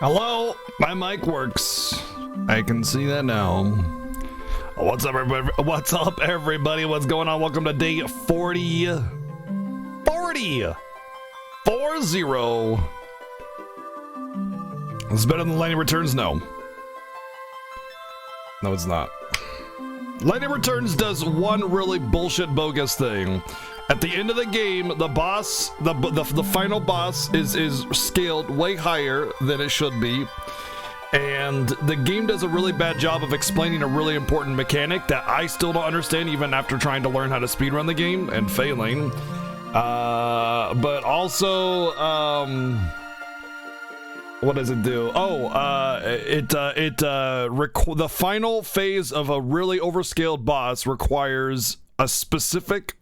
Hello, my mic works. I can see that now. What's up, everybody? What's up, everybody? What's going on? Welcome to day 40. 40. It's better than Lightning Returns? No. No, it's not. Lightning Returns does one really bullshit bogus thing. At the end of the game, the boss, the final boss is scaled way higher than it should be. And the game does a really bad job of explaining a really important mechanic that I still don't understand even after trying to learn how to speedrun the game and failing. But also, what does it do? Oh, the final phase of a really overscaled boss requires a specific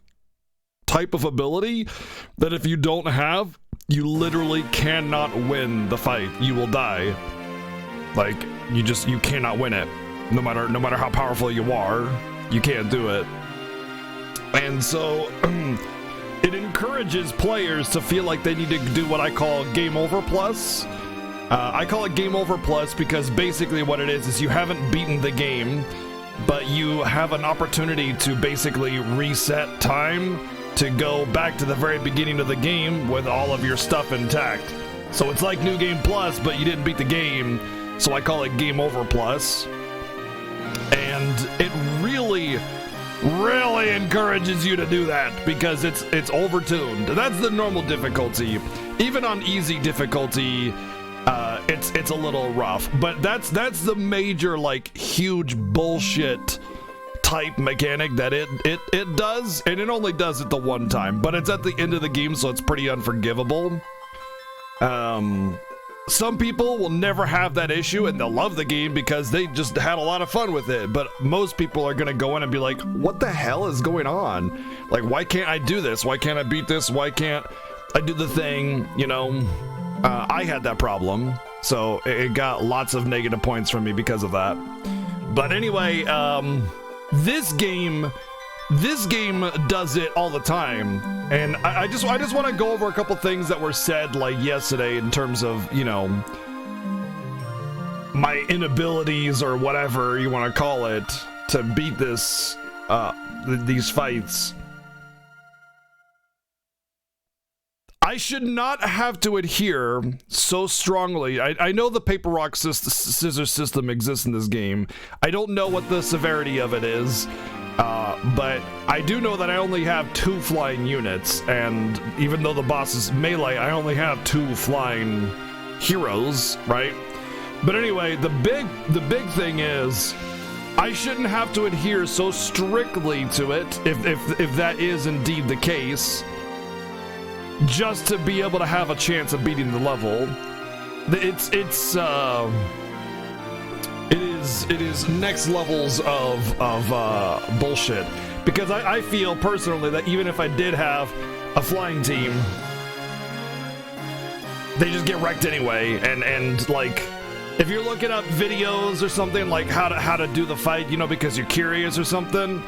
type of ability that if you don't have, you literally cannot win the fight. You will die. Like, you cannot win it. No matter how powerful you are, you can't do it. And so it encourages players to feel like they need to do what I call Game Over Plus. I call it Game Over Plus because basically what it is you haven't beaten the game, but you have an opportunity to basically reset time to go back to the very beginning of the game with all of your stuff intact. So it's like New Game Plus, but you didn't beat the game, so I call it Game Over Plus. And it really encourages you to do that because it's overtuned. That's the normal difficulty. Even on easy difficulty, it's a little rough. But that's the major, like, huge bullshit type mechanic that it does, and it only does it the one time, but it's at the end of the game, so it's pretty unforgivable. Some people will never have that issue and they'll love the game because they just had a lot of fun with it, but most people are gonna go in and be like, what the hell is going on? Like, why can't I do this? Why can't I beat this? Why can't I do the thing? You know, I had that problem, so it got lots of negative points from me because of that. But anyway, This game does it all the time, and I just want to go over a couple things that were said like yesterday in terms of, you know, my inabilities or whatever you want to call it to beat these fights. I should not have to adhere so strongly. I know the paper rock scissors system exists in this game. I don't know what the severity of it is, but I do know that I only have 2 flying units, and even though the boss is melee, I only have 2 flying heroes, right? But anyway, the big thing is I shouldn't have to adhere so strictly to it if that is indeed the case, just to be able to have a chance of beating the level. It is next levels of bullshit, because I feel personally that even if I did have a flying team, they just get wrecked anyway. And like, if you're looking up videos or something like how to do the fight, you know, because you're curious or something,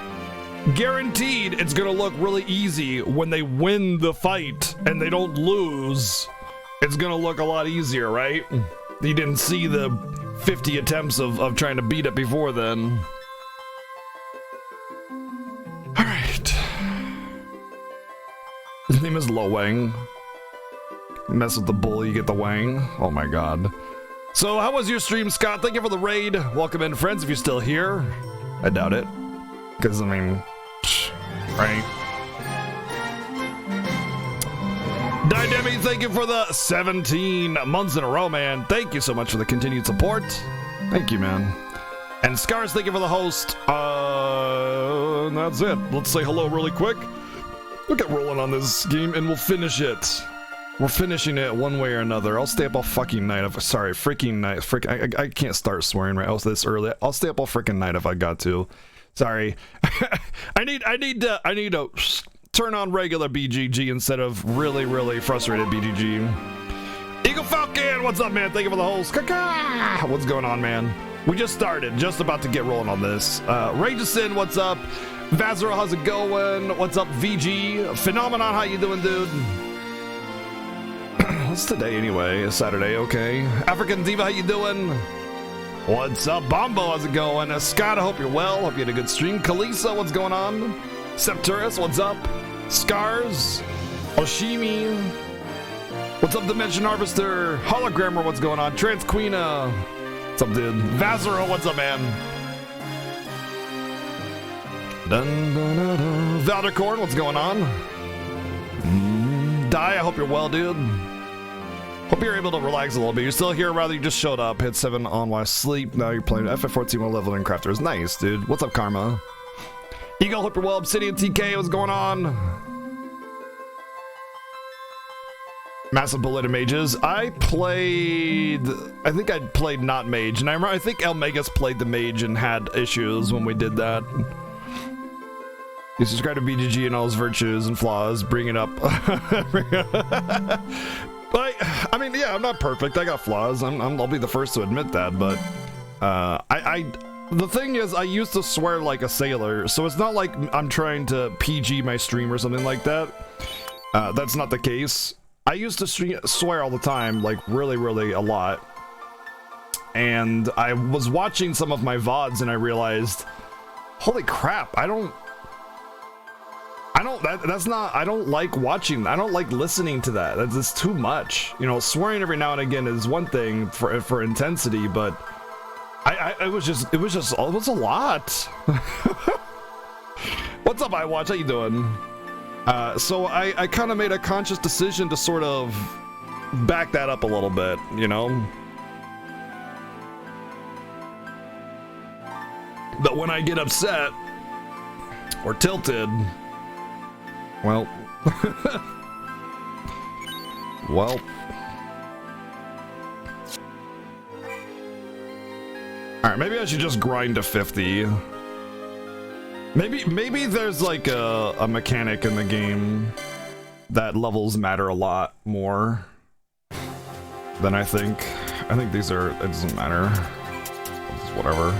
guaranteed it's gonna look really easy when they win the fight and they don't lose. It's gonna look a lot easier, right? You didn't see the 50 attempts of trying to beat it before then. Alright. His name is Lo Wang. Mess with the bull, you get the Wang. Oh my god. So how was your stream, Scott? Thank you for the raid. Welcome in, friends, if you're still here. I doubt it. Because, I mean, right? Dynamic, thank you for the 17 months in a row, man. Thank you so much for the continued support. Thank you, man. And Scars, thank you for the host. That's it. Let's say hello really quick. We'll get rolling on this game and we'll finish it. We're finishing it one way or another. I'll stay up all fucking night if... Sorry, freaking night. I can't start swearing right else this early. I'll stay up all freaking night if I got to. Sorry. I need to turn on regular BGG instead of really frustrated BGG. Eagle Falcon, what's up, man? Thank you for the host. Kaka! What's going on, man? We just started, just about to get rolling on this. Ragesin, what's up? Vazra, how's it going? What's up, VG? Phenomenon, how you doing, dude? What's today anyway? It's Saturday, okay. African Diva, how you doing? What's up, Bombo? How's it going? Scott, I hope you're well. Hope you had a good stream. Kalisa, what's going on? Septurus, what's up? Scars, Oshimi, what's up, Dimension Harvester? Hologrammer, what's going on? Trans Queena, what's up, dude? Vazero, what's up, man? Dun, dun, dun, dun. Valdercorn, what's going on? Die, I hope you're well, dude. Hope you're able to relax a little bit. You're still here, rather you just showed up. Hit 7 on while asleep. Now you're playing FF14 while leveling crafters. Nice, dude. What's up, Karma? Eagle, hope you're well. Obsidian TK, what's going on? Massive Bullet Mages. I think I played not Mage, and I think El Megas played the Mage and had issues when we did that. You subscribe to BGG and all its virtues and flaws, bring it up. But I mean, yeah, I'm not perfect. I got flaws. I'll be the first to admit that. But the thing is, I used to swear like a sailor, so it's not like I'm trying to PG my stream or something like that. That's not the case. I used to swear all the time, like really a lot. And I was watching some of my VODs and I realized, holy crap, I don't like watching. I don't like listening to that. That's just too much. You know, swearing every now and again is one thing for intensity, but it was a lot. What's up, iWatch? How you doing? So I kind of made a conscious decision to sort of back that up a little bit, you know? But when I get upset or tilted, well, well, all right, maybe I should just grind to 50. Maybe there's like a mechanic in the game that levels matter a lot more than I think. I think it doesn't matter. It's whatever.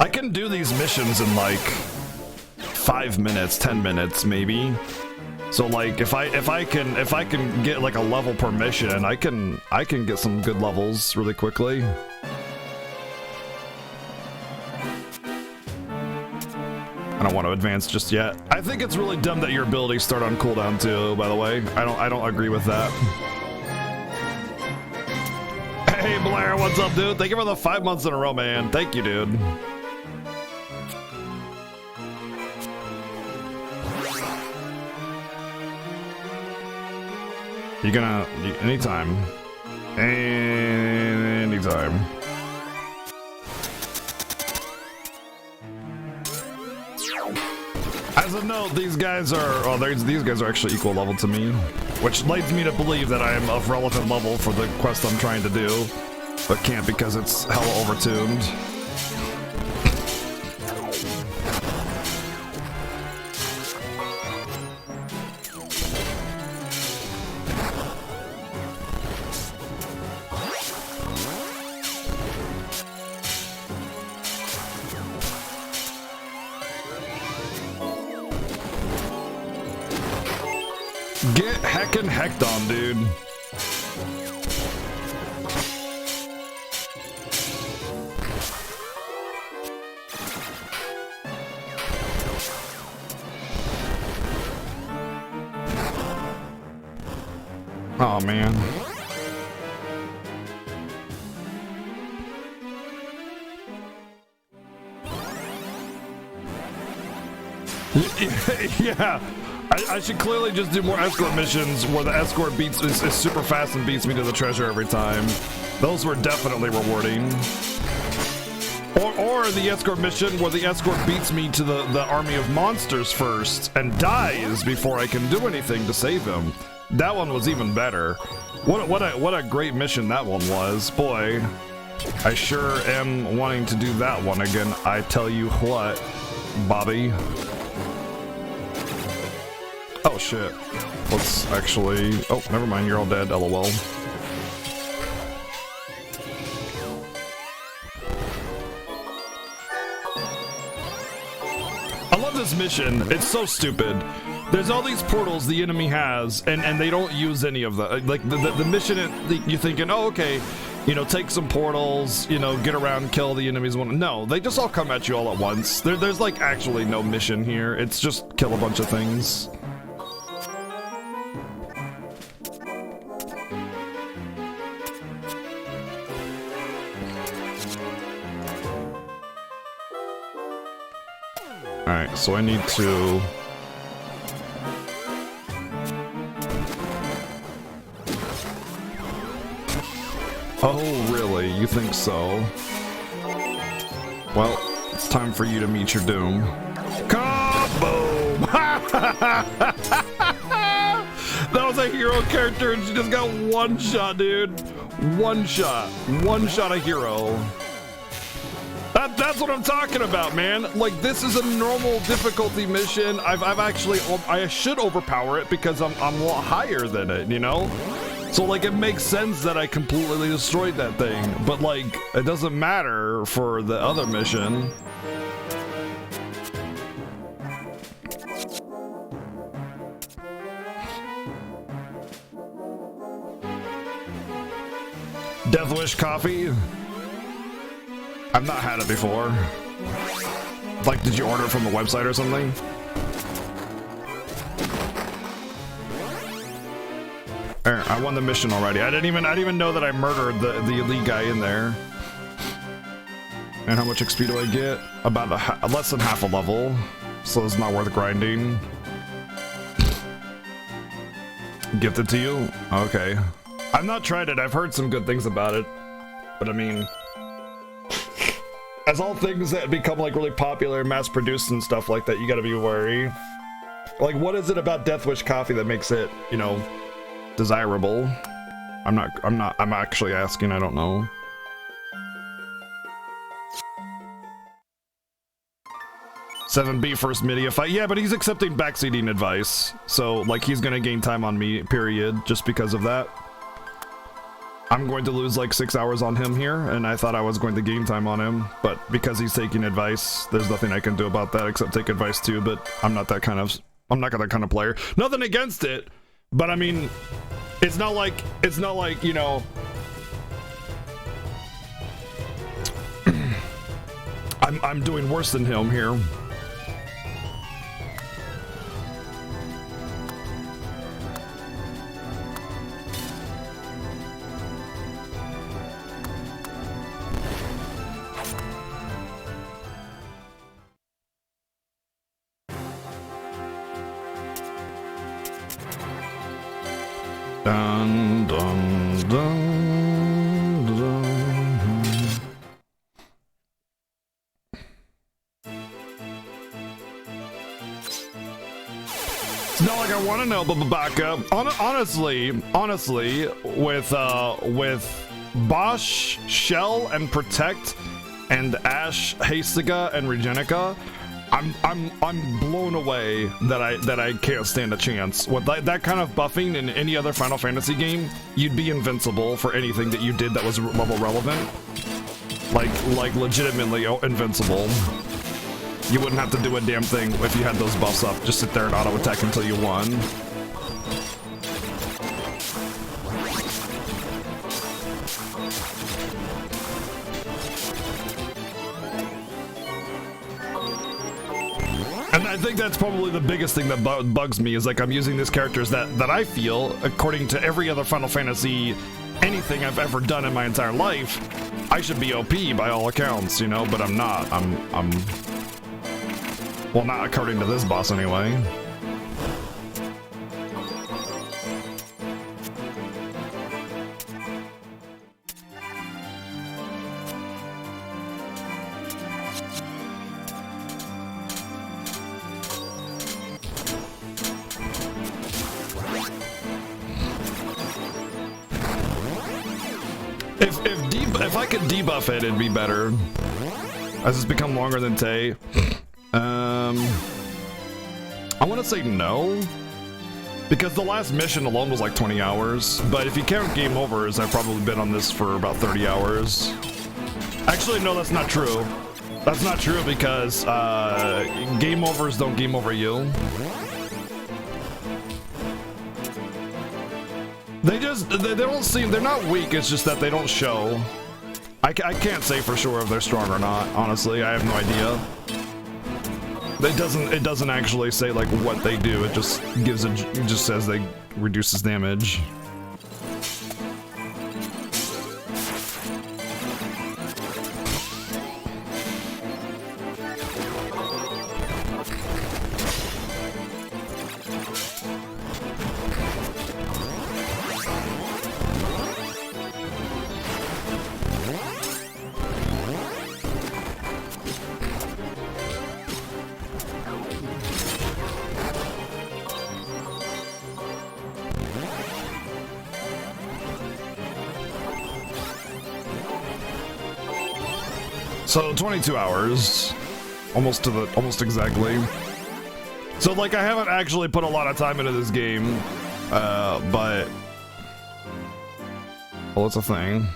I can do these missions in like 5 minutes, 10 minutes maybe. So like if I can get like a level per mission, I can get some good levels really quickly. I don't want to advance just yet. I think it's really dumb that your abilities start on cooldown too, by the way. I don't agree with that. Hey Blair, what's up, dude? Thank you for the 5 months in a row, man. Thank you, dude. You're gonna anytime. Anytime. As a note, these guys are these guys are actually equal level to me, which leads me to believe that I am of relevant level for the quest I'm trying to do, but can't because it's hella overtuned. Get heckin' hecked on, dude. Oh man. Yeah. I should clearly just do more escort missions where the escort is super fast and beats me to the treasure every time. Those were definitely rewarding. Or the escort mission where the escort beats me to the army of monsters first and dies before I can do anything to save him. That one was even better. What a great mission that one was. Boy, I sure am wanting to do that one again. I tell you what, Bobby. Oh shit. Let's actually... Oh, never mind, you're all dead, lol. A want this mission. It's so stupid. There's all these portals the enemy has, and they don't use any of them. Like, the mission, you're thinking, oh, okay, you know, take some portals, you know, get around, kill the enemies. No, they just all come at you all at once. There's like actually no mission here. It's just kill a bunch of things. Alright, so I need to... Oh, really? You think so? Well, it's time for you to meet your doom. Kaboom! That was a hero character and she just got one shot, dude. One shot. One shot a hero. That's what I'm talking about, man. Like, this is a normal difficulty mission. I've actually, I should overpower it because I'm a lot higher than it, you know? So, like, it makes sense that I completely destroyed that thing. But, like, it doesn't matter for the other mission. Death Wish coffee? I've not had it before. Like, did you order it from the website or something? There, I won the mission already. I didn't even know that I murdered the elite guy in there. And how much XP do I get? About less than half a level, so it's not worth grinding. Gifted to you? Okay. I've not tried it. I've heard some good things about it, but I mean, as all things that become like really popular, mass-produced and stuff like that, you gotta be wary. Like, what is it about Death Wish coffee that makes it, you know, desirable? I'm actually asking, I don't know. SevenB first media fight. Yeah, but he's accepting backseating advice. So, like, he's gonna gain time on me, period, just because of that. I'm going to lose like 6 hours on him here, and I thought I was going to gain time on him, but because he's taking advice, there's nothing I can do about that except take advice too, but I'm not that kind of player. Nothing against it, but I mean, it's not like, you know, I'm doing worse than him here. Dun, dun, dun, dun. It's not like I want to know, but Babaka. Honestly, with Bosch, Shell, and Protect, and Ash, Hastiga, and Regenica, I'm blown away that I can't stand a chance. With that kind of buffing in any other Final Fantasy game, you'd be invincible for anything that you did that was level relevant. Like legitimately invincible. You wouldn't have to do a damn thing if you had those buffs up. Just sit there and auto attack until you won. And I think that's probably the biggest thing that bugs me, is like I'm using these characters that I feel, according to every other Final Fantasy, anything I've ever done in my entire life, I should be OP by all accounts, you know, but I'm not. Well, not according to this boss anyway. If I could debuff it, it'd be better. Has this become longer than Tay? I want to say no, because the last mission alone was like 20 hours, but if you count game overs, I've probably been on this for about 30 hours. Actually, no, that's not true. That's not true because game overs don't game over you. They don't seem, they're not weak, it's just that they don't show. I can't say for sure if they're strong or not, honestly, I have no idea. It doesn't actually say like what they do, it just says they reduces damage. So 22 hours, almost exactly. So like I haven't actually put a lot of time into this game, but well, it's a thing.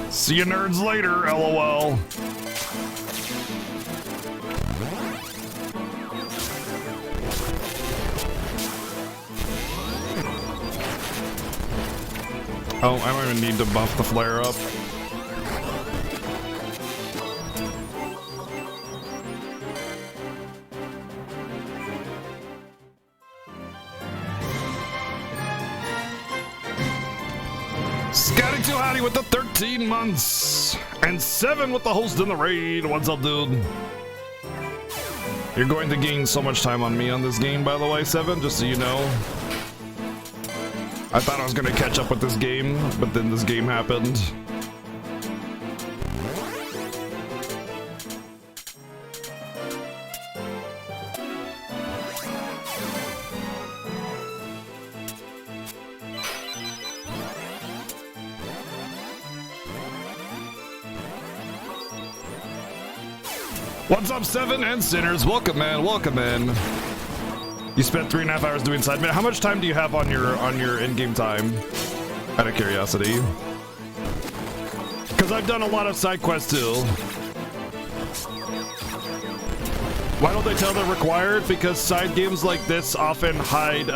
See you nerds later, LOL. Oh, I don't even need to buff the flare up. Scotty Too Hottie with the 13 months. And 7 with the host in the raid. What's up, dude? You're going to gain so much time on me on this game, by the way, 7, just so you know. I thought I was gonna catch up with this game, but then this game happened. What's up, SevenS1ns? Welcome, man. Welcome in. You spent 3.5 hours doing side mission. How much time do you have on your in-game time? Out of curiosity. Because I've done a lot of side quests too. Why don't they tell they're required? Because side games like this often hide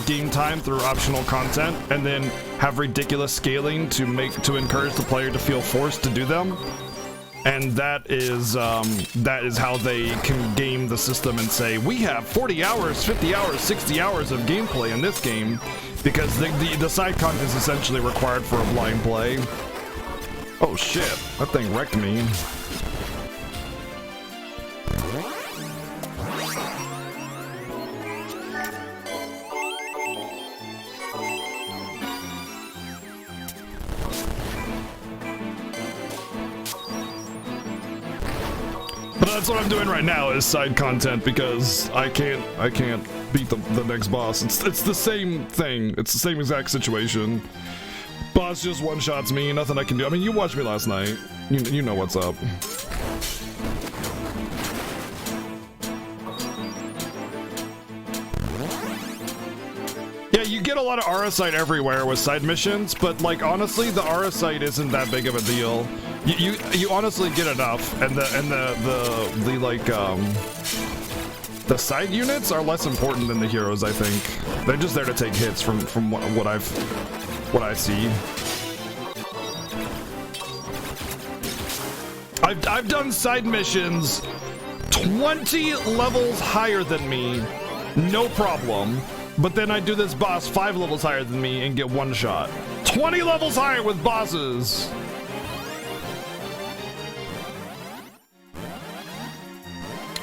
game time through optional content and then have ridiculous scaling to encourage the player to feel forced to do them. And that is how they can game the system and say, we have 40 hours, 50 hours, 60 hours of gameplay in this game, because the side content is essentially required for a blind play. Oh shit, that thing wrecked me. That's what I'm doing right now is side content because I can't beat the next boss. It's the same thing. It's the same exact situation. Boss just one-shots me, nothing I can do. I mean, you watched me last night. You know what's up. Yeah, you get a lot of Auracite everywhere with side missions, but like honestly, the Auracite isn't that big of a deal. You honestly get enough, and the side units are less important than the heroes. I think they're just there to take hits from what I see. I've done side missions 20 levels higher than me, no problem. But then I do this boss 5 levels higher than me and get one shot. 20 levels higher with bosses.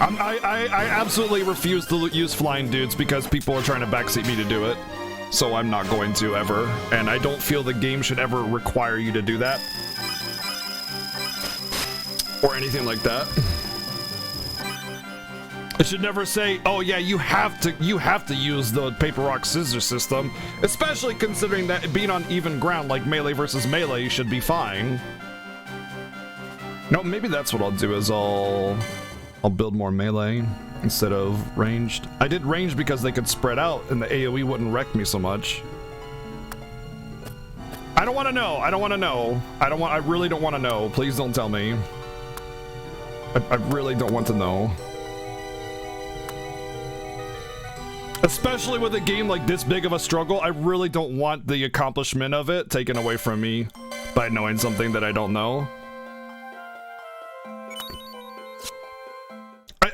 I absolutely refuse to use flying dudes because people are trying to backseat me to do it. So I'm not going to ever. And I don't feel the game should ever require you to do that. Or anything like that. It should never say, oh yeah, you have to use the paper rock scissors system, especially considering that being on even ground like melee versus melee should be fine. No, maybe that's what I'll do is I'll I'll build more melee instead of ranged. I did ranged because they could spread out and the AoE wouldn't wreck me so much. I don't want to know. I don't want to know. I really don't want to know. Please don't tell me. I really don't want to know. Especially with a game like this big of a struggle, I really don't want the accomplishment of it taken away from me by knowing something that I don't know.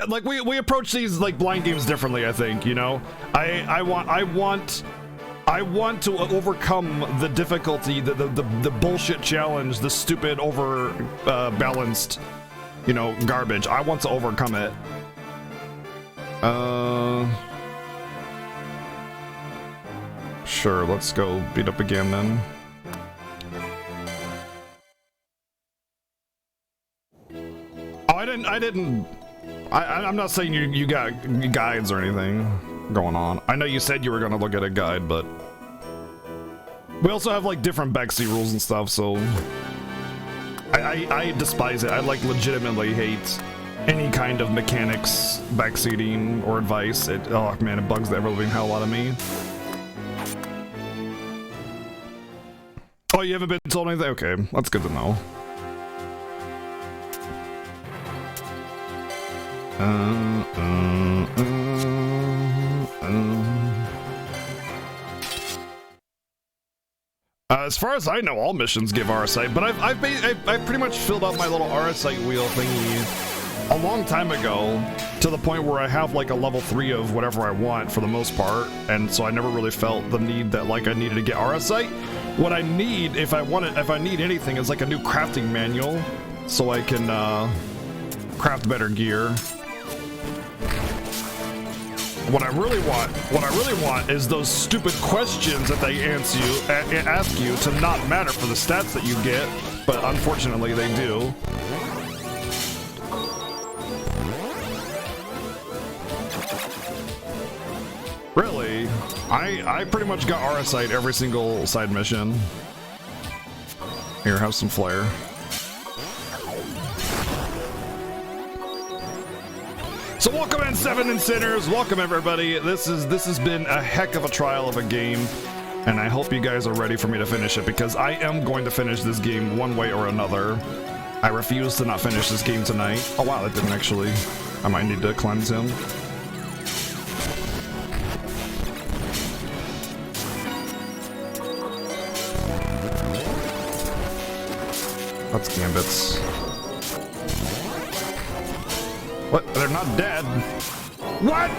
Like we approach these like blind games differently, I think, you know? I want to overcome the difficulty, the bullshit challenge, the stupid over balanced, you know, garbage. I want to overcome it. Sure, let's go beat up again then. Oh, I'm not saying you got guides or anything going on. I know you said you were gonna look at a guide, but we also have like different backseat rules and stuff, so I despise it. I like legitimately hate any kind of mechanics, backseating, or advice. Oh man, it bugs the ever-living hell out of me. Oh, you haven't been told anything? Okay, that's good to know. As far as I know, all missions give RSI, but I've pretty much filled out my little RSI wheel thingy a long time ago, to the point where I have like a level 3 of whatever I want for the most part, and so I never really felt the need that like I needed to get RSI. What I need, if I need anything, is like a new crafting manual, so I can craft better gear. What I really want is those stupid questions that they ask you to not matter for the stats that you get, but unfortunately they do. Really? I pretty much got RSI'd every single side mission. Here, have some flare. So welcome in, SevenS1ns. Welcome everybody. This has been a heck of a trial of a game, and I hope you guys are ready for me to finish it, because I am going to finish this game one way or another. I refuse to not finish this game tonight. Oh wow, that didn't actually. I might need to cleanse him. That's Gambits. What? They're not dead. What?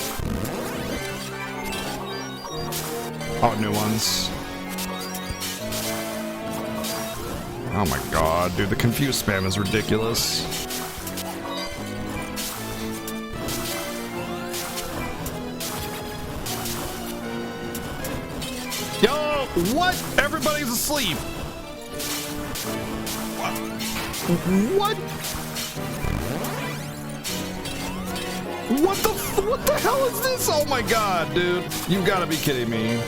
Oh, new ones. Oh my god, dude, the confused spam is ridiculous. Yo, what? Everybody's asleep. What? What the hell is this? Oh my god, dude. You gotta be kidding me.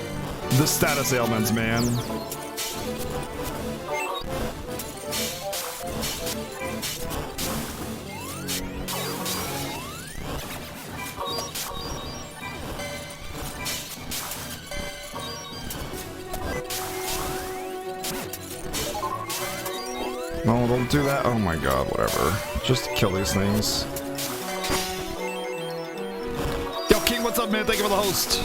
The status ailments, man. No, don't do that. Oh my god, whatever. Just kill these things. Yo, King, what's up, man? Thank you for the host.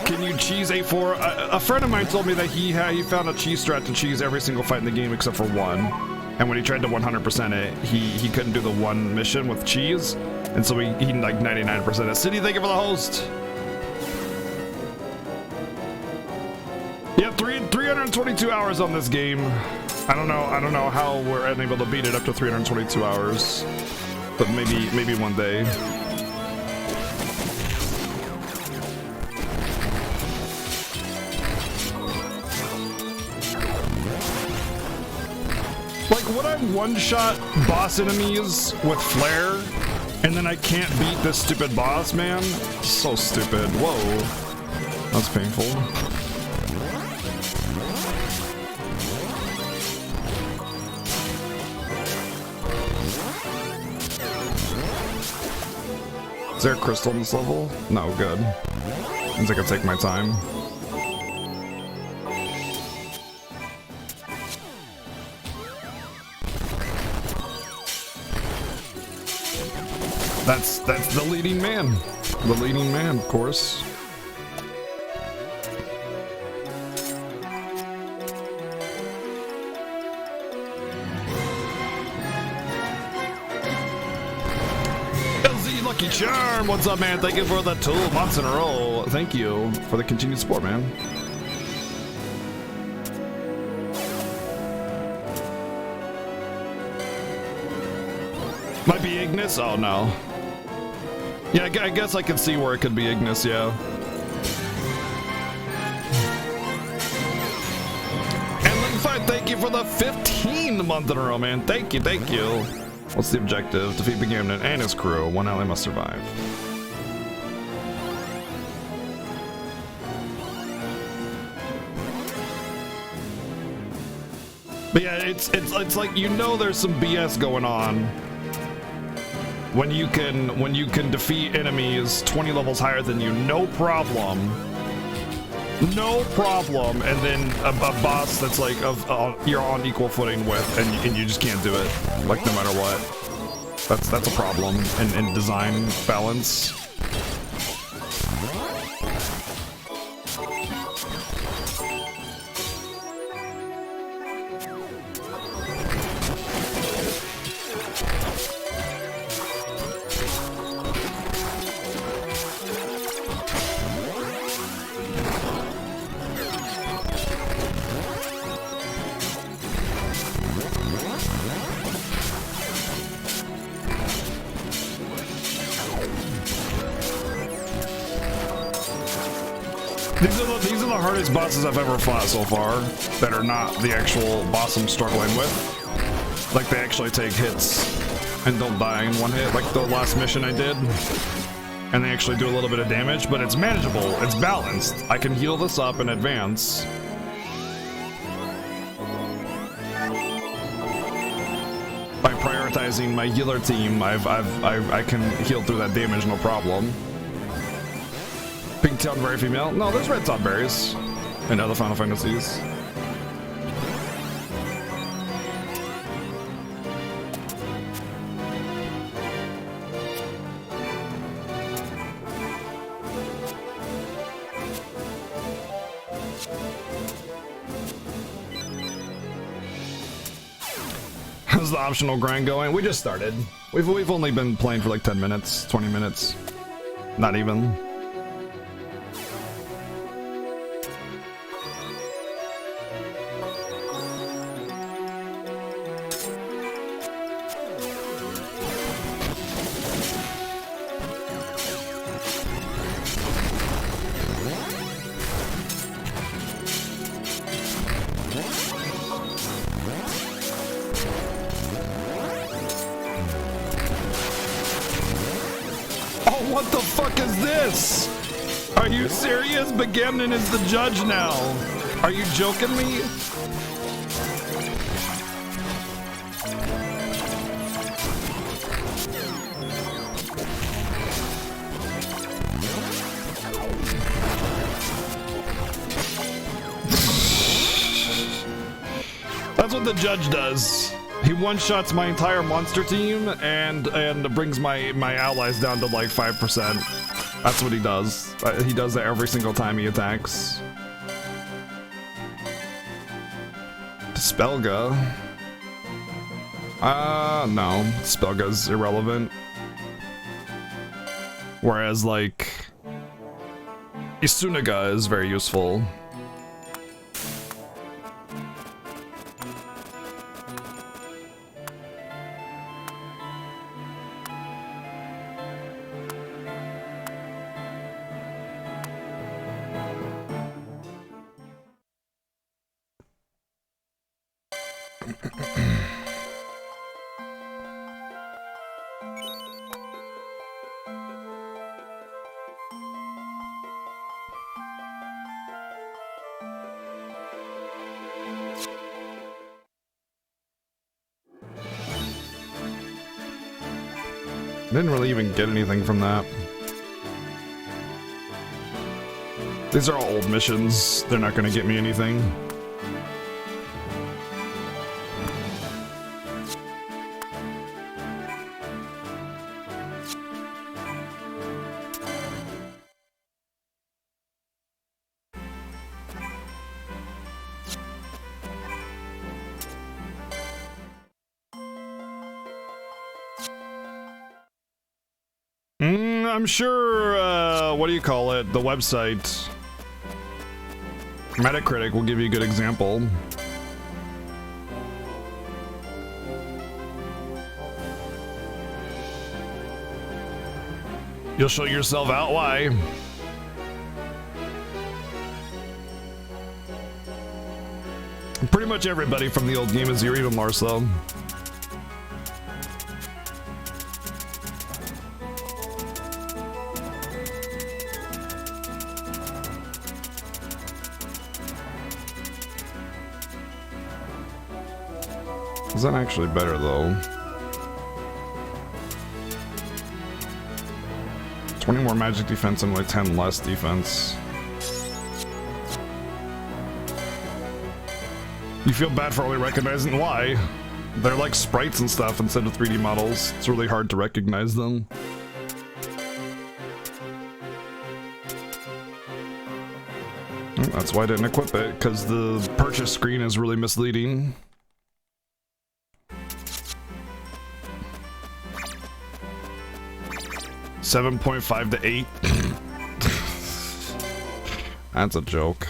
Can you cheese A4? A friend of mine told me that he found a cheese strat to cheese every single fight in the game except for one. And when he tried to 100% it, he couldn't do the one mission with cheese. And so he like 99% it. City, thank you for the host. Yeah, 322 hours on this game. I don't know how we're unable to beat it up to 322 hours, but maybe one day. Like, would I one-shot boss enemies with flare, and then I can't beat this stupid boss, man? So stupid. Whoa, that's painful. Is there a crystal in this level? No, good. Means I can take my time. That's the leading man. The leading man, of course. LZ Lucky Charm, what's up, man? Thank you for the 2 months in a row. Thank you for the continued support, man. Might be Ignis? Oh no. Yeah, I guess I can see where it could be Ignis, yeah. And Link5, thank you for the 15th month in a row, man. Thank you, thank you. What's the objective? Defeat Backgroundguy02 and his crew. One ally must survive. But yeah, it's like, you know, there's some BS going on when you can defeat enemies 20 levels higher than you, no problem, and then a boss that's like you're on equal footing with, and you just can't do it, like, no matter what. That's a problem in design balance. These are the hardest bosses I've ever fought so far that are not the actual boss I'm struggling with. Like, they actually take hits and don't die in one hit, like the last mission I did. And they actually do a little bit of damage, but it's manageable, it's balanced. I can heal this up and advance. By prioritizing my healer team, I can heal through that damage no problem. Pink Town Berry female? No, there's red top berries in other Final Fantasies. How's the optional grind going? We just started. We've only been playing for like 10 minutes, 20 minutes. Not even. What the fuck is this? Are you serious? Backgroundguy is the judge now. Are you joking me? That's what the judge does. He one-shots my entire monster team and brings my allies down to like 5%. That's what he does. He does that every single time he attacks. Spelga? No. Spelga's irrelevant. Whereas, like, Isunaga is very useful. Didn't really even get anything from that. These are all old missions. They're not going to get me anything. I'm sure, what do you call it? The website Metacritic will give you a good example. You'll show yourself out why. Pretty much everybody from the old game is here, even more so. Is that actually better though? 20 more magic defense and like 10 less defense. You feel bad for only recognizing why. They're like sprites and stuff instead of 3D models. It's really hard to recognize them. That's why I didn't equip it, because the purchase screen is really misleading. $7.5 to $8. That's a joke.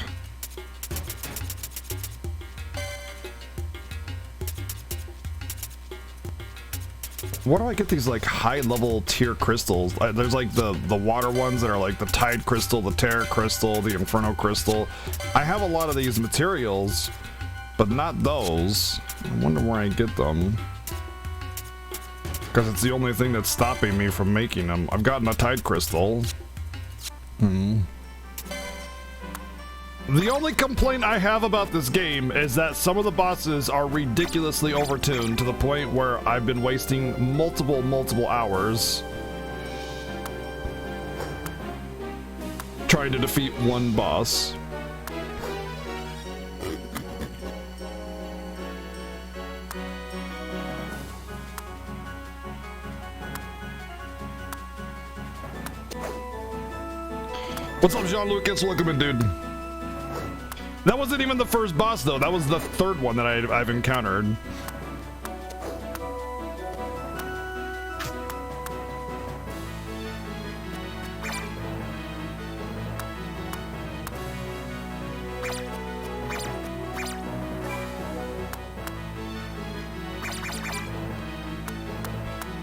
Why do I get these like high level tier crystals? There's like the water ones that are like the Tide Crystal, the Terra Crystal, the Inferno Crystal. I have a lot of these materials, but not those. I wonder where I get them. Because it's the only thing that's stopping me from making them. I've gotten a Tide Crystal. The only complaint I have about this game is that some of the bosses are ridiculously overtuned to the point where I've been wasting multiple hours trying to defeat one boss. What's up, Jean Lucas? Welcome in, dude. That wasn't even the first boss, though. That was the third one that I've encountered.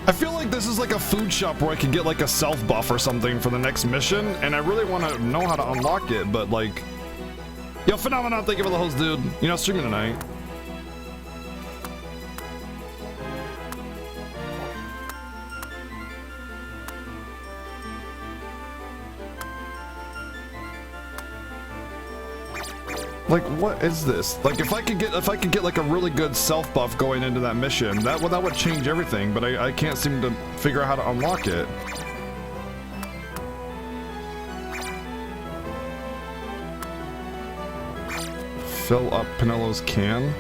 I feel like this is like a food shop where I could get like a self buff or something for the next mission, and I really want to know how to unlock it, but like... Yo, Phenomenon, thank you for the host, dude. You're not streaming tonight. Like, what is this? Like, if I could get like a really good self buff going into that mission, that would change everything. But I can't seem to figure out how to unlock it. Fill up Pinello's can.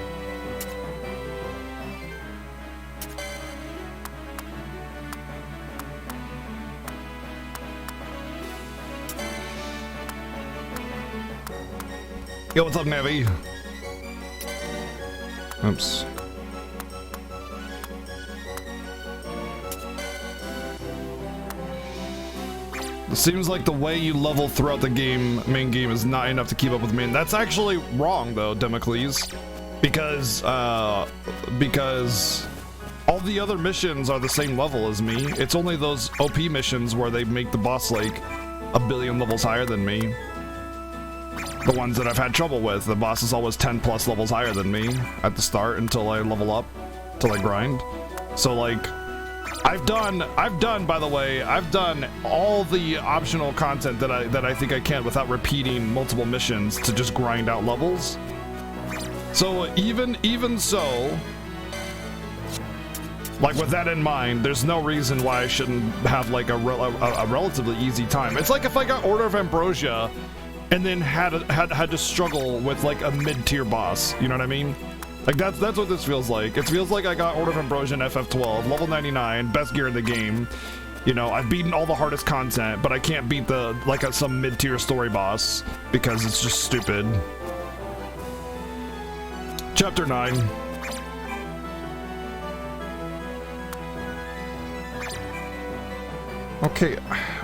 Yo, what's up, Navi? Oops. It seems like the way you level throughout the main game is not enough to keep up with me. And that's actually wrong, though, Democles, because all the other missions are the same level as me. It's only those OP missions where they make the boss like 1 billion levels higher than me. The ones that I've had trouble with, the boss is always 10 plus levels higher than me at the start until I level up, till I grind. So like, I've done, by the way, I've done all the optional content that I think I can without repeating multiple missions to just grind out levels. So even so, like with that in mind, there's no reason why I shouldn't have like a relatively easy time. It's like if I got Order of Ambrosia and then had to struggle with like a mid-tier boss. You know what I mean? Like that's what this feels like. It feels like I got Order of Ambrosia in FF12, level 99, best gear in the game. You know, I've beaten all the hardest content, but I can't beat the some mid-tier story boss because it's just stupid. Chapter 9. Okay,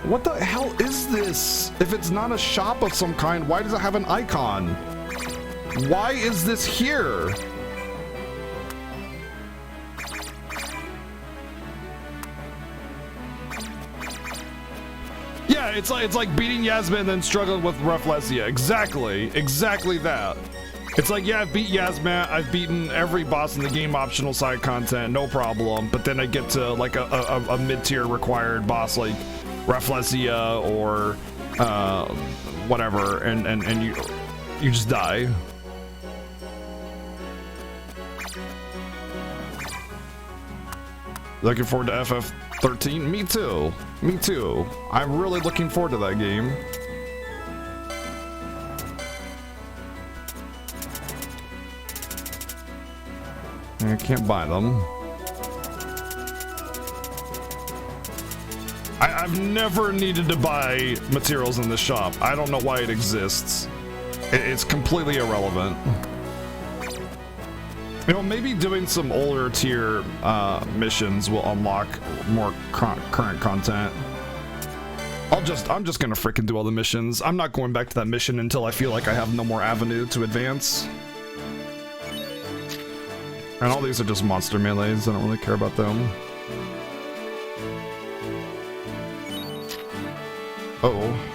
what the hell is this? If it's not a shop of some kind, why does it have an icon? Why is this here? Yeah, it's like beating Yasmin and then struggling with Rafflesia. Exactly that. It's like, yeah, I've beat Yasmin, I've beaten every boss in the game, optional side content, no problem. But then I get to like a mid-tier required boss like Rafflesia or whatever, and you just die. Looking forward to FF13? Me too. Me too. I'm really looking forward to that game. I can't buy them. I've never needed to buy materials in this shop. I don't know why it exists. It's completely irrelevant. You know, maybe doing some older tier missions will unlock more current content. I'm just gonna frickin' do all the missions. I'm not going back to that mission until I feel like I have no more avenue to advance. And all these are just monster melees. I don't really care about them. Uh-oh.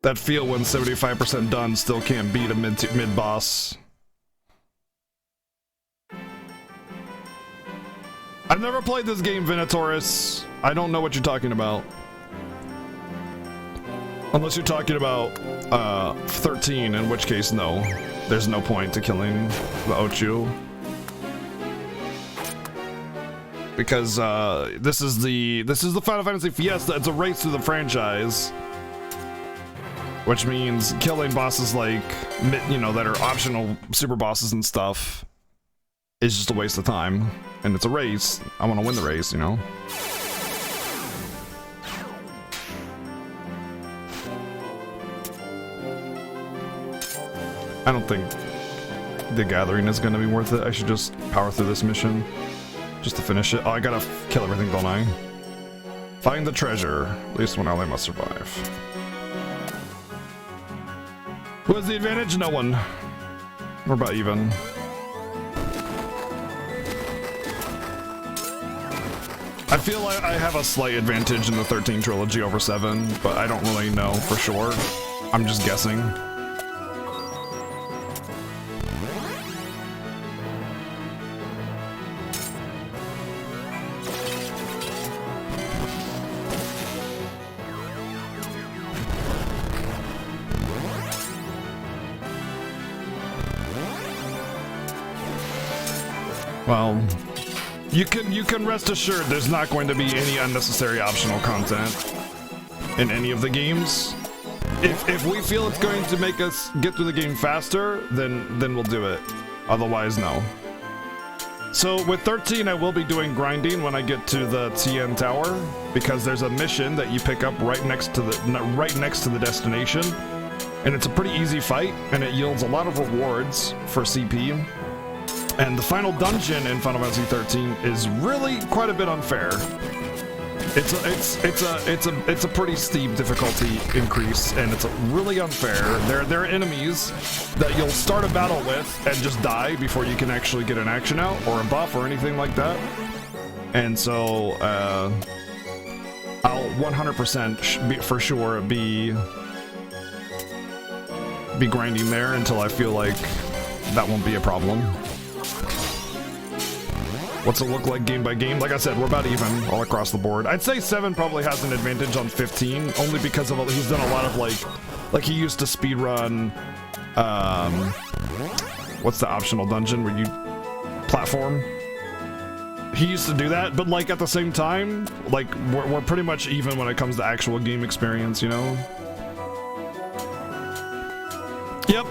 That feel when 75% done still can't beat a mid boss. I've never played this game, Venatoris. I don't know what you're talking about. Unless you're talking about 13, in which case no. There's no point to killing the Ochu. Because this is the Final Fantasy Fiesta. It's a race through the franchise. Which means killing bosses like, you know, that are optional super bosses and stuff is just a waste of time. And it's a race. I want to win the race, you know? I don't think the gathering is going to be worth it. I should just power through this mission just to finish it. Oh, I gotta kill everything, don't I? Find the treasure. At least one ally must survive. Who has the advantage? No one. We're about even. I feel like I have a slight advantage in the 13 trilogy over 7, but I don't really know for sure. I'm just guessing. Well, you can rest assured there's not going to be any unnecessary optional content in any of the games. If we feel it's going to make us get through the game faster, then we'll do it. Otherwise, no. So with 13, I will be doing grinding when I get to the TN Tower, because there's a mission that you pick up right next to the destination, and it's a pretty easy fight, and it yields a lot of rewards for CP. And the final dungeon in Final Fantasy 13 is really quite a bit unfair. It's a pretty steep difficulty increase, and it's really unfair. There are enemies that you'll start a battle with and just die before you can actually get an action out or a buff or anything like that. And so I'll 100% for sure be grinding there until I feel like that won't be a problem. What's it look like game by game? Like I said, we're about even all across the board. I'd say 7 probably has an advantage on 15, only because of he's done a lot of like he used to speedrun. What's the optional dungeon where you platform? He used to do that, but like at the same time, like we're pretty much even when it comes to actual game experience, you know? Yep,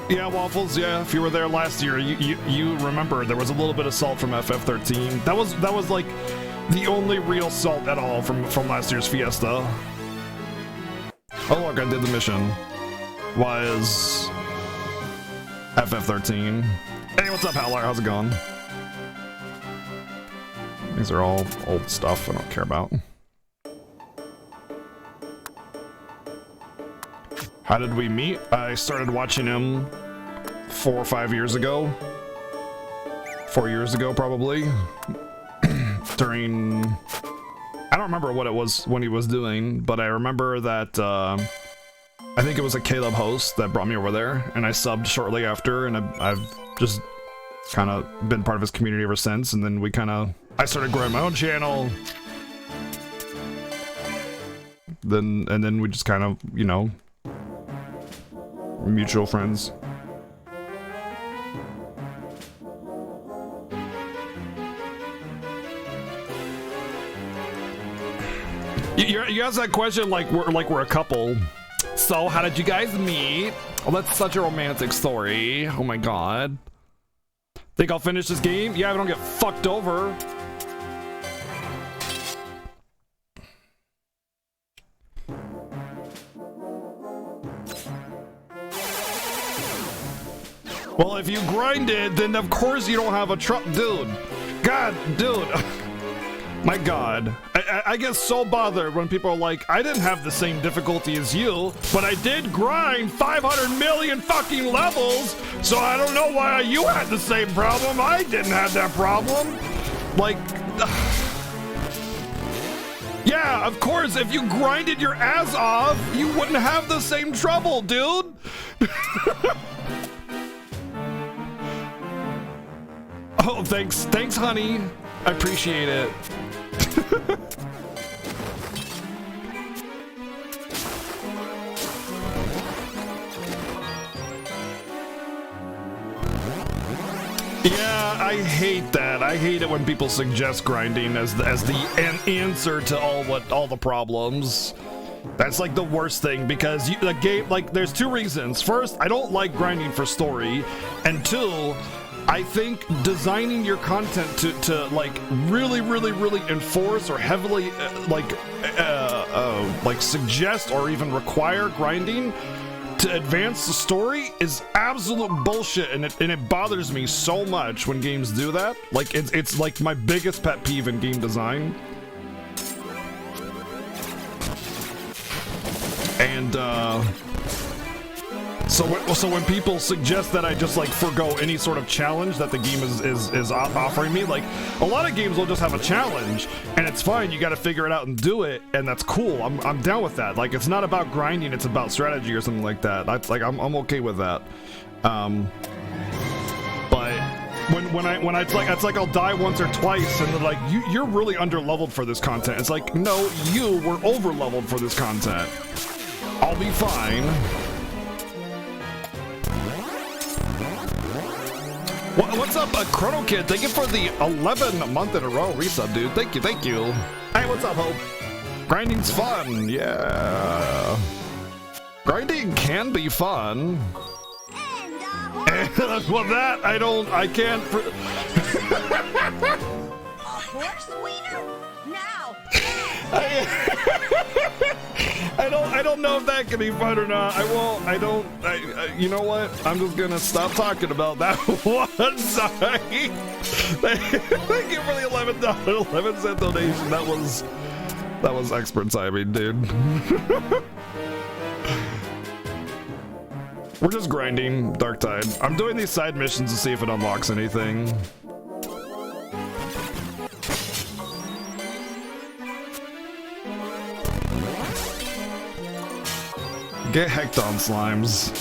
yeah, Waffles, yeah, if you were there last year, you remember there was a little bit of salt from FF13. That was like the only real salt at all from last year's Fiesta. Oh look, I did the mission. Was FF13. Hey, what's up, Howler? How's it going? These are all old stuff I don't care about. How did we meet? I started watching him 4 or 5 years ago. 4 years ago, probably. During... I don't remember what it was when he was doing, but I remember that I think it was a Caleb host that brought me over there, and I subbed shortly after, and I've just kind of been part of his community ever since, and then I started growing my own channel. And then we just kind of, you know, mutual friends. You asked that question like we're a couple. So how did you guys meet? Oh, that's such a romantic story. Oh my god. Think I'll finish this game? Yeah, I don't get fucked over. Well, if you grind it, then of course you don't have a dude. God, dude. My god. I get so bothered when people are like, I didn't have the same difficulty as you, but I did grind 500 million fucking levels, so I don't know why you had the same problem. I didn't have that problem. Like, yeah, of course, if you grinded your ass off, you wouldn't have the same trouble, dude. Oh, thanks, honey. I appreciate it. Yeah, I hate that. I hate it when people suggest grinding as the answer to all the problems. That's like the worst thing, because the game, like, there's 2 reasons. First, I don't like grinding for story, and 2, I think designing your content to like really enforce or heavily like suggest or even require grinding to advance the story is absolute bullshit, and it bothers me so much when games do that. Like it's like my biggest pet peeve in game design. And so when people suggest that I just like forgo any sort of challenge that the game is offering me, like a lot of games will just have a challenge and it's fine, you got to figure it out and do it, and that's cool. I'm down with that. Like, it's not about grinding, it's about strategy or something like that. I'm okay with that. But when it's like I'll die once or twice and they're like, you're really under-leveled for this content. It's like, no, you were over-leveled for this content. I'll be fine. What's up, Chrono Kid? Thank you for the 11 month in a row resub, dude. Thank you. Hey, what's up, Hope? Grinding's fun, yeah. Grinding can be fun. Well, that I can't. A horse weeder? Now. I don't know if that can be fun or not. You know what? I'm just gonna stop talking about that one. Sorry. Thank you for the $11 donation. That was expert timing, dude. We're just grinding Dark Tide. I'm doing these side missions to see if it unlocks anything. Get hecked on, slimes.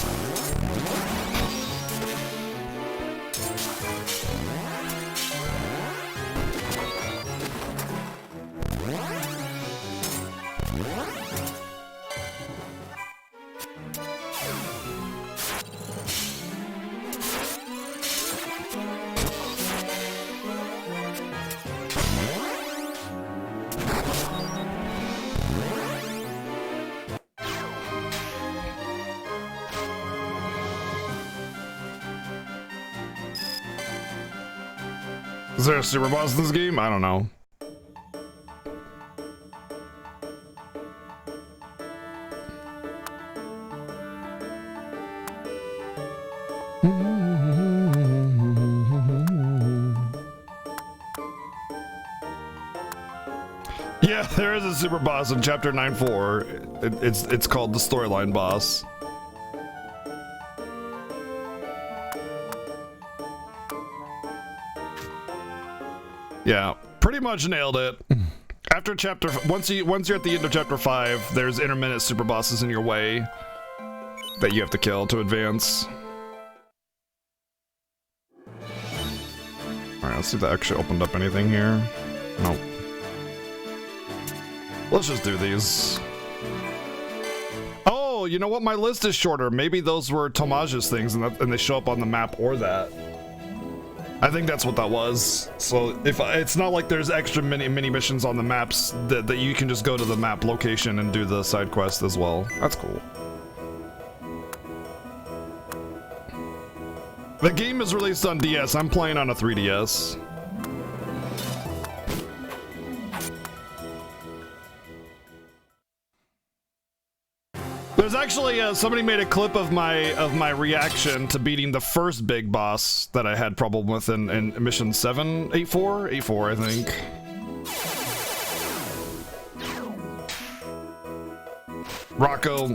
Is there a super boss in this game? I don't know. Yeah, there is a super boss in chapter 9.4. It's called the storyline boss. Yeah, pretty much nailed it. After chapter, once you're at the end of chapter 5, there's intermittent super bosses in your way that you have to kill to advance. All right, let's see if that actually opened up anything here. Nope. Let's just do these. Oh, you know what? My list is shorter. Maybe those were Tomage's things, and they show up on the map or that. I think that's what that was. So if it's not like there's extra mini missions on the maps that you can just go to the map location and do the side quest as well. That's cool. The game is released on DS. I'm playing on a 3DS. There's actually somebody made a clip of my reaction to beating the first big boss that I had problem with in mission 784, 84, I think. Rocco,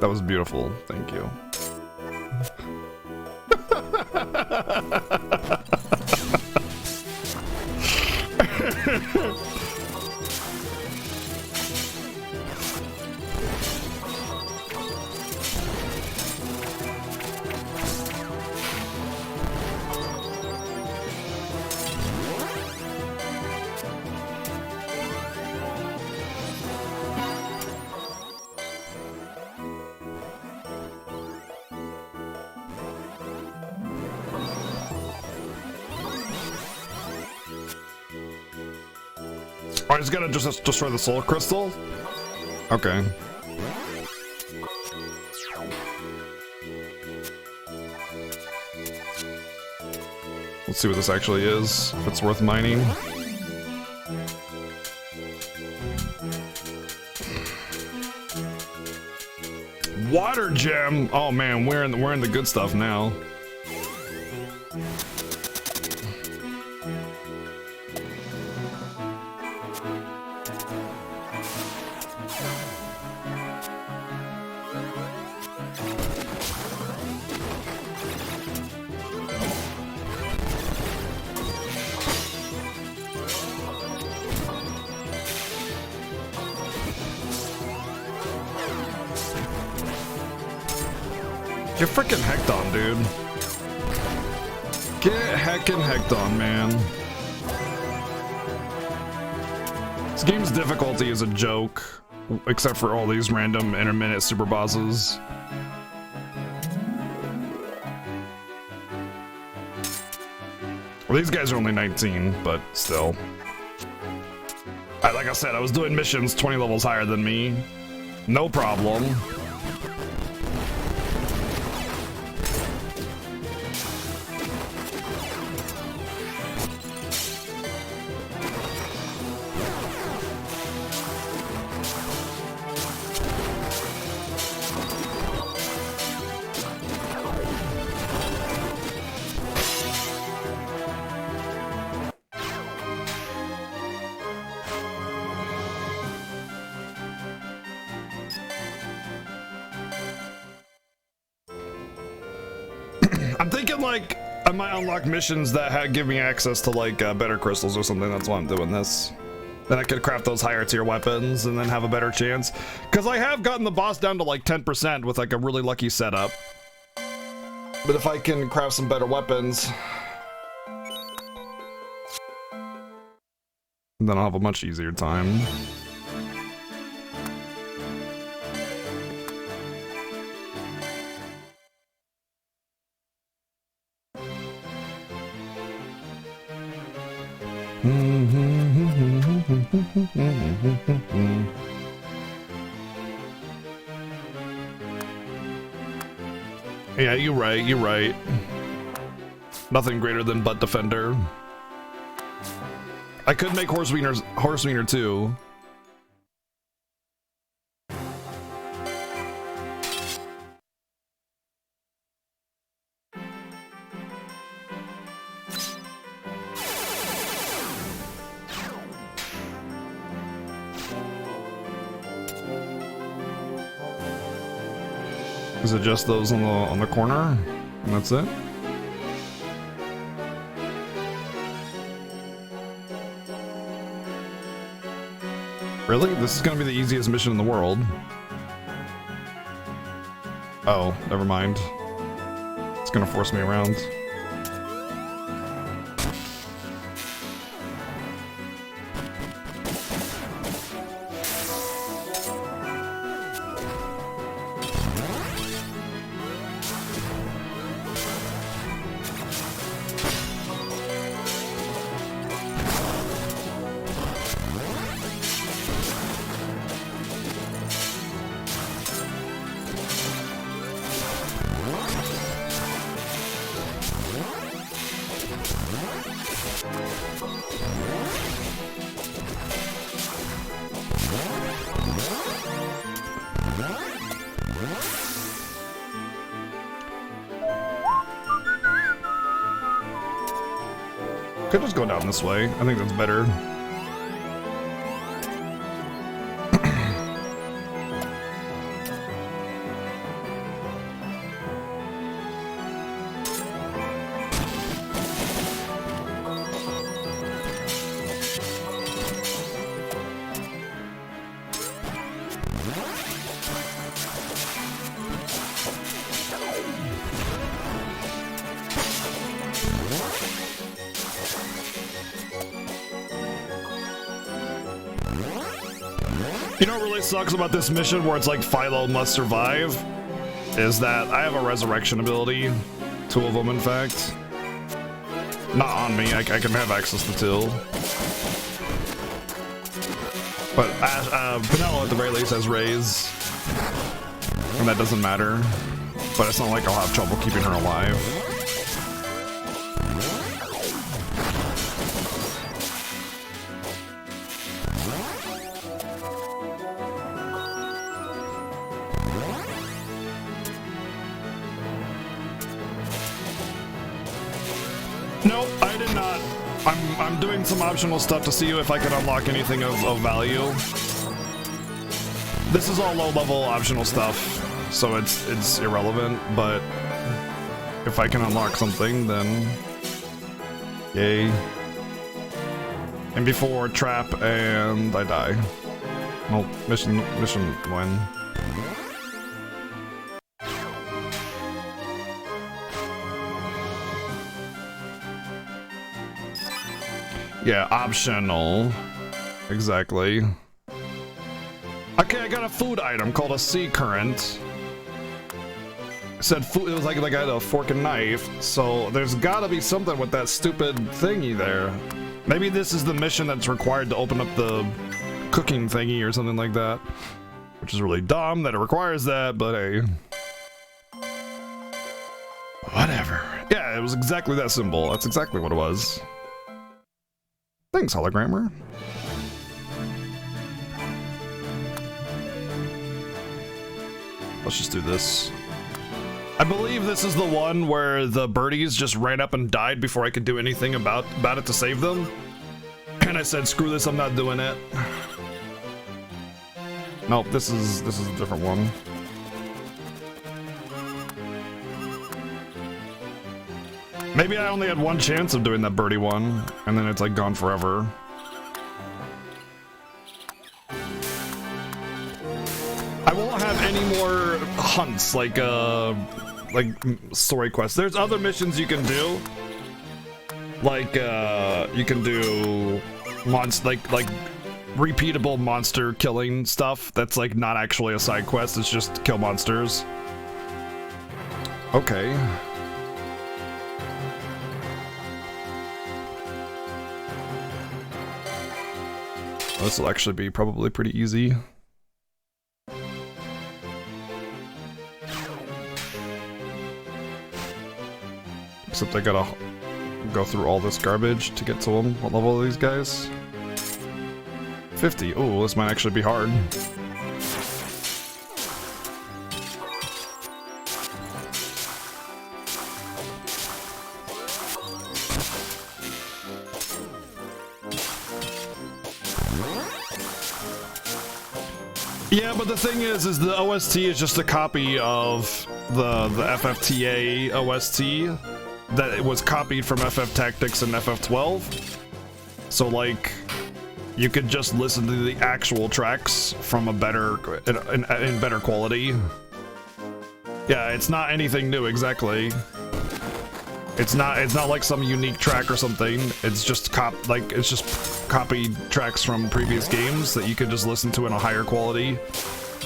that was beautiful. Thank you. Oh, he's gonna just destroy the soul crystal? Okay. Let's see what this actually is, if it's worth mining. Water gem! Oh man, we're in the good stuff now. Get frickin' hecked on, dude. Get heckin' hecked on, man. This game's difficulty is a joke, except for all these random intermittent super bosses. Well, these guys are only 19, but still. Like I said, I was doing missions 20 levels higher than me. No problem. I'm thinking like I might unlock missions that give me access to like better crystals or something. That's why I'm doing this. Then I could craft those higher tier weapons and then have a better chance. Because I have gotten the boss down to like 10% with like a really lucky setup. But if I can craft some better weapons, then I'll have a much easier time. Yeah, you're right, you're right. Nothing greater than butt defender. I could make horse wiener too. Is it just those on the corner? And that's it? Really? This is gonna be the easiest mission in the world. Oh, never mind. It's gonna force me around. Could just go down this way. I think that's better. You know what really sucks about this mission where it's like Philo must survive? Is that I have a resurrection ability. Two of them, in fact. Not on me, I can have access to two. But Penelo at the very least has raise. And that doesn't matter. But it's not like I'll have trouble keeping her alive. Nope, I did not. I'm doing some optional stuff to see if I can unlock anything of value. This is all low-level optional stuff, so it's irrelevant, but if I can unlock something, then yay. And before trap and I die. Well, mission win. Yeah, optional. Exactly. Okay, I got a food item called a sea current. It said food, it was like I had a fork and knife, so there's gotta be something with that stupid thingy there. Maybe this is the mission that's required to open up the cooking thingy or something like that. Which is really dumb that it requires that, but hey. Whatever. Yeah, it was exactly that symbol. That's exactly what it was. Thanks, hologrammer. Let's just do this. I believe this is the one where the birdies just ran up and died before I could do anything about it to save them. And I said, screw this, I'm not doing it. Nope, this is a different one. Maybe I only had one chance of doing that birdie one, and then it's like gone forever. I won't have any more hunts like story quests. There's other missions you can do. Like you can do like repeatable monster killing stuff that's like not actually a side quest, it's just kill monsters. Okay. This will actually be probably pretty easy. Except I gotta go through all this garbage to get to them. What level are these guys? 50. Oh, this might actually be hard. Yeah, but the thing is the OST is just a copy of the FFTA OST that it was copied from FF Tactics and FF12. So like, you could just listen to the actual tracks from a better, in better quality. Yeah, it's not anything new exactly. It's not like some unique track or something. It's just copied tracks from previous games that you could just listen to in a higher quality.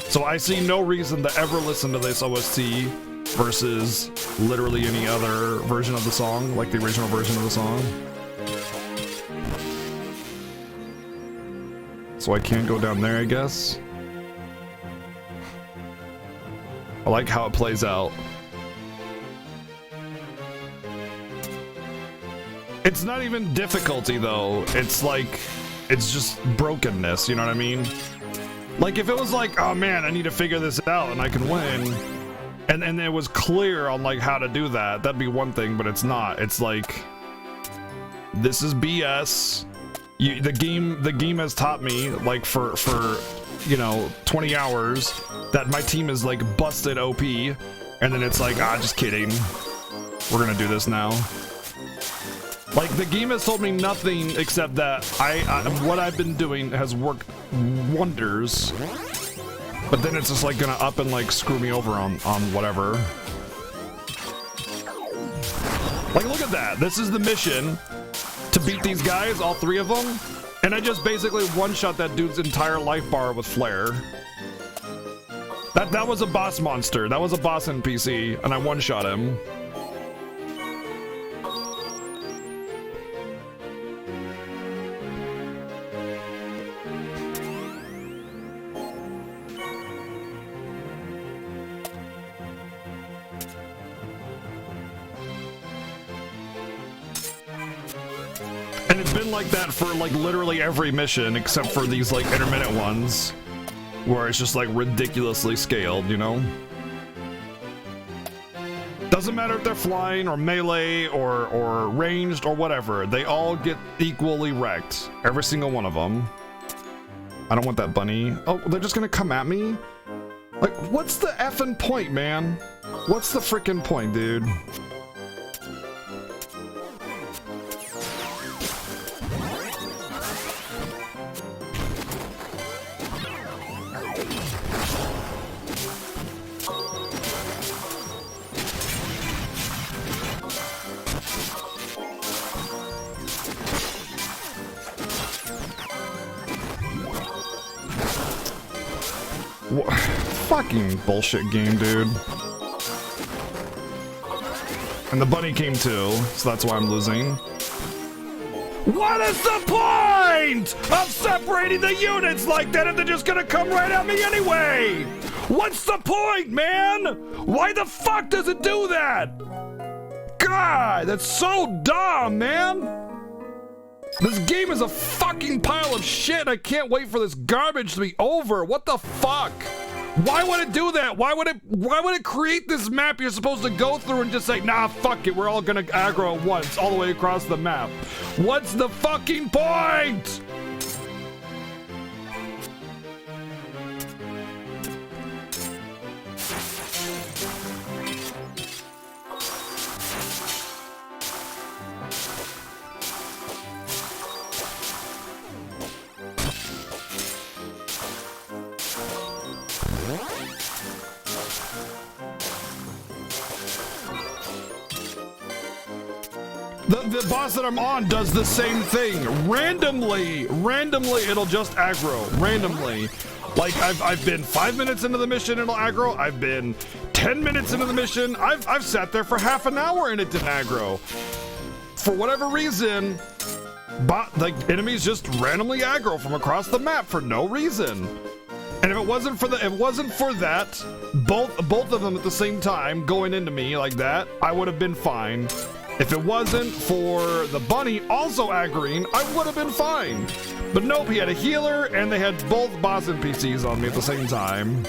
So I see no reason to ever listen to this OST versus literally any other version of the song, like the original version of the song. So I can't go down there, I guess. I like how it plays out. It's not even difficulty though. It's like, it's just brokenness, you know what I mean? Like if it was like, oh man, I need to figure this out and I can win, and it was clear on like how to do that, that'd be one thing, but it's not. It's like, this is BS. The game has taught me like for you know 20 hours that my team is like busted OP, and then it's like, just kidding. We're gonna do this now. Like, the game has told me nothing except that what I've been doing has worked wonders. But then it's just like gonna up and like screw me over on whatever. Like, look at that. This is the mission to beat these guys, all three of them. And I just basically one-shot that dude's entire life bar with flare. That was a boss monster. That was a boss NPC, and I one-shot him. And it's been like that for like literally every mission except for these like intermittent ones where it's just like ridiculously scaled, you know? Doesn't matter if they're flying or melee or ranged or whatever, they all get equally wrecked. Every single one of them. I don't want that bunny. Oh, they're just gonna come at me? Like, what's the effing point, man? What's the freaking point, dude? Fucking bullshit game, dude. And the bunny came too, so that's why I'm losing. What is the point of separating the units like that if they're just gonna come right at me anyway? What's the point, man? Why the fuck does it do that? God, that's so dumb, man. This game is a fucking pile of shit. I can't wait for this garbage to be over. What the fuck? Why would it do that? Why would it create this map you're supposed to go through and just say, nah, fuck it, we're all gonna aggro at once all the way across the map? What's the fucking point? The boss that I'm on does the same thing. Randomly, it'll just aggro. Randomly. Like, I've been 5 minutes into the mission, it'll aggro. I've been 10 minutes into the mission. I've sat there for half an hour and it didn't aggro. For whatever reason, like enemies just randomly aggro from across the map for no reason. And if it wasn't for that, both of them at the same time going into me like that, I would have been fine. If it wasn't for the bunny also aggroing, I would have been fine. But nope, he had a healer and they had both boss NPCs on me at the same time.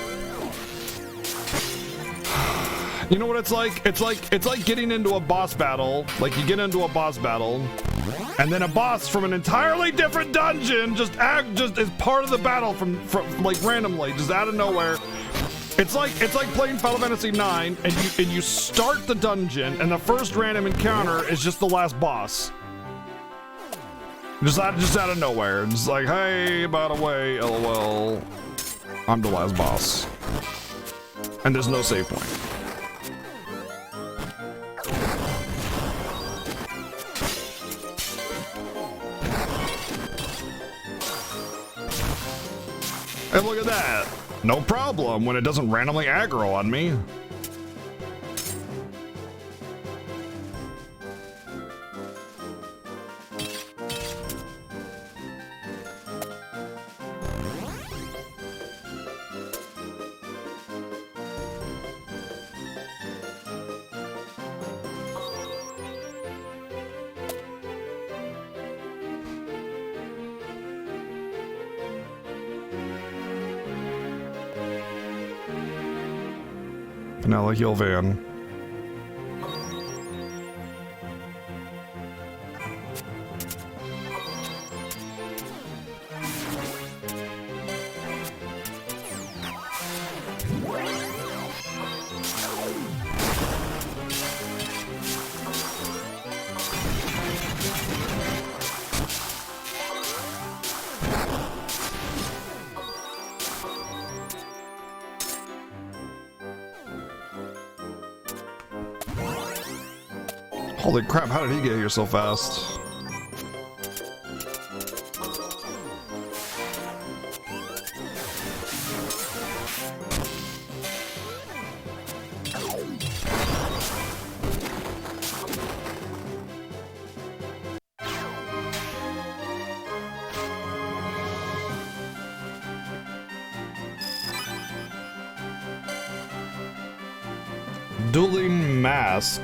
You know what it's like? It's like getting into a boss battle. Like you get into a boss battle, and then a boss from an entirely different dungeon just is part of the battle from like randomly, just out of nowhere. It's like playing Final Fantasy IX, and you start the dungeon, and the first random encounter is just the last boss. Just out of nowhere. Just like, hey, by the way, LOL, I'm the last boss, and there's no save point. And look at that. No problem when it doesn't randomly aggro on me. Vanilla Heal Van. Holy crap, how did he get here so fast? Dueling Mask.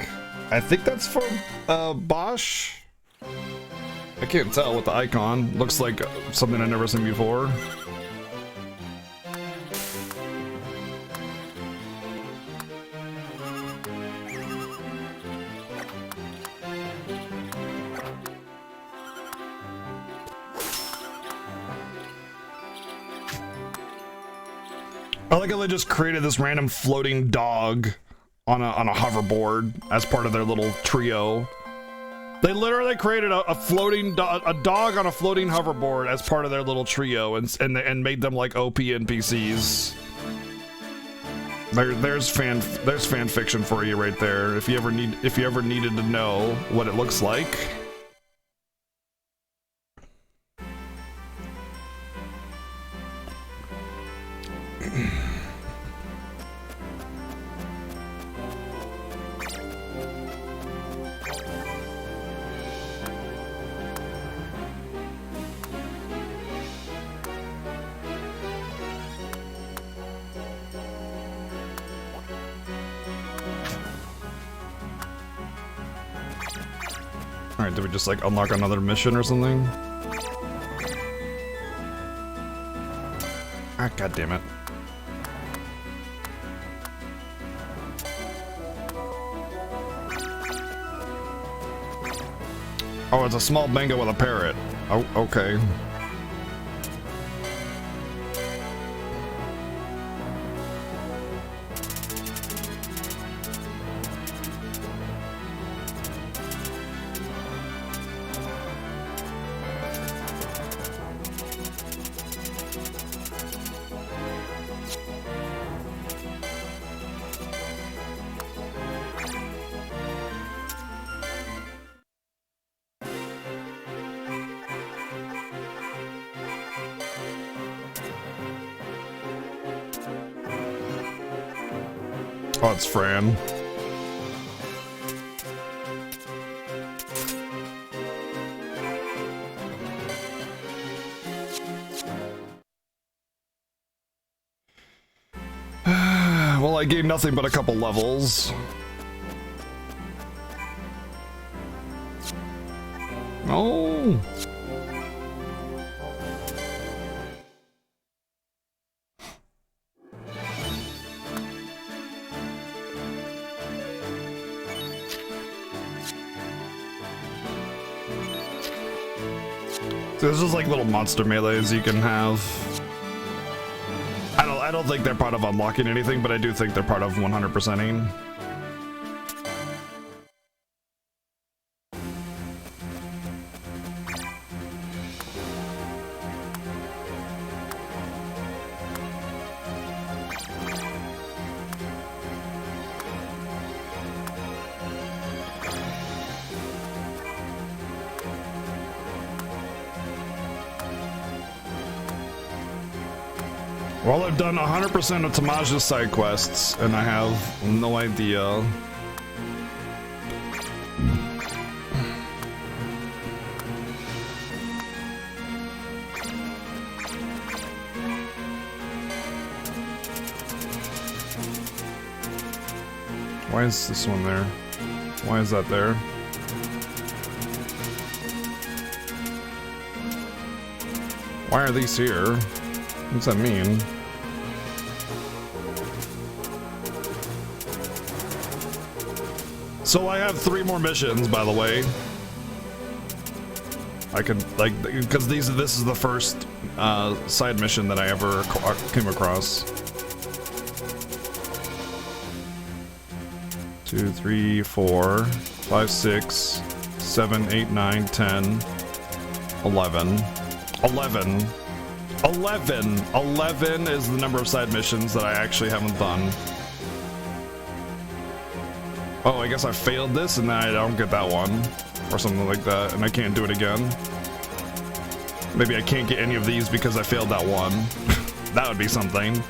I think that's for Bosch. I can't tell with the icon. Looks like something I've never seen before. I like how they just created this random floating dog on a hoverboard as part of their little trio. They literally created a floating dog on a floating hoverboard as part of their little trio and made them like OP NPCs. There's fan fiction for you right there. If you ever needed to know what it looks like. Alright, did we just like unlock another mission or something? Ah, god damn it. Oh, it's a small bingo with a parrot. Oh, okay. Oh, it's Fran. Well, I gained nothing but a couple levels. Oh. So there's just like little monster melees you can have. I don't think they're part of unlocking anything, but I do think they're part of 100%ing. Well, I've done 100% of Tamaj's side quests, and I have no idea. Why is this one there? Why is that there? Why are these here? What's that mean? So I have 3 more missions, by the way. I could, like, because this is the first side mission that I ever came across. 2, 3, 4, 5, 6, 7, 8, 9, 10, 11. 11. 11 is the number of side missions that I actually haven't done. Oh, I guess I failed this and then I don't get that one. Or something like that, and I can't do it again. Maybe I can't get any of these because I failed that one. That would be something.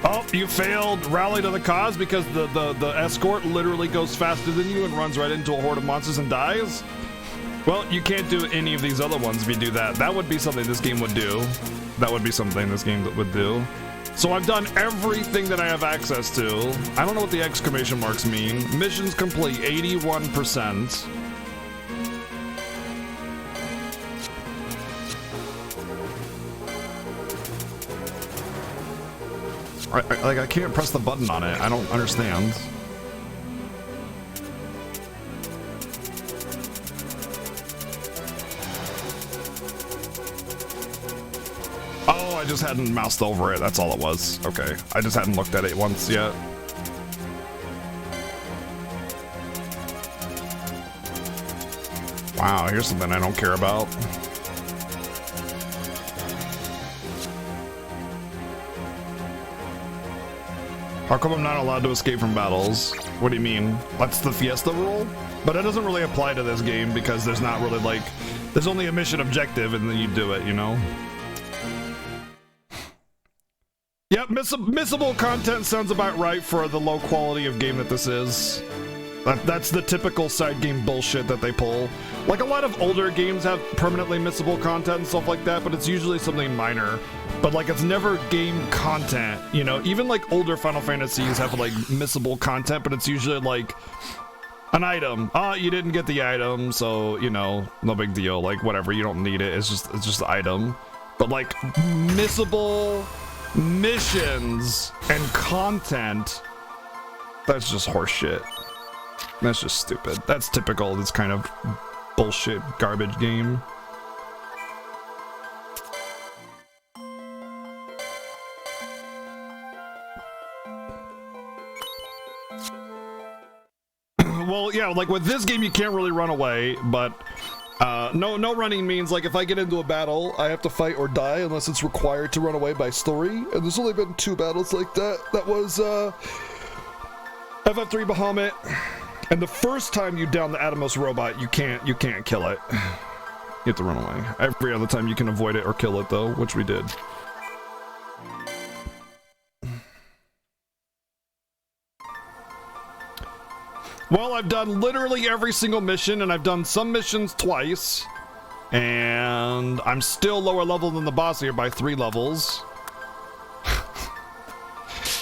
Oh, you failed Rally to the Cause because the escort literally goes faster than you and runs right into a horde of monsters and dies? Well, you can't do any of these other ones if you do that. That would be something this game would do. That would be something this game would do. So I've done everything that I have access to. I don't know what the exclamation marks mean. Missions complete, 81%. I can't press the button on it. I don't understand. Oh, I just hadn't moused over it. That's all it was. Okay. I just hadn't looked at it once yet. Wow, here's something I don't care about. How come I'm not allowed to escape from battles? What do you mean? That's the Fiesta rule? But it doesn't really apply to this game because there's not really like... There's only a mission objective and then you do it, you know? Yep, missable content sounds about right for the low quality of game that this is. That's the typical side game bullshit that they pull. Like, a lot of older games have permanently missable content and stuff like that, but it's usually something minor. But, like, it's never game content, you know? Even, like, older Final Fantasies have, like, missable content, but it's usually, like, an item. You didn't get the item, so, you know, no big deal. Like, whatever, you don't need it. It's just an item. But, like, missable missions and content, that's just horseshit. That's just stupid. That's typical of this kind of bullshit garbage game. Well, yeah, like with this game you can't really run away, but no running means, like, if I get into a battle, I have to fight or die unless it's required to run away by story. And there's only been 2 battles like that. That was FF3 Bahamut. And the first time you down the Atomos robot, you can't kill it. You have to run away. Every other time you can avoid it or kill it, though, which we did. Well, I've done literally every single mission, and I've done some missions twice. And I'm still lower level than the boss here by 3 levels.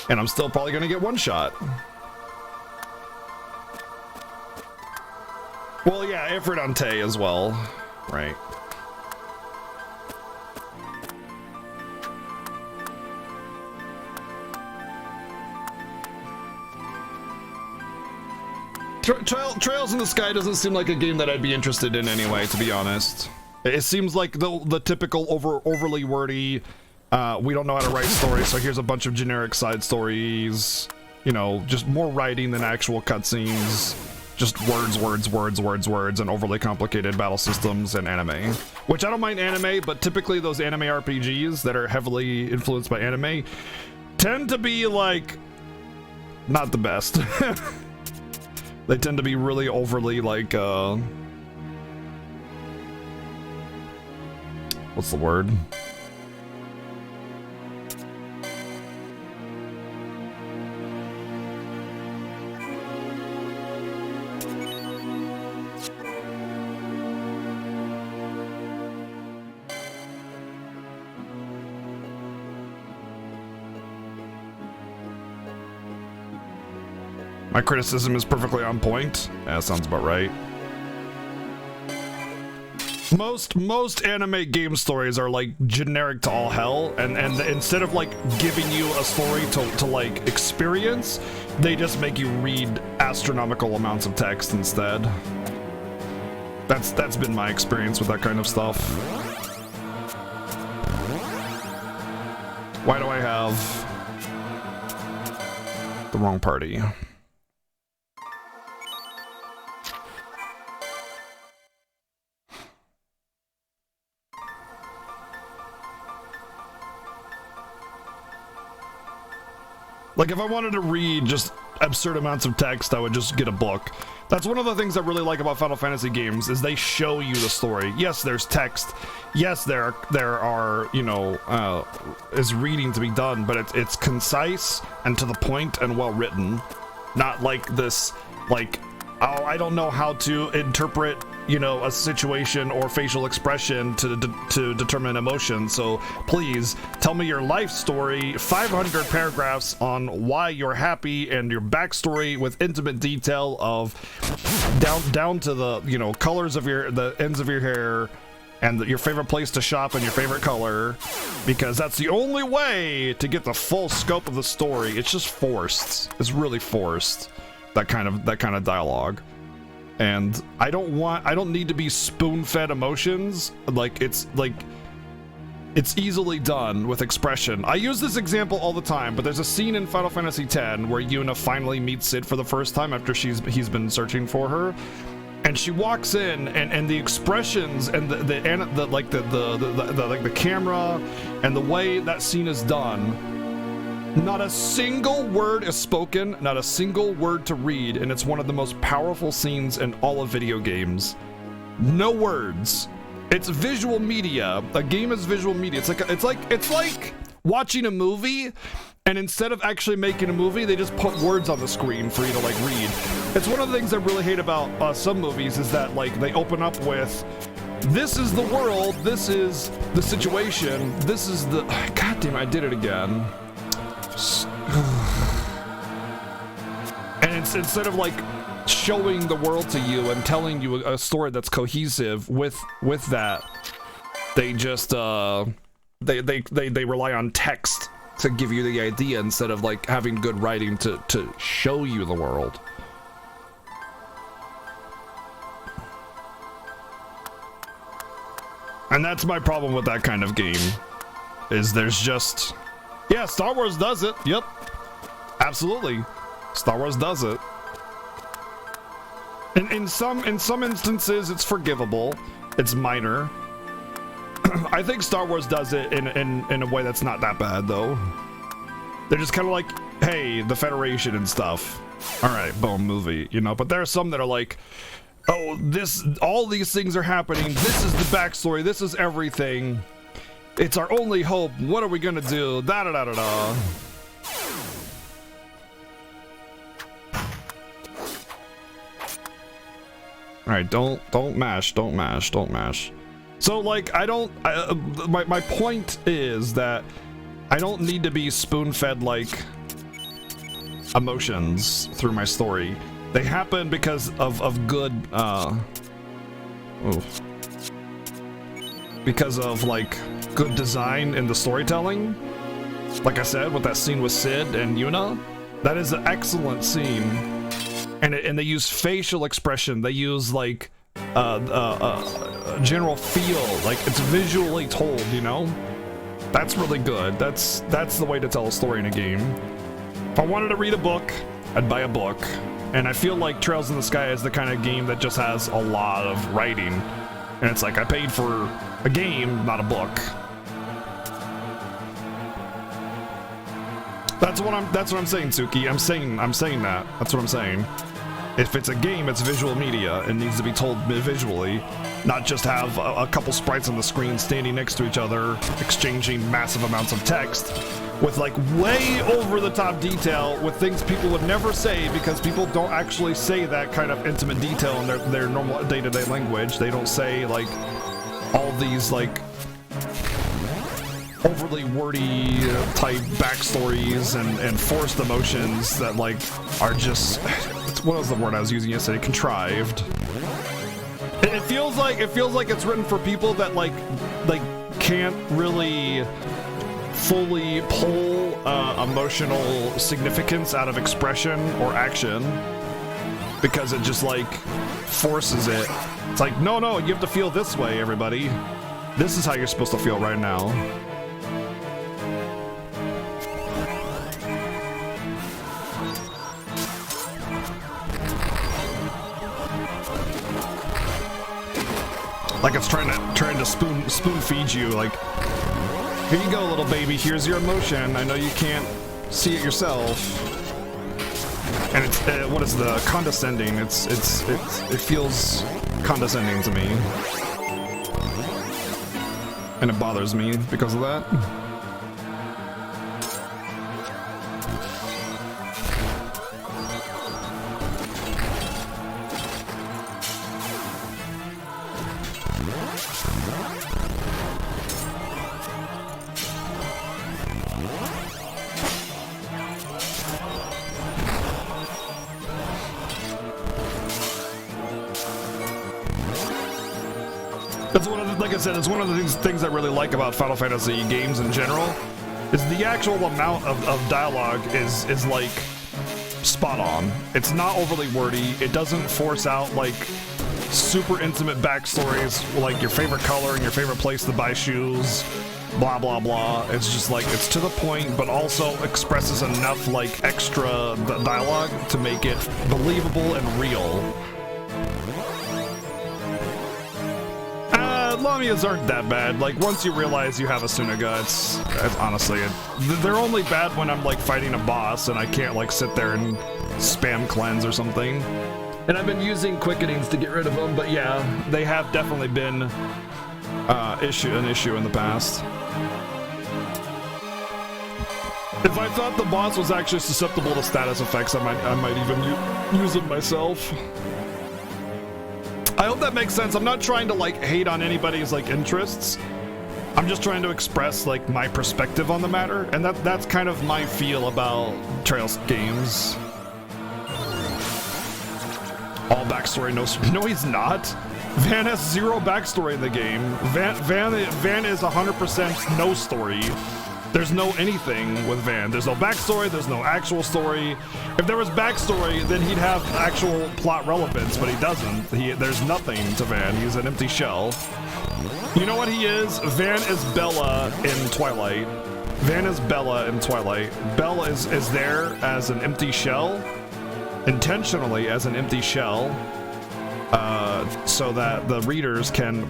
And I'm still probably gonna get one shot. Well, yeah, Ifrit Ante as well, right? Trails in the Sky doesn't seem like a game that I'd be interested in anyway, to be honest. It seems like the typical overly wordy, we don't know how to write stories, so here's a bunch of generic side stories. You know, just more writing than actual cutscenes. Just words, and overly complicated battle systems and anime. Which I don't mind anime, but typically those anime RPGs that are heavily influenced by anime tend to be, like, not the best. They tend to be really overly, like, what's the word? My criticism is perfectly on point. Yeah, that sounds about right. Most anime game stories are like generic to all hell, and instead of like giving you a story to like experience, they just make you read astronomical amounts of text instead. That's been my experience with that kind of stuff. Why do I have the wrong party? Like, if I wanted to read just absurd amounts of text, I would just get a book. That's one of the things I really like about Final Fantasy games, is they show you the story. Yes, there's text. Yes, there are, you know, is reading to be done, but it's concise and to the point and well written. Not like this, like, oh, I don't know how to interpret, you know, a situation or facial expression to determine emotion, so please tell me your life story, 500 paragraphs on why you're happy and your backstory with intimate detail of down to the, you know, colors of the ends of your hair and your favorite place to shop and your favorite color, because that's the only way to get the full scope of the story. It's just forced. It's really forced, that kind of dialogue. And I don't need to be spoon-fed emotions. Like, it's easily done with expression. I use this example all the time, but there's a scene in Final Fantasy X where Yuna finally meets Cid for the first time after he's been searching for her. And she walks in, and the expressions and the camera and the way that scene is done, not a single word is spoken, not a single word to read, and it's one of the most powerful scenes in all of video games. No words. It's visual media. A game is visual media. It's like watching a movie, and instead of actually making a movie, they just put words on the screen for you to like read. It's one of the things I really hate about some movies, is that like they open up with, this is the world, this is the situation, this is the, god damn, I did it again. And it's, instead of like showing the world to you and telling you a story that's cohesive with that, they just they rely on text to give you the idea instead of like having good writing to show you the world. And that's my problem with that kind of game, is there's just, yeah, Star Wars does it. Yep. Absolutely. Star Wars does it. In some instances it's forgivable. It's minor. I think Star Wars does it in a way that's not that bad though. They're just kind of like, hey, the Federation and stuff. All right, boom, movie, you know, but there are some that are like, oh, all these things are happening. This is the backstory. This is everything. It's our only hope. What are we gonna do? Da da da da da. All right, don't mash. So like, my point is that I don't need to be spoon-fed like emotions through my story. They happen because of good, because of like good design in the storytelling. Like I said, with that scene with Sid and Yuna, that is an excellent scene. And they use facial expression. They use like general feel, like it's visually told, you know? That's really good. That's the way to tell a story in a game. If I wanted to read a book, I'd buy a book. And I feel like Trails in the Sky is the kind of game that just has a lot of writing. And it's like I paid for a game, not a book. That's what I'm saying, Suki. I'm saying that. That's what I'm saying. If it's a game, it's visual media. It needs to be told visually, not just have a couple sprites on the screen standing next to each other, exchanging massive amounts of text with like way over the top detail with things people would never say, because people don't actually say that kind of intimate detail in their normal day-to-day language. They don't say like all these like overly wordy type backstories and forced emotions that like are just, what was the word I was using yesterday? Contrived. It feels like it's written for people that like can't really fully pull emotional significance out of expression or action, because it just like forces it. It's like, no, you have to feel this way, everybody. This is how you're supposed to feel right now. Like it's trying to spoon feed you, like, here you go, little baby, here's your emotion. I know you can't see it yourself. And it's what is the condescending? It feels condescending to me, and it bothers me because of that. Like I said, it's one of the things I really like about Final Fantasy games in general, is the actual amount of dialogue is like spot on. It's not overly wordy. It doesn't force out like super intimate backstories, like your favorite color and your favorite place to buy shoes, blah blah blah. It's just like, it's to the point, but also expresses enough like extra dialogue to make it believable and real. Lamias aren't that bad. Like, once you realize you have a Sunaga, it's honestly, they're only bad when I'm like fighting a boss and I can't like sit there and spam cleanse or something. And I've been using quickenings to get rid of them, but yeah, they have definitely been an issue in the past. If I thought the boss was actually susceptible to status effects, I might even use it myself. I hope that makes sense. I'm not trying to like hate on anybody's like interests. I'm just trying to express like my perspective on the matter, and that's kind of my feel about Trails games. All backstory, no, he's not. Van has zero backstory in the game. Van is 100% no story. There's no anything with Van. There's no backstory, there's no actual story. If there was backstory, then he'd have actual plot relevance, but he doesn't. There's nothing to Van. He's an empty shell. You know what he is? Van is Bella in Twilight. Van is Bella in Twilight. Bella is there as an empty shell, intentionally as an empty shell, so that the readers can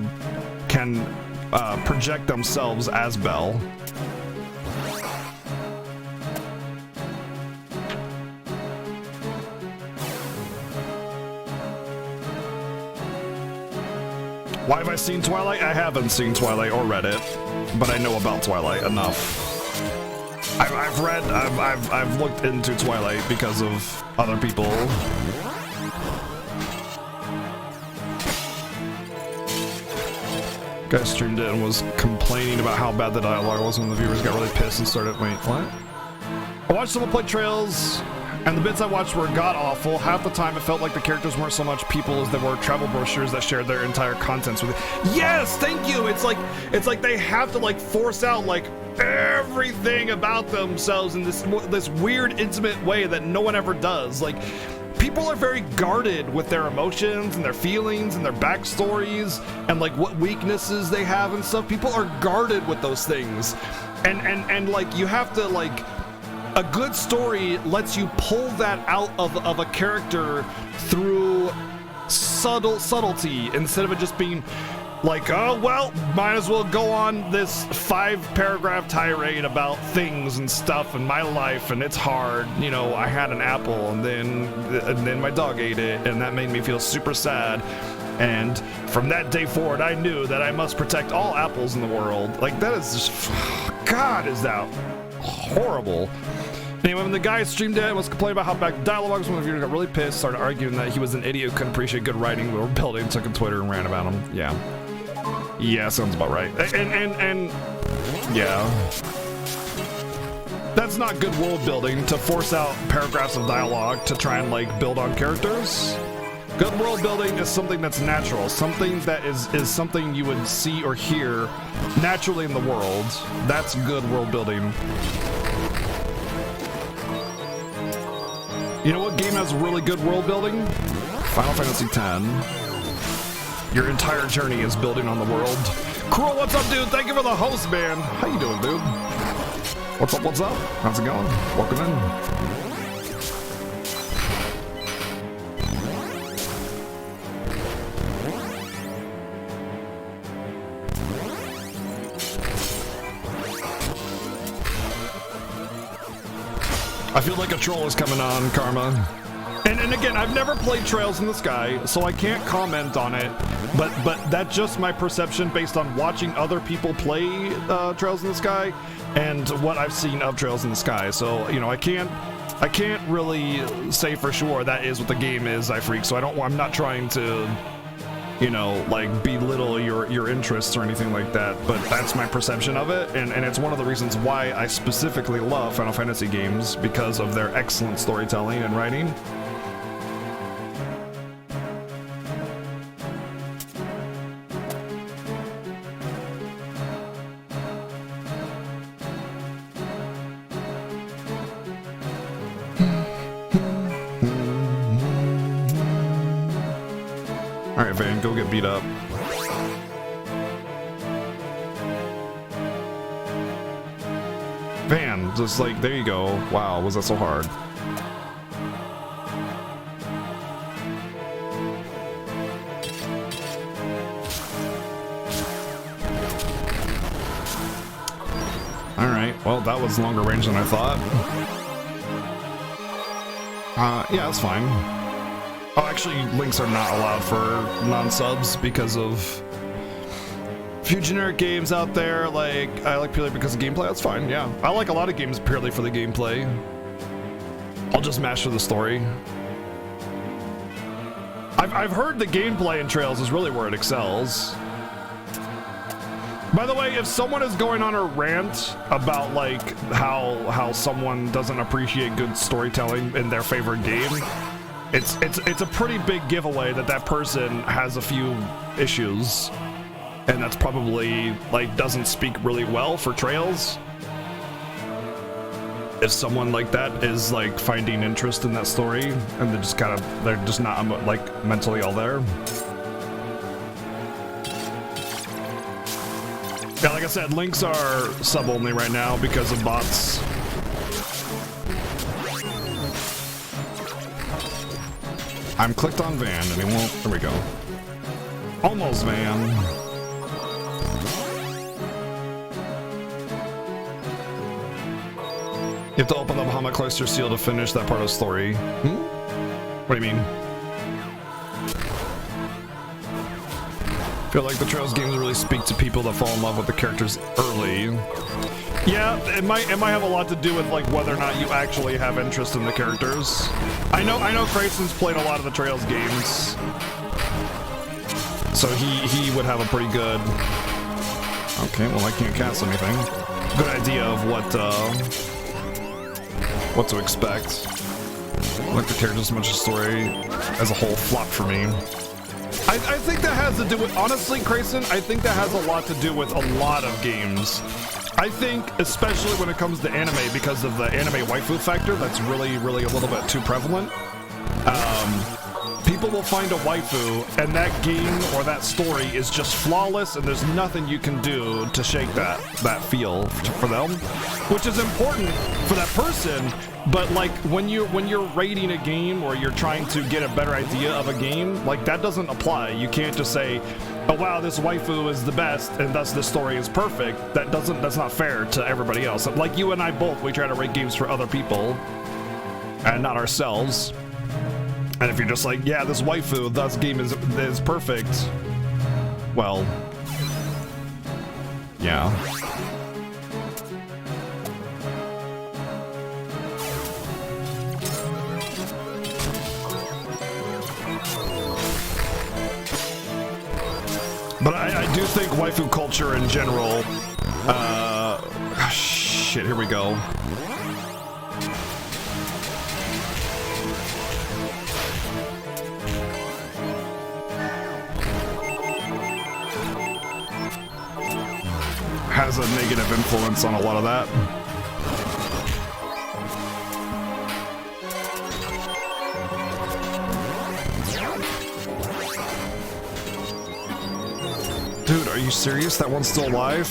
project themselves as Belle. Why have I seen Twilight? I haven't seen Twilight or read it, but I know about Twilight enough. I've looked into Twilight because of other people. Guy streamed it and was complaining about how bad the dialogue was, and the viewers got really pissed and started, wait, what? I watched someone play Trails And the bits I watched were god-awful. Half the time it felt like the characters weren't so much people as they were travel brochures that shared their entire contents with it. Yes, thank you! It's like they have to like force out like everything about themselves in this weird, intimate way that no one ever does. Like, people are very guarded with their emotions and their feelings and their backstories and like what weaknesses they have and stuff. People are guarded with those things. And like you have to like, a good story lets you pull that out of a character through subtlety instead of it just being like, oh, well, might as well go on this 5-paragraph tirade about things and stuff and my life, and it's hard. You know, I had an apple and then my dog ate it and that made me feel super sad. And from that day forward, I knew that I must protect all apples in the world. Like, that is just, God, is that horrible. Anyway, when the guy streamed it and was complaining about how bad dialogue was, one of the viewers got really pissed, started arguing that he was an idiot who couldn't appreciate good writing or building, took to Twitter and ran about him. Yeah, sounds about right. And yeah. That's not good world building, to force out paragraphs of dialogue to try and like build on characters. Good world building is something that's natural, something that is something you would see or hear naturally in the world. That's good world building. You know what game has really good world building? Final Fantasy X. Your entire journey is building on the world. Cruel, what's up, dude? Thank you for the host, man. How you doing, dude? What's up, what's up? How's it going? Welcome in. I feel like a troll is coming on, Karma. And again, I've never played Trails in the Sky, so I can't comment on it. But that's just my perception based on watching other people play Trails in the Sky and what I've seen of Trails in the Sky. So, you know, I can't really say for sure that is what the game is, I freak. So I'm not trying to, you know, like belittle your interests or anything like that, but that's my perception of it, and it's one of the reasons why I specifically love Final Fantasy games, because of their excellent storytelling and writing. Alright, Van, go get beat up. Van, just like, there you go. Wow, was that so hard? Alright, well, that was longer range than I thought. Yeah, that's fine. Oh, actually, links are not allowed for non-subs because of a few generic games out there. Like, I like purely because of gameplay. That's fine, yeah. I like a lot of games purely for the gameplay. I'll just master the story. I've heard the gameplay in Trails is really where it excels. By the way, if someone is going on a rant about like how someone doesn't appreciate good storytelling in their favorite game, it's a pretty big giveaway that person has a few issues, and that's probably like doesn't speak really well for Trails. If someone like that is like finding interest in that story and they're just not like mentally all there. Yeah, like I said, links are sub only right now because of bots. I'm clicked on Van and it won't. There we go. Almost Van. You have to open the Bahamut Cloister seal to finish that part of the story. What do you mean? I feel like the Trails games really speak to people that fall in love with the characters early. Yeah, it might have a lot to do with like whether or not you actually have interest in the characters. I know Grayson's played a lot of the Trails games, so he would have a pretty good. Okay, well I can't cast anything. Good idea of what to expect. like the characters as much as story as a whole flopped for me. I think that has to do with, honestly, Grayson, I think that has a lot to do with a lot of games. I think, especially when it comes to anime, because of the anime waifu factor, that's really a little bit too prevalent. People will find a waifu, and that game or that story is just flawless, and there's nothing you can do to shake that feel for them, which is important for that person. But like when you're rating a game or you're trying to get a better idea of a game, like that doesn't apply. You can't just say, oh wow, this waifu is the best and thus this story is perfect. That's not fair to everybody else. Like you and I both, we try to rate games for other people and not ourselves. And if you're just like, yeah, this waifu, this game is perfect, well, yeah. But I do think waifu culture in general, shit, here we go. Has a negative influence on a lot of that. Dude, are you serious? That one's still alive?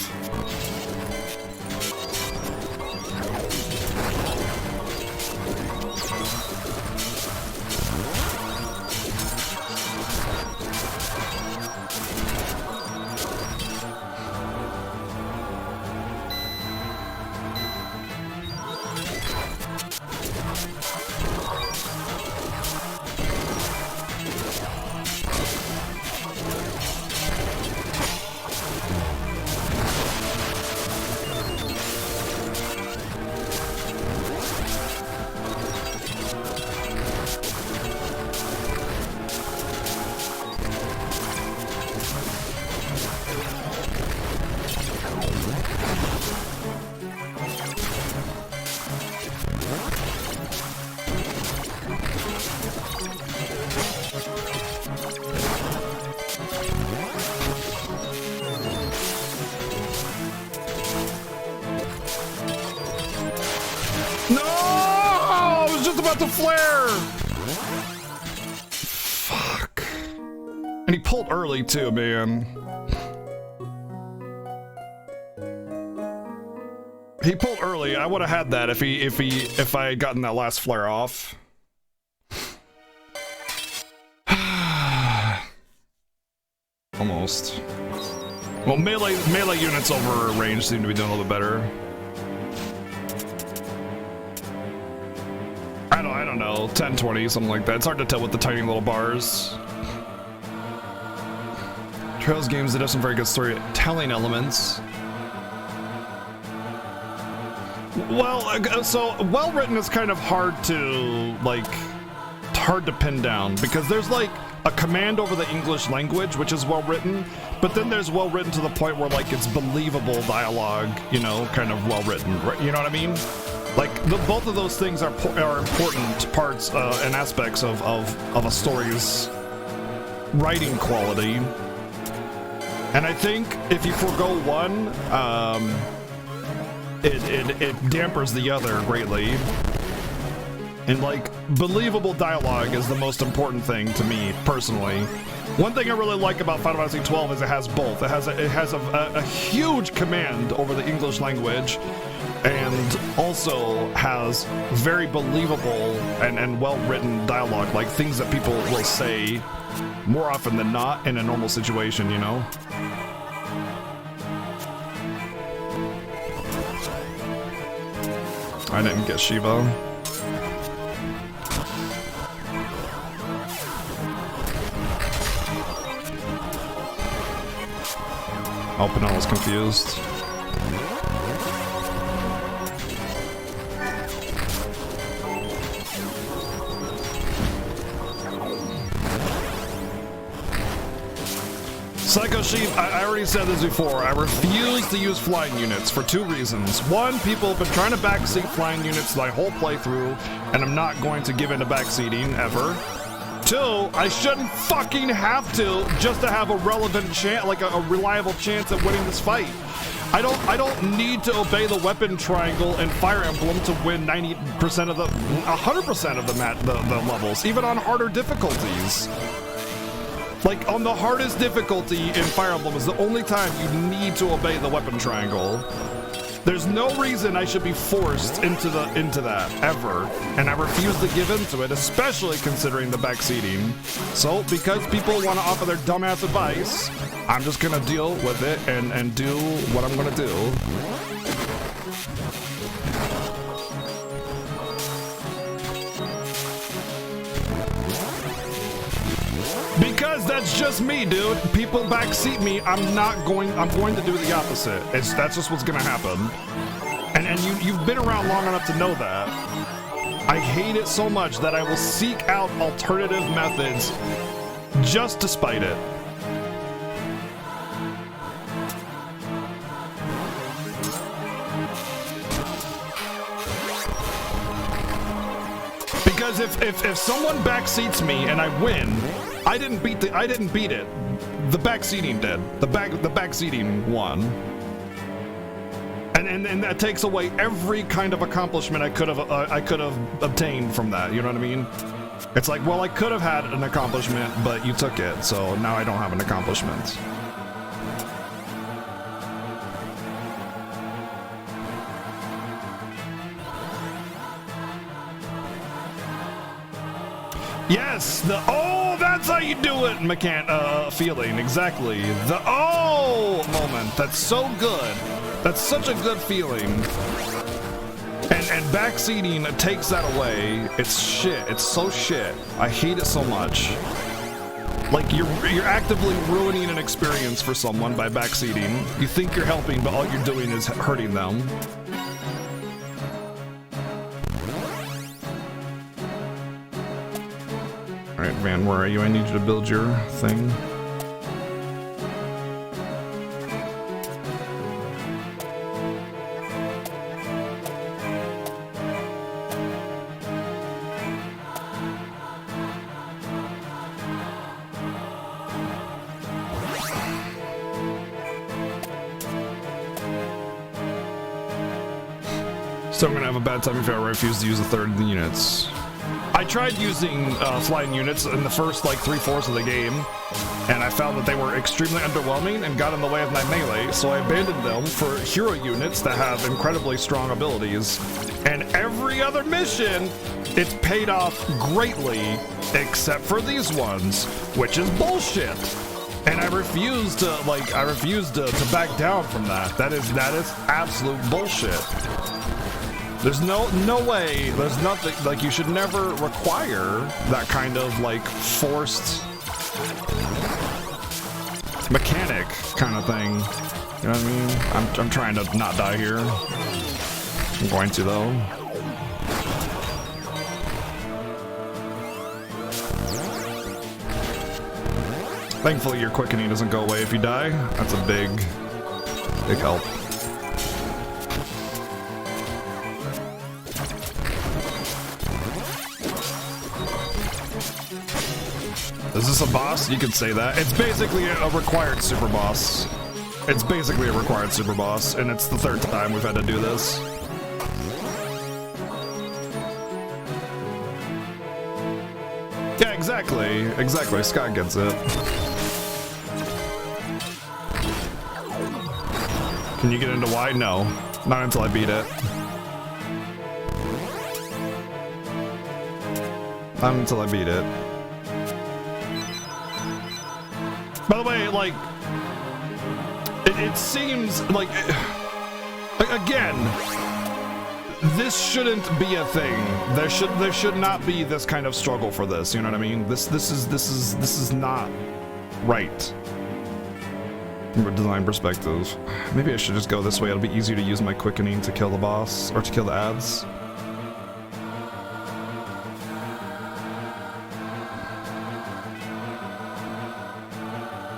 No! I was just about to flare! Fuck. And he pulled early too, man. He pulled early. I would have had that if I had gotten that last flare off. Almost. Well, melee units over range seem to be doing a little bit better. I don't know, 10, 20, something like that. It's hard to tell with the tiny little bars. Trails games that have some very good storytelling elements. Well, so well-written is kind of hard to, pin down, because there's like a command over the English language, which is well-written, but then there's well-written to the point where like it's believable dialogue, you know, kind of well-written, right? You know what I mean? Like, both of those things are important parts and aspects of a story's writing quality. And I think if you forego one, it dampers the other greatly. And like, believable dialogue is the most important thing to me, personally. One thing I really like about Final Fantasy XII is it has both. It has a huge command over the English language, and also has very believable and well-written dialogue, like things that people will say more often than not in a normal situation, you know? I didn't get Shiva. Oh, Penelo's confused. Psycho Sheep, I already said this before. I refuse to use flying units for 2 reasons. 1, people have been trying to backseat flying units my whole playthrough, and I'm not going to give into backseating ever. 2, I shouldn't fucking have to just to have a relevant chance, like a reliable chance at winning this fight. I don't need to obey the weapon triangle and Fire Emblem to win 90% of 100% of the levels, even on harder difficulties. Like, on the hardest difficulty in Fire Emblem is the only time you need to obey the weapon triangle. There's no reason I should be forced into that, ever. And I refuse to give into it, especially considering the backseating. So, because people want to offer their dumbass advice, I'm just gonna deal with it and do what I'm gonna do. Because that's just me, dude. People backseat me. I'm going to do the opposite. That's just what's gonna happen. And you've been around long enough to know that. I hate it so much that I will seek out alternative methods just to spite it. Because if someone backseats me and I win, I didn't beat it. The backseating did. The backseating won. And that takes away every kind of accomplishment I could have obtained from that. You know what I mean? It's like, well, I could have had an accomplishment, but you took it, so now I don't have an accomplishment. Yes, the oh, that's how you do it, feeling, exactly. The oh moment, that's so good. That's such a good feeling. And backseating takes that away. It's shit, it's so shit. I hate it so much. Like, you're actively ruining an experience for someone by backseating. You think you're helping, but all you're doing is hurting them. Alright, Van, where are you? I need you to build your thing. So I'm gonna have a bad time if I refuse to use a third of the units. I tried using flying units in the first like 3/4 of the game, and I found that they were extremely underwhelming and got in the way of my melee, so I abandoned them for hero units that have incredibly strong abilities. And every other mission, it's paid off greatly, except for these ones, which is bullshit. And I refuse to back down from that. That is absolute bullshit. There's no way, there's nothing, like, you should never require that kind of, like, forced mechanic kind of thing. You know what I mean? I'm trying to not die here. I'm going to, though. Thankfully, your quickening doesn't go away if you die. That's a big help. Is this a boss? You could say that. It's basically a required super boss. It's basically a required super boss, and it's the 3rd time we've had to do this. Yeah, exactly. Exactly. Scott gets it. Can you get into Y? No. Not until I beat it. Not until I beat it. By the way, like, it seems like, again, this shouldn't be a thing. There should not be this kind of struggle for this. You know what I mean? This is not right from a design perspective. Maybe I should just go this way. It'll be easier to use my quickening to kill the boss or to kill the ads.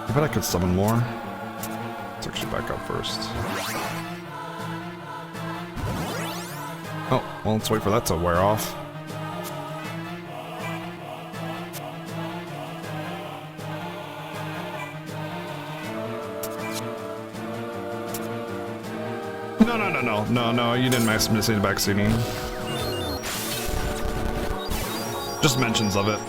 I bet I could summon more. Let's actually back up first. Oh, well, let's wait for that to wear off. No, you didn't miss any backseating. Just mentions of it.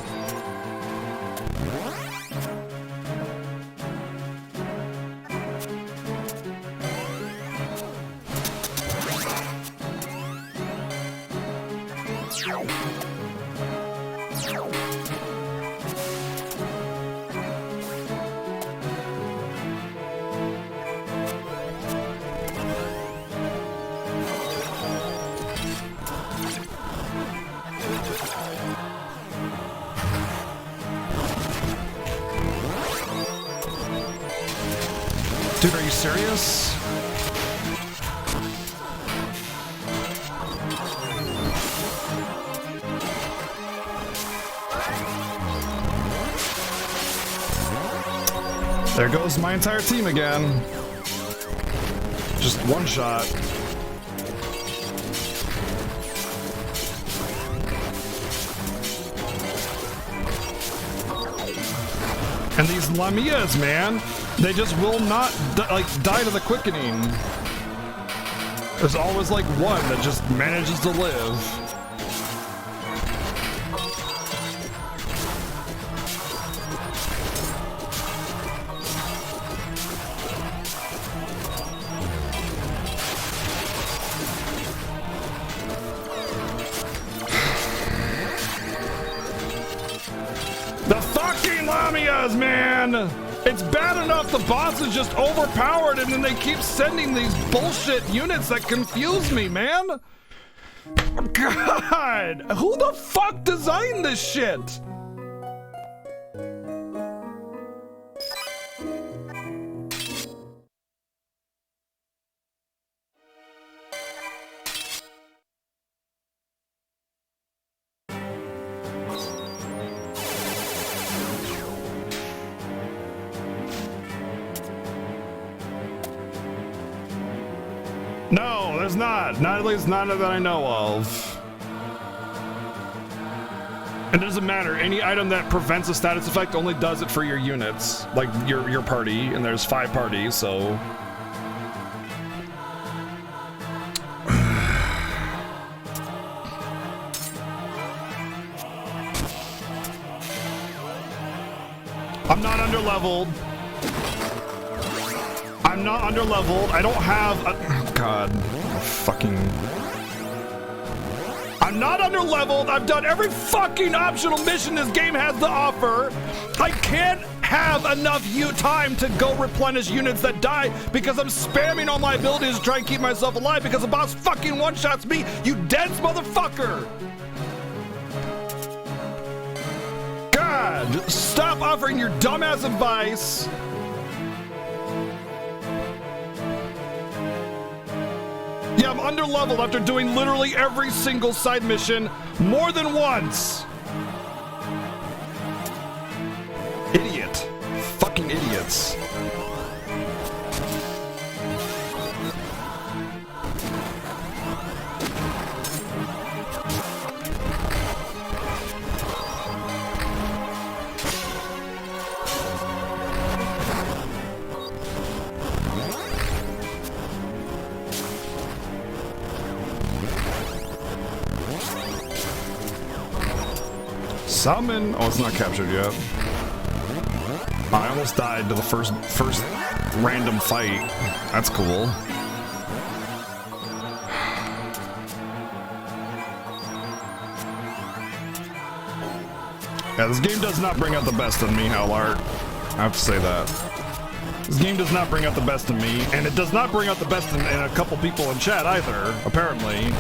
Dude, are you serious? There goes my entire team again. Just one shot. And these Lamias, man, they just will not die to the quickening. There's always like one that just manages to live. Man, it's bad enough the boss is just overpowered and then they keep sending these bullshit units that confuse me, man. God, who the fuck designed this shit? No, there's not. Not at least none that I know of. And it doesn't matter. Any item that prevents a status effect only does it for your units, like your party, and there's 5 parties, so. I'm not underleveled. I'm not underleveled. I don't have a, God, fucking. I'm not underleveled. I've done every fucking optional mission this game has to offer. I can't have enough time to go replenish units that die because I'm spamming all my abilities to try and keep myself alive because the boss fucking one-shots me, you dense motherfucker. God, stop offering your dumbass advice. Yeah, I'm underleveled after doing literally every single side mission more than once. Idiot. Fucking idiots. Summon. Oh, it's not captured yet. I almost died to the first random fight. That's cool. Yeah, this game does not bring out the best in me, Howlart. I have to say that. This game does not bring out the best in me, and it does not bring out the best in a couple people in chat either, apparently.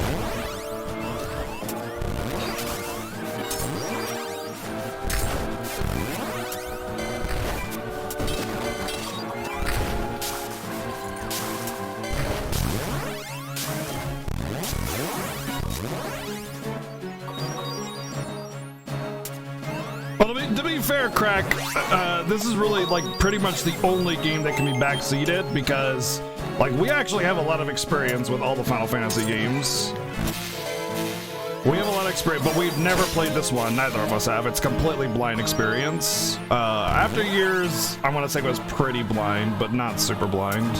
To be be fair, Crack, this is really like pretty much the only game that can be backseated because like we actually have a lot of experience with all the Final Fantasy games. We have a lot of experience, but we've never played this one. Neither of us have. It's completely blind experience. After years, I want to say it was pretty blind, but not super blind.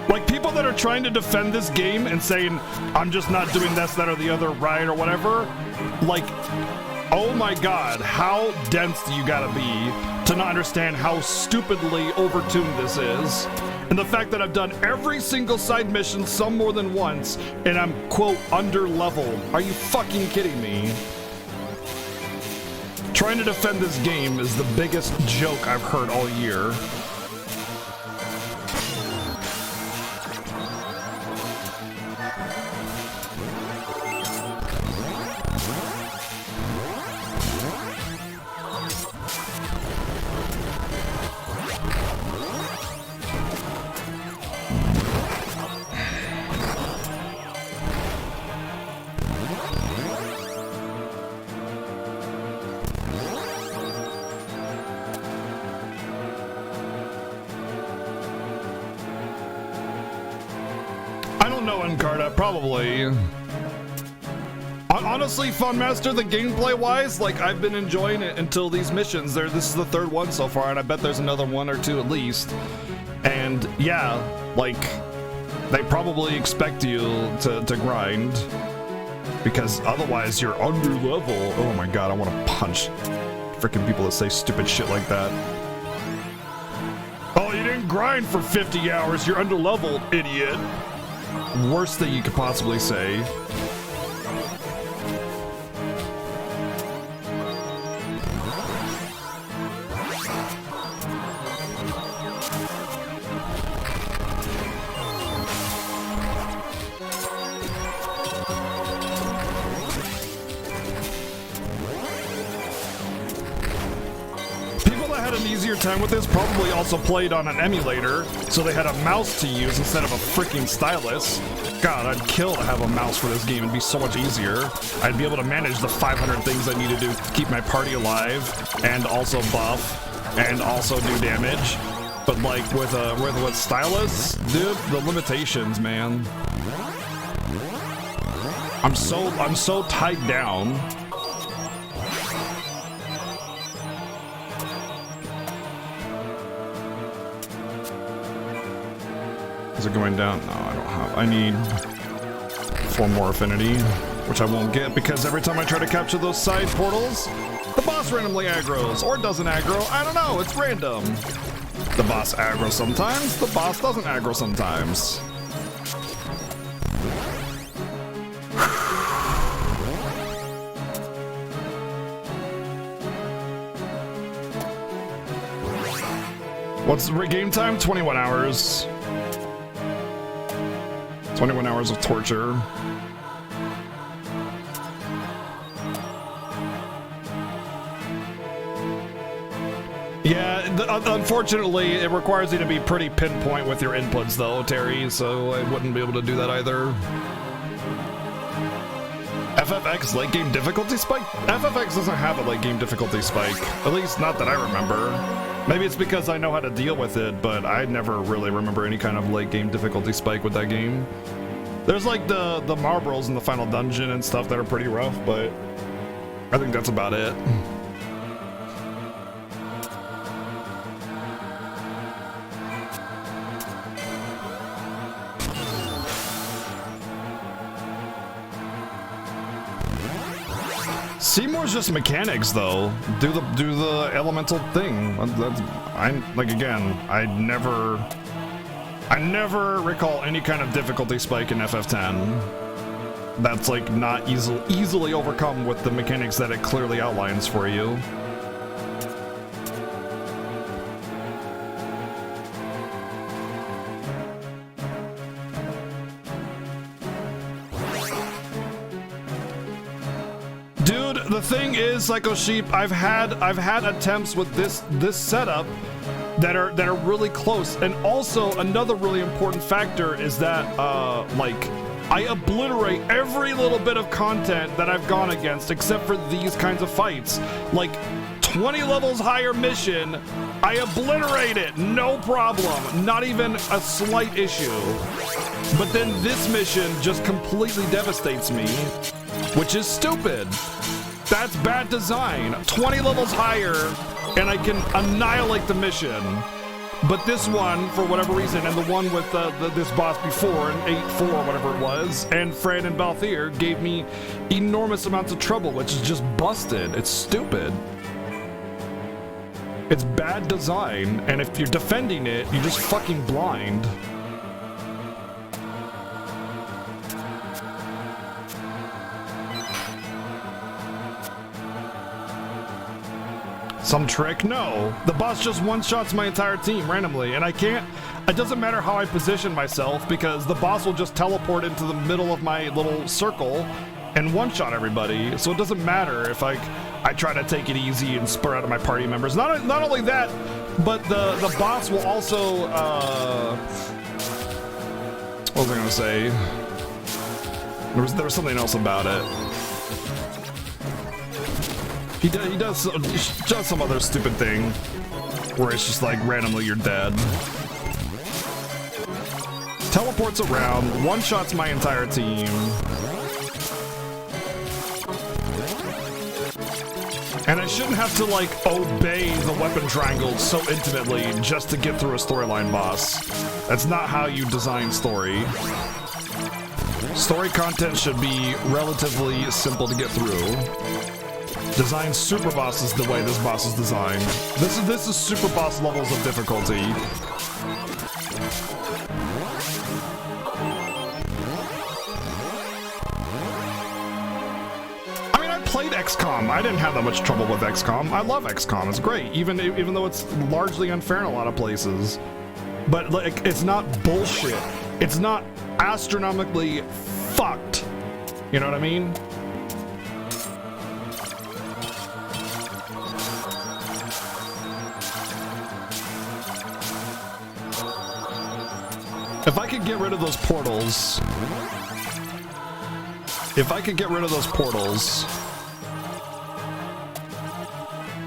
Like people that are trying to defend this game and saying, I'm just not doing this, that, or the other right or whatever. Like, oh my God, how dense do you gotta be to not understand how stupidly overtuned this is? And the fact that I've done every single side mission some more than once and I'm, quote, under leveled. Are you fucking kidding me? Trying to defend this game is the biggest joke I've heard all year. Probably. Honestly, Funmaster, the gameplay wise, like I've been enjoying it until these missions. This is the third one so far, and I bet there's another one or two at least. And yeah, like they probably expect you to grind because otherwise you're under level. Oh my God, I want to punch freaking people that say stupid shit like that. Oh, you didn't grind for 50 hours. You're under leveled, idiot. Worst thing you could possibly say. Time with this probably also played on an emulator, so they had a mouse to use instead of a freaking stylus. God, I'd kill to have a mouse for this game. It'd be so much easier. I'd be able to manage the 500 things I need to do to keep my party alive, and also buff, and also do damage. But like with stylus, dude, the limitations, man. I'm so tied down. Is it going down? No, I don't have. I need 4 more affinity, which I won't get because every time I try to capture those side portals, the boss randomly aggroes or doesn't aggro. I don't know. It's random. The boss aggroes sometimes. The boss doesn't aggro sometimes. What's the game time? 21 hours. 21 hours of torture. Yeah, unfortunately, it requires you to be pretty pinpoint with your inputs, though, Terry, so I wouldn't be able to do that either. FFX late game difficulty spike? FFX doesn't have a late game difficulty spike, at least not that I remember. Maybe it's because I know how to deal with it, but I never really remember any kind of late game difficulty spike with that game. There's like the marbles in the final dungeon and stuff that are pretty rough, but I think that's about it. Seymour's just mechanics, though. Do the elemental thing. I'm like, again, I never recall any kind of difficulty spike in FF10. That's like not easily overcome with the mechanics that it clearly outlines for you. The thing is, Psycho Sheep, I've had attempts with this setup that are really close, and also another really important factor is that like I obliterate every little bit of content that I've gone against except for these kinds of fights. Like 20 levels higher mission, I obliterate it, no problem, not even a slight issue. But then this mission just completely devastates me, which is stupid. That's bad design. 20 levels higher, and I can annihilate the mission. But this one, for whatever reason, and the one with this boss before, an 8-4, whatever it was, and Fran and Balthier gave me enormous amounts of trouble, which is just busted. It's stupid. It's bad design, and if you're defending it, you're just fucking blind. Some trick? No. The boss just one-shots my entire team randomly, and I can't... It doesn't matter how I position myself, because the boss will just teleport into the middle of my little circle and one-shot everybody, so it doesn't matter if I try to take it easy and spur out of my party members. Not only that, but the boss will also... what was I gonna say? There was something else about it. He does some other stupid thing where it's just like randomly you're dead. Teleports around, one-shots my entire team. And I shouldn't have to like obey the weapon triangle so intimately just to get through a storyline boss. That's not how you design story. Story content should be relatively simple to get through. Design super bosses the way this boss is designed. This is super boss levels of difficulty. I mean, I played XCOM. I didn't have that much trouble with XCOM. I love XCOM. It's great, even though it's largely unfair in a lot of places. But like, it's not bullshit. It's not astronomically fucked. You know what I mean? If I could get rid of those portals...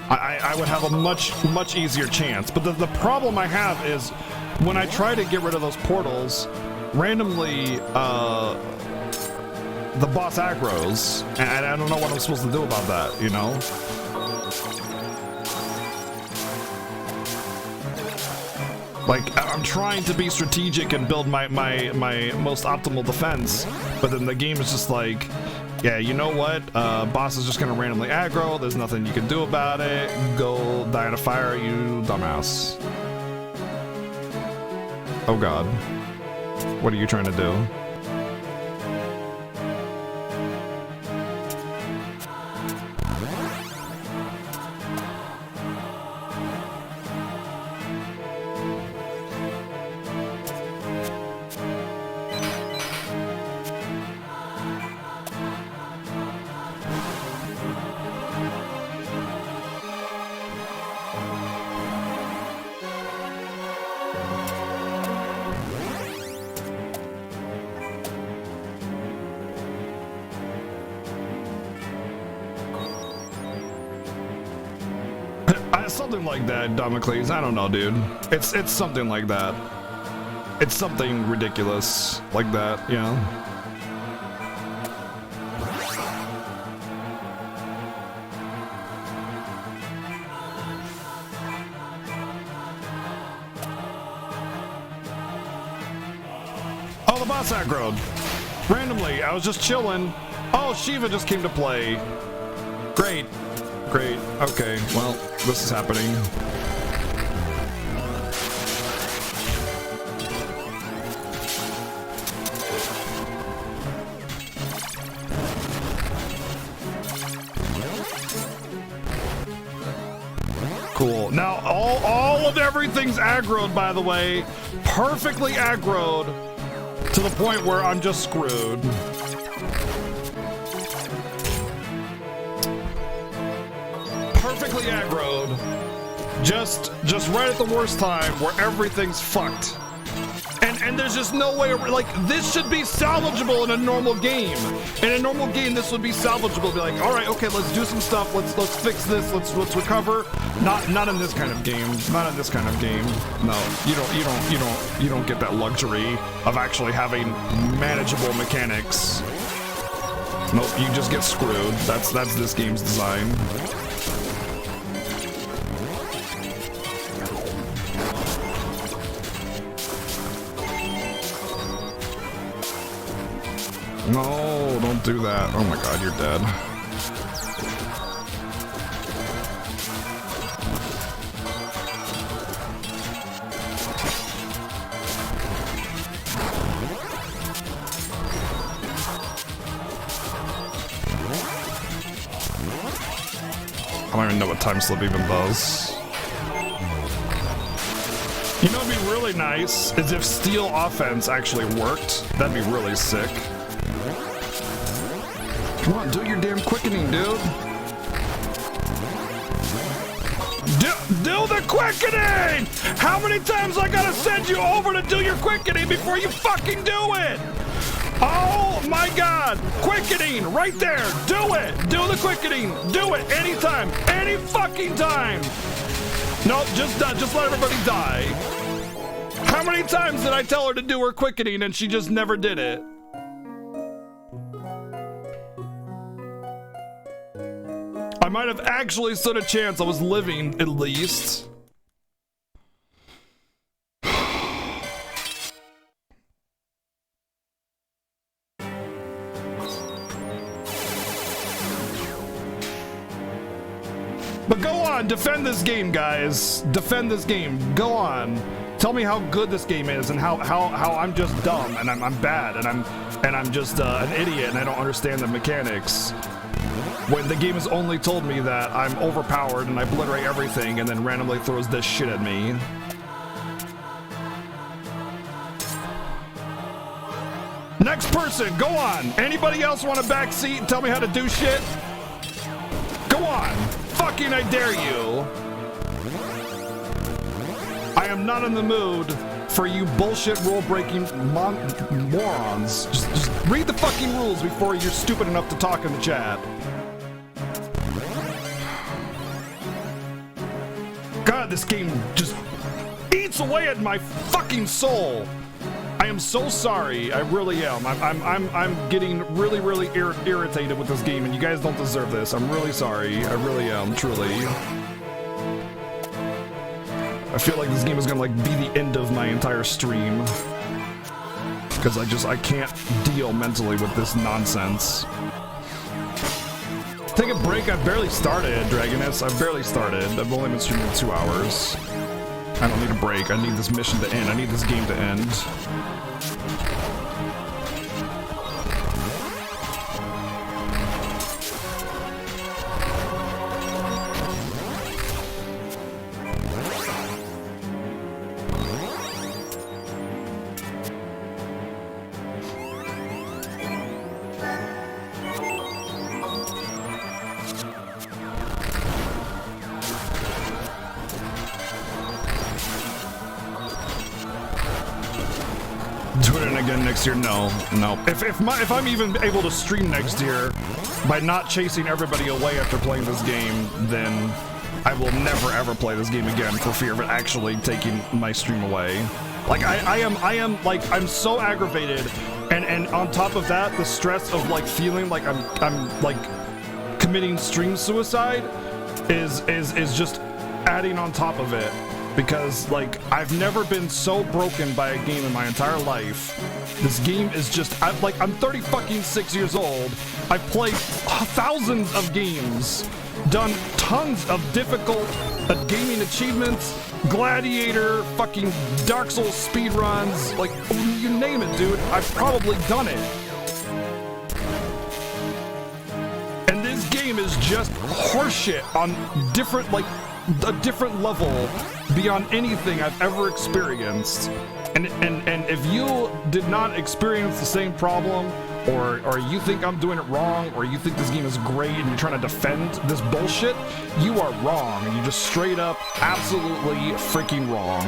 I would have a much easier chance. But the problem I have is when I try to get rid of those portals, randomly, the boss aggroes, and I don't know what I'm supposed to do about that, you know? Like, I'm trying to be strategic and build my most optimal defense, but then the game is just like, yeah, you know what? Boss is just gonna randomly aggro, there's nothing you can do about it, go die in a fire, you dumbass. Oh god. What are you trying to do? Something like that, Damocles. I don't know, dude. It's something like that. It's something ridiculous like that, you know? Oh, the boss aggroed. Randomly, I was just chilling. Oh, Shiva just came to play. Great. Great. Okay, well, this is happening. Cool. Now, all of everything's aggroed, by the way. Perfectly aggroed to the point where I'm just screwed. Perfectly aggroed, just right at the worst time where everything's fucked. And And there's just no way, like, this should be salvageable in a normal game. In a normal game, this would be salvageable. Be like, all right, okay, let's do some stuff. Let's fix this. Let's recover. Not in this kind of game. Not in this kind of game. No, you don't get that luxury of actually having manageable mechanics. Nope, you just get screwed. That's this game's design. No, don't do that. Oh my god, you're dead. I don't even know what time slip even does. You know what'd be really nice is if steal offense actually worked. That'd be really sick. Come on, do your damn quickening, dude. Do the quickening! How many times I gotta send you over to do your quickening before you fucking do it? Oh my god! Quickening, right there! Do it! Do the quickening! Do it! Anytime! Any fucking time! Nope, just let everybody die. How many times did I tell her to do her quickening and she just never did it? I might have actually stood a chance I was living, at least. But go on, defend this game, guys. Defend this game. Go on. Tell me how good this game is and how I'm just dumb and I'm bad and I'm just an idiot and I don't understand the mechanics. When the game has only told me that I'm overpowered and I obliterate everything and then randomly throws this shit at me. Next person, go on. Anybody else want a back seat and tell me how to do shit? Go on. Fucking I dare you. I am not in the mood for you bullshit rule-breaking morons. Just read the fucking rules before you're stupid enough to talk in the chat. God, this game just eats away at my fucking soul. I am so sorry. I really am. I'm getting really irritated with this game, and you guys don't deserve this. I'm really sorry. I really am, truly. I feel like this game is gonna like be the end of my entire stream because I can't deal mentally with this nonsense. Take a break. I've barely started, Dragoness. I've barely started. I've only been streaming 2 hours. I don't need a break. I need this mission to end. I need this game to end. Next year, no. If I'm even able to stream next year by not chasing everybody away after playing this game, then I will never ever play this game again for fear of it actually taking my stream away. Like I am like I'm so aggravated, and on top of that, the stress of like feeling like I'm like committing stream suicide is just adding on top of it. Because, like, I've never been so broken by a game in my entire life. This game is just, I'm 36 years old. I've played thousands of games, done tons of difficult gaming achievements, Gladiator, fucking Dark Souls speedruns, like, you name it, dude. I've probably done it. And this game is just horseshit on different, like, a different level beyond anything I've ever experienced. And if you did not experience the same problem, or you think I'm doing it wrong, or you think this game is great and you're trying to defend this bullshit, you are wrong. And you're just straight up absolutely freaking wrong.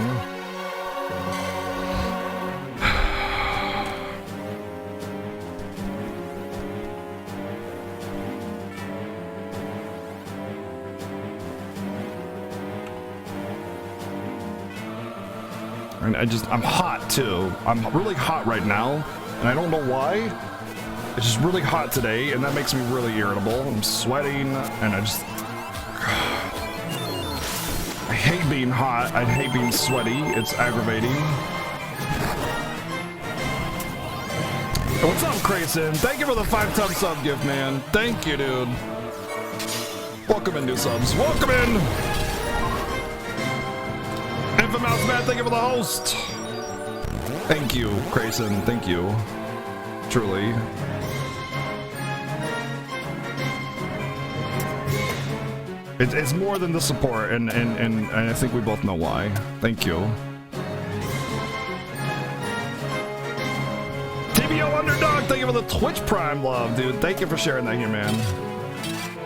And I'm hot too. I'm really hot right now, and I don't know why. It's just really hot today, and that makes me really irritable. I'm sweating, and I hate being hot. I hate being sweaty. It's aggravating. What's up, Crayson? Thank you for the 5-time sub gift, man. Thank you, dude. Welcome in, new subs. Welcome in! Infamous Man, thank you for the host. Thank you, Crayson. Thank you. Truly. It's more than the support, and I think we both know why. Thank you. TBO Underdog, thank you for the Twitch Prime love, dude. Thank you for sharing that here, man.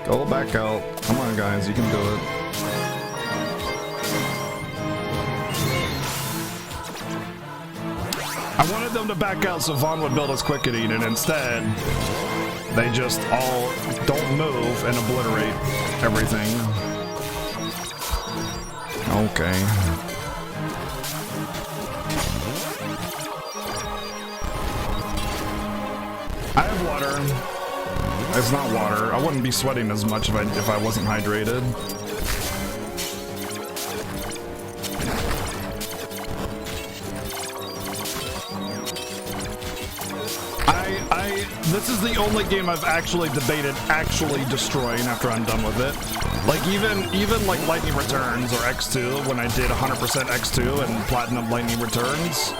Go back out. Come on, guys, you can do it. I wanted them to back out so Vaughn would build us quickening, and instead, they just all don't move and obliterate everything. Okay. I have water. It's not water. I wouldn't be sweating as much if I wasn't hydrated. This is the only game I've actually debated actually destroying after I'm done with it. Like even like Lightning Returns or X2, when I did 100% X2 and Platinum Lightning Returns,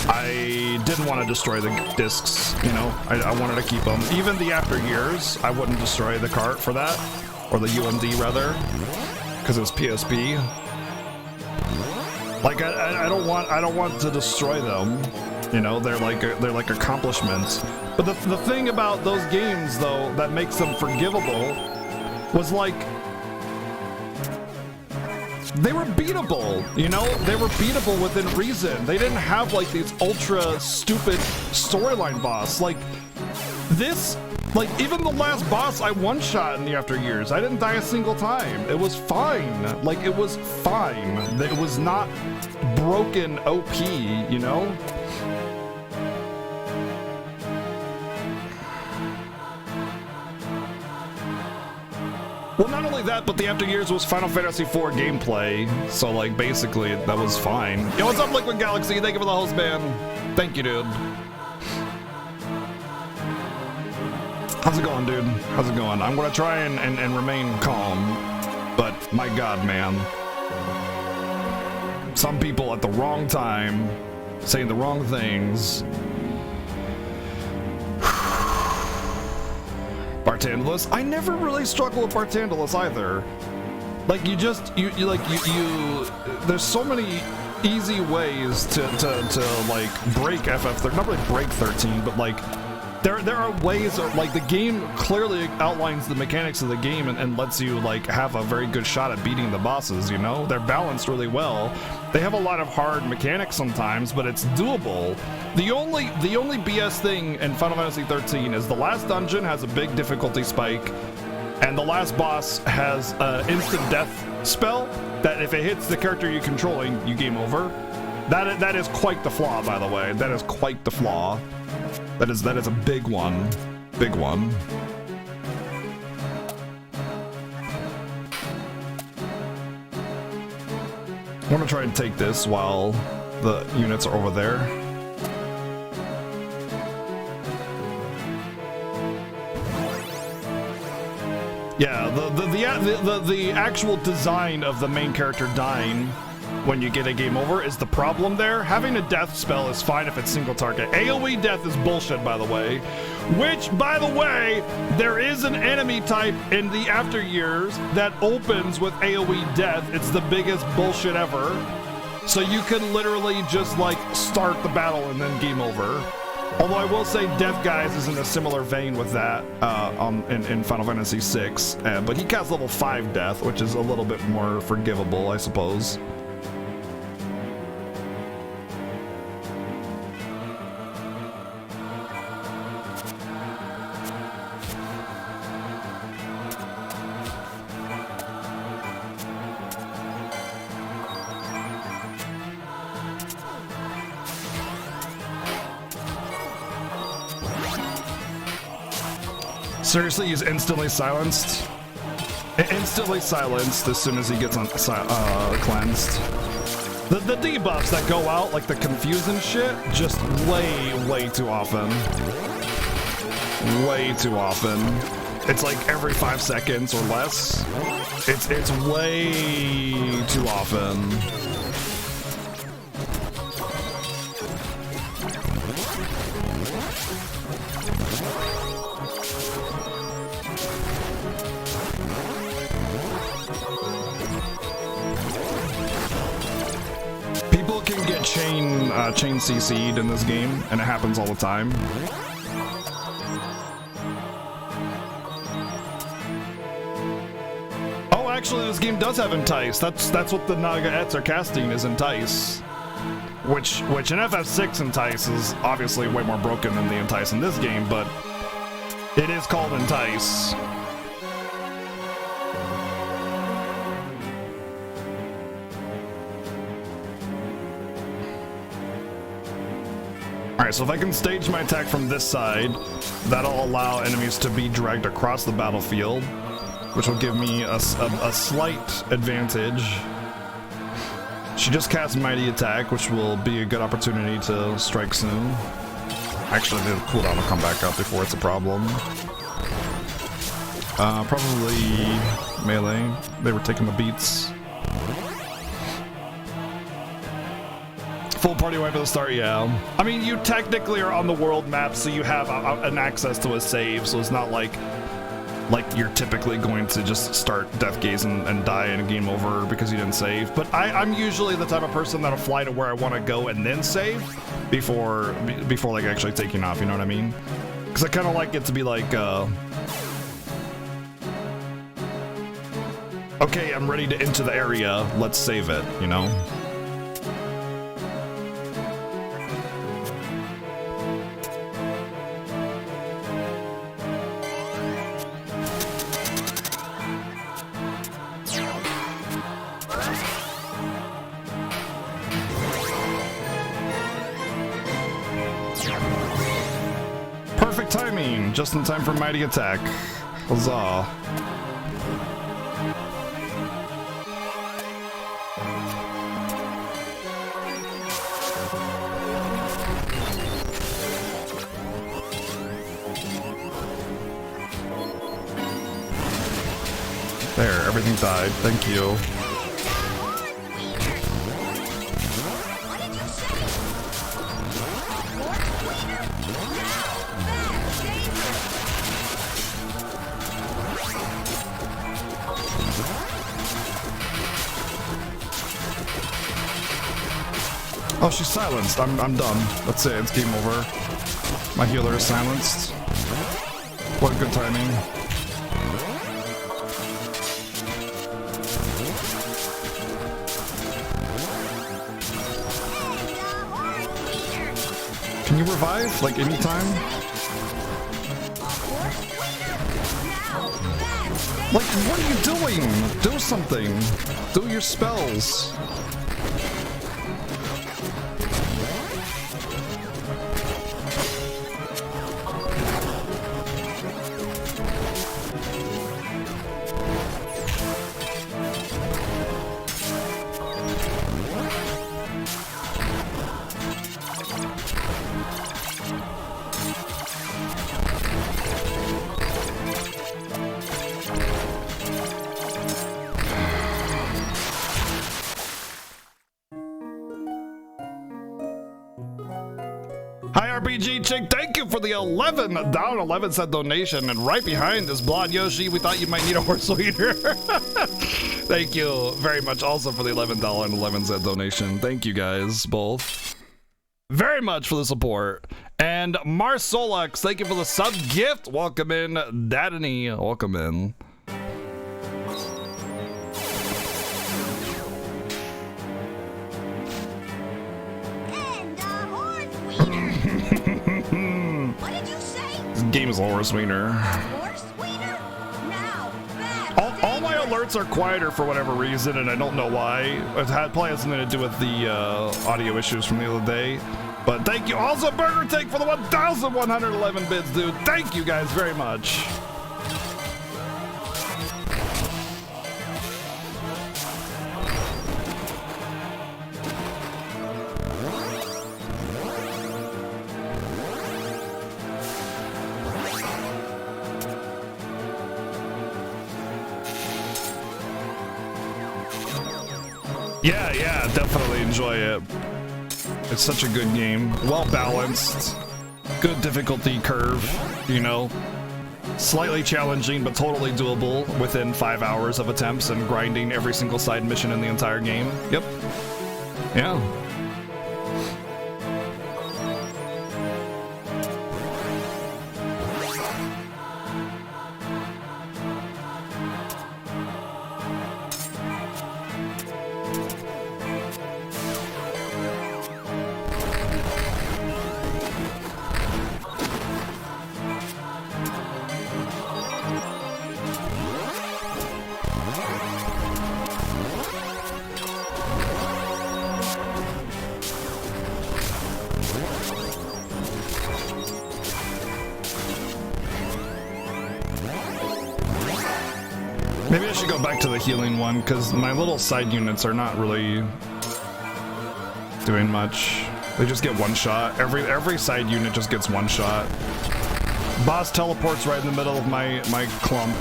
I didn't want to destroy the discs, you know? I wanted to keep them. Even the After Years, I wouldn't destroy the cart for that, or the UMD rather, because it's PSP. Like I don't want to destroy them. You know, they're like accomplishments. But the thing about those games, though, that makes them forgivable was like they were beatable. You know, they were beatable within reason. They didn't have like these ultra stupid storyline boss like this. Like even the last boss I one-shot in the After Years, I didn't die a single time. It was fine. Like it was fine. It was not broken OP. You know. Well, not only that, but the After Years was Final Fantasy IV gameplay, so like basically that was fine. Yo, what's up, Liquid Galaxy? Thank you for the host, man. Thank you, dude. How's it going, dude? How's it going? I'm gonna try and remain calm, but my God, man. Some people at the wrong time saying the wrong things. Bartandalus. I never really struggle with Bartandalus either. Like you there's so many easy ways to like break FF13, not really break 13, but like there are ways of, like the game clearly outlines the mechanics of the game and lets you like have a very good shot at beating the bosses, you know? They're balanced really well. They have a lot of hard mechanics sometimes, but it's doable. The only BS thing in Final Fantasy 13 is the last dungeon has a big difficulty spike, and the last boss has an instant death spell that if it hits the character you're controlling, you game over. That is quite the flaw, by the way. That is quite the flaw. That is a big one. Big one. I'm gonna try and take this while the units are over there. Yeah, the actual design of the main character dying when you get a game over is the problem there. Having a death spell is fine if it's single target. AoE death is bullshit, by the way. Which, by the way, there is an enemy type in the After Years that opens with AoE death. It's the biggest bullshit ever. So you can literally just like start the battle and then game over. Although I will say Death Guys is in a similar vein with that in Final Fantasy VI. But he casts level 5 death, which is a little bit more forgivable, I suppose. Seriously, he's instantly silenced. Instantly silenced as soon as he gets on cleansed. The debuffs that go out, like the confusing shit, just way too often. Way too often. It's like every 5 seconds or less. It's way too often. People can get chain CC'd in this game, and it happens all the time. Oh, actually, this game does have Entice. That's what the Nagaets are casting is Entice. Which in FF6 Entice is obviously way more broken than the Entice in this game, but it is called Entice. Alright, so if I can stage my attack from this side, that'll allow enemies to be dragged across the battlefield, which will give me a slight advantage. She just cast Mighty Attack, which will be a good opportunity to strike soon. Actually, the cooldown will come back up before it's a problem. Probably melee. They were taking the beats. Full party wipe at the start, yeah. I mean, you technically are on the world map, so you have an access to a save, so it's not like you're typically going to just start Death Gaze and die and game over because you didn't save. But I'm usually the type of person that'll fly to where I want to go and then save before like actually taking off, you know what I mean? Because I kind of like it to be like, okay, I'm ready to enter the area, let's save it, you know? Perfect timing, just in time for Mighty Attack. Huzzah. There, everything died. Thank you. Oh, she's silenced. I'm done. That's it. It's game over. My healer is silenced. What good timing. Can you revive? Like anytime? Like, what are you doing? Do something. Do your spells. RPG Chick, thank you for the 11 cent donation, and right behind is Blonde Yoshi. We thought you might need a horse leader. Thank you very much also for the $11 and 11 cent donation. Thank you guys both very much for the support. And Marsolux, thank you for the sub gift. Welcome in. Dadany, welcome in. Game is a horse wiener. All my alerts are quieter for whatever reason, and I don't know why. It probably has something to do with the audio issues from the other day. But thank you also, Burger Take, for the 1,111 bits, dude. Thank you guys very much. Yeah, definitely enjoy it. It's such a good game. Well balanced. Good difficulty curve, you know. Slightly challenging, but totally doable within 5 hours of attempts and grinding every single side mission in the entire game. Yep. Yeah. Maybe I should go back to the healing one, because my little side units are not really doing much. They just get one shot. Every side unit just gets one shot. Boss teleports right in the middle of my clump,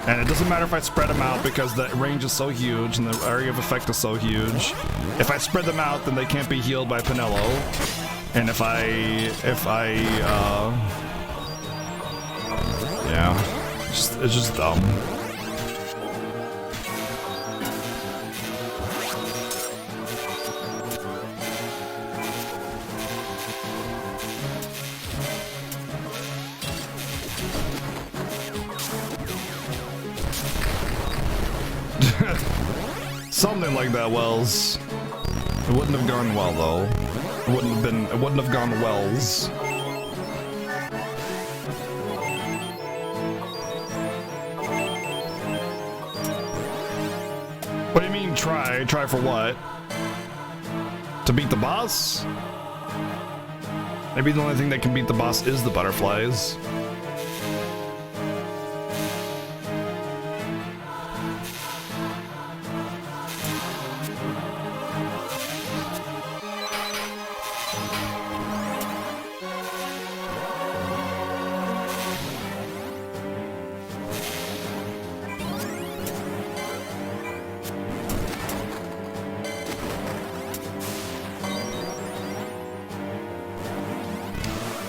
and it doesn't matter if I spread them out because the range is so huge and the area of effect is so huge. If I spread them out, then they can't be healed by Pinello. And yeah, it's just dumb. Something like that, Wells. It wouldn't have gone well though. It wouldn't have gone Wells. What do you mean try? Try for what? To beat the boss? Maybe the only thing that can beat the boss is the butterflies.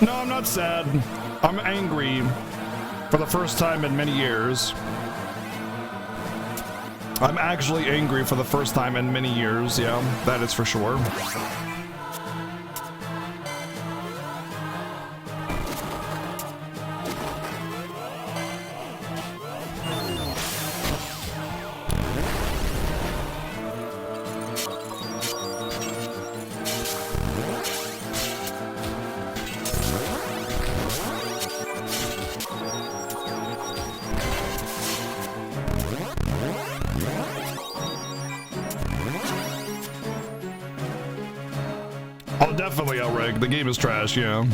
No, I'm not sad. I'm angry for the first time in many years. I'm actually angry for the first time in many years, yeah, that is for sure. Oh, definitely outrigged. The game is trash, yeah.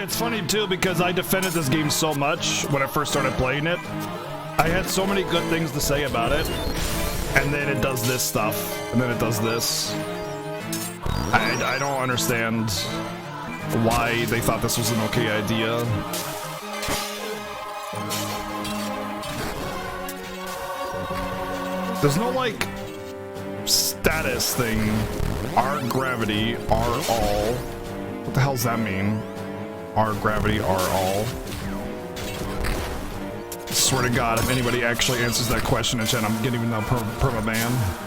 It's funny too because I defended this game so much when I first started playing it. I had so many good things to say about it, and then it does this stuff, and then it does this. I don't understand why they thought this was an okay idea. There's no, like, status thing. R gravity, R all. What the hell's that mean? R gravity, R all. I swear to God, if anybody actually answers that question in chat, I'm getting them permaban.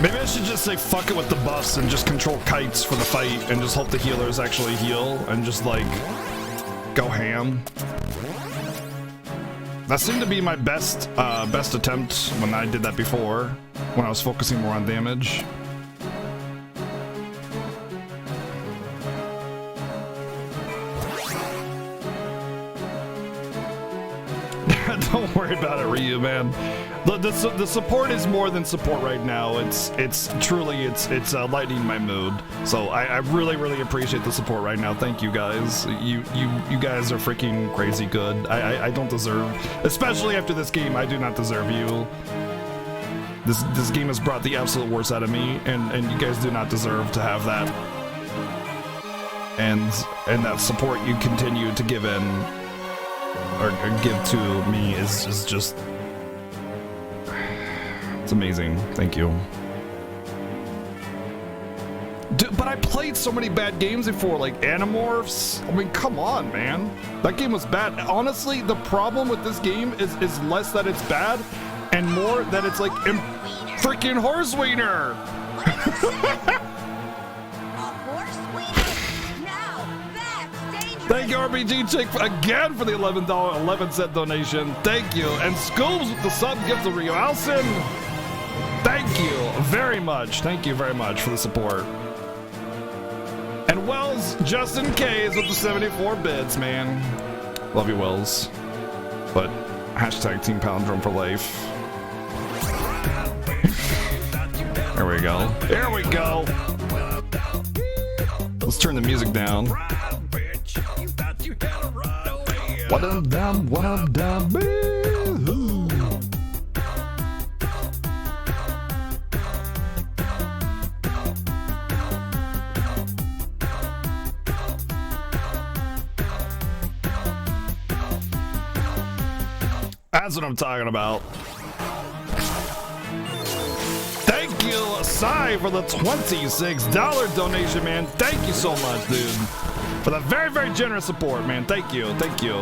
Maybe I should just say fuck it with the buffs and just control kites for the fight and just hope the healers actually heal and just like go ham. That seemed to be my best attempt when I did that before, when I was focusing more on damage. Don't worry about it, Ryu, man. The support is more than support right now. It's truly lightening my mood. So I really appreciate the support right now. Thank you guys. You guys are freaking crazy good. I don't deserve, especially after this game. I do not deserve you. This game has brought the absolute worst out of me, and you guys do not deserve to have that. And that support you continue to give in or give to me is just, it's amazing. Thank you. Dude, but I played so many bad games before, like Animorphs. I mean, come on, man. That game was bad. Honestly, the problem with this game is less that it's bad and more that it's like freaking horse wiener. Thank you, RPG Chick, again for the $11.11 donation. Thank you. And Scoobs with the sub gift to Rio Alson. Thank you very much. Thank you very much for the support. And Wells, just in case, with the 74 bits, man. Love you, Wells. But hashtag Team Palindrome for life. There we go. There we go. Let's turn the music down. What up, boo. That's what I'm talking about. Thank you, Sai, for the $26 donation, man. Thank you so much, dude. For the very generous support, man. Thank you. Thank you.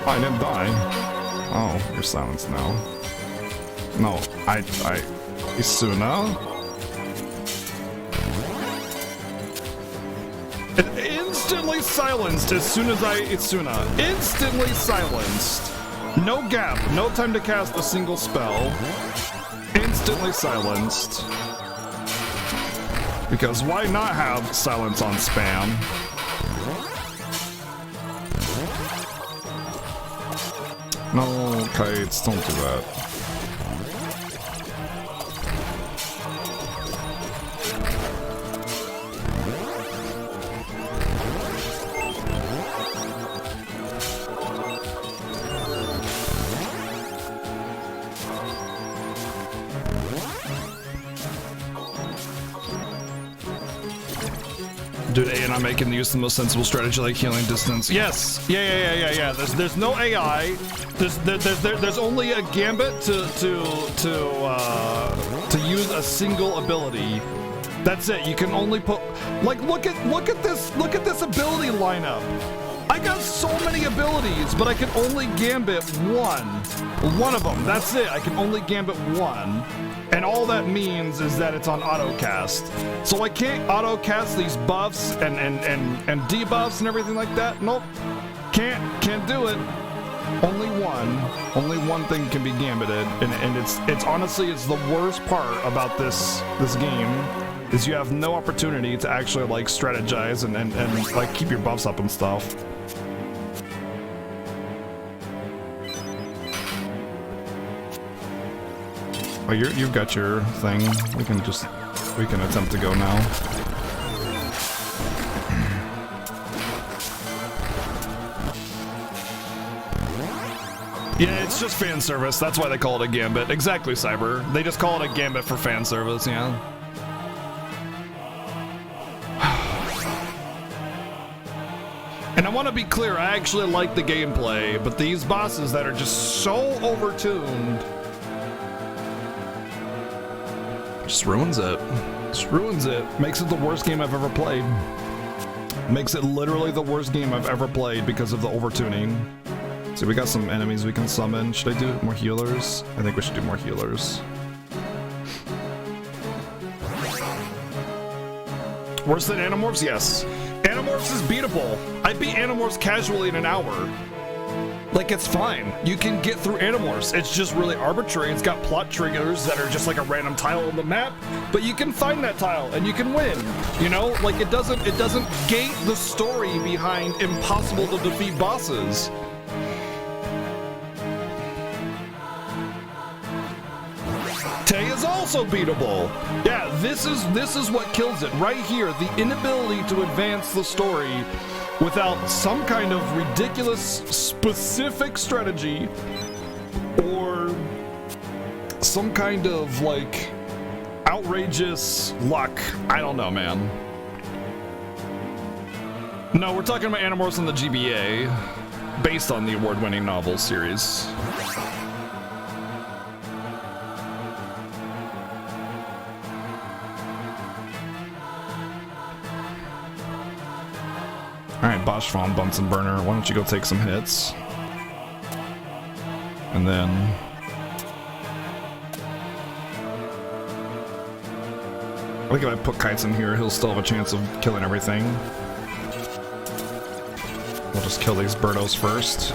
Oh, I didn't die. Oh, you're silenced now. No, Isuna? Instantly silenced as soon as Isuna. Instantly silenced. No gap, no time to cast a single spell. Instantly silenced. Because why not have silence on spam? No, kites, don't do that. Dude, A and I'm making the use of the most sensible strategy like healing distance. Yes, yeah. There's no AI. There's only a gambit to use a single ability. That's it. You can only put, like, look at this ability lineup. I got so many abilities, but I can only gambit one of them. That's it. I can only gambit one. And all that means is that it's on autocast. So I can't autocast these buffs and debuffs and everything like that. Nope. Can't do it. Only one thing can be gambited. And it's honestly, it's the worst part about this game is you have no opportunity to actually like strategize and like keep your buffs up and stuff. Oh, you've got your thing. We can attempt to go now. Yeah, it's just fan service. That's why they call it a gambit. Exactly, Cyber. They just call it a gambit for fan service, yeah. And I want to be clear, I actually like the gameplay, but these bosses that are just so overtuned just ruins it. Just ruins it. Makes it the worst game I've ever played. Makes it literally the worst game I've ever played because of the overtuning. So we got some enemies we can summon. Should I do more healers? I think we should do more healers. Worse than Animorphs? Yes. Animorphs is beatable. I beat Animorphs casually in an hour. Like, it's fine. You can get through Animorphs. It's just really arbitrary. It's got plot triggers that are just like a random tile on the map, but you can find that tile and you can win. You know, like it doesn't gate the story behind impossible to defeat bosses. Tay is also beatable. Yeah, this is what kills it right here. The inability to advance the story without some kind of ridiculous specific strategy or some kind of like outrageous luck. I don't know, man. No, we're talking about Animorphs in the GBA based on the award-winning novel series. Alright, Bosch von Bunsen Burner, why don't you go take some hits? And then... I think if I put Kites in here, he'll still have a chance of killing everything. We'll just kill these Birdos first.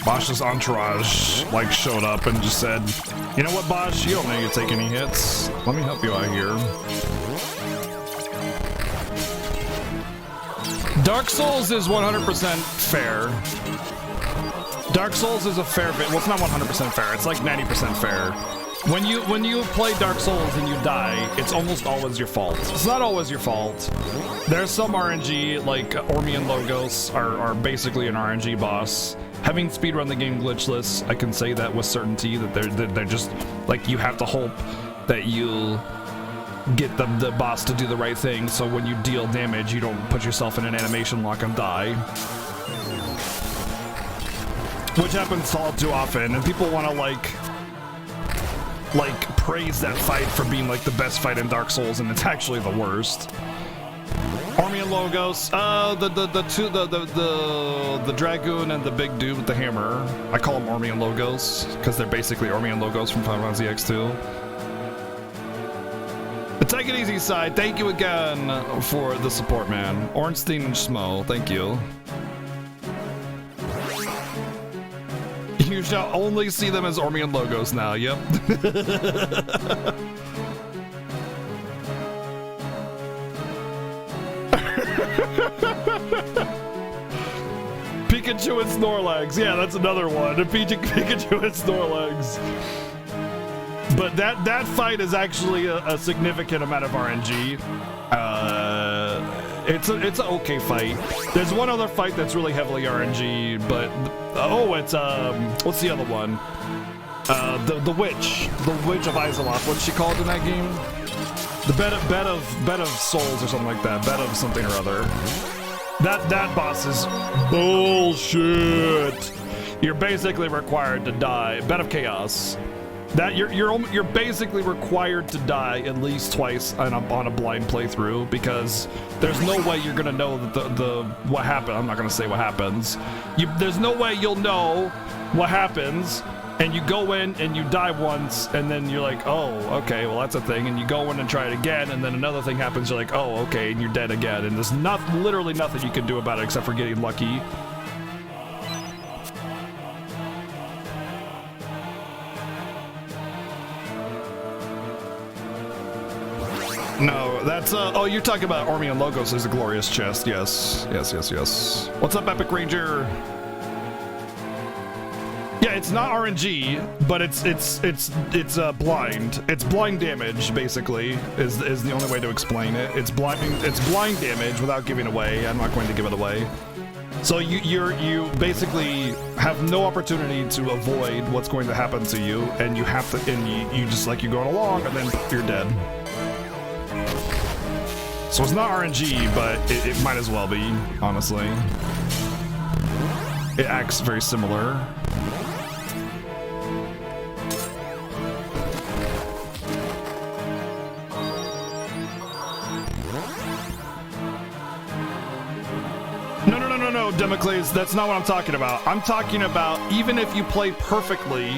Bosch's entourage like showed up and just said, "You know what, Bosch? You don't need to take any hits. Let me help you out here." Dark Souls is 100% fair. Dark Souls is a fair bit. Well, it's not 100% fair. It's like 90% fair. When you play Dark Souls and you die, it's almost always your fault. It's not always your fault. There's some RNG, like Ormi and Logos are basically an RNG boss. Having speedrun the game glitchless, I can say that with certainty that they're just like, you have to hope that you get the boss to do the right thing, so when you deal damage, you don't put yourself in an animation lock and die. Which happens all too often, and people want to like praise that fight for being like the best fight in Dark Souls, and it's actually the worst. Ormi and Logos, the Dragoon and the big dude with the hammer. I call them Ormi and Logos because they're basically Ormi and Logos from Final Fantasy X2. The Take It Easy side, thank you again for the support, man. Ornstein and Schmo, thank you. You shall only see them as Ormi and Logos now, yep. Pikachu and Snorlax, yeah, that's another one. Pikachu and Snorlax. But that fight is actually a significant amount of RNG. It's an okay fight. There's one other fight that's really heavily RNG, but it's what's the other one? The witch of Isolaf. What's she called in that game? The bed of souls or something like that. Bed of something or other. That boss is bullshit. You're basically required to die. Bed of Chaos. That you're basically required to die at least twice on a blind playthrough, because there's no way you're gonna know that what happened. I'm not gonna say what happens. There's no way you'll know what happens, and you go in and you die once, and then you're like, oh, okay, well that's a thing, and you go in and try it again, and then another thing happens. You're like, oh, okay, and you're dead again, and there's literally nothing you can do about it except for getting lucky. No, that's, oh, you're talking about Ormi and Logos as a glorious chest. Yes. What's up, Epic Ranger? Yeah, it's not RNG, but it's blind. It's blind damage, basically, is the only way to explain it. It's blind damage without giving away. I'm not going to give it away. So you basically have no opportunity to avoid what's going to happen to you, and you have to, and you just like, you're going along, and then you're dead. So it's not RNG, but it might as well be, honestly. It acts very similar. no, Democles, that's not what I'm talking about. I'm talking about even if you play perfectly,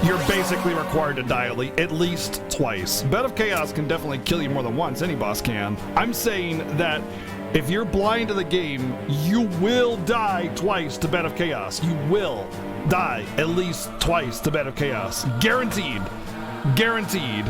you're basically required to die at least twice. Bed of Chaos can definitely kill you more than once, any boss can. I'm saying that if you're blind to the game, you will die twice to Bed of Chaos. You will die at least twice to Bed of Chaos. Guaranteed. Guaranteed.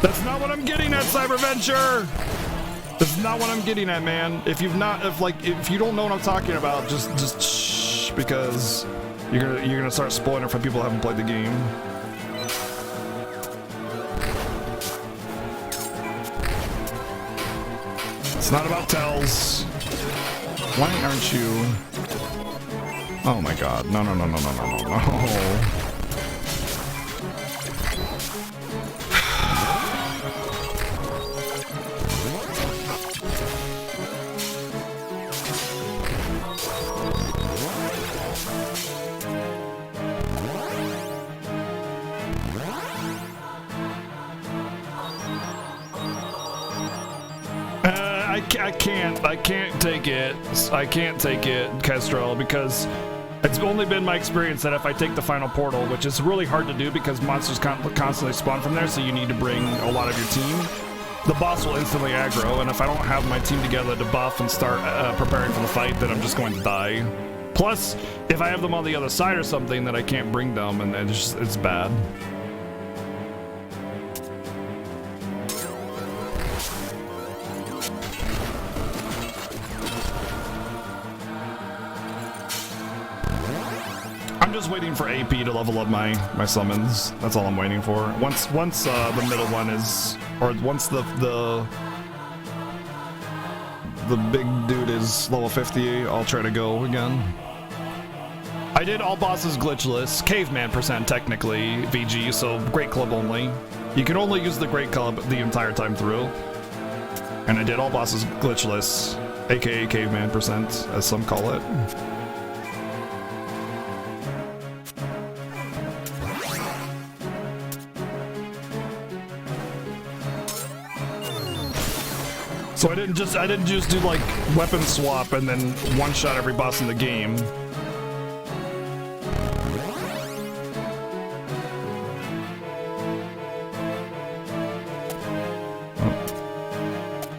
That's not what I'm getting at, Cyberventure. That's not what I'm getting at, man. If you don't know what I'm talking about, just shh, because you're gonna start spoiling it for people who haven't played the game. It's not about tells. Why aren't you? Oh my God! No! I can't take it. I can't take it, Kestrel, because it's only been my experience that if I take the final portal, which is really hard to do because monsters constantly spawn from there, so you need to bring a lot of your team, the boss will instantly aggro, and if I don't have my team together to buff and start preparing for the fight, then I'm just going to die. Plus, if I have them on the other side or something, then I can't bring them, and it's bad. I'm just waiting for AP to level up my summons. That's all I'm waiting for. Once the middle one is, or once the big dude is level 50, I'll try to go again. I did all bosses glitchless, caveman % technically, VG, so Great Club only. You can only use the Great Club the entire time through. And I did all bosses glitchless, aka caveman %, as some call it. So I didn't just do like weapon swap and then one shot every boss in the game.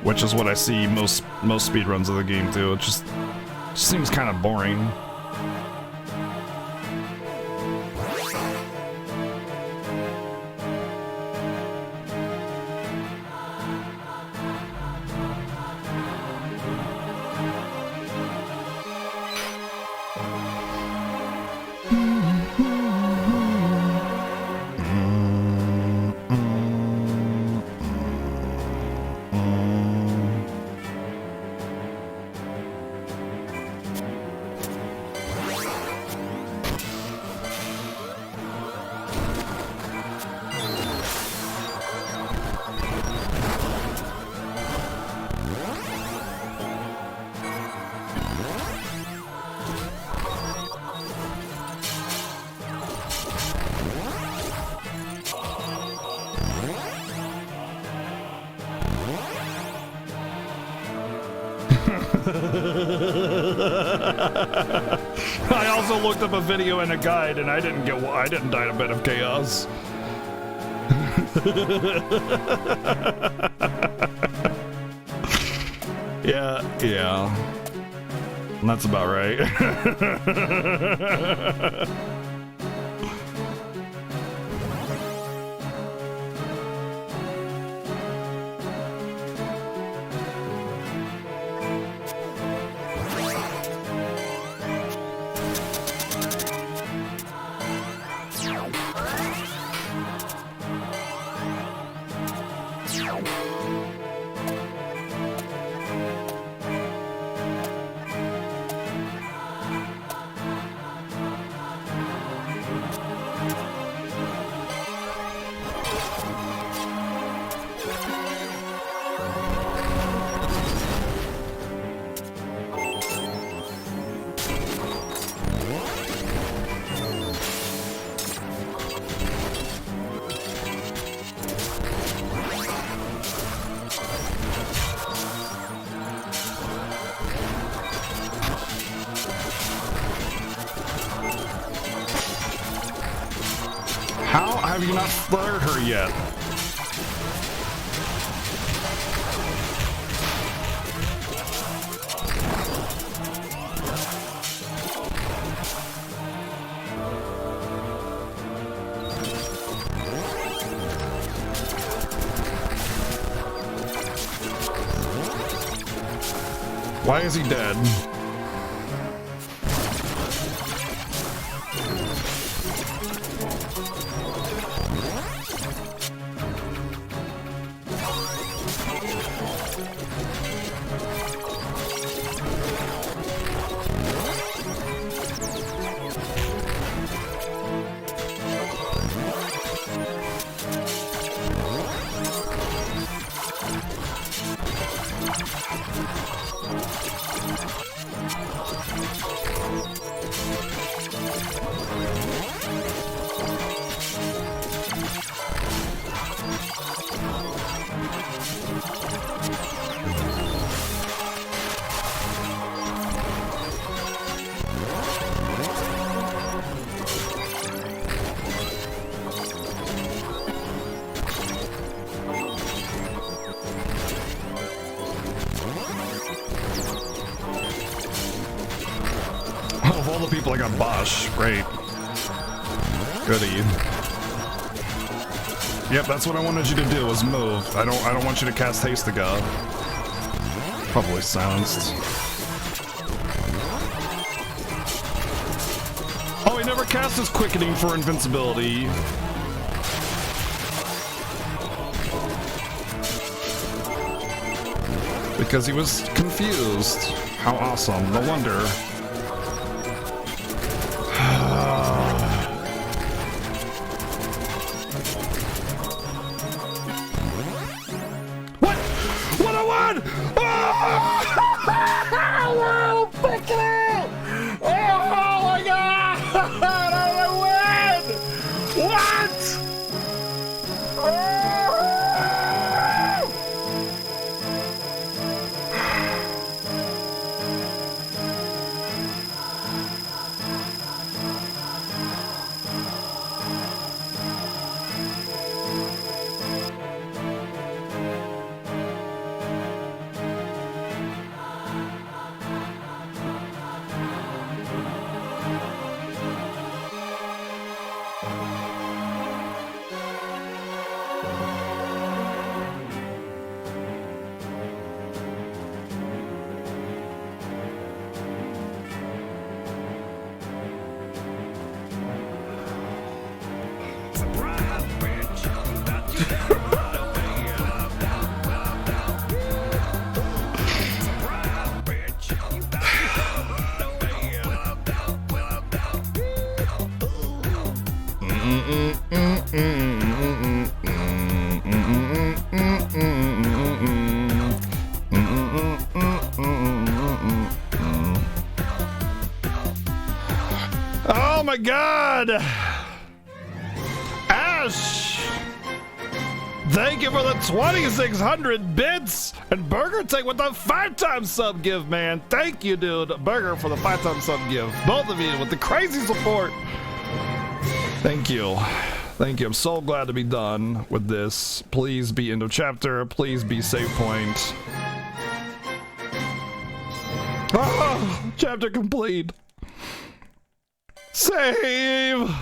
Which is what I see most speedruns of the game do. It just seems kind of boring. I also looked up a video and a guide, and I didn't die to Bed of Chaos. Yeah. That's about right. How have you not flared her yet? Why is he dead? Of all the people, I got Bosch. Great. Goody. Yep, that's what I wanted you to do, was move. I don't want you to cast Haste to God. Probably silenced. Oh, he never cast his Quickening for invincibility. Because he was confused. How awesome. No wonder. What? 101! Oh, freaking out! Oh my god! I win! What? Oh my god! Ash! Thank you for the 2,600 bits! And Burger Tank with the 5-time sub give, man. Thank you, dude. Burger for the 5-time sub give. Both of you with the crazy support. Thank you. Thank you. I'm so glad to be done with this. Please be end of chapter. Please be save point. Oh, chapter complete. Save!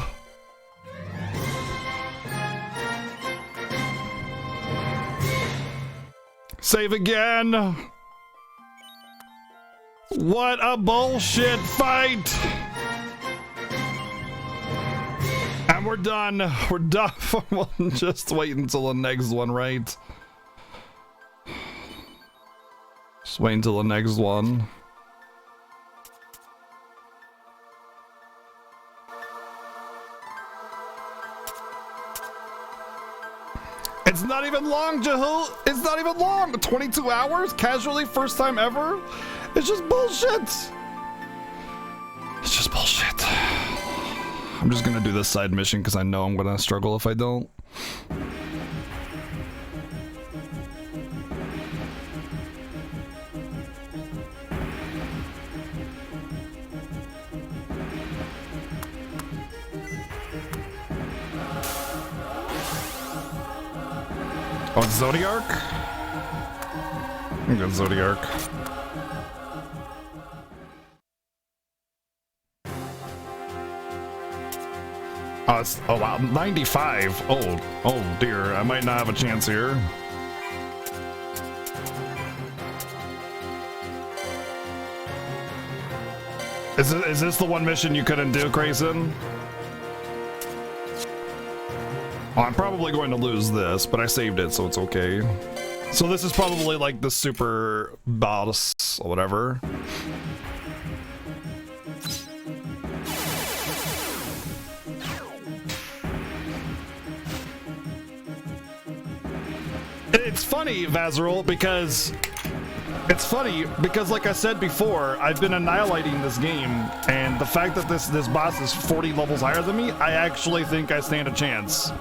Save again! What a bullshit fight! And we're done. We're done. We'll just wait until the next one, right? Just wait until the next one. It's not even long, Jahul. It's not even long. 22 hours? Casually, first time ever? It's just bullshit. It's just bullshit. I'm just gonna do this side mission because I know I'm gonna struggle if I don't. Oh, it's Zodiac? I'm good, Zodiac. Oh wow, 95. Oh dear, I might not have a chance here. Is this the one mission you couldn't do, Grayson? Oh, I'm probably going to lose this, but I saved it, so it's okay. So this is probably like the super boss or whatever. It's funny, Vazeril, because like I said before, I've been annihilating this game, and the fact that this boss is 40 levels higher than me, I actually think I stand a chance.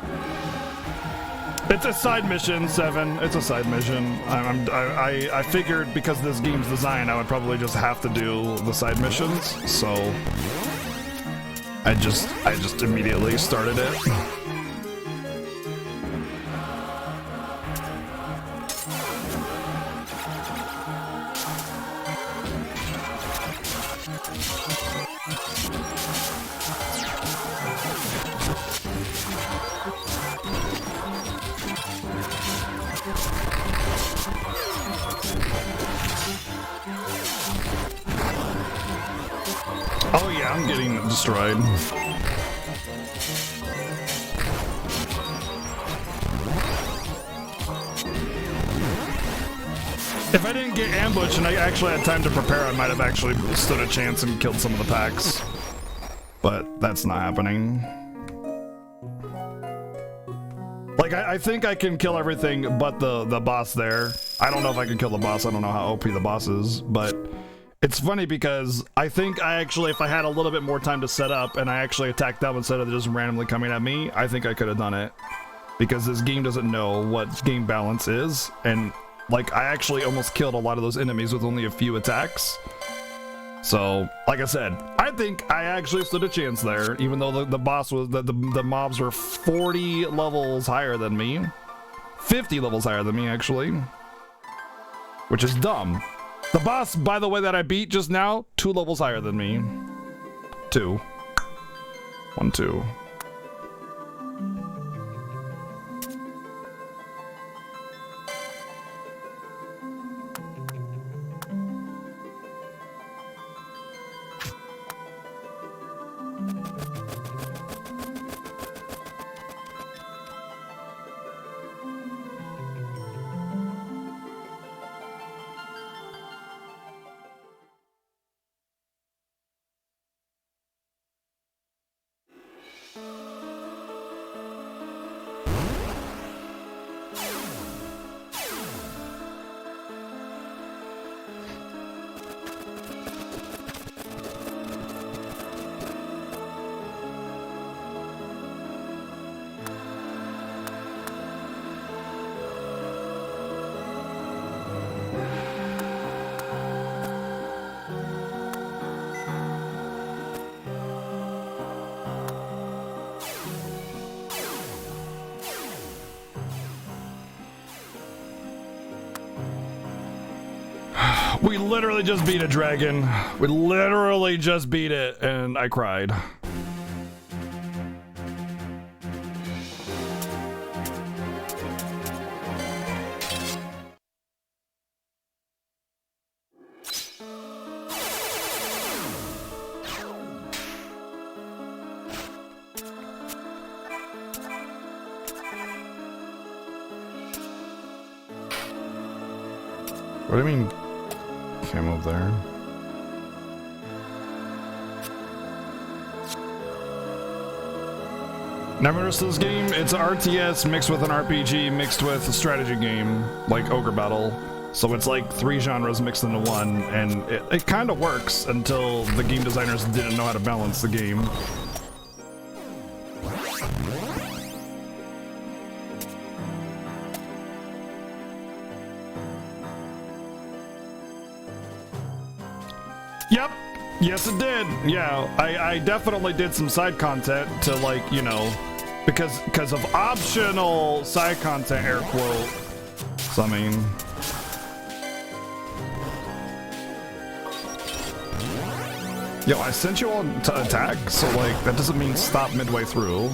It's a side mission, Seven. It's a side mission. I figured because of this game's design, I would probably just have to do the side missions, so I just immediately started it. Oh yeah, I'm getting destroyed. If I didn't get ambushed and I actually had time to prepare, I might have actually stood a chance and killed some of the packs. But that's not happening. Like, I think I can kill everything but the boss there. I don't know if I can kill the boss. I don't know how OP the boss is, but it's funny because I think I actually, if I had a little bit more time to set up and I actually attacked them instead of just randomly coming at me, I think I could have done it. Because this game doesn't know what game balance is, and like I actually almost killed a lot of those enemies with only a few attacks. So, like I said, I think I actually stood a chance there, even though the boss was, the mobs were 40 levels higher than me. 50 levels higher than me, actually. Which is dumb. The boss, by the way, that I beat just now, 2 levels higher than me. 2. 1, 2. We literally just beat a dragon. We literally just beat it, and I cried. What do you mean? Can't move there. Never noticed this game? It's an RTS mixed with an RPG mixed with a strategy game, like Ogre Battle. So it's like 3 genres mixed into one, and it kind of works until the game designers didn't know how to balance the game. Yep. Yes, it did. Yeah, I definitely did some side content to, like, you know, Because of optional side content, air quotes. I mean, yo, I sent you all to attack, so like that doesn't mean stop midway through.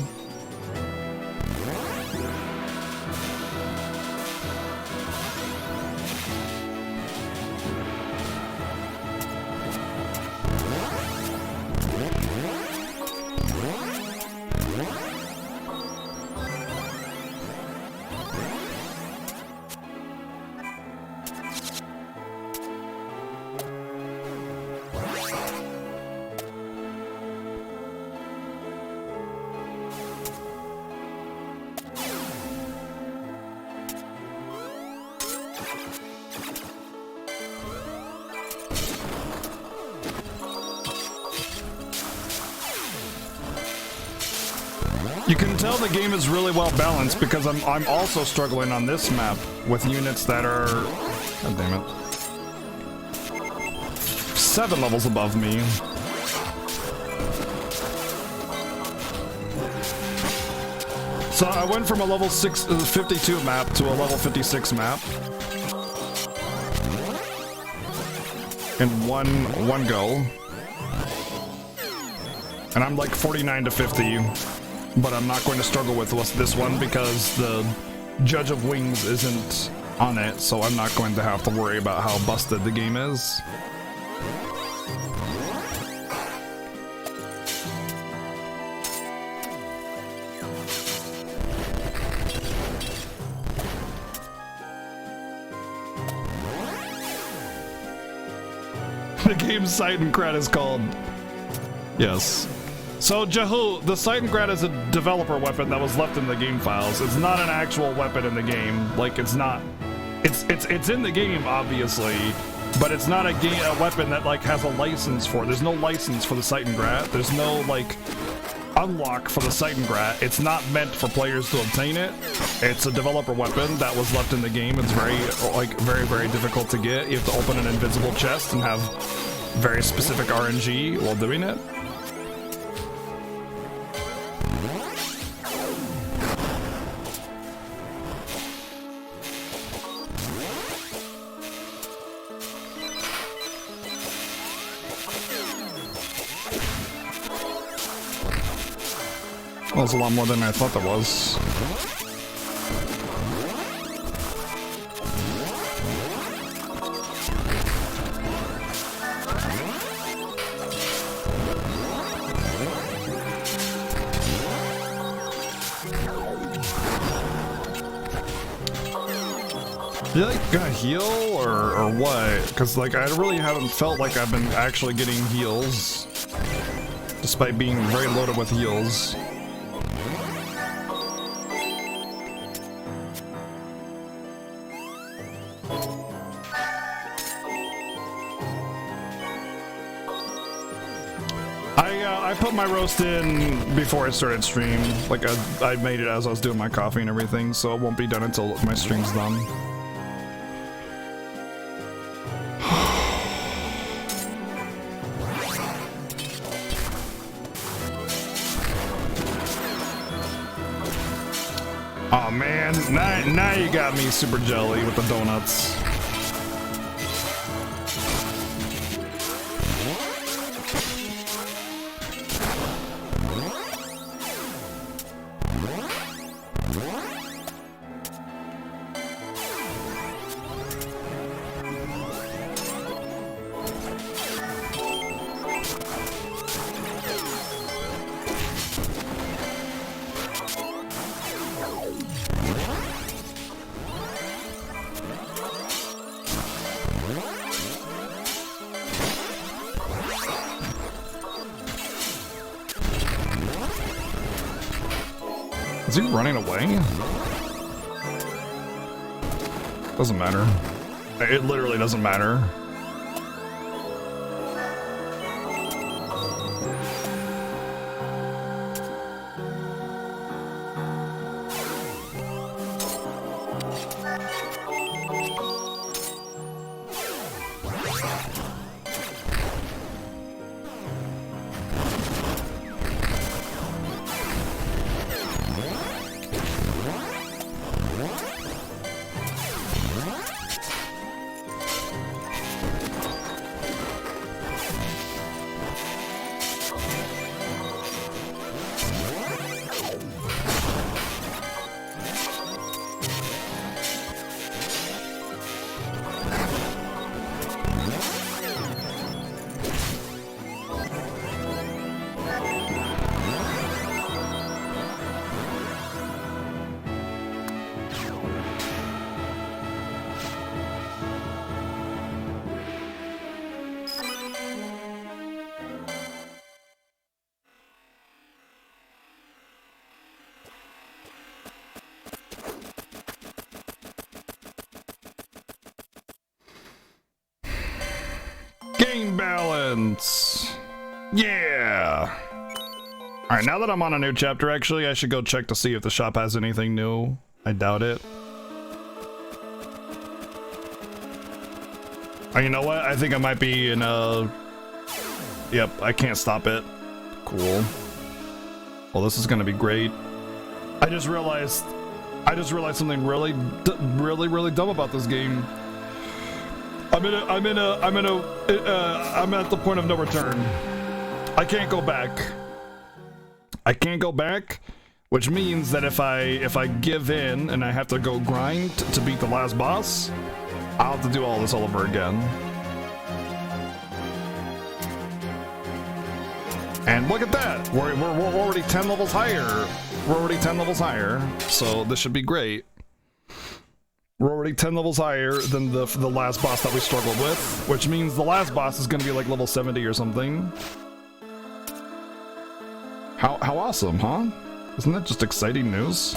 You can tell the game is really well balanced because I'm also struggling on this map with units that are, god damn it, 7 levels above me. So I went from a level 52 map to a level 56 map in one go, and I'm like 49 to 50. But I'm not going to struggle with this one because the Judge of Wings isn't on it, so I'm not going to have to worry about how busted the game is. The game's sight and cred is called... Yes. So, Jehu, the sight and cred is a developer weapon that was left in the game files. It's not an actual weapon in the game. Like, it's not... It's in the game, obviously, but it's not a weapon that, like, has a license for it. There's no license for the sight and cred. There's no, like, unlock for the sight and cred. It's not meant for players to obtain it. It's a developer weapon that was left in the game. It's very, like, very difficult to get. You have to open an invisible chest and have very specific RNG while doing it. That was a lot more than I thought that was. You like gonna heal or what? Because like I really haven't felt like I've been actually getting heals, despite being very loaded with heals. I put my roast in before I started stream. Like I made it as I was doing my coffee and everything, so it won't be done until my stream's done. Oh man, now you got me super jelly with the donuts. Is he running away? Doesn't matter. It literally doesn't matter. presents. Yeah. All right, now that I'm on a new chapter, actually, I should go check to see if the shop has anything new. I doubt it. Oh, you know what? I think I might be in a... Yep, I can't stop it. Cool. Well, this is gonna be great. I just realized something really dumb about this game. I'm at the point of no return. I can't go back. I can't go back, which means that if I give in and I have to go grind to beat the last boss, I'll have to do all this all over again. And look at that! We're already 10 levels higher. We're already 10 levels higher, so this should be great. We're already 10 levels higher than the last boss that we struggled with, which means the last boss is going to be like level 70 or something. How awesome, huh? Isn't that just exciting news?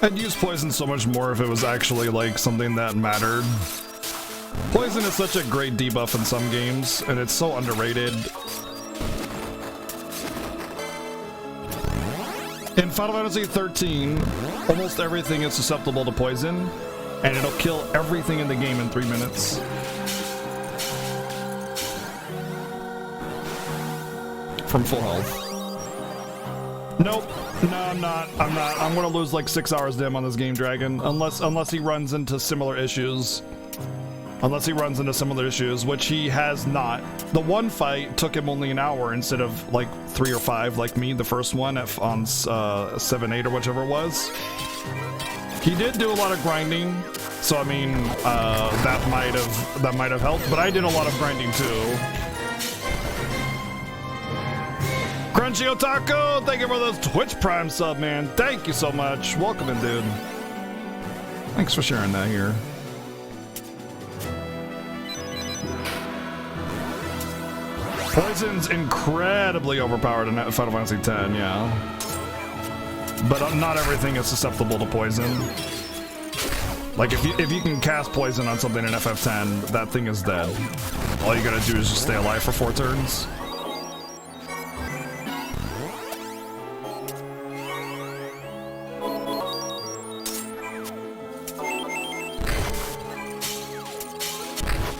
I'd use poison so much more if it was actually like something that mattered. Poison is such a great debuff in some games, and it's so underrated. In Final Fantasy 13, almost everything is susceptible to poison, and it'll kill everything in the game in 3 minutes. From full health. Nope. No, I'm not. I'm gonna lose like 6 hours to him on this game, Dragon. Unless he runs into similar issues. Which he has not. The one fight took him only an hour instead of like 3 or 5 like me, the first one on 7-8 or whichever it was. He did do a lot of grinding, so I mean that might have helped, but I did a lot of grinding too. Crunchy Otaku, thank you for the Twitch Prime sub, man. Thank you so much. Welcome in, dude. Thanks for sharing that here. Poison's incredibly overpowered in Final Fantasy X, yeah. But not everything is susceptible to poison. Like if you can cast poison on something in FF10, that thing is dead. All you gotta do is just stay alive for 4 turns.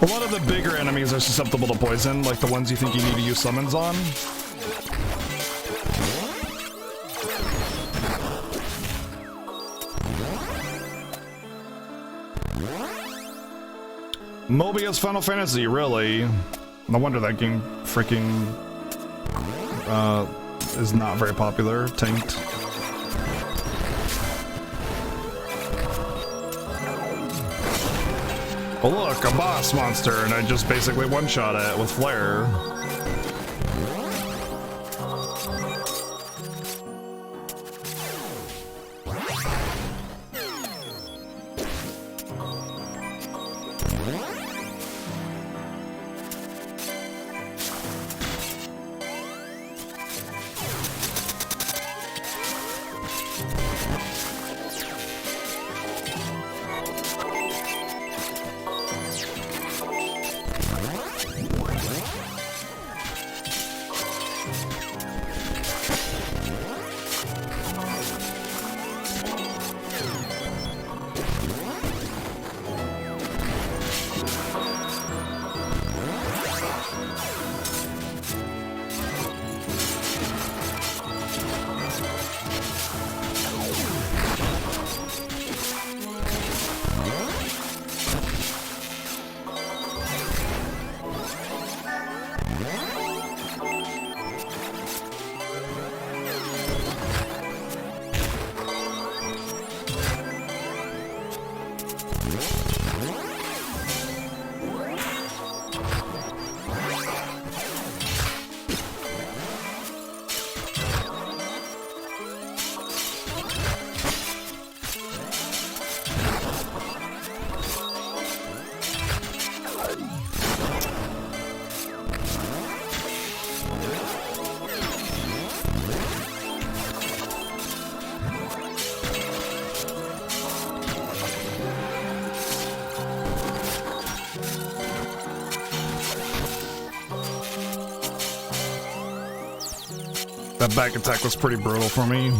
A lot of the bigger enemies are susceptible to poison, like the ones you think you need to use summons on. Mobius Final Fantasy, really? No wonder that game freaking is not very popular. Tanked. Oh look, a boss monster, and I just basically one-shot it with Flare. That back attack was pretty brutal for me.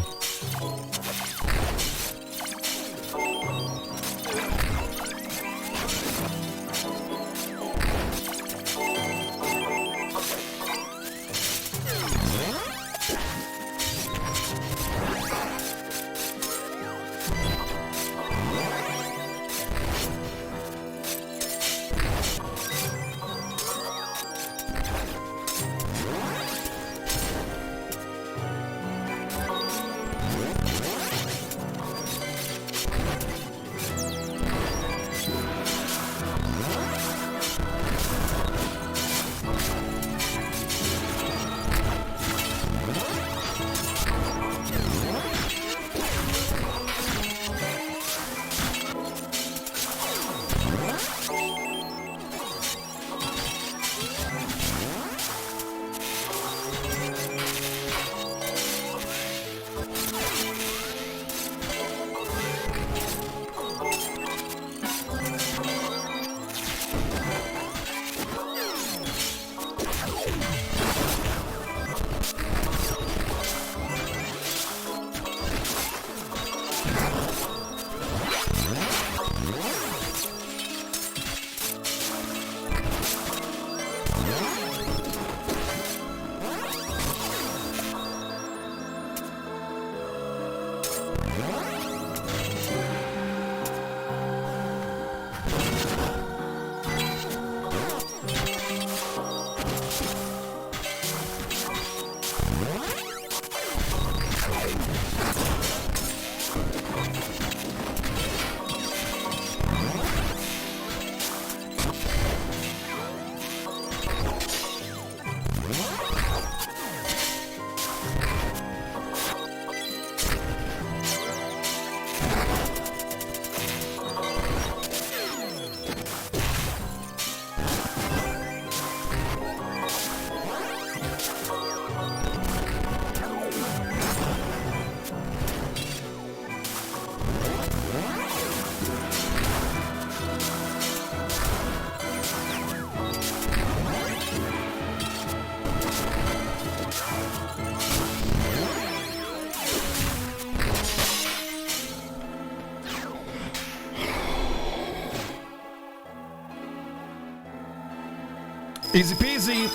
Easy peasy.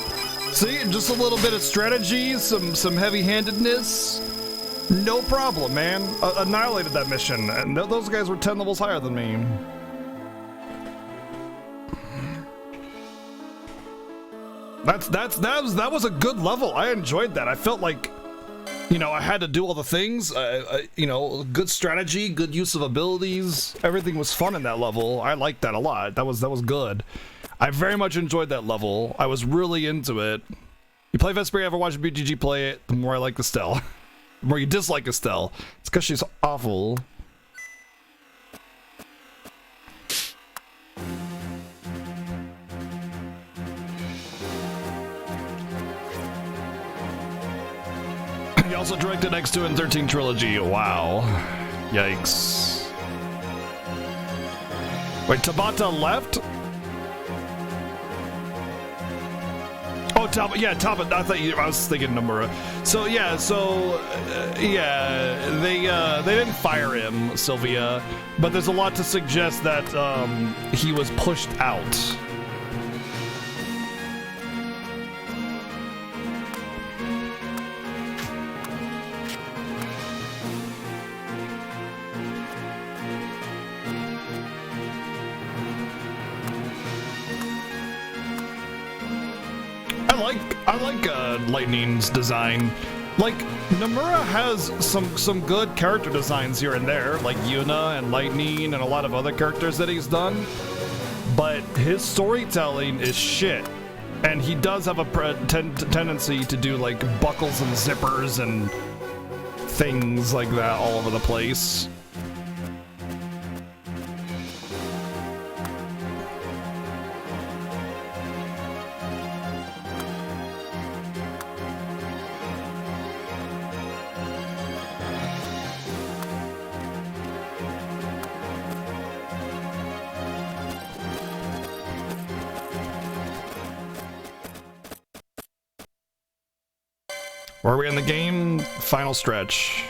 See, just a little bit of strategy, some heavy-handedness. No problem, man. Annihilated that mission, and those guys were 10 levels higher than me. That was a good level. I enjoyed that. I felt like, you know, I had to do all the things. You know, good strategy, good use of abilities. Everything was fun in that level. I liked that a lot. That was good. I very much enjoyed that level. I was really into it. You play Vesper, you ever watch BGG play it, the more I like Estelle. The more you dislike Estelle. It's because she's awful. He also directed X2 and 13 trilogy. Wow. Yikes. Wait, Tabata left? Oh, Tabata. I was thinking Nomura. So yeah, they didn't fire him, Sylvia, but there's a lot to suggest that he was pushed out. I like Lightning's design. Like, Nomura has some good character designs here and there, like Yuna and Lightning and a lot of other characters that he's done, but his storytelling is shit. And he does have a tendency to do like buckles and zippers and things like that all over the place. Where are we in the game? Final stretch.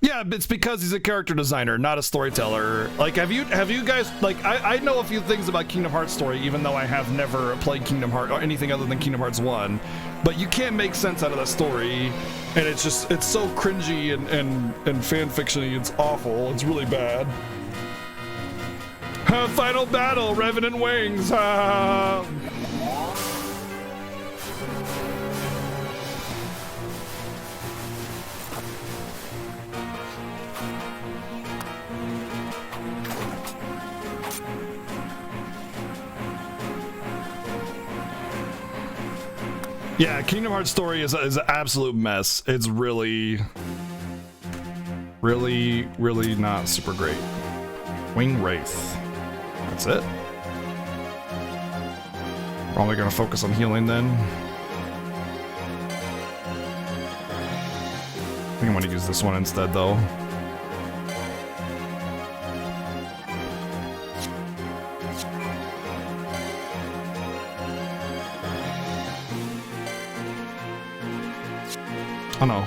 Yeah, it's because he's a character designer, not a storyteller. Like, have you guys, like, I know a few things about Kingdom Hearts story, even though I have never played Kingdom Hearts or anything other than Kingdom Hearts 1. But you can't make sense out of that story, and it's just, it's so cringy and fan fiction-y, it's awful. It's really bad. Final battle, Revenant Wings. Yeah, Kingdom Hearts story is an absolute mess. It's really not super great. Wing Wraith. That's it. Probably gonna focus on healing then. I think I'm gonna use this one instead though. Oh no.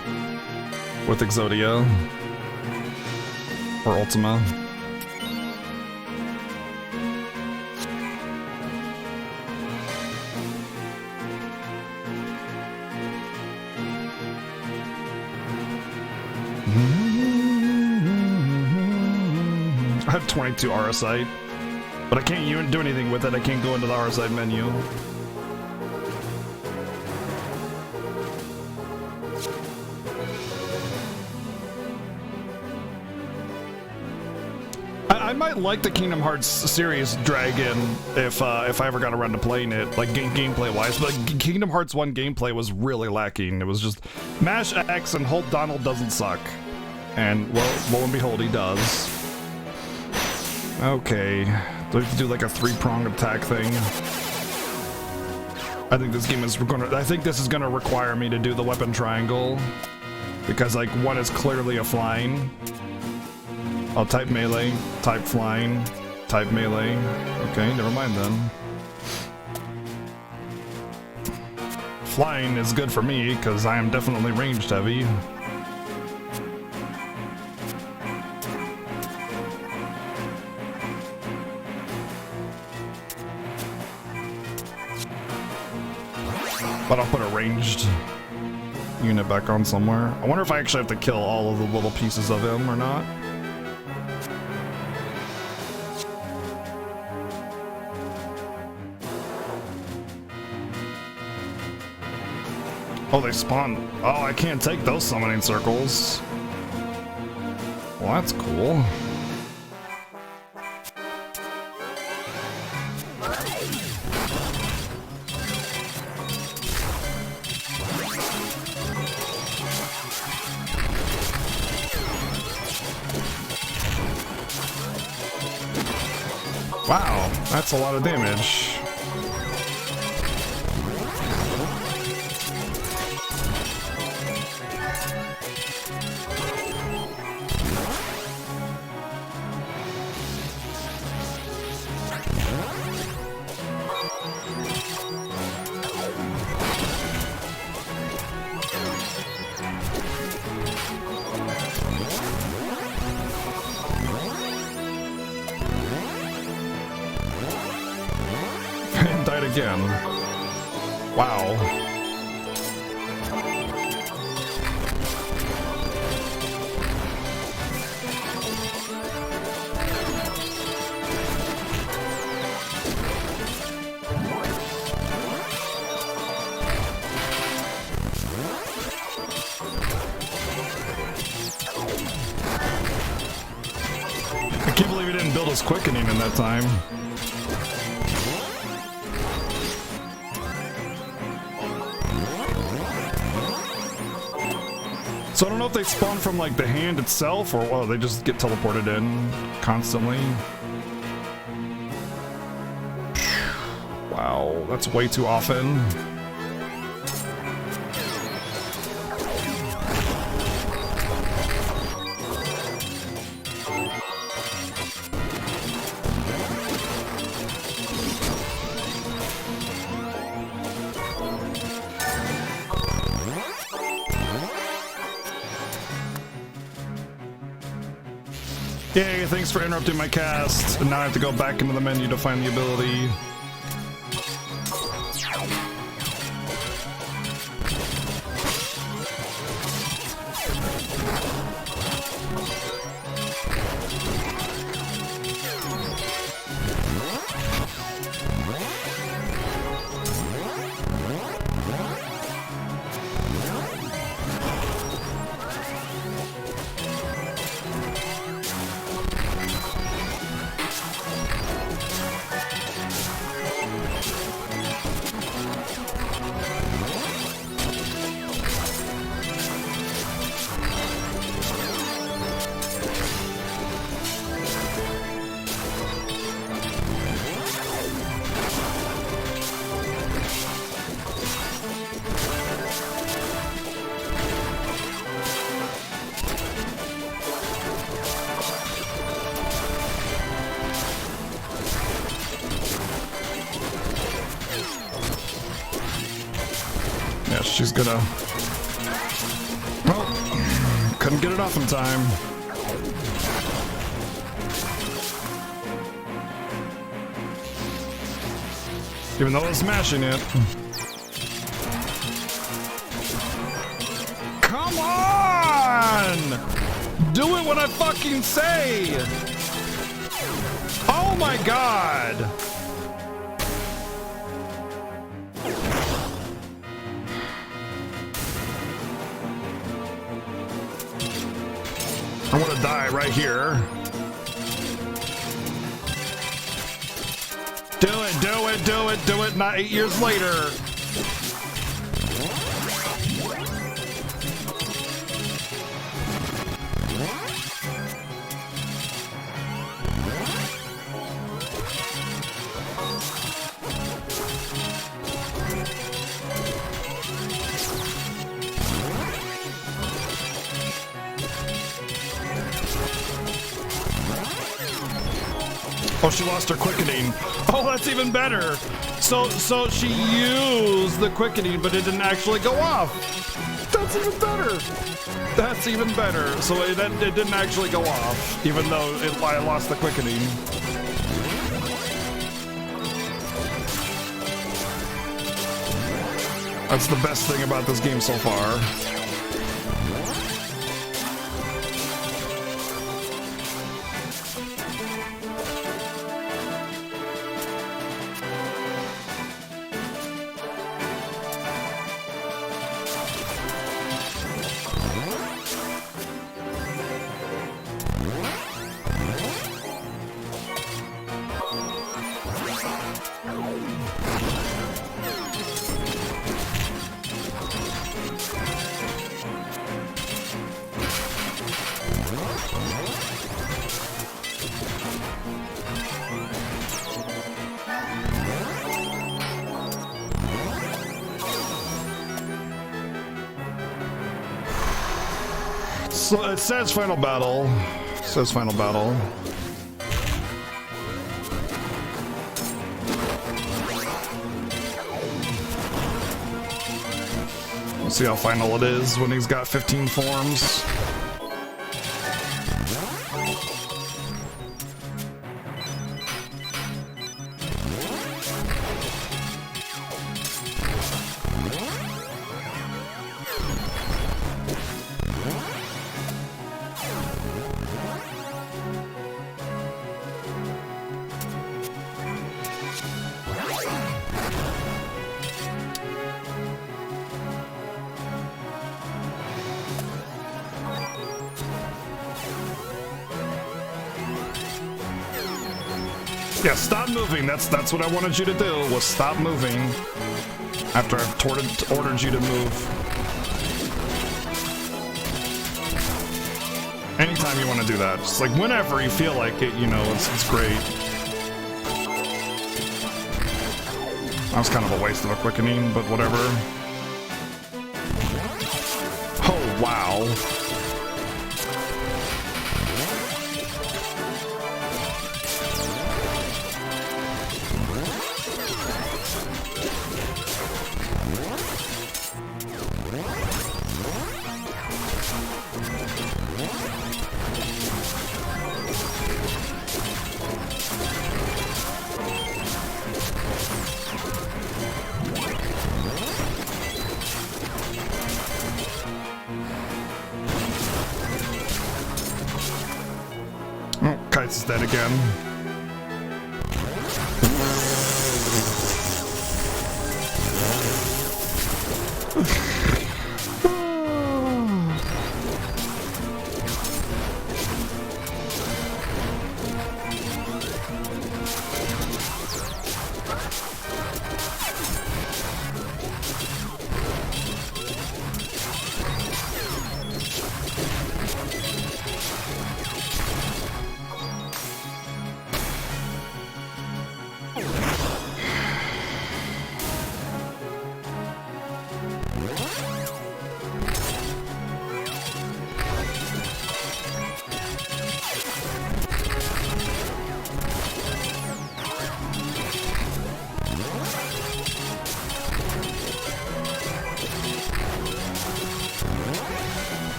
With Exodia. Or Ultima. I have 22 RSite, but I can't even do anything with it. I can't go into the RSite menu. I might like the Kingdom Hearts series Dragon if I ever got around to playing it, like gameplay wise. But Kingdom Hearts 1 gameplay was really lacking. It was just mash X and hold Donald doesn't suck, and well, lo and behold, he does. Okay, do we have to do like a 3-pronged attack thing? I think this game is gonna. I think this is gonna require me to do the weapon triangle because like one is clearly a flying. I'll type melee, type flying, type melee. Okay, never mind then. Flying is good for me, because I am definitely ranged heavy. But I'll put a ranged unit back on somewhere. I wonder if I actually have to kill all of the little pieces of him or not. Oh, they spawn. Oh, I can't take those summoning circles. Well, that's cool. Wow, that's a lot of damage. Died again. Wow. I can't believe he didn't build his quickening in that time. So I don't know if they spawn from like the hand itself or well, they just get teleported in constantly. Wow, that's way too often. Yay, thanks for interrupting my cast. And now I have to go back into the menu to find the ability. Yeah, she's gonna... Oh, couldn't get it off in time. Even though I was smashing it. Come on! Do it when I fucking say! Oh my god! I want to die right here. Do it, do it, do it, do it, not 8 years later. Oh, she lost her quickening. Oh, that's even better. So she used the quickening, but it didn't actually go off. That's even better. That's even better. So it didn't actually go off, even though I lost the quickening. That's the best thing about this game so far. So it says final battle. It says final battle. Let's see how final it is when he's got 15 forms. Yeah, stop moving. That's what I wanted you to do, was stop moving after I've ordered you to move. Anytime you want to do that, just like whenever you feel like it, you know, it's great. That was kind of a waste of a quickening, but whatever. Oh, wow. it's dead again.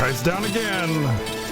Guy's down again.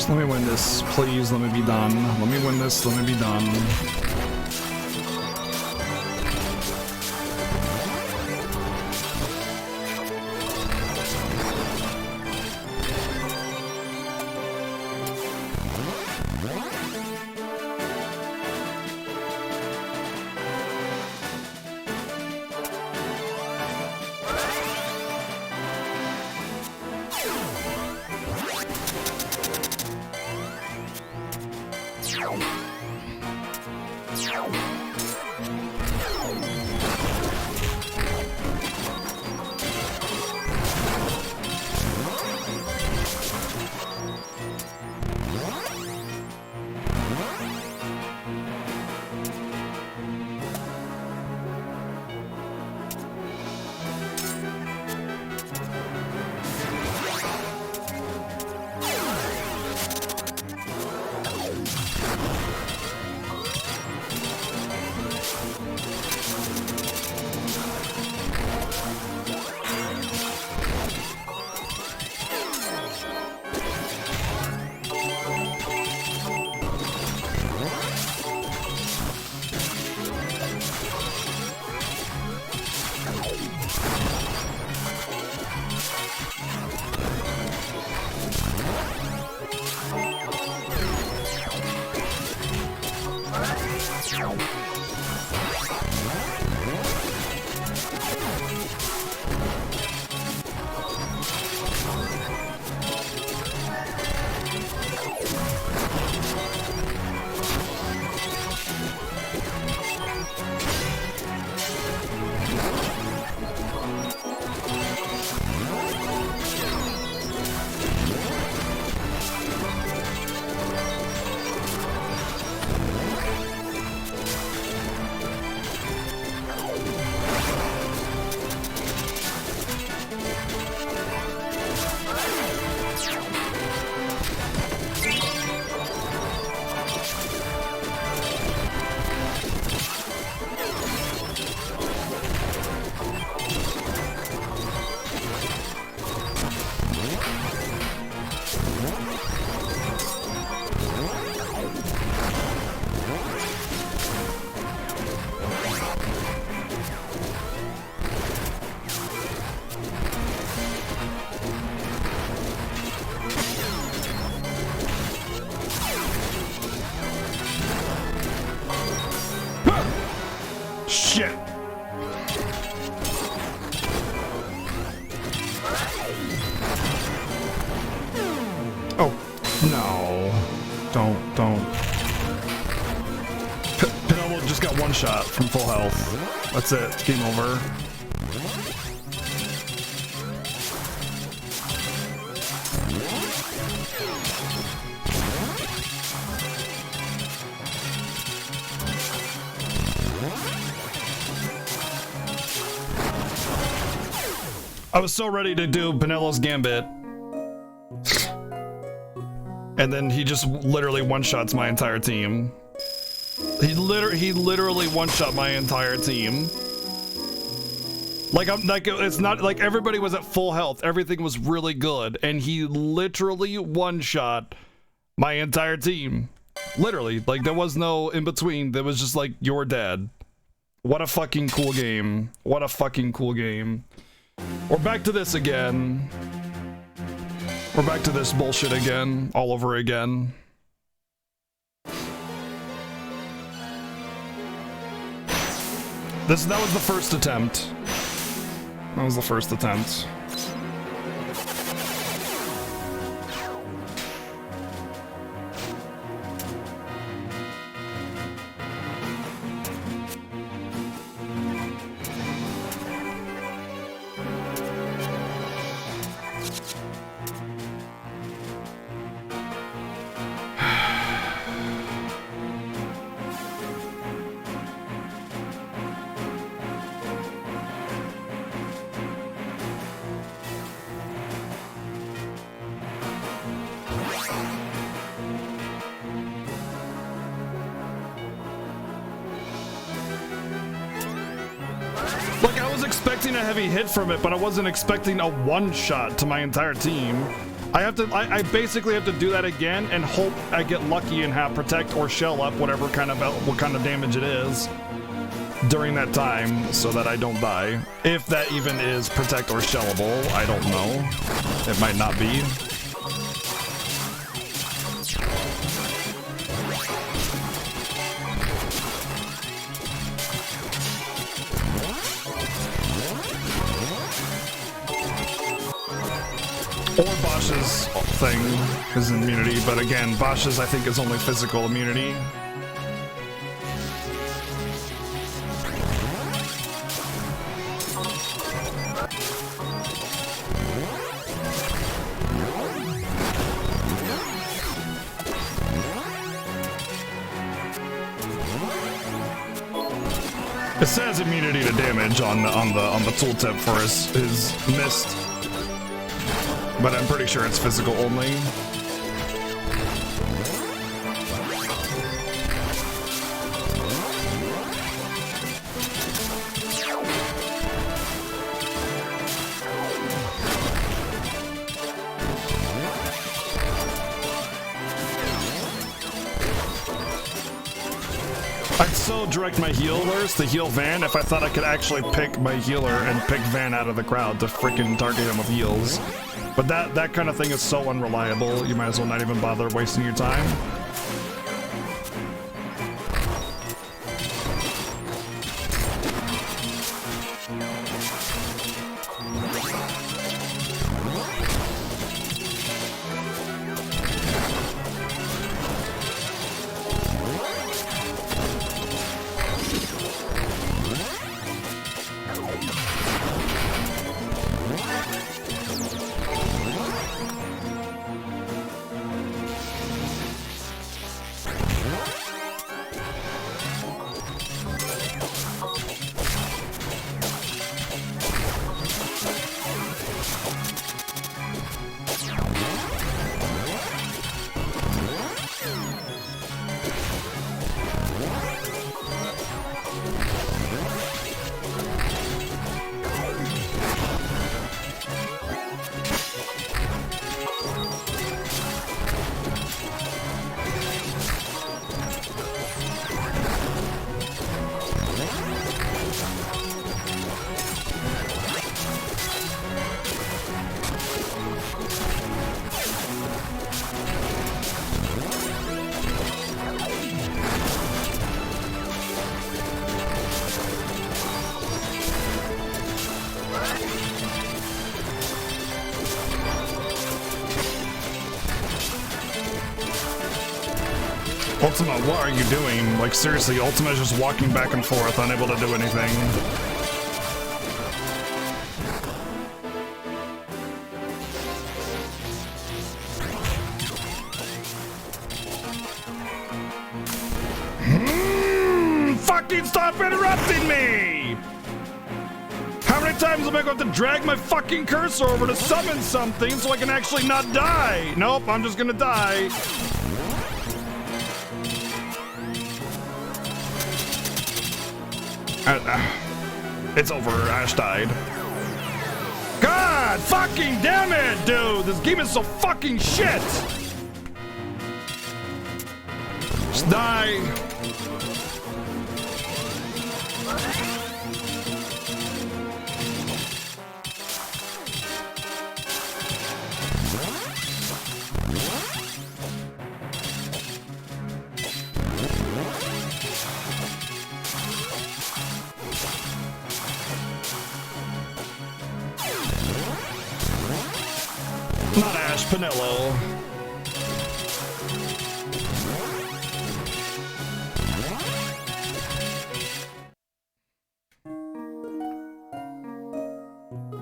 Just let me win this, please. Let me be done. Let me win this. Let me be done. shit. Oh, no. Don't. Pinello just got one shot from full health. That's it. It's game over. I was so ready to do Pinello's Gambit. And then he just literally one-shots my entire team. He literally one-shot my entire team. Like it's not like everybody was at full health. Everything was really good, and he literally one-shot my entire team. Literally, like there was no in between. There was just like you're dead. What a fucking cool game. What a fucking cool game. We're back to this again. We're back to this bullshit again, all over again. That was the first attempt. That was the first attempt. A heavy hit from it, but I wasn't expecting a one-shot to my entire team. I basically have to do that again and hope I get lucky and have protect or shell up what kind of damage it is during that time so that I don't die. If that even is protect or shellable, I don't know. It might not be. Or Bosch's thing is immunity, but again, Bosch's I think is only physical immunity. It says immunity to damage on the tooltip for his mist. But I'm pretty sure it's physical only. I'd so direct my healers to heal Van if I thought I could actually pick my healer and pick Van out of the crowd to freaking target him with heals. But that kind of thing is so unreliable, you might as well not even bother wasting your time. Ultima, what are you doing? Like, seriously, Ultima is just walking back and forth, unable to do anything. Fucking stop interrupting me! How many times am I going to drag my fucking cursor over to summon something so I can actually not die? Nope, I'm just gonna die. It's over, Ash died. God fucking damn it, dude! This game is so fucking shit! Just die. Not Ash, Pinello.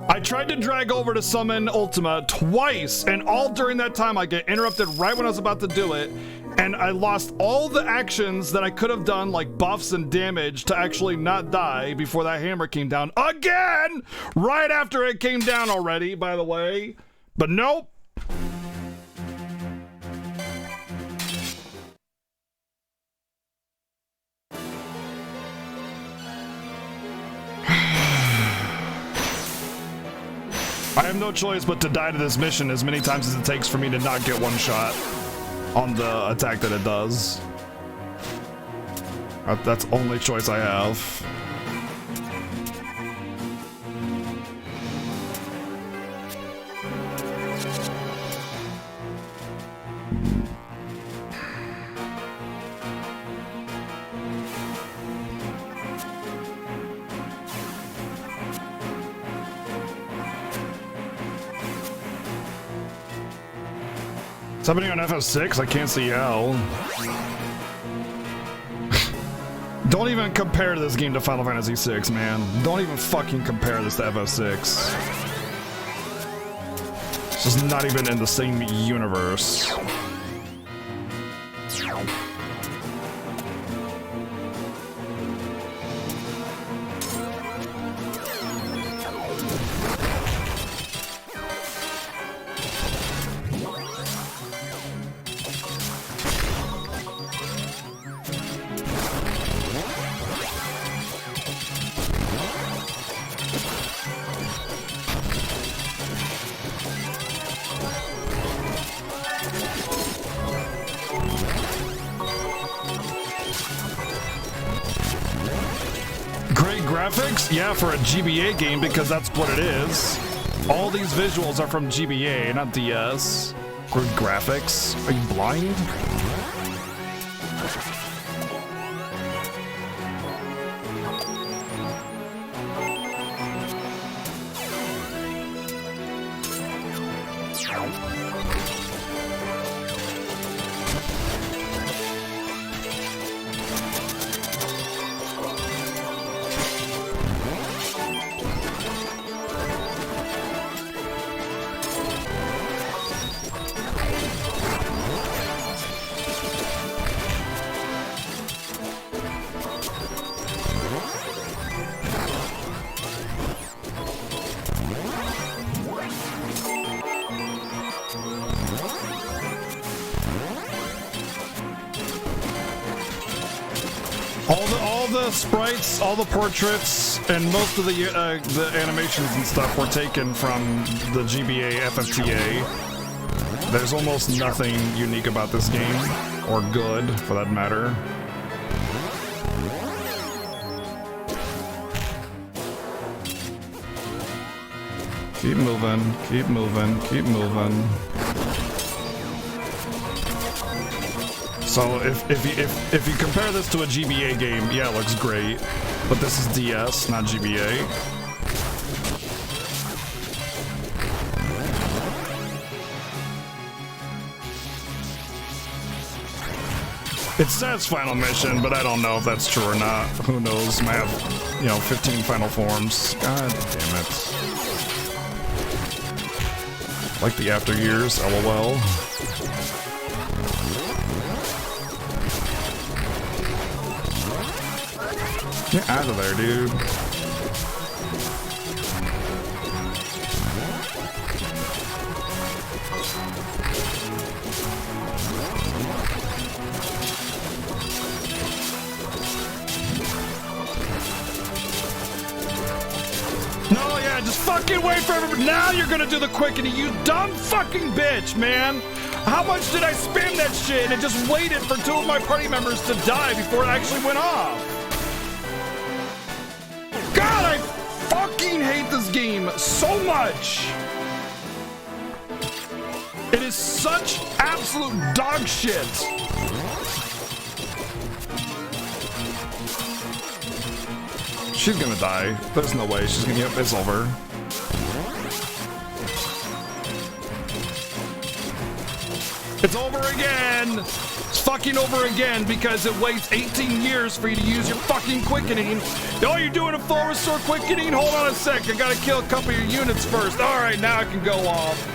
I tried to drag over to summon Ultima twice, and all during that time I get interrupted right when I was about to do it, and I lost all the actions that I could have done, like buffs and damage, to actually not die before that hammer came down again, right after it came down already, by the way. But nope. I have no choice but to die to this mission as many times as it takes for me to not get one shot on the attack that it does. That's the only choice I have. It's happening on FF6? I can't see how. Don't even compare this game to Final Fantasy VI, man. Don't even fucking compare this to FF6. It's just not even in the same universe. Yeah, for a GBA game, because that's what it is. All these visuals are from GBA, not DS. Great graphics. Are you blind? All the sprites, all the portraits, and most of the animations and stuff were taken from the GBA FFTA. There's almost nothing unique about this game, or good, for that matter. Keep moving, keep moving, keep moving. So if you compare this to a GBA game, yeah, it looks great. But this is DS, not GBA. It says final mission, but I don't know if that's true or not. Who knows? Might have, you know, 15 final forms. God damn it. Like the after years, lol. Get out of there, dude. No, yeah, just fucking wait for everybody. Now you're gonna do the quickening, you dumb fucking bitch, man. How much did I spam that shit and it just waited for 2 of my party members to die before it actually went off? God, I fucking hate this game so much. It is such absolute dog shit. She's gonna die. There's no way she's gonna get. It's over. It's over again. It's fucking over again because it waits 18 years for you to use your fucking quickening. Oh, you're doing a full restore quickening? Hold on a sec. I gotta kill a couple of your units first. All right, now I can go off.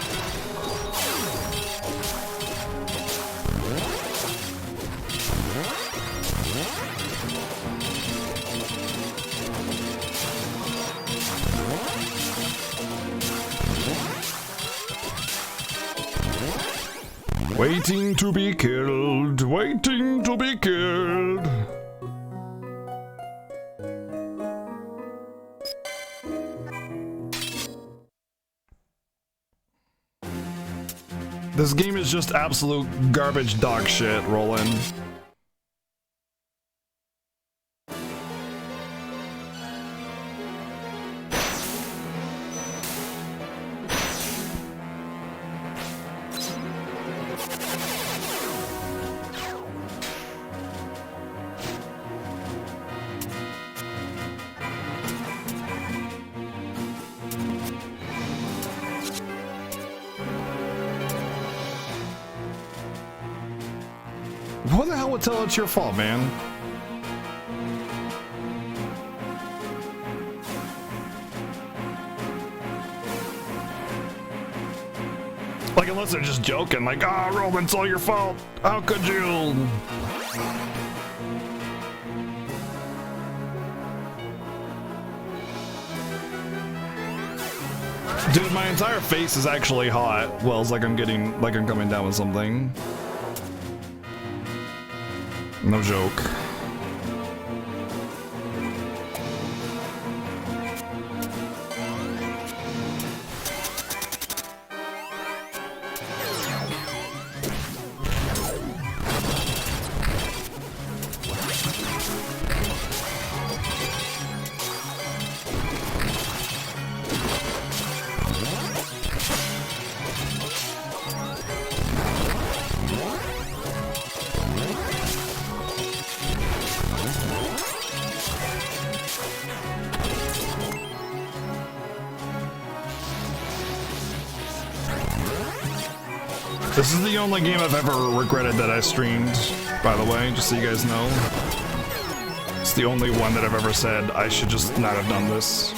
Waiting to be killed, waiting to be killed. This game is just absolute garbage dog shit, Roland. What the hell would tell it's your fault, man? Like, unless they're just joking, like, ah, oh, Roman, it's all your fault. How could you? Dude, my entire face is actually hot. Well, it's like I'm coming down with something. No joke. This is the only game I've ever regretted that I streamed, by the way, just so you guys know. It's the only one that I've ever said I should just not have done this.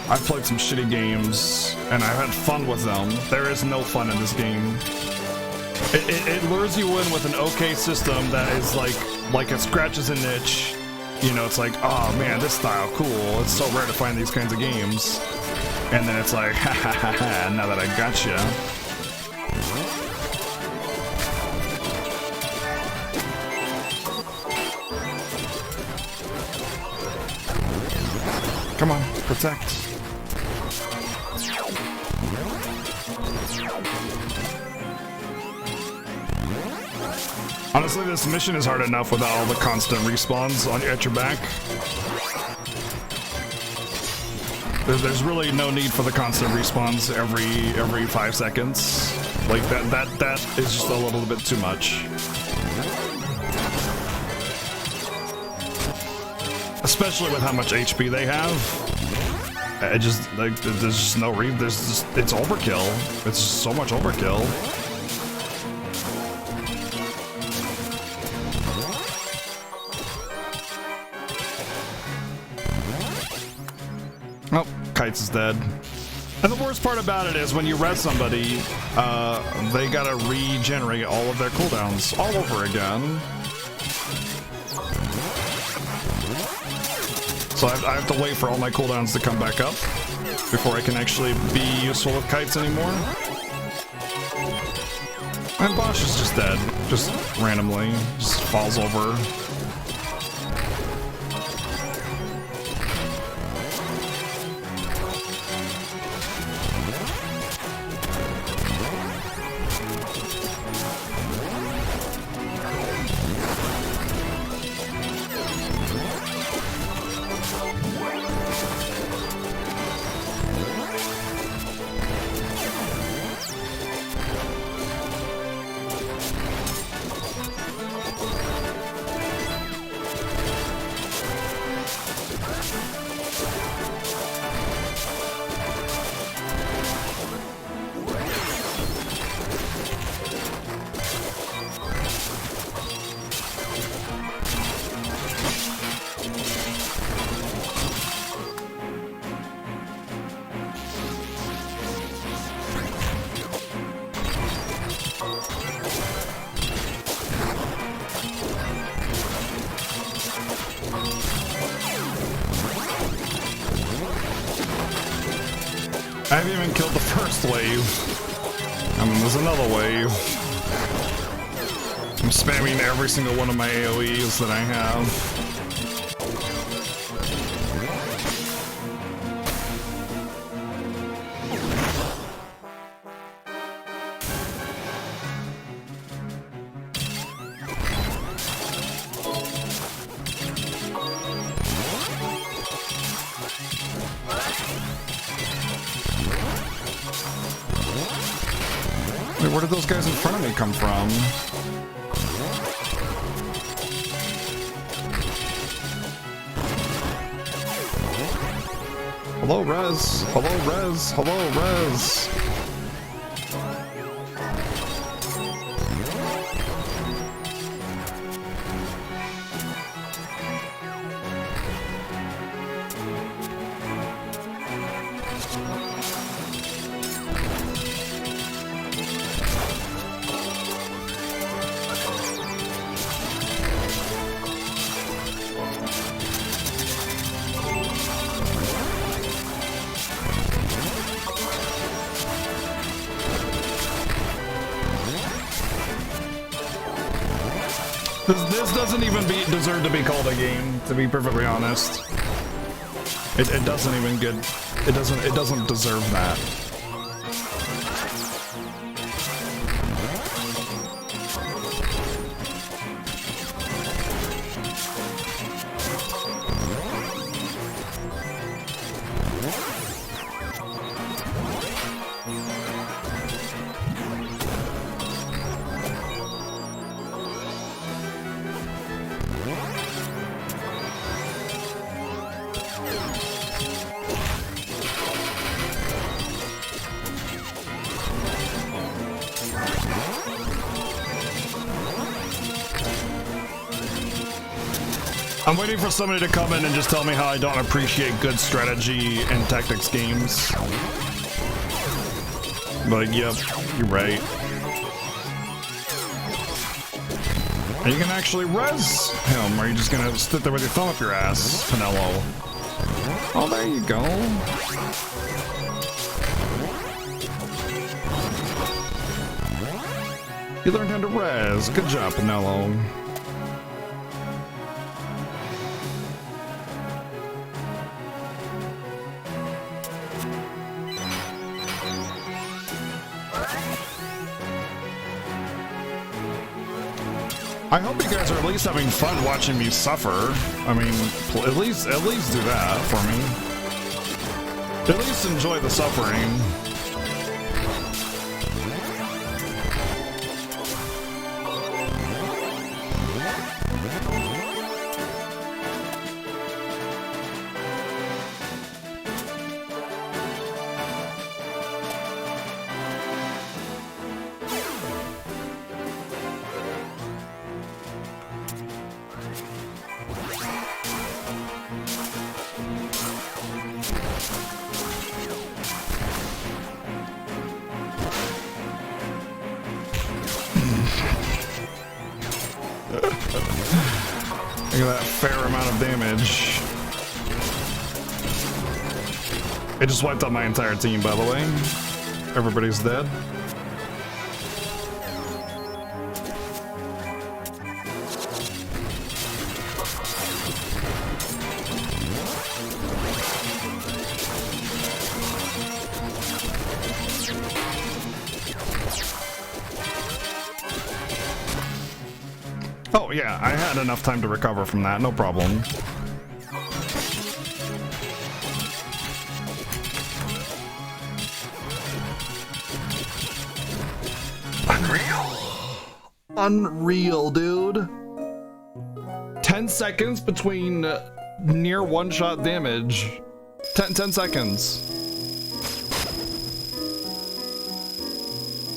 I've played some shitty games, and I've had fun with them. There is no fun in this game. It lures you in with an okay system that is like it scratches an itch. You know, it's like, oh man, this style, cool. It's so rare to find these kinds of games. And then it's like, ha ha ha ha, now that I gotcha. Come on, protect. Honestly, this mission is hard enough without all the constant respawns at your back. There's really no need for the constant respawns every 5 seconds. Like that is just a little bit too much. Especially with how much HP they have. I just like there's just no reason. It's overkill. It's just so much overkill. Oh, Kites is dead. And the worst part about it is when you res somebody, they gotta regenerate all of their cooldowns all over again. So I have to wait for all my cooldowns to come back up before I can actually be useful with Kites anymore. And Bosch is just dead, just randomly, just falls over. I haven't even killed the first wave. I mean, there's another wave. I'm spamming every single one of my AoEs that I have. Wait, where did those guys in front of me come from? Hello, Rez. Hello, Rez. Hello, Rez. This doesn't even deserve to be called a game, to be perfectly honest. It doesn't even get, it doesn't deserve that. I'm waiting for somebody to come in and just tell me how I don't appreciate good strategy and tactics games. But yep, you're right. And you can actually res him, or are you just gonna sit there with your thumb up your ass, Pinello? Oh, there you go. You learned how to res. Good job, Pinello. I hope you guys are at least having fun watching me suffer. I mean, at least do that for me. At least enjoy the suffering. Look at that fair amount of damage. It just wiped out my entire team, by the way. Everybody's dead. Oh yeah, I had enough time to recover from that, no problem. Unreal, dude. 10 seconds between near one-shot damage. 10 seconds.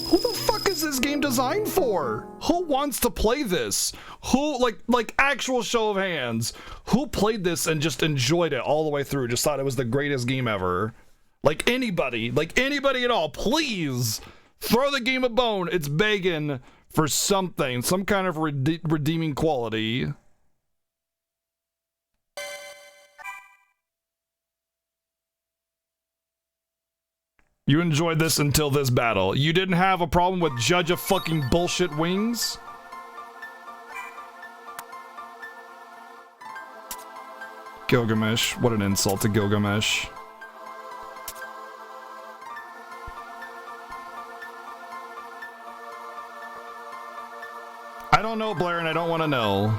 Who the fuck is this game designed for? Who wants to play this? Who, like actual show of hands, who played this and just enjoyed it all the way through, just thought it was the greatest game ever? Like anybody at all, please throw the game a bone. It's begging for something, some kind of redeeming quality. You enjoyed this until this battle. You didn't have a problem with Judge of fucking bullshit wings? Gilgamesh, what an insult to Gilgamesh. I don't know, Blair, and I don't want to know.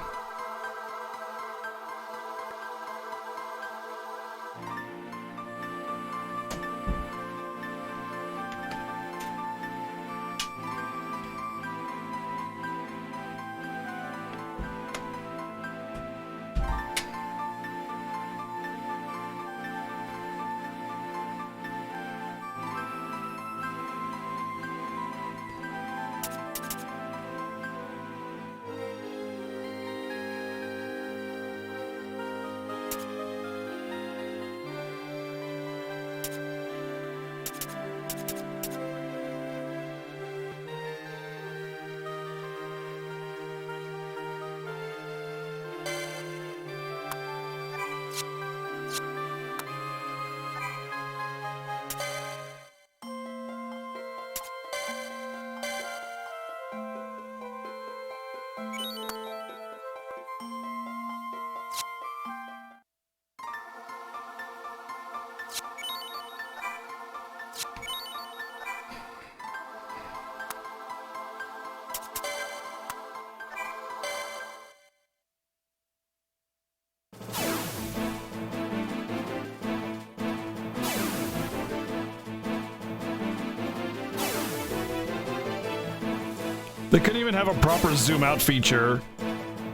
They couldn't even have a proper zoom out feature.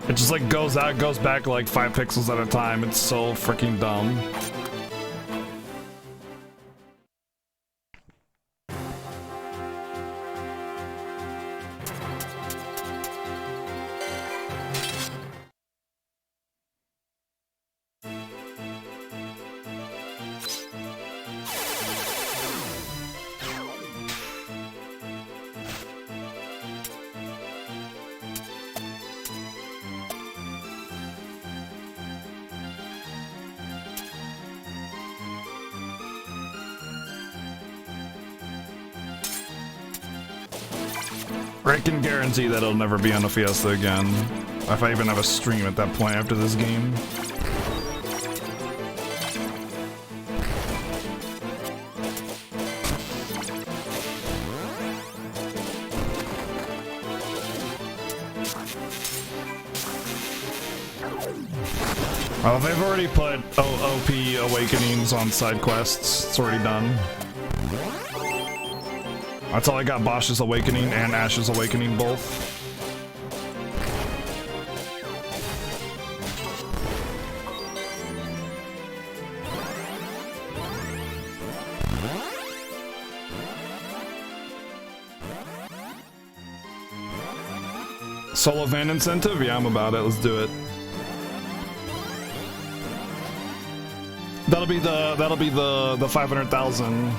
It just like goes out, goes back like 5 pixels at a time. It's so freaking dumb. I can guarantee that it'll never be on a Fiesta again. If I even have a stream at that point after this game. Well, they've already put OP Awakenings on side quests. It's already done. That's all I got, Bosch's Awakening and Ash's Awakening both. Solo van incentive? Yeah, I'm about it. Let's do it. That'll be the 500,000.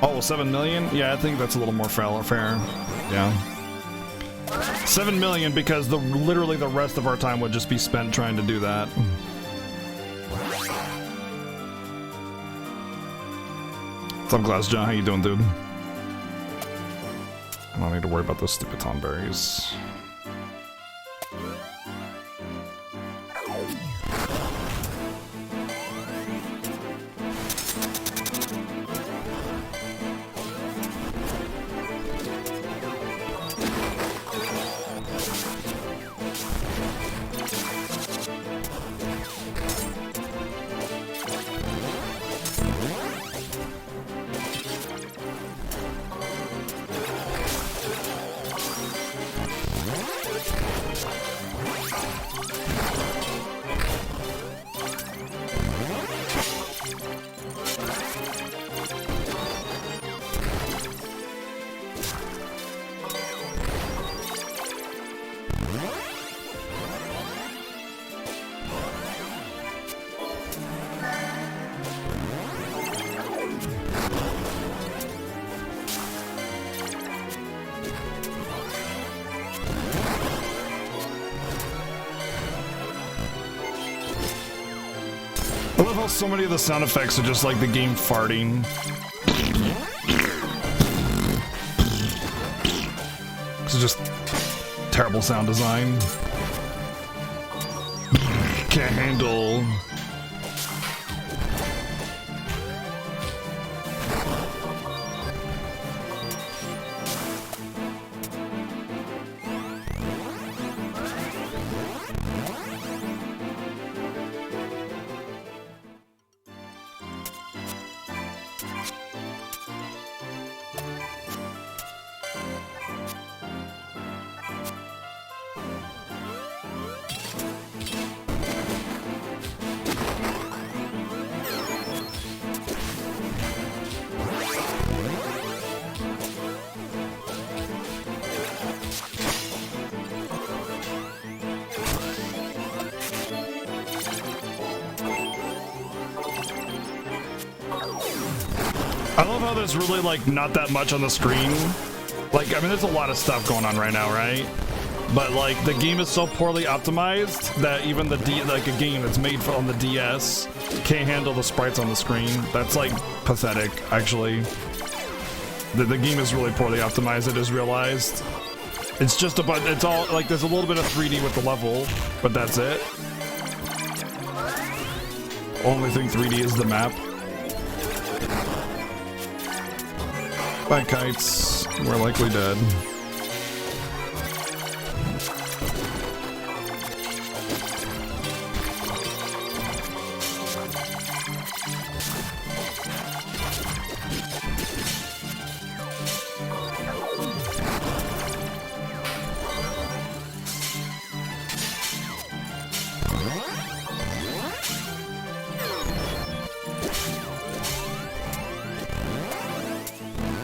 Oh, 7 million? Yeah, I think that's a little more fair. Yeah. 7 million because literally the rest of our time would just be spent trying to do that. Sunglass John, how you doing, dude? I don't need to worry about those stupid tomberries. I love how so many of the sound effects are just like the game farting. It's just terrible sound design. Can't handle. I love how there's really like not that much on the screen. Like, I mean, there's a lot of stuff going on right now, right? But like the game is so poorly optimized that even like a game that's made on the DS can't handle the sprites on the screen. That's like pathetic, actually. The game is really poorly optimized. I just realized. It's just about, it's all like there's a little bit of 3D with the level, but that's it. Only thing 3D is the map. Bye, kites. We're likely dead.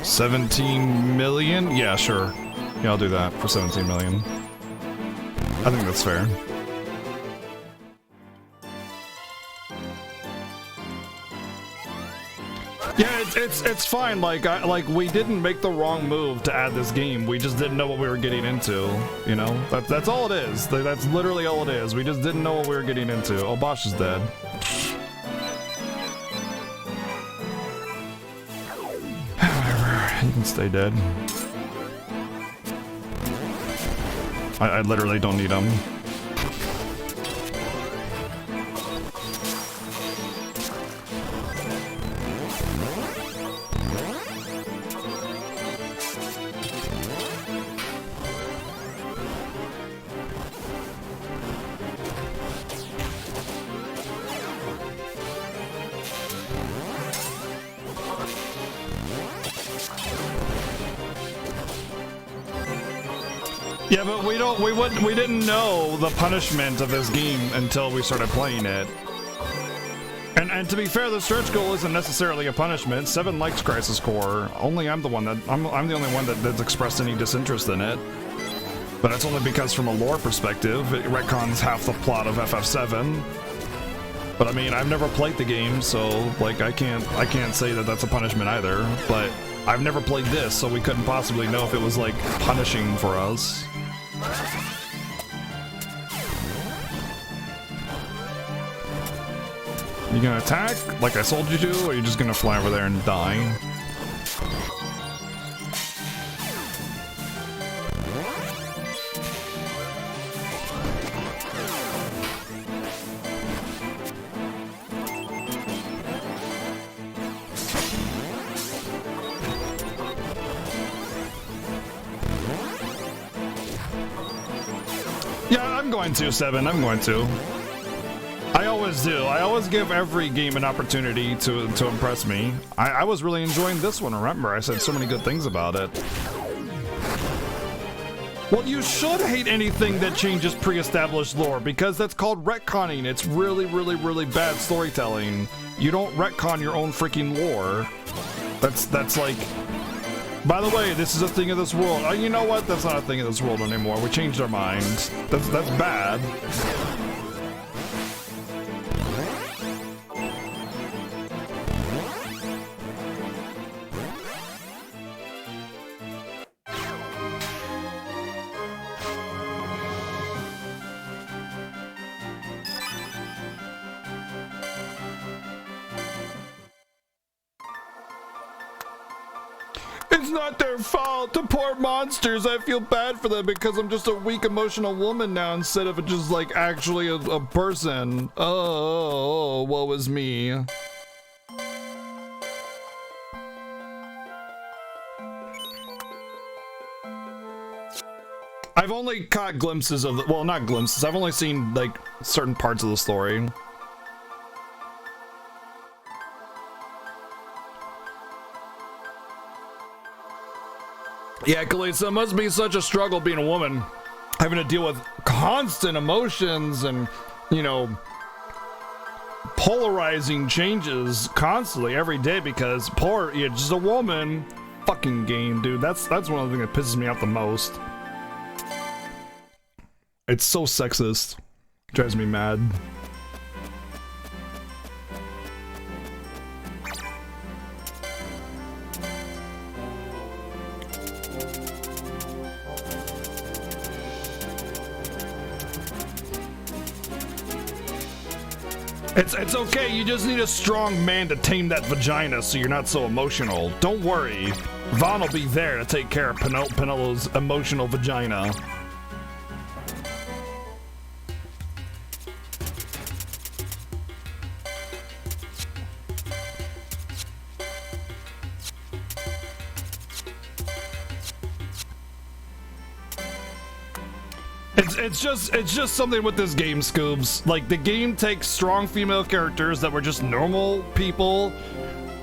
$17 million? Yeah, sure. Yeah, I'll do that for 17 million. I think that's fair. Yeah, it's fine. Like we didn't make the wrong move to add this game. We just didn't know what we were getting into. You know, that's all it is. That's literally all it is. We just didn't know what we were getting into. Oh, Bosch is dead. You can stay dead. I literally don't need them. Yeah, but we didn't know the punishment of this game until we started playing it. And to be fair, the stretch goal isn't necessarily a punishment. Seven likes Crisis Core. Only I'm the one that I'm the only one that's expressed any disinterest in it. But that's only because from a lore perspective, it retcons half the plot of FF7. But I mean, I've never played the game, so like I can't say that that's a punishment either. But I've never played this, so we couldn't possibly know if it was like punishing for us. You gonna attack like I told you to, or are you just gonna fly over there and die? Yeah, I'm going to, Seven. I'm going to. I always do. I always give every game an opportunity to impress me. I was really enjoying this one, remember? I said so many good things about it. Well, you should hate anything that changes pre-established lore, because that's called retconning. It's really, really, really bad storytelling. You don't retcon your own freaking lore. That's like... By the way, this is a thing of this world. Oh, you know what? That's not a thing of this world anymore. We changed our minds. That's bad. It's not their fault. The poor monsters. I feel bad for them because I'm just a weak, emotional woman now instead of just like actually a person. Oh, woe is me. I've only caught glimpses of the, well, not glimpses. I've only seen like certain parts of the story. Yeah, Kalisa, it must be such a struggle being a woman, having to deal with constant emotions and, you know, polarizing changes constantly every day because you're just a woman. Fucking game, dude. That's one of the things that pisses me off the most. It's so sexist. Drives me mad. It's okay, you just need a strong man to tame that vagina so you're not so emotional. Don't worry, Vaughn will be there to take care of Penelo's emotional vagina. It's just something with this game, Scoobs. Like, the game takes strong female characters that were just normal people.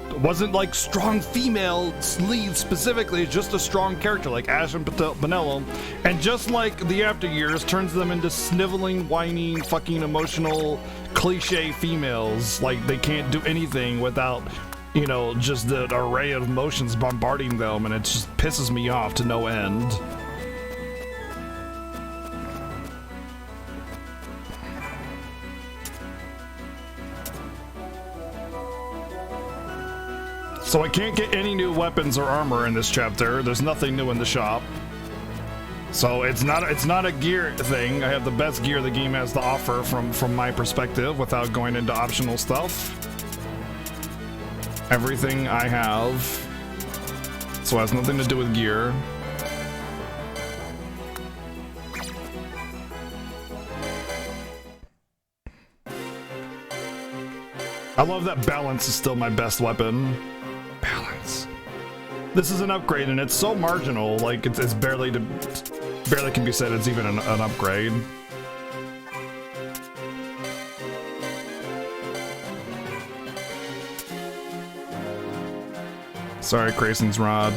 It wasn't like strong female leads specifically, just a strong character like Ash and Penelo. And just like the After Years, turns them into sniveling, whining, fucking emotional, cliche females. Like, they can't do anything without, you know, just the array of emotions bombarding them, and it just pisses me off to no end. So I can't get any new weapons or armor in this chapter. There's nothing new in the shop. So it's not a gear thing. I have the best gear the game has to offer from my perspective without going into optional stuff. Everything I have. So it has nothing to do with gear. I love that balance is still my best weapon. Balance. This is an upgrade and it's so marginal, like it's barely can be said it's even an upgrade. Sorry, Grayson's rod.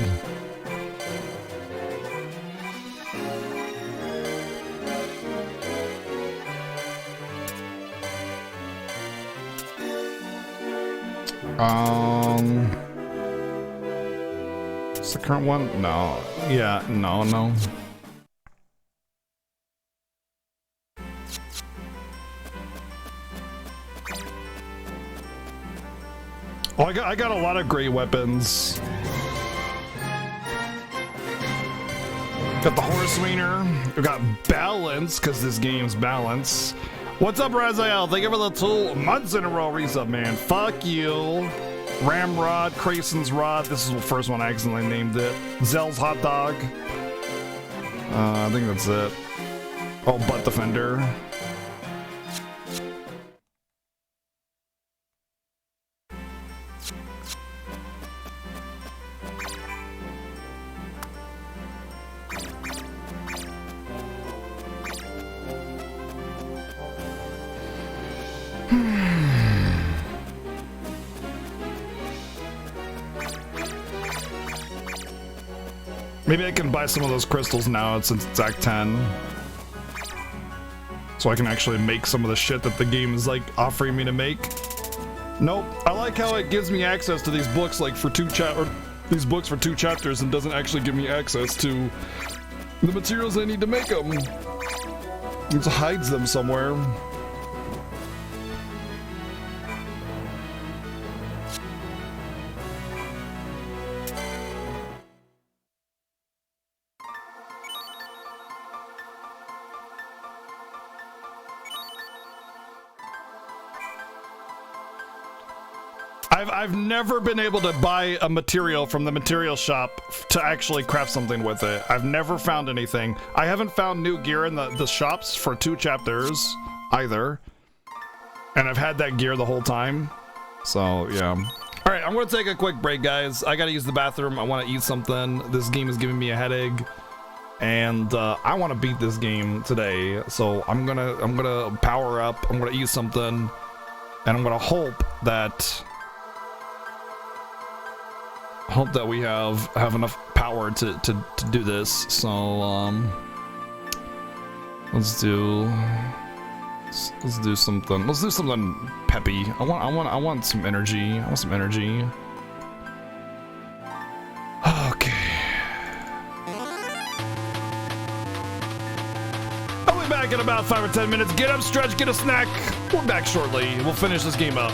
Is the current one? No. Yeah, no. Oh, I got a lot of great weapons. Got the horse wiener. We got balance, because this game's balance. What's up, Raziel? Thank you for the 2 months in a row resub, man. Fuck you. Ramrod, Krasen's Rod. This is the first one I accidentally named it. Zell's Hot Dog. I think that's it. Oh, Butt Defender. Maybe I can buy some of those crystals now since it's Act 10. So I can actually make some of the shit that the game is like offering me to make. Nope. I like how it gives me access to these books like for two chapters and doesn't actually give me access to the materials I need to make them. It just hides them somewhere. I've never been able to buy a material from the material shop to actually craft something with it. I've never found anything. I haven't found new gear in the shops for 2 chapters either. And I've had that gear the whole time. So, yeah. All right, I'm going to take a quick break, guys. I got to use the bathroom. I want to eat something. This game is giving me a headache. And I want to beat this game today. So I'm gonna power up. I'm going to eat something. And I'm going to hope that we have enough power to do this. So let's do something. Let's do something peppy. I want some energy. I want some energy. Okay. I'll be back in about 5 or 10 minutes. Get up, stretch, get a snack. We're back shortly. We'll finish this game up.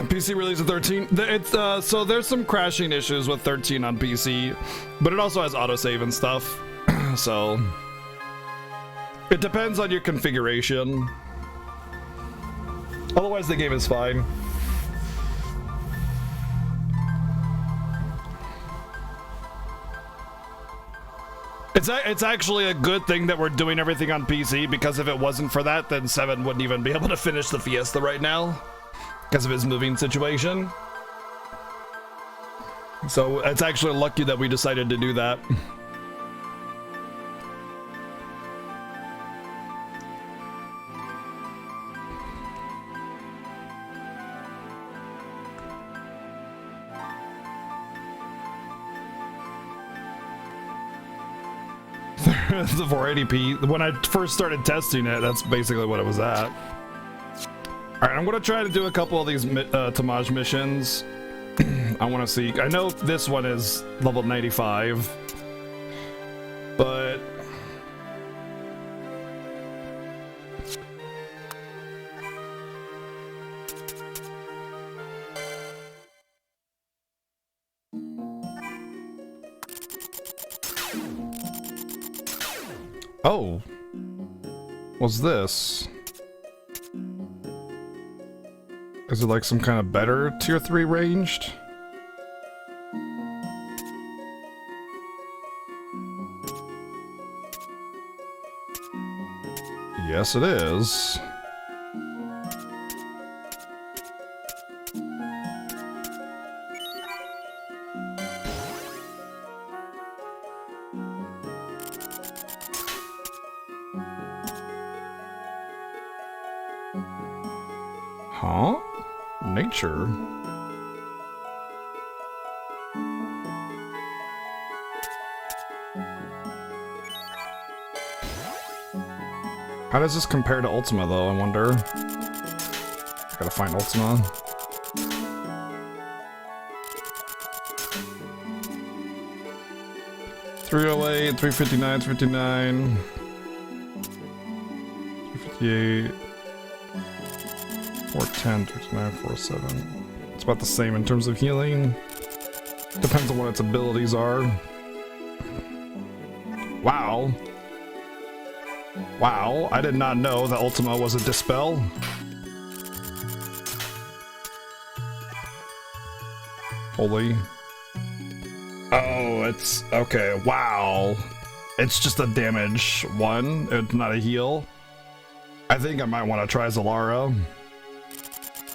PC release of 13. It's so there's some crashing issues with 13 on PC, but it also has autosave and stuff. So It depends on your configuration. Otherwise, the game is fine. It's actually a good thing that we're doing everything on PC, because if it wasn't for that, then Seven wouldn't even be able to finish the Fiesta right now because of his moving situation. So it's actually lucky that we decided to do that. The 480p. When I first started testing it, that's basically what it was at. All right, I'm gonna try to do a couple of these Tamaj missions. I want to see. I know this one is level 95, but oh, what's this? Is it like some kind of better tier 3 ranged? Yes, it is. Huh? Nature? How does this compare to Ultima, though, I wonder? Gotta find Ultima. $308, $359, $359, $358, $410, $359, $407. It's about the same in terms of healing. Depends on what its abilities are. Wow. Wow, I did not know that Ultima was a Dispel. Holy. Oh, it's... okay, wow. It's just a damage one, it's not a heal. I think I might want to try Zalara.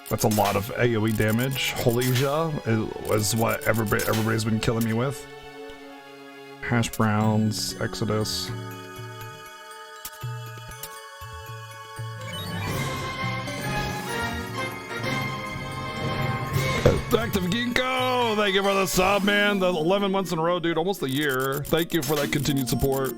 That's a lot of AoE damage. Holija is what everybody's been killing me with. Hash Browns, Exodus. Active Ginkgo! Thank you for the sub, man. The 11 months in a row, dude. Almost a year. Thank you for that continued support.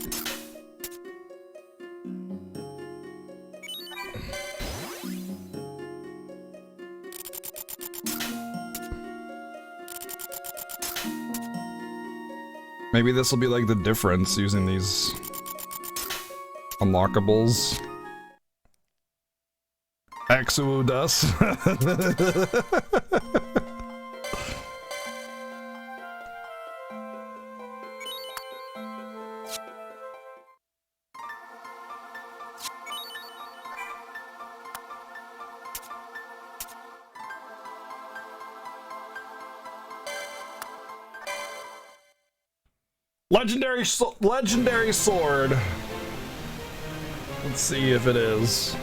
Maybe this will be like the difference using these unlockables. Exodus. Legendary sword. Let's see if it is.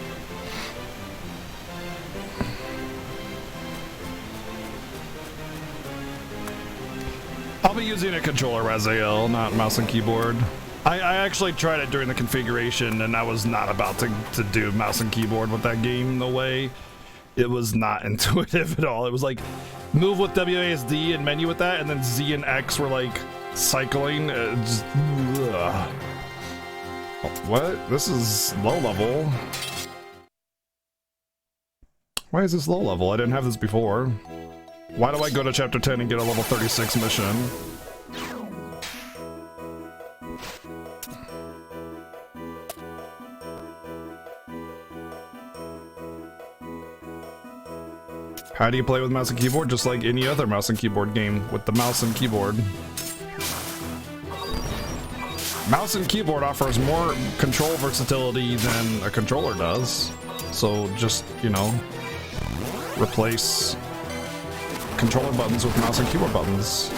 I'll be using a controller, Raziel, not mouse and keyboard. I actually tried it during the configuration, and I was not about to do mouse and keyboard with that game. No way. It was not intuitive at all. It was like move with WASD and menu with that, and then Z and X were like cycling. Just, ugh. What? This is low level. Why is this low level? I didn't have this before. Why do I go to chapter 10 and get a level 36 mission? How do you play with mouse and keyboard? Just like any other mouse and keyboard game, with the mouse and keyboard. Mouse and keyboard offers more control versatility than a controller does. So just, you know, replace controller buttons with mouse and keyboard buttons.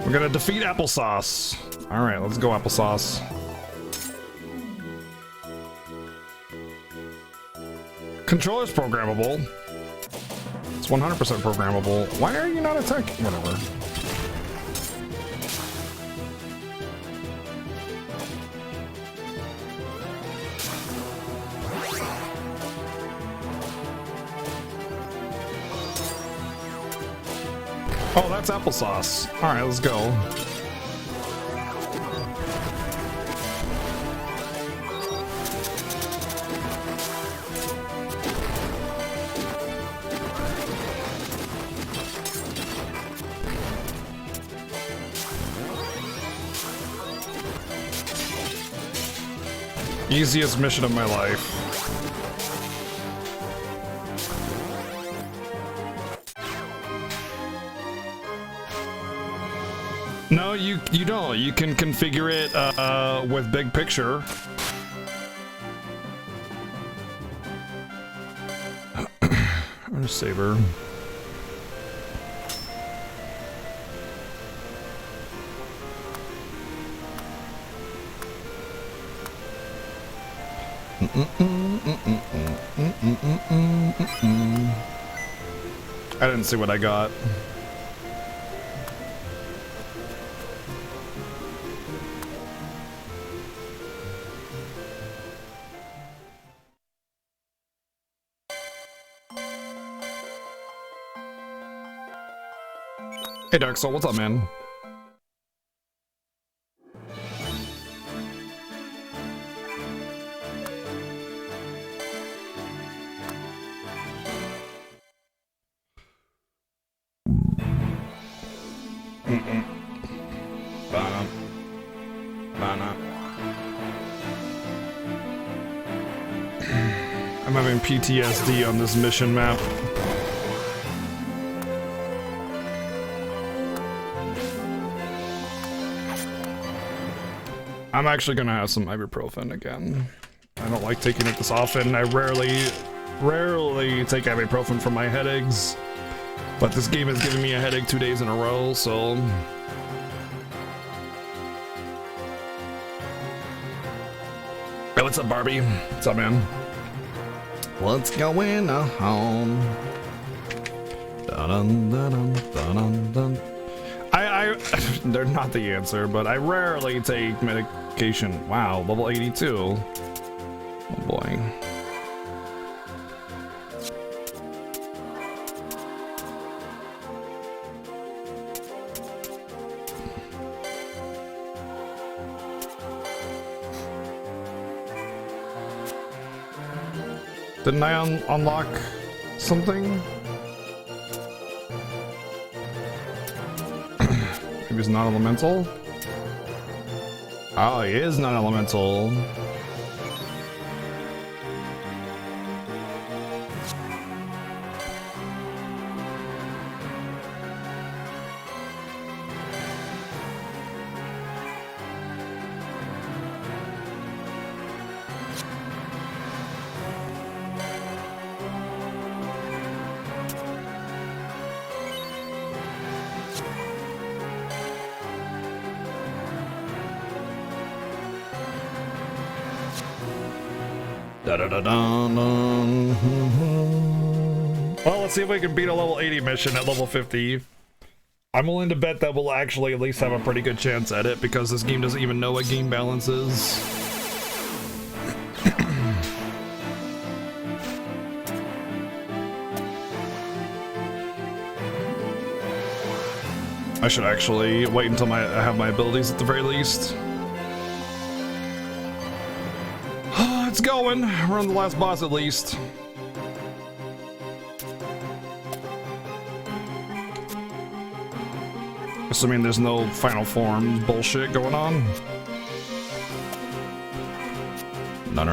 We're gonna defeat Applesauce. All right, let's go Applesauce. Controller's programmable. It's 100% programmable. Why are you not attacking? Whatever. Oh, that's Applesauce. All right, let's go. Easiest mission of my life. No, you don't. You can configure it with big picture. Where's Saber? I didn't see what I got. Hey Dark Soul, what's up, man? I'm having PTSD on this mission map. I'm actually gonna have some ibuprofen again. I don't like taking it this often. I rarely take ibuprofen for my headaches. But this game has given me a headache 2 days in a row, so... Hey, what's up, Barbie? What's up, man? What's going on? Dun-dun-dun-dun-dun-dun. They're not the answer, but I rarely take medication. Wow, level 82. Oh boy. Didn't I unlock something? Maybe he's not elemental? Oh, he is not elemental. Well, let's see if we can beat a level 80 mission at level 50. I'm willing to bet that we'll actually at least have a pretty good chance at it because this game doesn't even know what game balance is. I should actually wait until I have my abilities at the very least. It's going. We're on the last boss at least. Assuming there's no final form bullshit going on. No.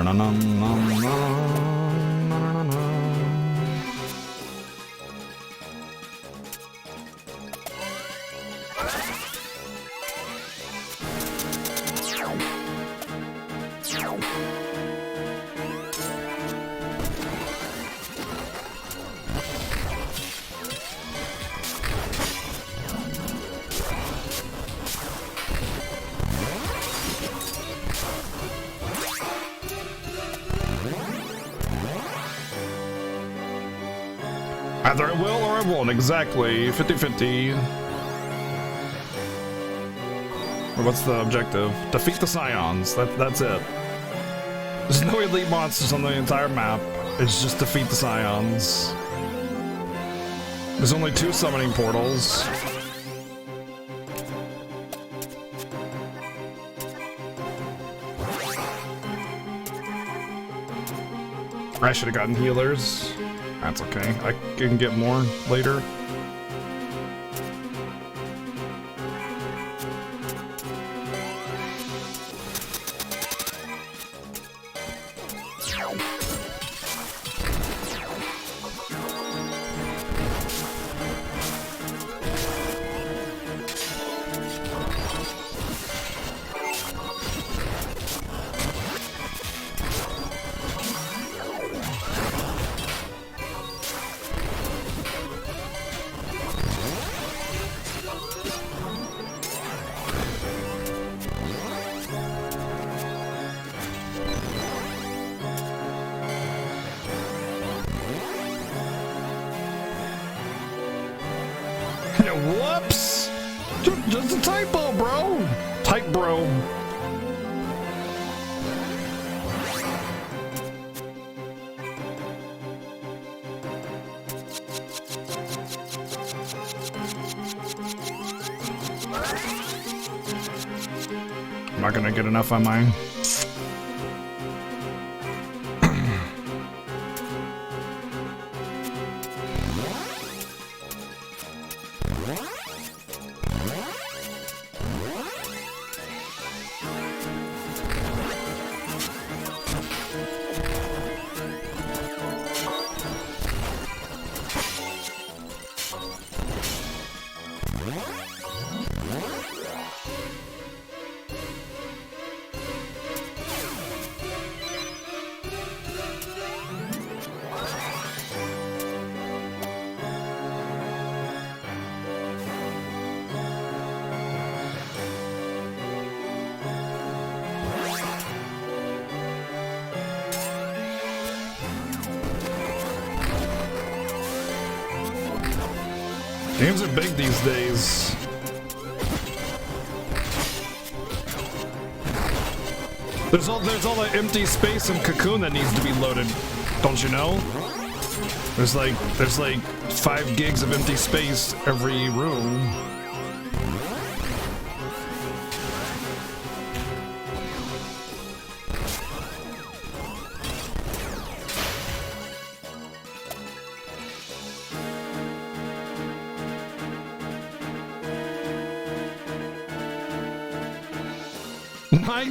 Either I will or I won't, exactly. 50-50. What's the objective? Defeat the Scions. That's it. There's no elite monsters on the entire map. It's just defeat the Scions. There's only 2 summoning portals. I should have gotten healers. That's okay. I can get more later. Whoops! Just a typo, bro! Type bro. I'm not gonna get enough on mine. Games are big these days. There's all that empty space and cocoon that needs to be loaded. Don't you know? There's like 5 gigs of empty space every room.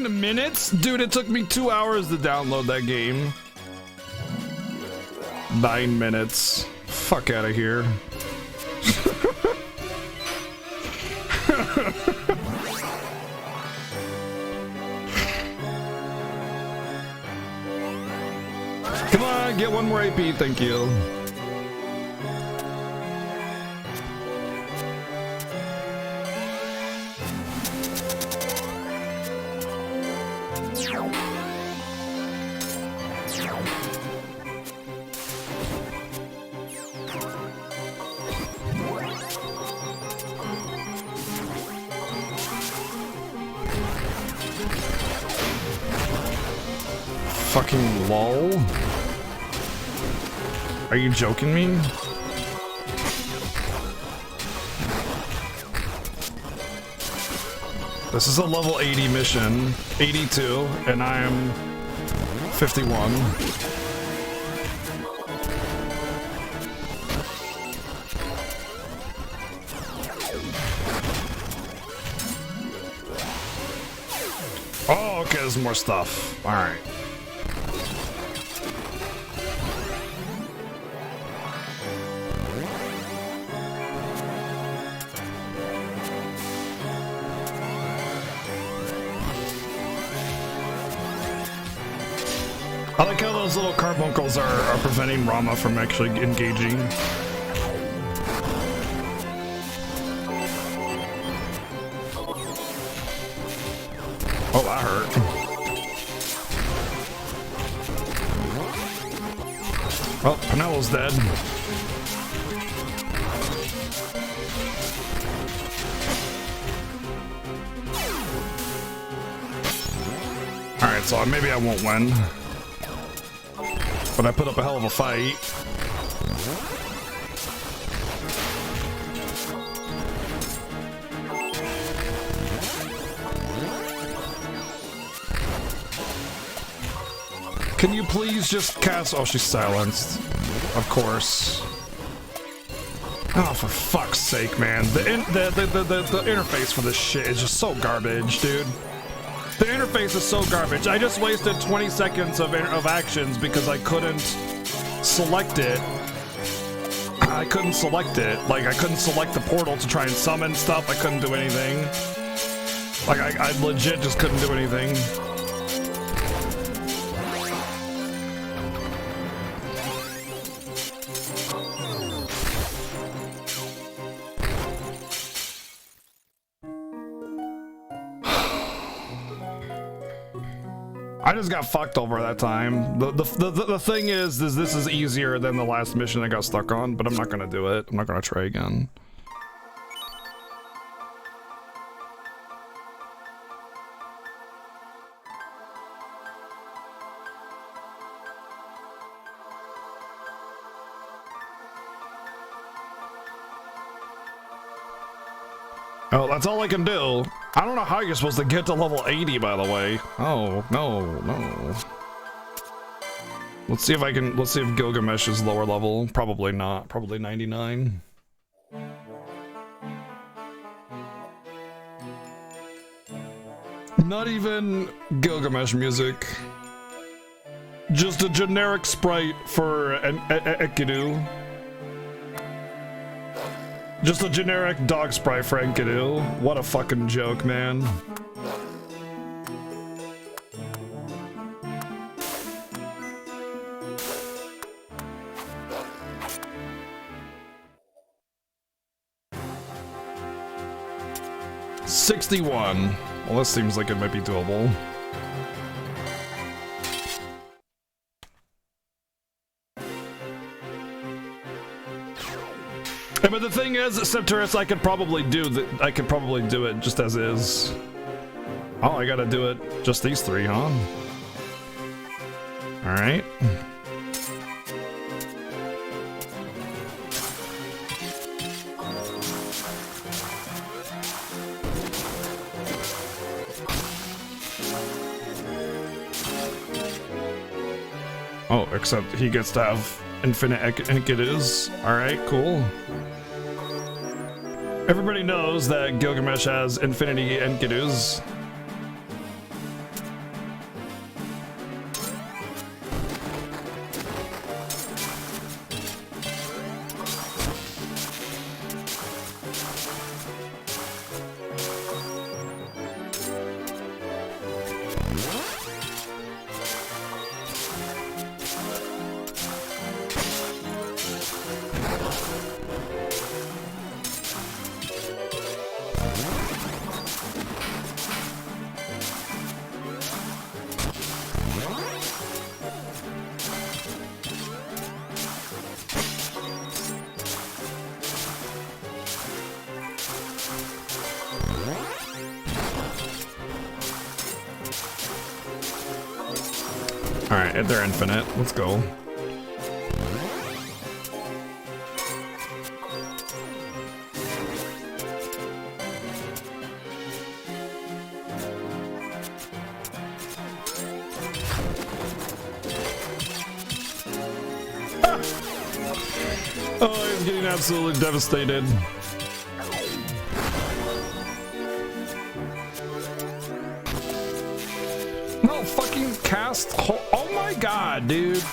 Minutes? Dude, it took me 2 hours to download that game. 9 minutes. Fuck out of here. Come on, get 1 more AP, thank you. Fucking lol. Are you joking me? This is a level 80 mission, 82, and I am 51. Oh, okay, there's more stuff. All right. I like how those little carbuncles are preventing Rama from actually engaging. Oh, that hurt. Oh, Penelo's dead. Alright, so maybe I won't win. But I put up a hell of a fight. Can you please just cast... Oh, she's silenced. Of course. Oh, for fuck's sake, man. The interface for this shit is just so garbage, dude. The interface is so garbage. I just wasted 20 seconds of actions because I couldn't select it. I couldn't select it. Like, I couldn't select the portal to try and summon stuff. I couldn't do anything. Like, I legit just couldn't do anything. I just got fucked over that time. The thing is this is easier than the last mission I got stuck on, but I'm not gonna do it. I'm not gonna try again. Oh, that's all I can do. I don't know how you're supposed to get to level 80, by the way. Oh, no. Let's see if Gilgamesh is lower level. Probably not. Probably 99. Not even Gilgamesh music. Just a generic sprite for an Enkidu. Just a generic dog sprite for Enkidu. What a fucking joke, man. $61. Well, this seems like it might be doable. Yeah, but the thing is, Septurus, I could probably do it just as is. Oh, I gotta do it just these three, huh? All right. Oh, except he gets to have infinite Enkidus. Alright, cool. Everybody knows that Gilgamesh has infinity Enkidus. Alright, they're infinite. Let's go. Ah! Oh, he's getting absolutely devastated. No, fucking cast. Oh my god, dude.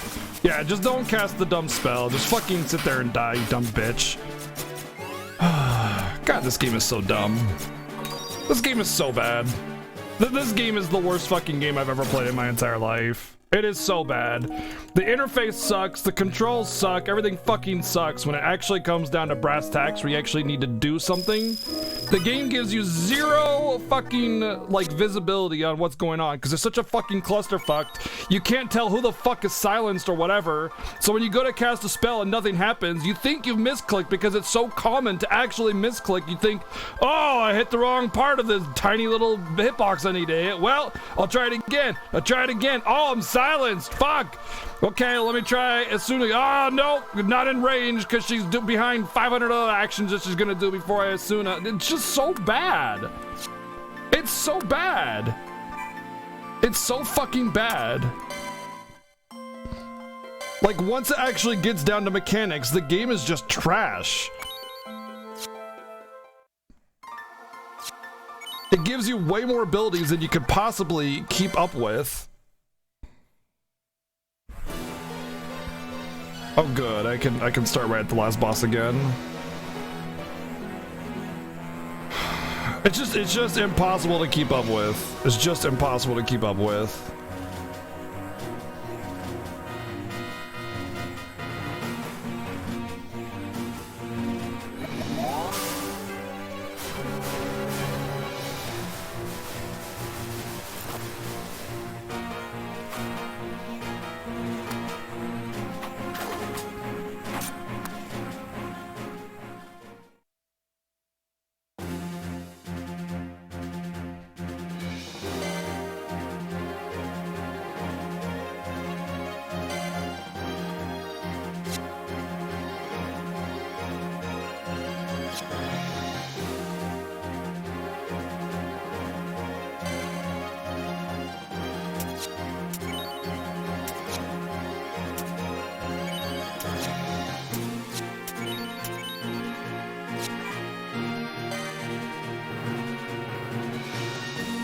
Yeah, just don't cast the dumb spell. Just fucking sit there and die, you dumb bitch. God, this game is so dumb. This game is so bad. This game is the worst fucking game I've ever played in my entire life. It is so bad. The interface sucks, the controls suck, everything fucking sucks when it actually comes down to brass tacks where you actually need to do something. The game gives you zero fucking like visibility on what's going on because it's such a fucking clusterfuck. You can't tell who the fuck is silenced or whatever. So when you go to cast a spell and nothing happens, you think you've misclicked because it's so common to actually misclick. You think, oh, I hit the wrong part of this tiny little hitbox I need to hit. Well, I'll try it again. I'll try it again. Oh, I'm silenced. Fuck. Okay, let me try as soon as. Oh, no, not in range because she's behind 500 other actions that she's gonna do before I assume. It's just so bad. It's so bad. It's so fucking bad. Like, once it actually gets down to mechanics, the game is just trash. It gives you way more abilities than you could possibly keep up with. Oh good, I can start right at the last boss again. It's just impossible to keep up with. It's just impossible to keep up with.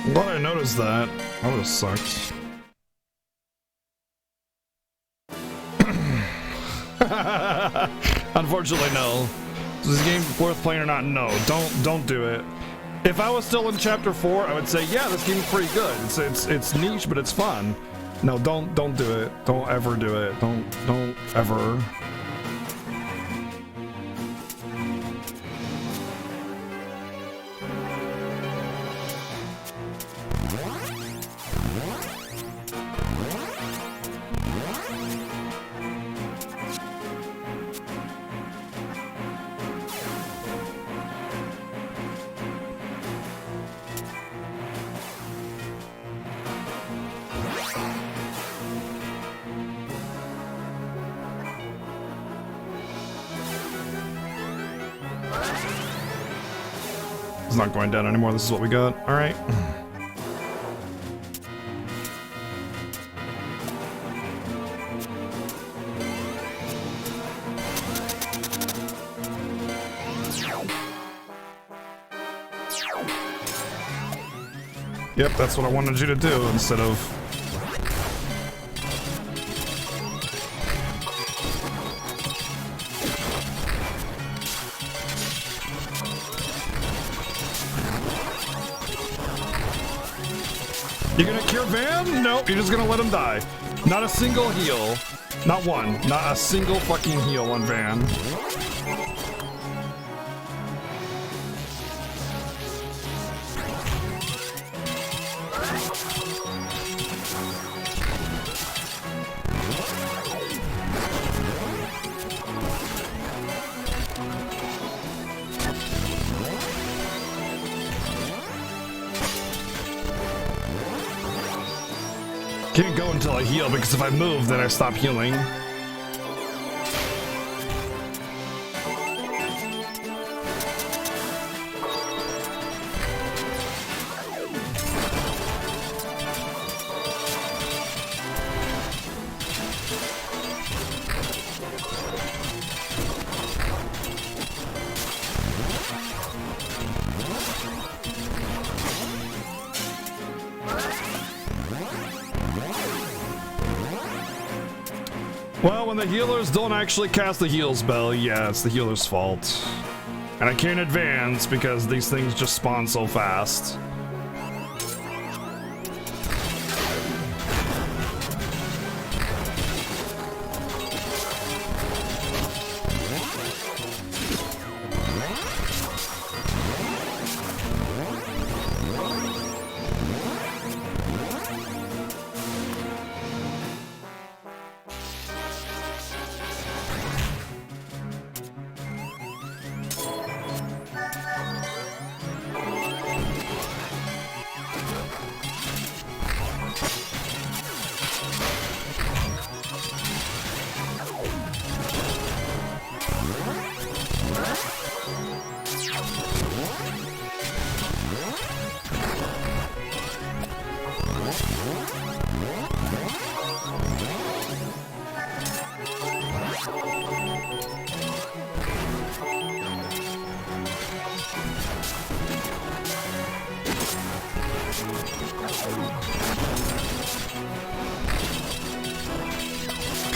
I'm glad I noticed that. That would've sucked. Unfortunately, no. Is this game worth playing or not? No, don't do it. If I was still in chapter 4, I would say, yeah, this game's pretty good. It's niche, but it's fun. No, don't do it. Don't ever do it. Don't ever. It's not going down anymore. This is what we got. All right. Yep, that's what I wanted you to do instead of... You gonna cure Van? Nope, you're just gonna let him die. Not a single heal. Not one. Not a single fucking heal on Van. Can't go until I heal, because if I move, then I stop healing. Well, when the healers don't actually cast the heal spell, yeah, it's the healer's fault. And I can't advance because these things just spawn so fast.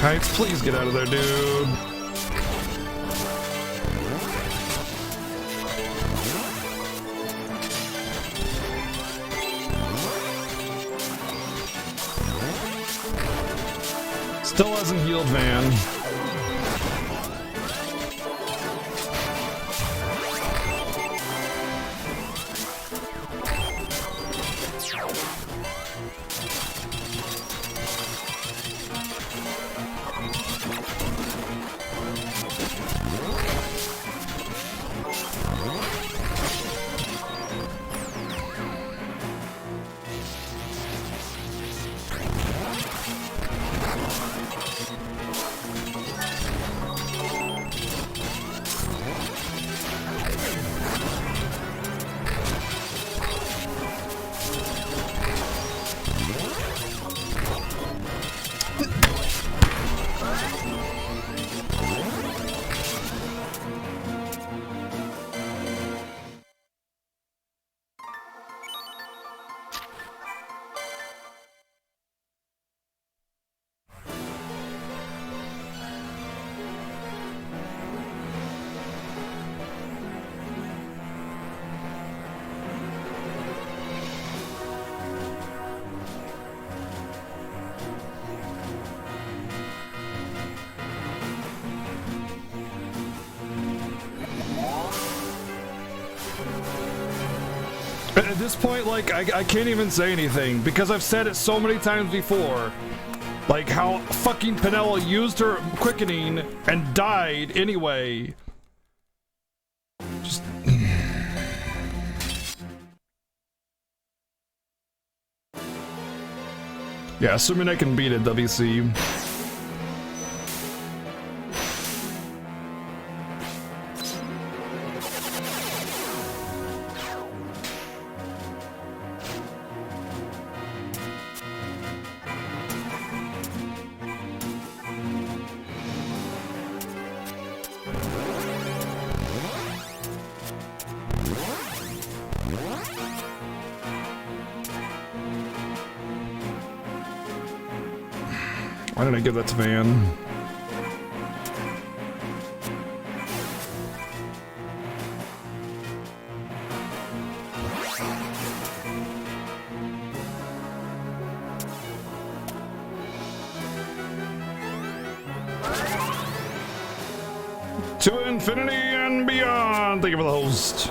Kites, please get out of there, dude. Still hasn't healed Van. At this point, like, I can't even say anything because I've said it so many times before. Like how fucking Penella used her quickening and died anyway. Just... yeah, assuming I can beat it, WC. Why did I give that to Van? To infinity and beyond! Thank you for the host.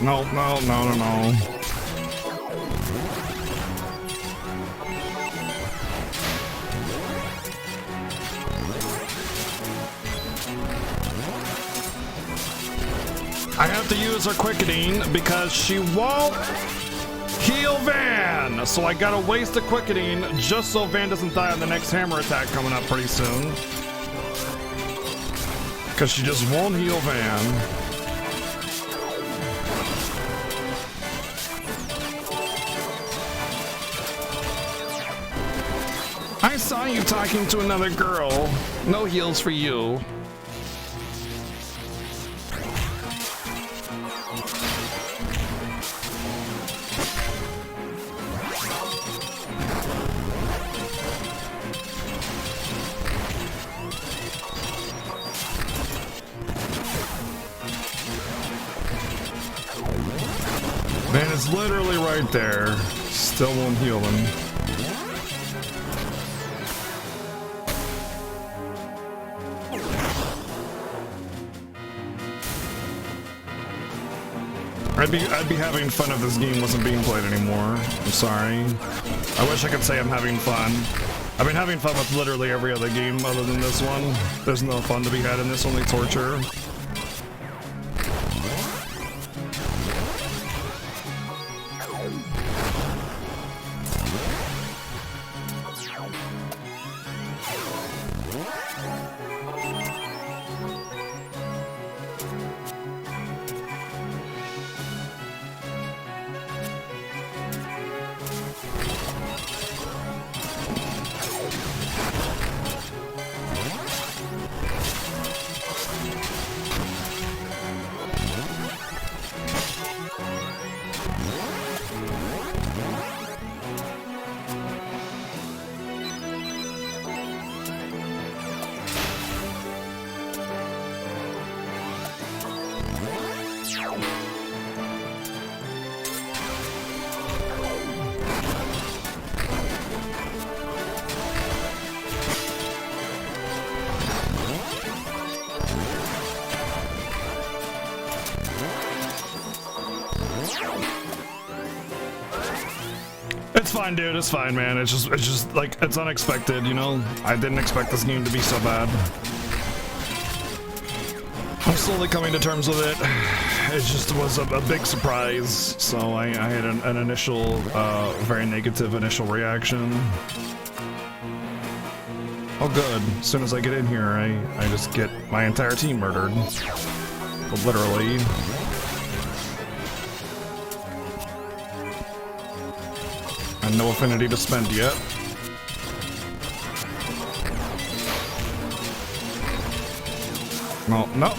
No, no, no, no, no. I have to use her quickening because she won't heal Van. So I gotta waste the quickening just so Van doesn't die on the next hammer attack coming up pretty soon. Because she just won't heal Van. I saw you talking to another girl. No heals for you. Man, it's literally right there. Still won't heal him. I'd be having fun if this game wasn't being played anymore. I'm sorry. I wish I could say I'm having fun. I've been having fun with literally every other game other than this one. There's no fun to be had in this, only torture. It's fine, dude. It's fine, man. It's just like, it's unexpected, you know? I didn't expect this game to be so bad. I'm slowly coming to terms with it. It just was a big surprise. So I had an initial, very negative initial reaction. Oh, good. As soon as I get in here, I just get my entire team murdered. Literally. And no affinity to spend yet. No, no.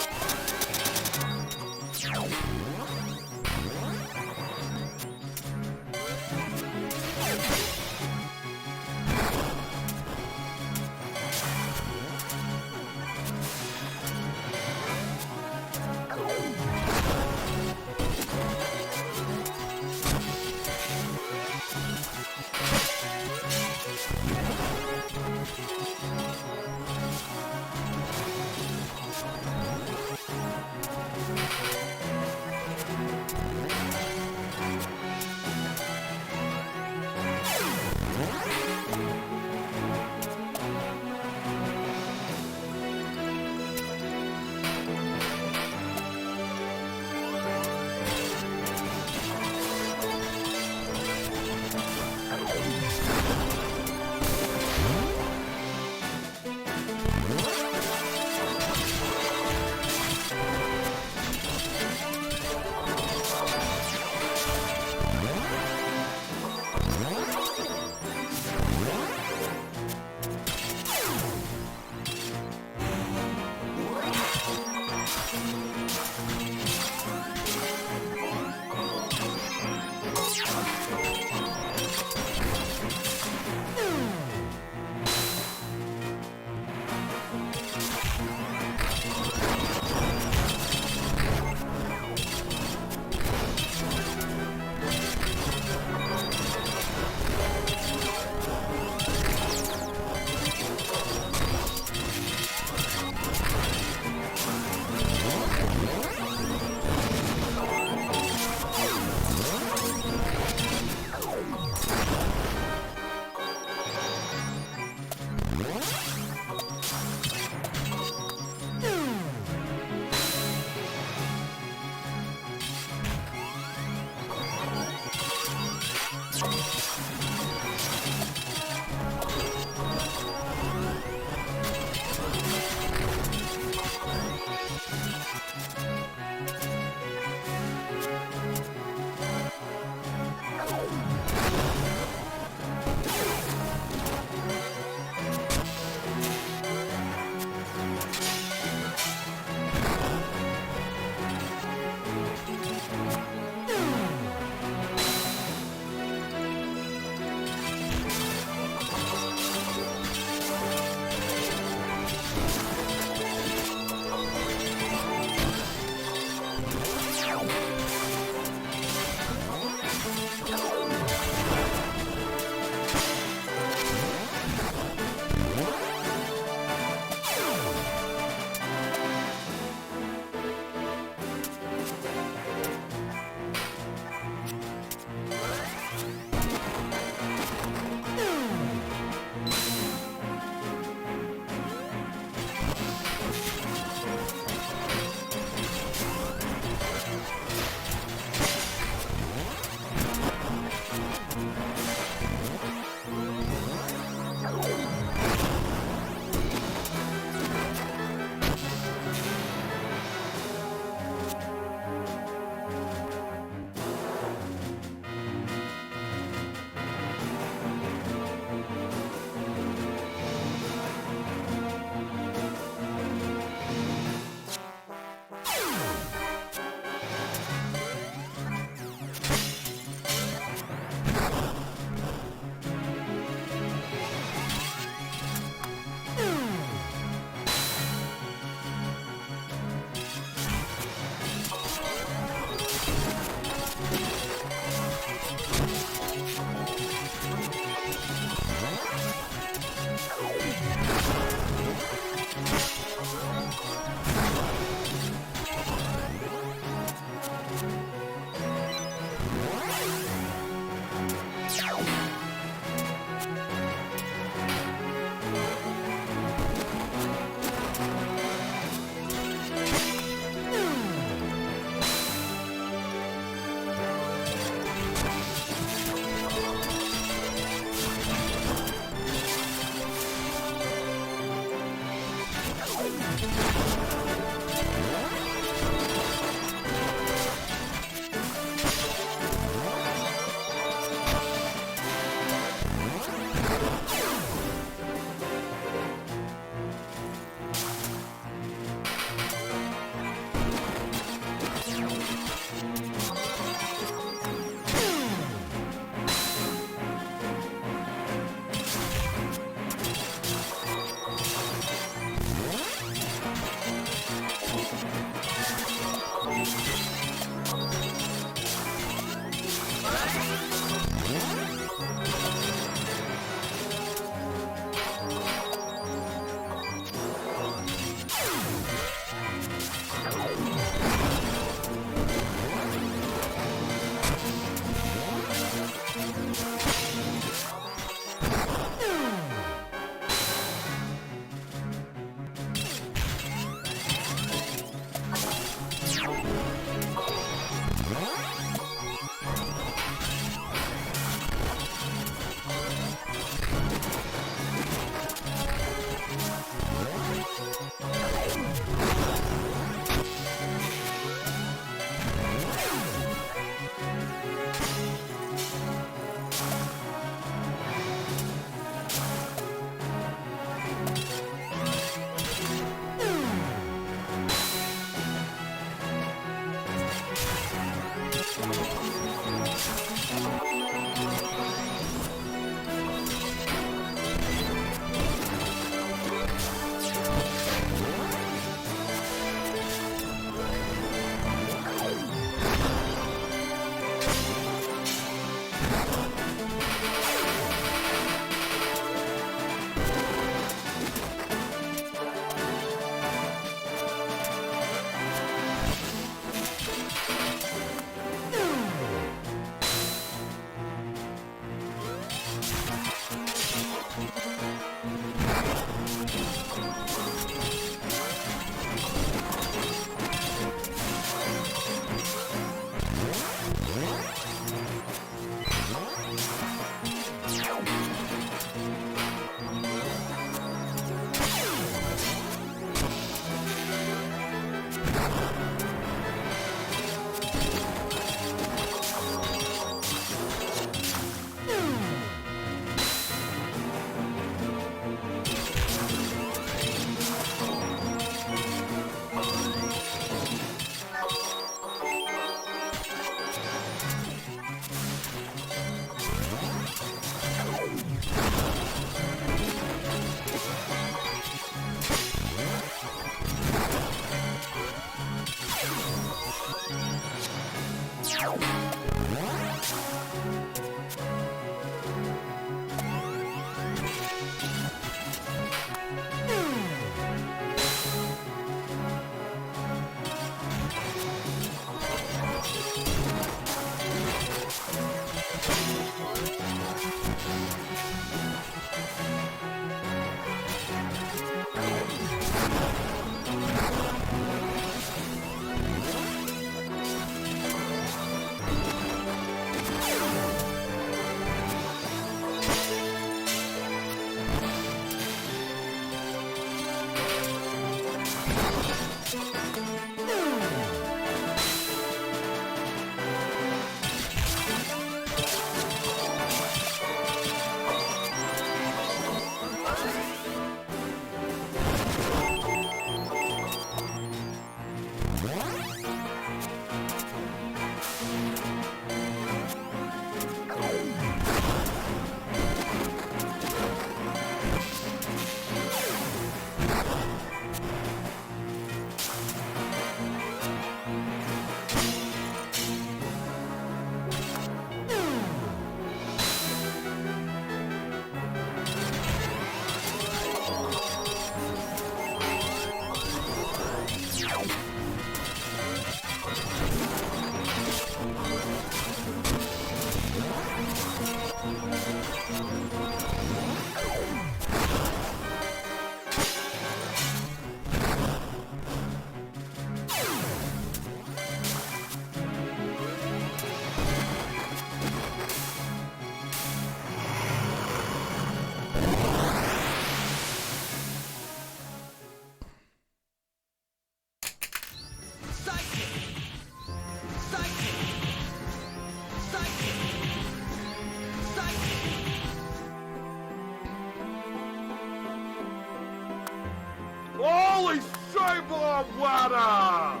Rainbow water!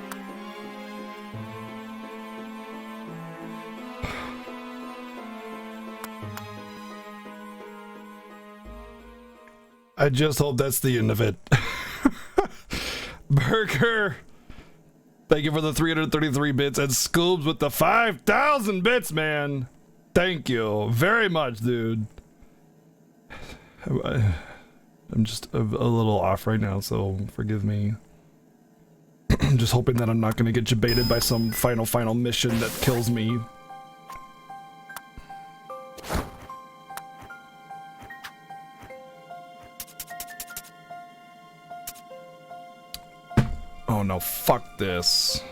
I just hope that's the end of it. Burger, thank you for the 333 bits, and Scoobs with the 5,000 bits, man. Thank you very much, dude. I'm just a little off right now, so forgive me. I'm just hoping that I'm not going to get debated by some final mission that kills me. Oh no, fuck this.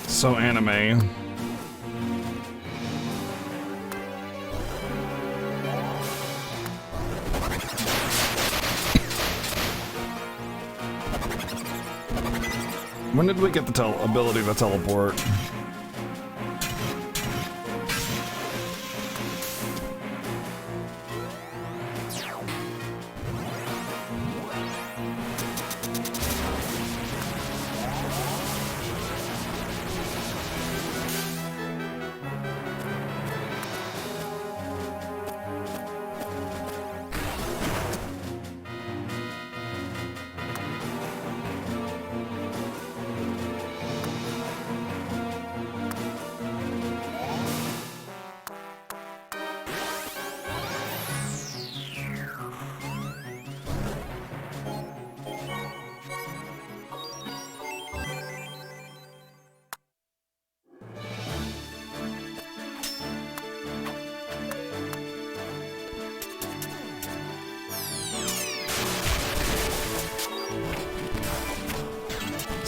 So anime. When did we get the ability to teleport?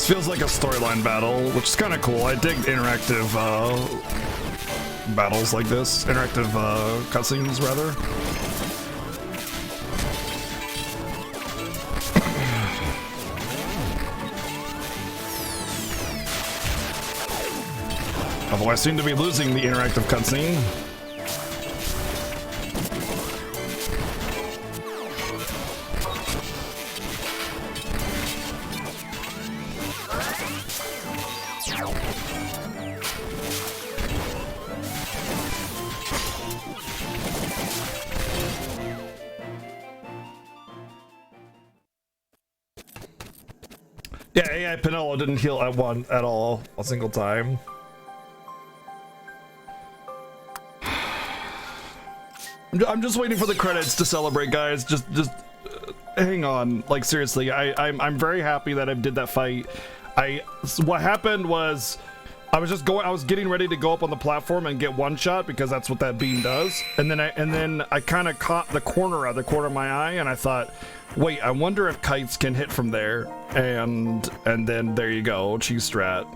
Feels like a storyline battle, which is kind of cool. I dig interactive battles like this. Interactive cutscenes, rather. Although I seem to be losing the interactive cutscene. Yeah, AI Pinello didn't heal at all, a single time. I'm just waiting for the credits to celebrate, guys. Just hang on. Like seriously, I'm very happy that I did that fight. What happened was I was getting ready to go up on the platform and get one shot because that's what that beam does. And then I kind of caught the corner of of my eye, and I thought, wait, I wonder if kites can hit from there. And then there you go, cheese strat.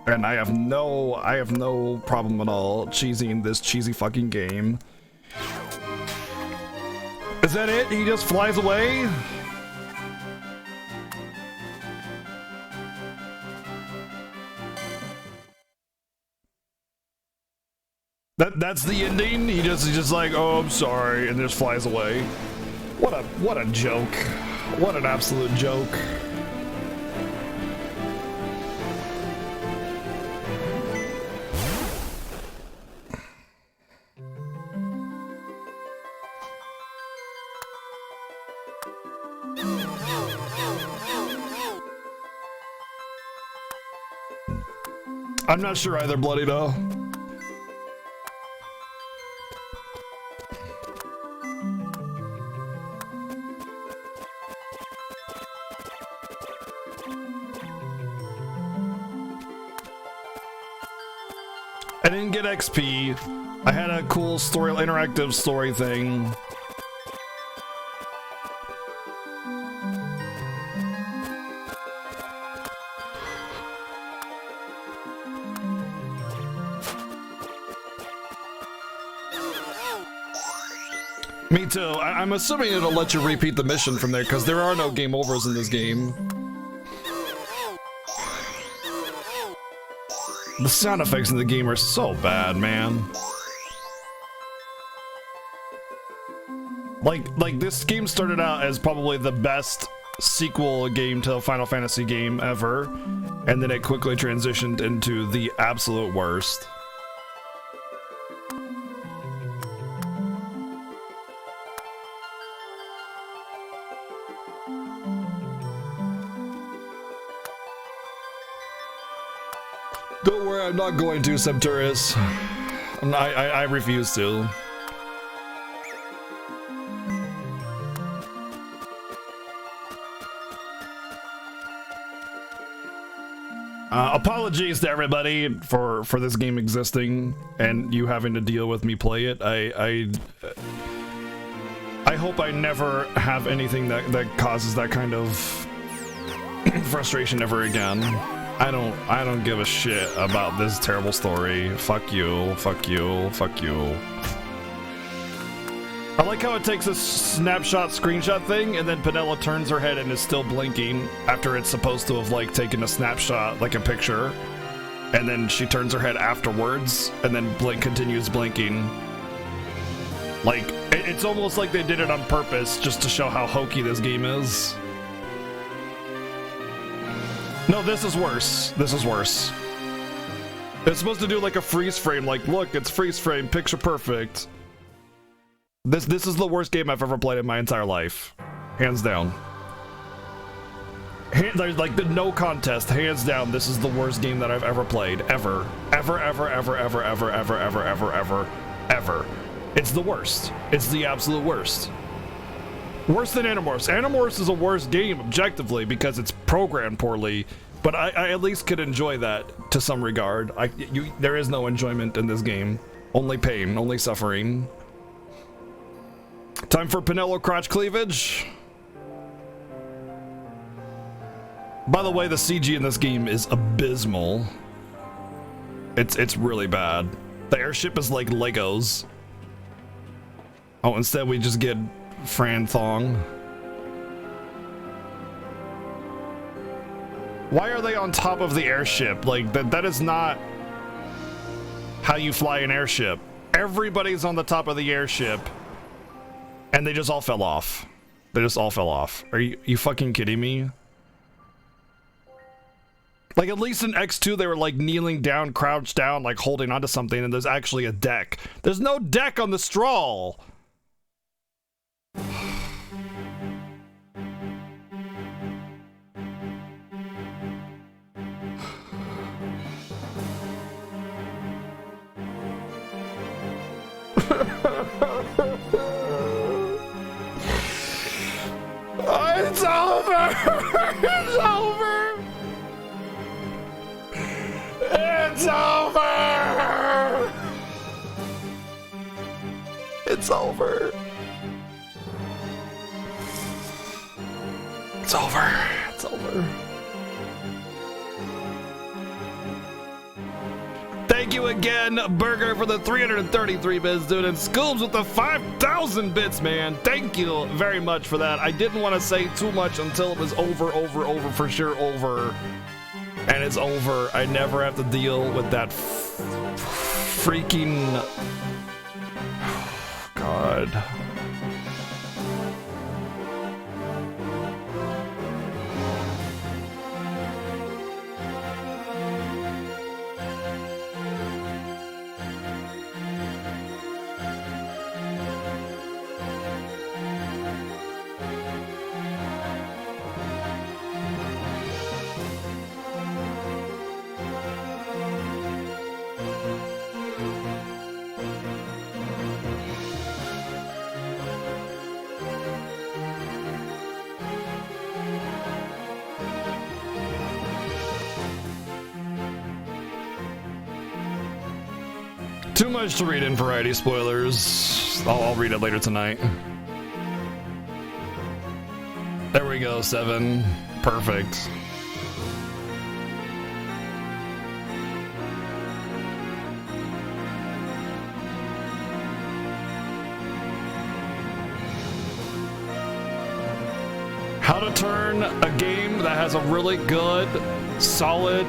And I have no problem at all cheesing this cheesy fucking game. Is that it? He just flies away? That's the ending? He's just like, oh, I'm sorry, and just flies away. What a joke. What an absolute joke. I'm not sure either, Bloody though. I didn't get XP. I had a cool story, interactive story thing. Me too. I'm assuming it'll let you repeat the mission from there because there are no game overs in this game. The sound effects in the game are so bad, man. Like this game started out as probably the best sequel game to a Final Fantasy game ever, and then it quickly transitioned into the absolute worst. Don't worry, I'm not going to, Septuris. I refuse to. Apologies to everybody for this game existing and you having to deal with me play it. I hope I never have anything that causes that kind of frustration ever again. I don't give a shit about this terrible story. Fuck you, fuck you, fuck you. I like how it takes a snapshot screenshot thing and then Penella turns her head and is still blinking after it's supposed to have like taken a snapshot, like a picture, and then she turns her head afterwards and then continues blinking. Like it's almost like they did it on purpose just to show how hokey this game is. No, this is worse. This is worse. It's supposed to do like a freeze frame, like look, it's freeze frame, picture perfect. This is the worst game I've ever played in my entire life, hands down. There's like no contest, hands down. This is the worst game that I've ever played, ever. It's the worst. It's the absolute worst. Worse than Animorphs. Animorphs is a worse game objectively because it's programmed poorly, but I at least could enjoy that to some regard. There is no enjoyment in this game. Only pain, only suffering. Time for Penello crotch cleavage. By the way, the CG in this game is abysmal. It's really bad. The airship is like Legos. Oh, instead we just get Fran Thong. Why are they on top of the airship? Like that is not how you fly an airship. Everybody's on the top of the airship. And they just all fell off. They just all fell off. Are you fucking kidding me? Like at least in X2 they were like kneeling down, crouched down, like holding onto something, and there's actually a deck. There's no deck on the Strawl. It's over! It's over! It's over! It's over. It's over. It's over. Thank you again, Burger, for the 333 bits, dude, and Scoobs with the 5,000 bits, man. Thank you very much for that. I didn't want to say too much until it was over, for sure, over. And it's over. I never have to deal with that freaking... God. Too much to read in variety spoilers. I'll read it later tonight. There we go, 7. Perfect. How to turn a game that has a really good, solid,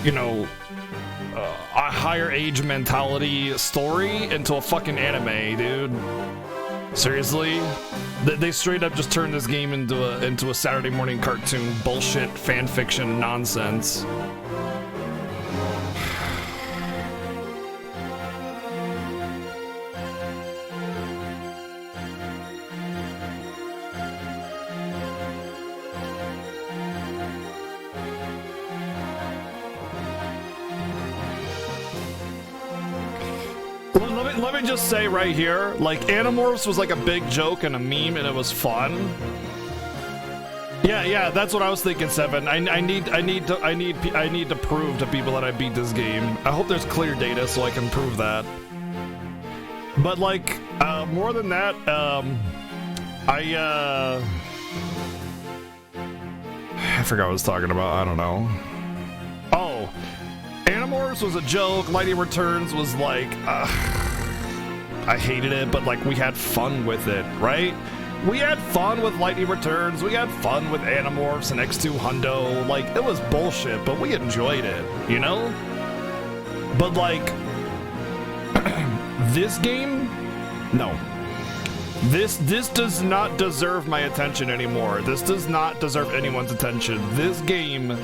you know, a higher age mentality story into a fucking anime, dude. Seriously? They straight up just turned this game into a Saturday morning cartoon bullshit fan fiction nonsense. Let me just say right here, like, Animorphs was like a big joke and a meme, and it was fun. Yeah, that's what I was thinking, 7. I need to prove to people that I beat this game. I hope there's clear data so I can prove that. But like, more than that, I forgot what I was talking about. I don't know. Oh, Animorphs was a joke. Lightning Returns was like, I hated it, but like, we had fun with it, right? We had fun with Lightning Returns. We had fun with Animorphs and X2 Hundo. Like, it was bullshit, but we enjoyed it, you know? But like, this game, no. This does not deserve my attention anymore. This does not deserve anyone's attention. This game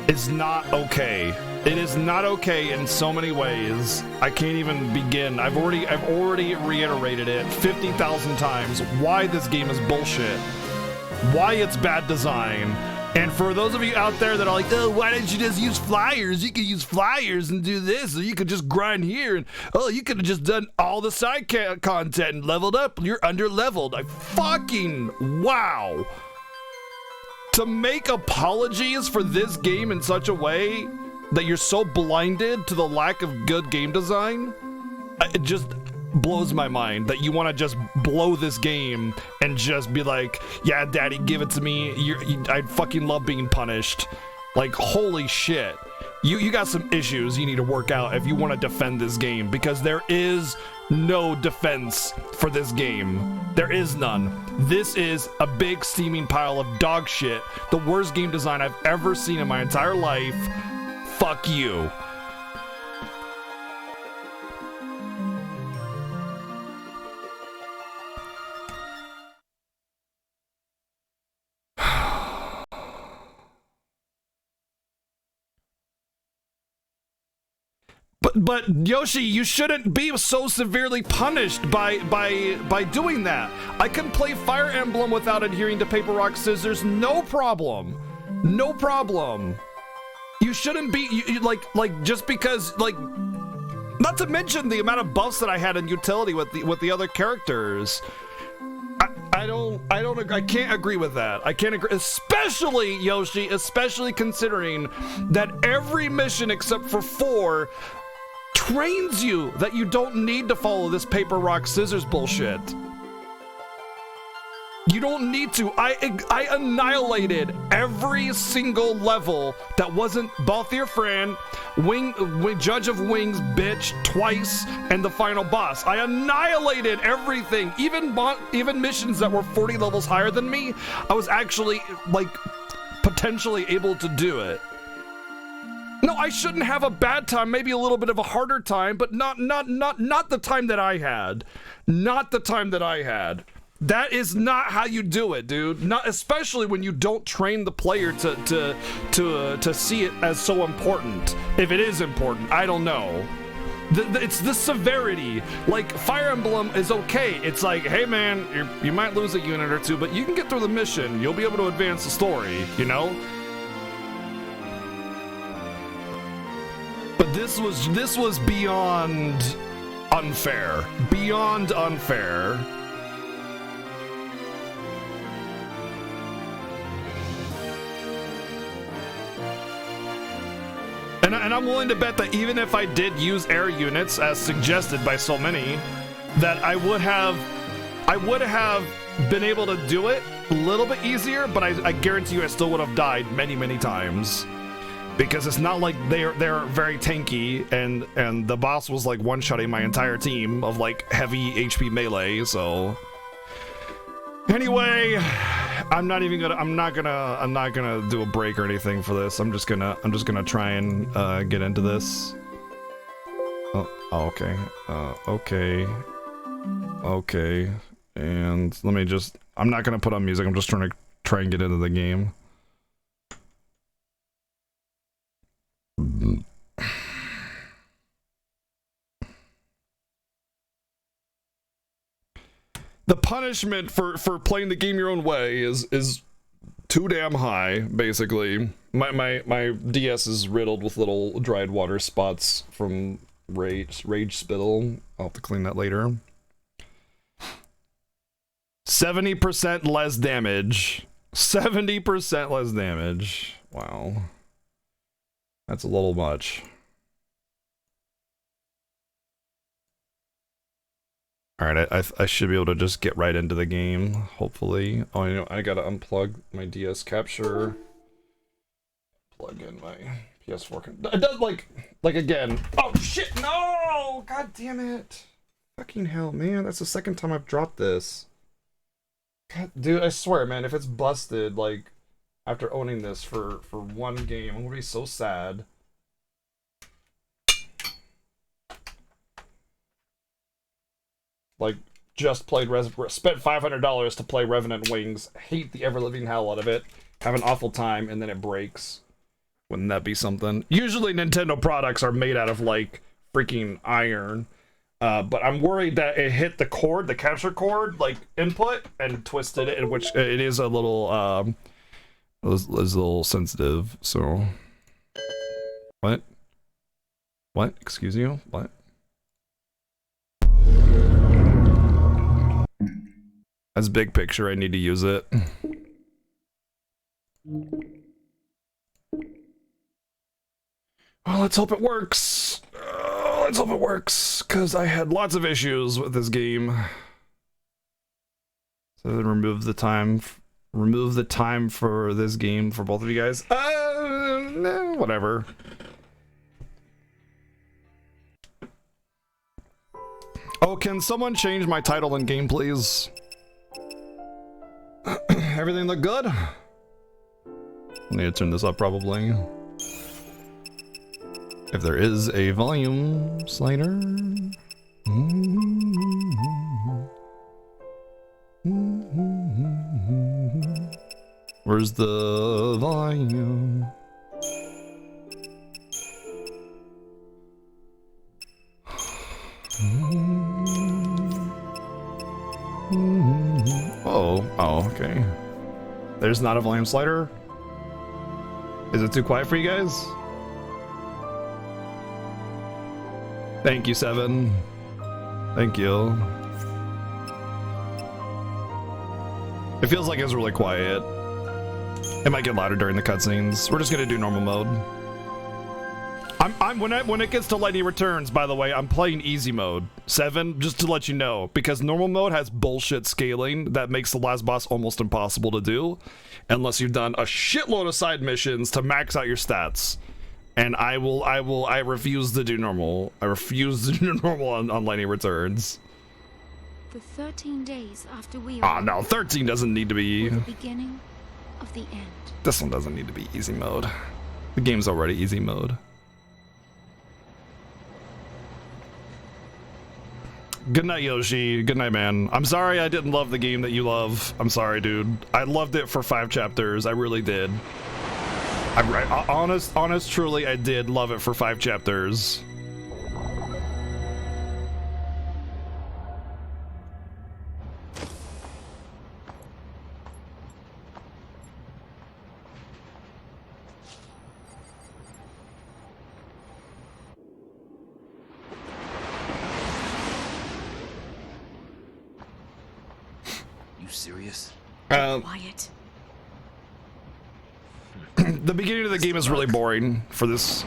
is not okay. It is not okay in so many ways. I can't even begin. I've already reiterated it 50,000 times why this game is bullshit. Why it's bad design. And for those of you out there that are like, oh, why didn't you just use flyers? You could use flyers and do this, or you could just grind here, and oh, you could have just done all the side content and leveled up. You're under leveled. I fucking wow. To make apologies for this game in such a way that you're so blinded to the lack of good game design, it just blows my mind that you want to just blow this game and just be like, yeah, daddy, give it to me. I fucking love being punished. Like, holy shit. You got some issues you need to work out if you want to defend this game, because there is no defense for this game. There is none. This is a big steaming pile of dog shit. The worst game design I've ever seen in my entire life. Fuck you. But Yoshi, you shouldn't be so severely punished by doing that. I can play Fire Emblem without adhering to paper, rock, scissors, no problem. No problem. You shouldn't be like just because, like, not to mention the amount of buffs that I had in utility with the other characters. I can't agree with that. I can't agree, especially Yoshi, especially considering that every mission except for 4 trains you that you don't need to follow this paper, rock, scissors bullshit. You don't need to. I annihilated every single level that wasn't Balthier Fran, Judge of Wings, bitch, twice, and the final boss. I annihilated everything, even missions that were 40 levels higher than me. I was actually, like, potentially able to do it. No, I shouldn't have a bad time, maybe a little bit of a harder time, but not the time that I had. Not the time that I had. That is not how you do it, dude. Not especially when you don't train the player to see it as so important. If it is important, I don't know. It's the severity. Like, Fire Emblem is okay. It's like, hey man, you might lose a unit or two, but you can get through the mission. You'll be able to advance the story, you know? But this was beyond unfair. Beyond unfair. And I'm willing to bet that even if I did use air units as suggested by so many, that I would have been able to do it a little bit easier, but I guarantee you I still would have died many, many times. Because it's not like they're very tanky, and the boss was like one-shotting my entire team of like heavy HP melee, so anyway, I'm not gonna do a break or anything for this. I'm just gonna try and get into this. Oh, okay. Okay. And let me just, I'm not gonna put on music. I'm just trying to get into the game. The punishment for playing the game your own way is too damn high, basically. My DS is riddled with little dried water spots from rage spittle. I'll have to clean that later. 70% less damage. 70% less damage. Wow. That's a little much. Alright, I should be able to just get right into the game, hopefully. Oh, you know, I gotta unplug my DS capture. Plug in my PS4. It does, like again. Oh, shit, no! God damn it. Fucking hell, man. That's the second time I've dropped this. God, dude, I swear, man, if it's busted, like, after owning this for one game, I'm gonna be so sad. Like, just played spent $500 to play Revenant Wings, hate the ever-living hell out of it, have an awful time, and then it breaks. Wouldn't that be something? Usually Nintendo products are made out of, like, freaking iron. But I'm worried that it hit the cord, the capture cord, like, input, and twisted it, in which it is a little, is a little sensitive, so... What? What? Excuse you? What? That's big picture, I need to use it. Well, let's hope it works. Let's hope it works, because I had lots of issues with this game. So then remove the time for this game for both of you guys. No, whatever. Oh, can someone change my title in game, please? Everything look good? I need to turn this up probably. If there is a volume slider. Where's the volume? Oh, okay. There's not a volume slider? Is it too quiet for you guys? Thank you, Seven. Thank you. It feels like it's really quiet. It might get louder during the cutscenes. We're just gonna do normal mode. When it gets to Lightning Returns, by the way, I'm playing easy mode. Seven, just to let you know, because normal mode has bullshit scaling that makes the last boss almost impossible to do, unless you've done a shitload of side missions to max out your stats. And I refuse to do normal. I refuse to do normal on Lightning Returns. For 13 days after we Ah, no, 13 doesn't need to be. the beginning of the end. This one doesn't need to be easy mode. The game's already easy mode. Good night, Yoshi. Good night, man. I'm sorry I didn't love the game that you love. I'm sorry, dude. I loved it for 5 chapters. I really did. Honest, truly, I did love it for 5 chapters. You serious? Quiet. The beginning of the game is really boring for this.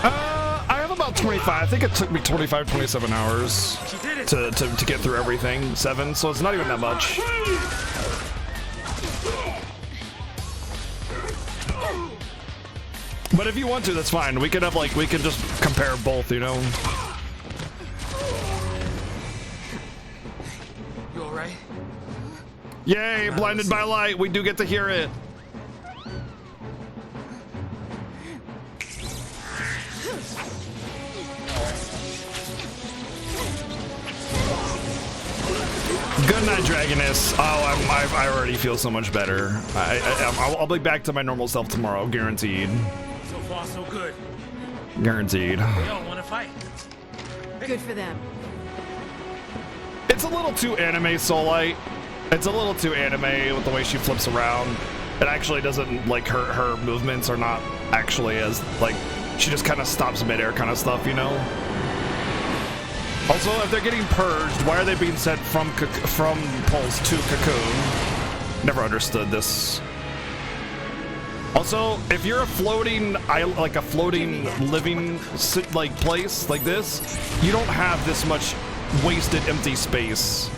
I have about 25. I think it took me 25, 27 hours to get through everything. 7, so it's not even that much. But if you want to, that's fine. We could have like, we could just compare both, you know? You alright? Yay, blinded by light. We do get to hear it. Good night, Dragoness. Oh, I already feel so much better. I'll be back to my normal self tomorrow, guaranteed. So far, so good. Guaranteed. They all want to fight. Good for them. It's a little too anime, Soulite. It's a little too anime with the way she flips around. It actually doesn't, like, her movements are not actually as, like, she just kind of stops midair kind of stuff, you know? Also, if they're getting purged, why are they being sent from Pulse to Cocoon? Never understood this. Also, if you're a floating living like place like this, you don't have this much wasted empty space.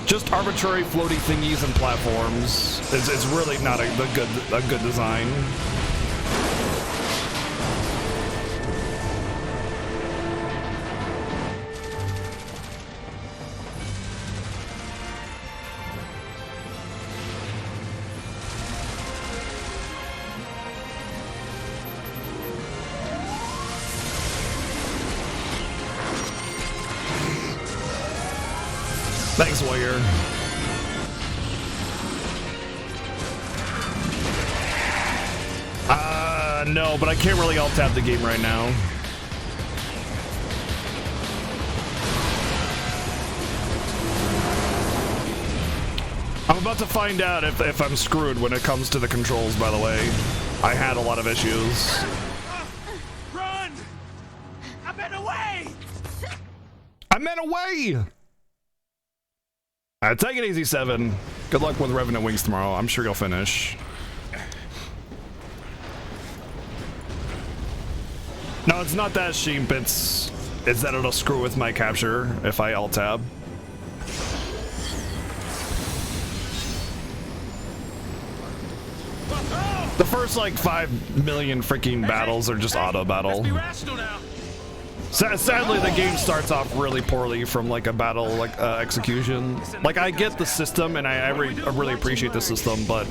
Just arbitrary floaty thingies and platforms is really not a good design. Thanks, Warrior. No, but I can't really alt-tab the game right now. I'm about to find out if I'm screwed when it comes to the controls, by the way. I had a lot of issues. Run! I'm in the way! I'm in a way! Alright, take it easy, 7. Good luck with Revenant Wings tomorrow. I'm sure you'll finish. No, it's not that, Sheep. It's that it'll screw with my capture if I alt-tab. The first, like, 5 million freaking battles are just auto-battle. Let's be rational now. Sadly, the game starts off really poorly from like a battle execution. Like, I get the system and I really appreciate the system, but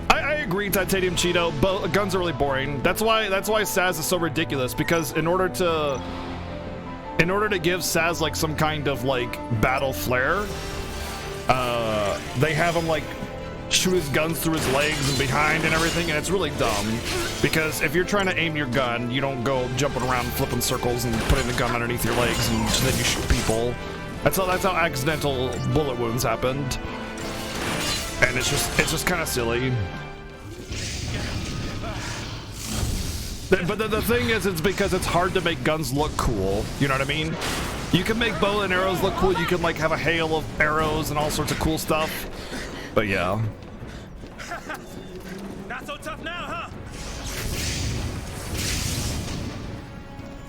I agree, Titanium Cheeto, but guns are really boring. That's why Saz is so ridiculous, because in order to give Saz like some kind of like battle flair, they have him like shoot his guns through his legs and behind and everything, and it's really dumb, because if you're trying to aim your gun, you don't go jumping around flipping circles and putting the gun underneath your legs and then you shoot people. That's how accidental bullet wounds happened, and it's just kind of silly. But the thing is, it's because it's hard to make guns look cool, you know what I mean? You can make bow and arrows look cool, you can like have a hail of arrows and all sorts of cool stuff. But yeah. Not so tough now, huh?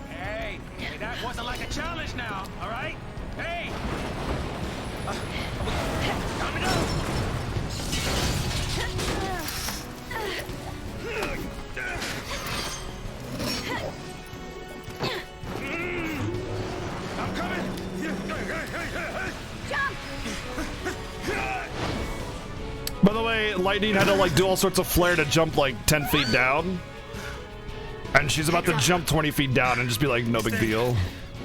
Hey, that wasn't like a challenge now, all right? Hey! Coming up! I'm coming! Jump! By the way, Lightning had to like do all sorts of flair to jump like 10 feet down. And she's about to jump 20 feet down and just be like, no big deal.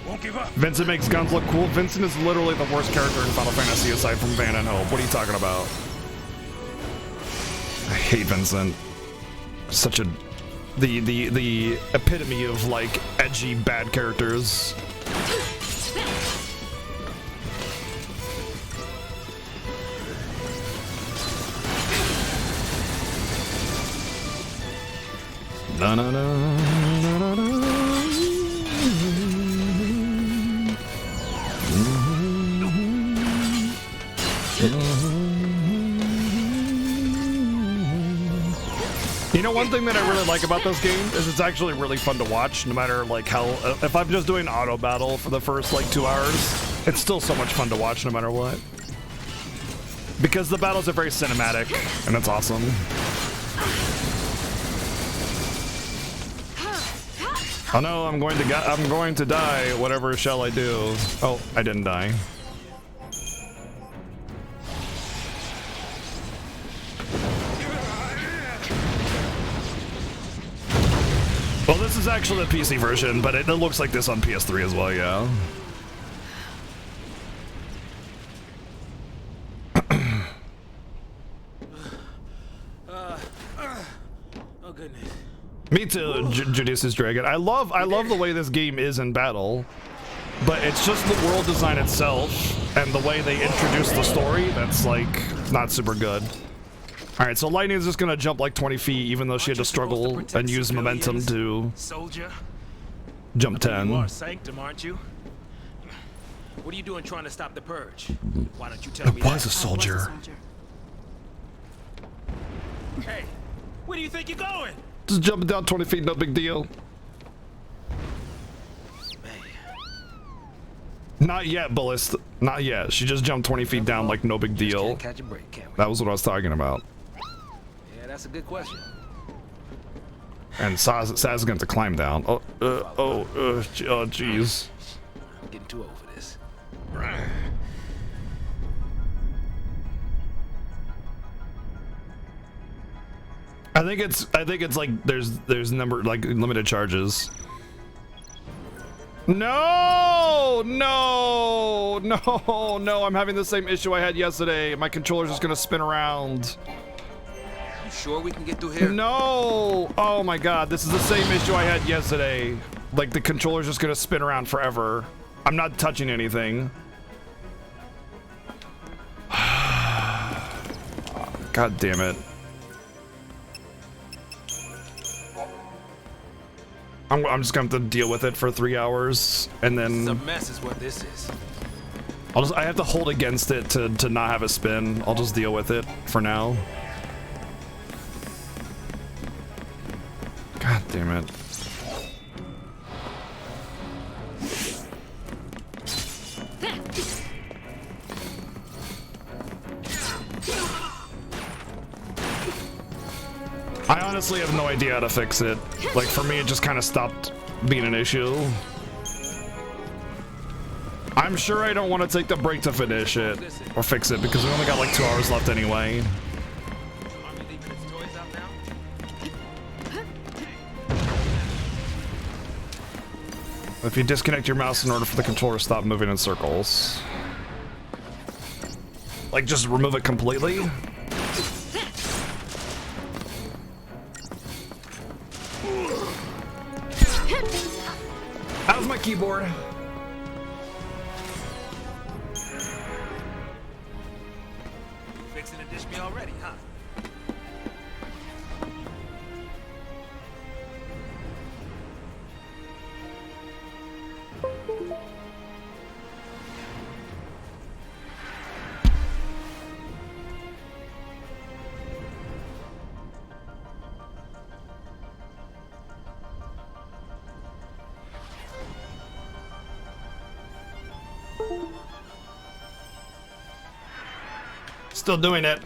Won't give up. Vincent makes guns look cool. Vincent is literally the worst character in Final Fantasy aside from Van and Hope. What are you talking about? I hate Vincent. Such a the epitome of like edgy bad characters. Na na na na na na. You know, one thing that I really like about this game is it's actually really fun to watch, no matter like how, if I'm just doing auto battle for the first like 2 hours, it's still so much fun to watch no matter what. Because the battles are very cinematic, and it's awesome. Oh no, I'm going to die. Whatever shall I do? Oh, I didn't die. Well, this is actually the PC version, but it looks like this on PS3 as well, yeah. Oh goodness. Me too, Judicious Dragon. I love the way this game is in battle, but it's just the world design itself and the way they introduce the story that's like not super good. All right, so Lightning is just gonna jump like 20 feet, even though she had to struggle and use momentum to jump 10. You are Sanctum, aren't you? What are you doing trying to stop the purge? Why don't you tell me? I was a soldier. Hey, where do you think you're going? Just jumping down 20 feet, no big deal. Not yet, Ballista. Not yet. She just jumped 20 feet down like no big deal. Catch a break, can we? That was what I was talking about. Yeah, that's a good question. And Saz is going to have to climb down. Oh, jeez. I'm getting too old for this. I think it's like there's number like limited charges. No, I'm having the same issue I had yesterday. My controller's just gonna spin around. You sure we can get through here? No! Oh my god, this is the same issue I had yesterday. Like the controller's just gonna spin around forever. I'm not touching anything. God damn it. I'm just gonna have to deal with it for 3 hours, and then It's a mess is what this is. I have to hold against it to not have a spin. I'll just deal with it for now. God damn it. I honestly have no idea how to fix it. Like, for me, it just kind of stopped being an issue. I'm sure I don't want to take the break to finish it or fix it because we only got like 2 hours left anyway. If you disconnect your mouse in order for the controller to stop moving in circles. Like, just remove it completely? How's my keyboard? Fixing to dish me already, huh? Still doing it.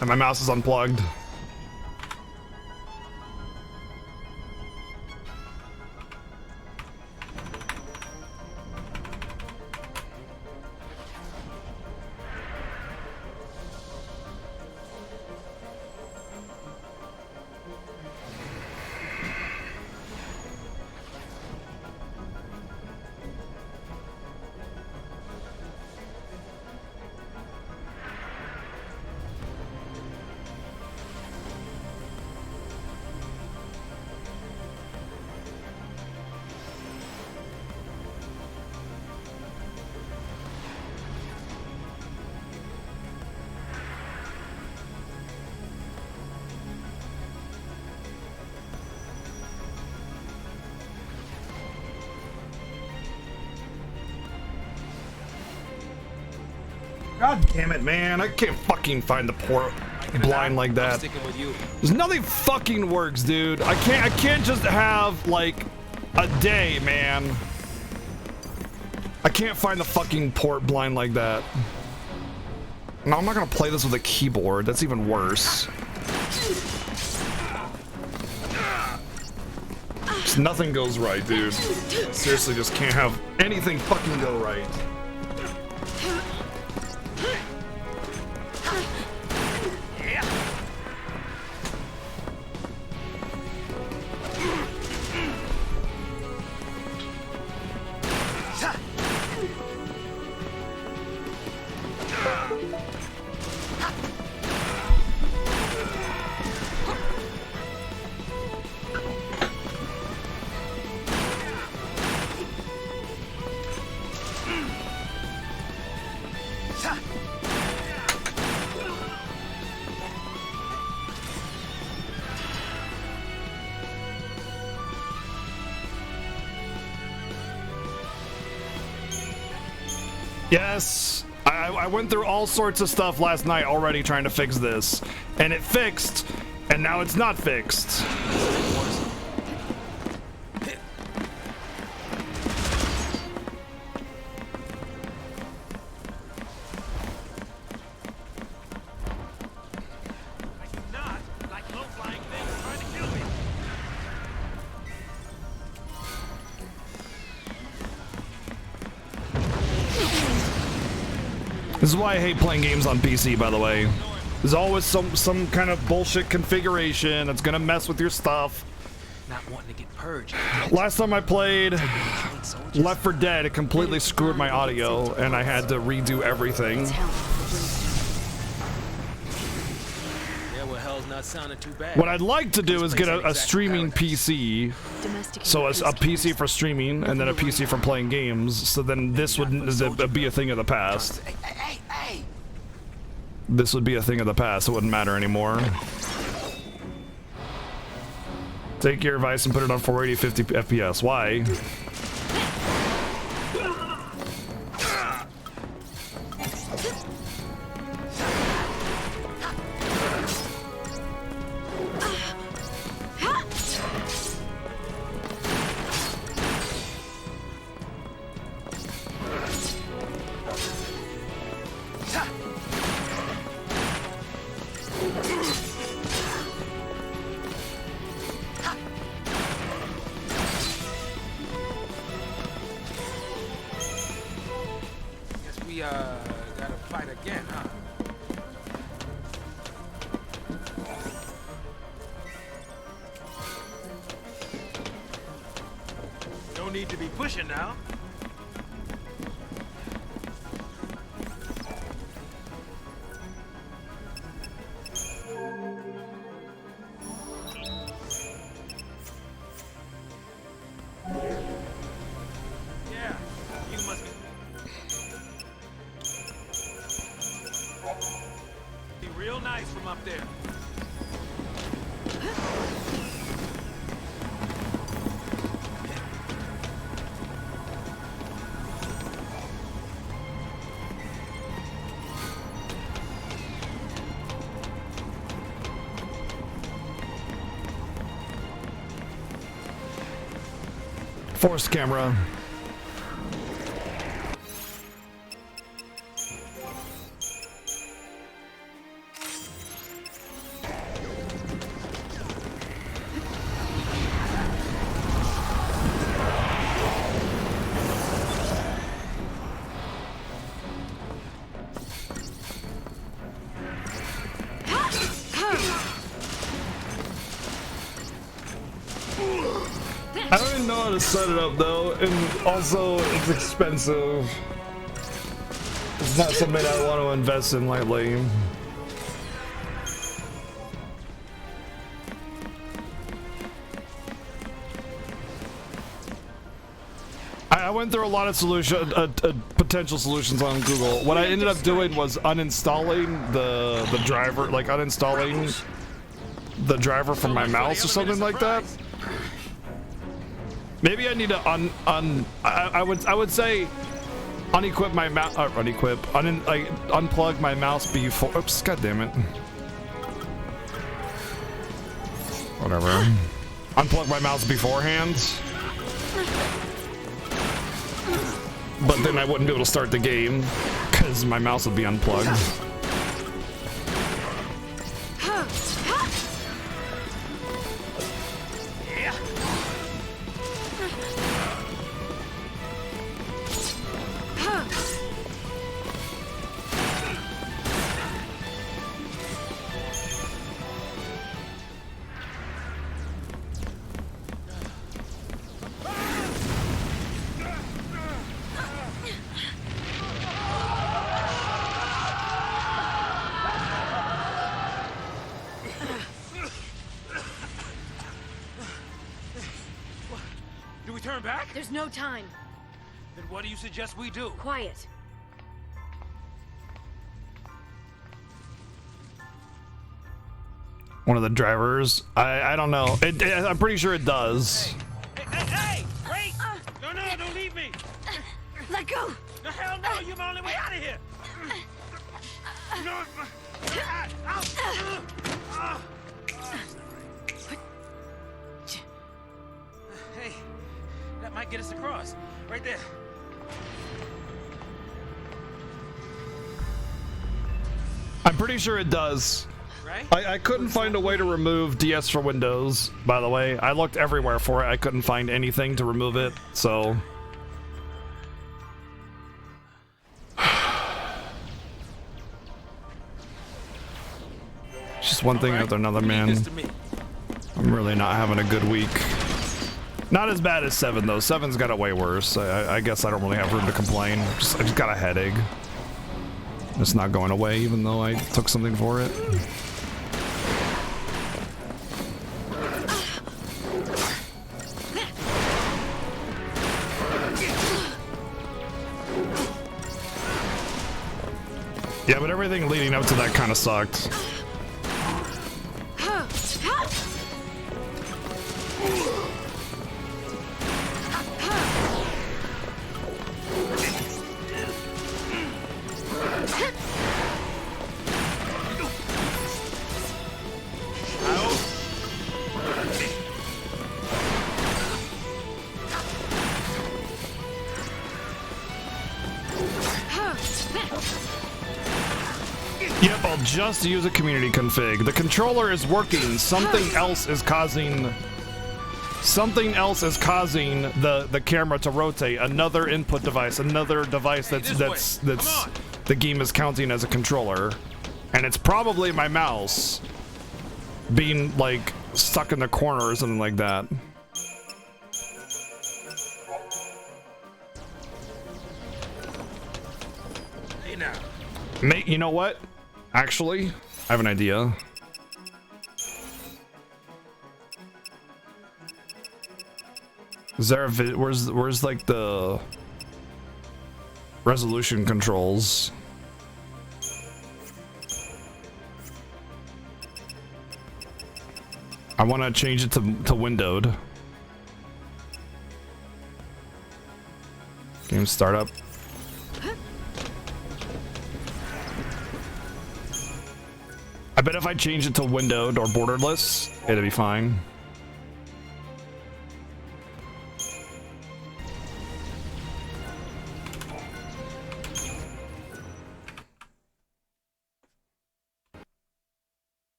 And my mouse is unplugged. God damn it, man. I can't fucking find the port. blind like I'm that. sticking with you. There's nothing fucking works, dude. I can't just have like a day, man. I can't find the fucking port blind like that. No, I'm not gonna play this with a keyboard. That's even worse. Just nothing goes right, dude. Seriously, just can't have anything fucking go right. Yes, I went through all sorts of stuff last night already trying to fix this, and it fixed, and now it's not fixed. This is why I hate playing games on PC, by the way. There's always some kind of bullshit configuration that's gonna mess with your stuff. Not wanting to get purged. Last time I played Left 4 Dead, it completely screwed my audio, and I had to redo everything. Yeah, well, hell's not sounding too bad. What I'd like to do is get a streaming PC. So a PC for streaming, and then a PC for playing games, so then this would be a thing of the past. This would be a thing of the past, it wouldn't matter anymore. Take your advice and put it on 480 50 FPS. Why? Gotta fight again, huh? No need to be pushing now. Yeah, you must be real nice from up there. Force camera. I don't even know how to set it up though, and also it's expensive. It's not something I want to invest in lightly. I went through a lot of potential solutions on Google. What I ended up doing was uninstalling the driver, like uninstalling the driver from my mouse or something like that. Maybe I need to I would say unequip my mouse, unplug my mouse before. Oops, god damn it. Whatever. Unplug my mouse beforehand. But then I wouldn't be able to start the game because my mouse would be unplugged. Do we turn back? There's no time. Then what do you suggest we do? Quiet. One of the drivers. I don't know. I'm pretty sure it does. Hey! Wait! No, don't leave me! Let go. The hell no! You're my only way out of here! No! Hey, that might get us across. Right there. I'm pretty sure it does. Right? I couldn't find a way to remove DS for Windows, by the way. I looked everywhere for it. I couldn't find anything to remove it, so... Just one thing after another, man. I'm really not having a good week. Not as bad as 7, though. 7's got it way worse. I guess I don't really have room to complain. I just got a headache. It's not going away, even though I took something for it. Yeah, but everything leading up to that kind of sucked. Yep, I'll just use a community config. The controller is working. Something else is causing the camera to rotate. Another input device, another device that's the game is counting as a controller. And it's probably my mouse being like stuck in the corner or something like that. Hey now. Mate, you know what? Actually, I have an idea. Is there a where's like the resolution controls? I want to change it to windowed. Game startup. I bet if I change it to windowed or borderless, it'll be fine.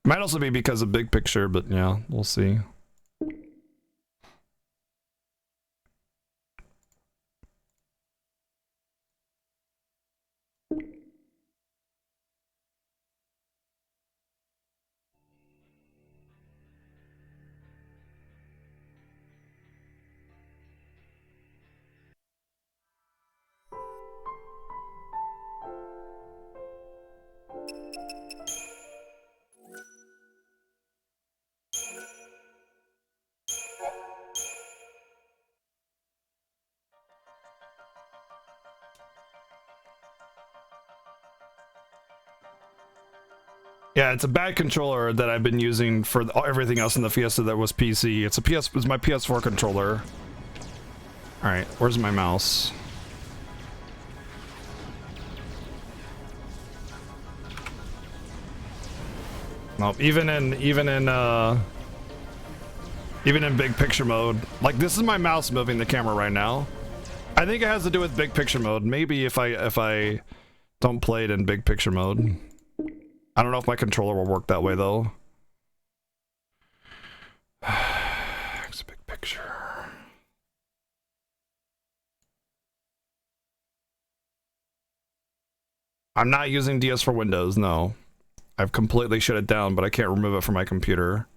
Might also be because of big picture, but yeah, we'll see. Yeah, it's a bad controller that I've been using for everything else in the Fiesta that was PC. It's my PS4 controller. All right, where's my mouse? No, even in big picture mode. Like, this is my mouse moving the camera right now. I think it has to do with big picture mode. Maybe if I don't play it in big picture mode. I don't know if my controller will work that way though. It's a big picture. I'm not using DS for Windows, no. I've completely shut it down, but I can't remove it from my computer.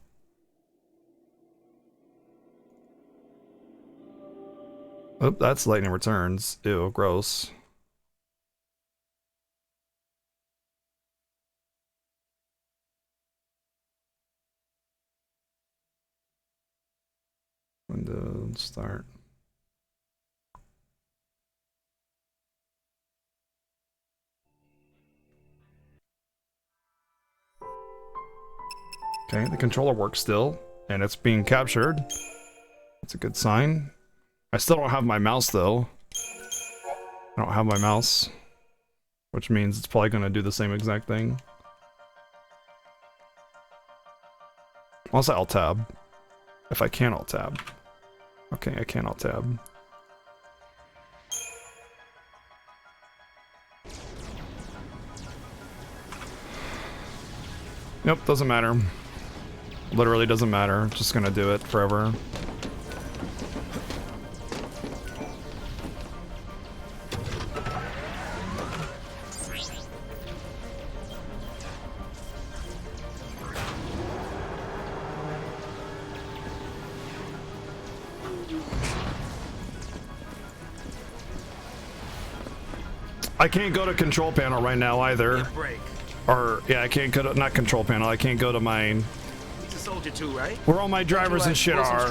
Oh, that's lightning returns. Ew, gross. Windows start. Okay, the controller works still, and it's being captured. That's a good sign. I still don't have my mouse though. I don't have my mouse, which means it's probably gonna do the same exact thing. Unless I alt tab. If I can alt tab. Okay, I can alt tab. Nope, doesn't matter. Literally doesn't matter. Just gonna do it forever. I can't go to control panel right now either. Or yeah, I can't go to, not control panel. I can't go to mine. He's a soldier too, right? Where all my drivers and shit are.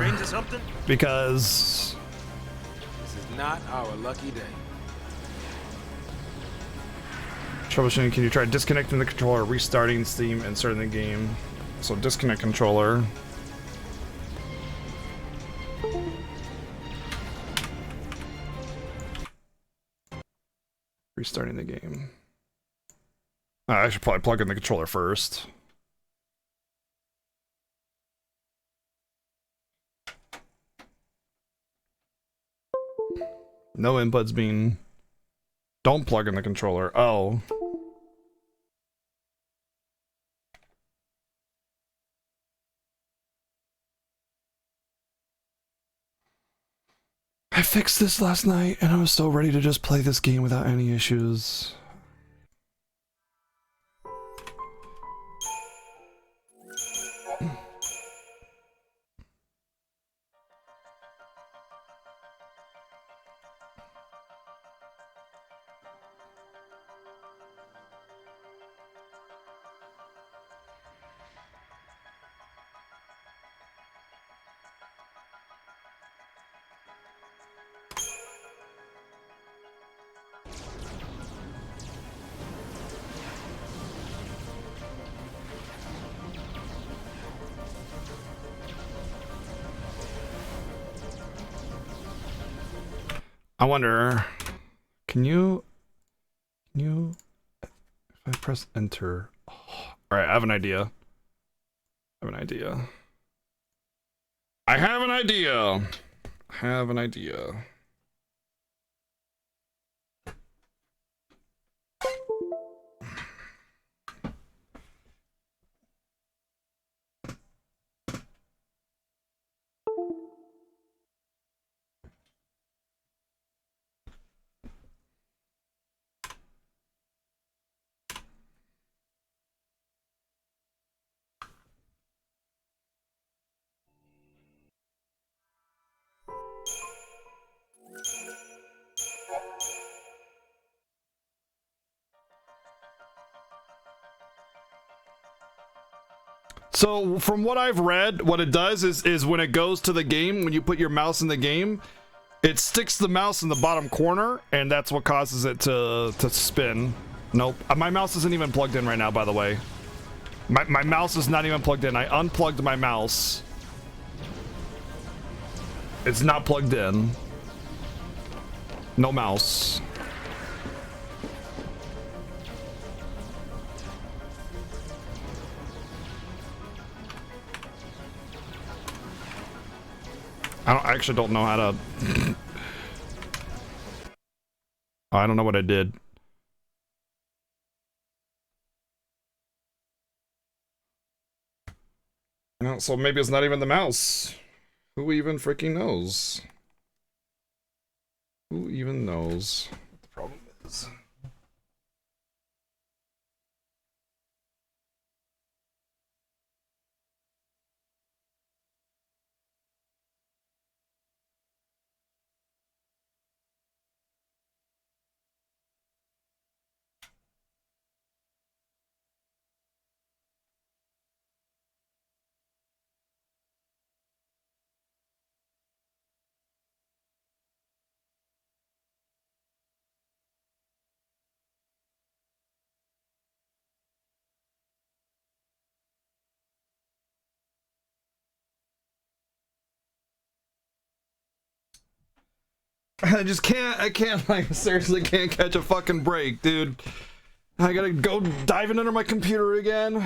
Because this is not our lucky day. Troubleshooting, can you try disconnecting the controller, restarting Steam, and starting the game? So disconnect controller. Restarting the game. I should probably plug in the controller first. No inputs being... Don't plug in the controller. Oh. I fixed this last night and I was so ready to just play this game without any issues. I wonder, can you, if I press enter, oh, all right, I have an idea. I have an idea. I have an idea. I have an idea. So from what I've read, what it does is when it goes to the game, when you put your mouse in the game, it sticks the mouse in the bottom corner, and that's what causes it to spin. Nope. My mouse isn't even plugged in right now, by the way. My mouse is not even plugged in. I unplugged my mouse. It's not plugged in. No mouse. I actually don't know how to... I don't know what I did. No, so maybe it's not even the mouse. Who even freaking knows? Who even knows what the problem is? I can't, like, seriously can't catch a fucking break, dude. I gotta go diving under my computer again.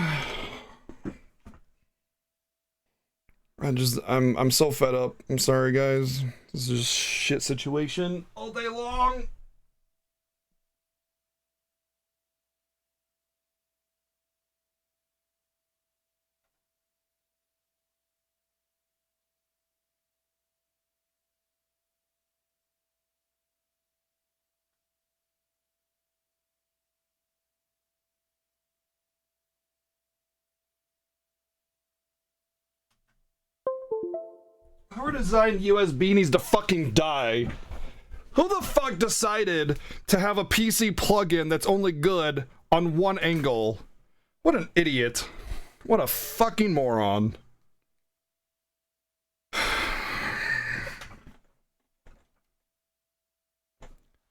I'm so fed up. I'm sorry, guys. This is just shit situation all day long. Whoever designed USB needs to fucking die. Who the fuck decided to have a PC plugin that's only good on one angle? What an idiot. What a fucking moron.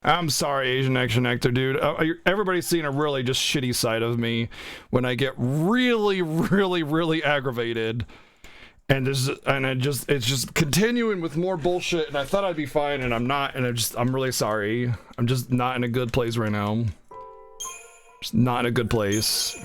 I'm sorry, Asian Action Actor, dude. Everybody's seeing a really just shitty side of me when I get really aggravated. And it's just continuing with more bullshit, and I thought I'd be fine, and I'm not, and I'm really sorry. I'm just not in a good place right now. Just not in a good place.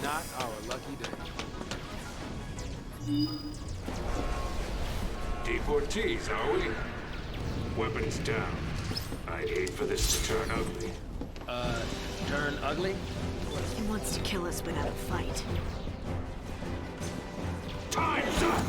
Not our lucky day. Deportees, are we? Weapons down. I'd hate for this to turn ugly. Turn ugly? He wants to kill us without a fight. Time's up!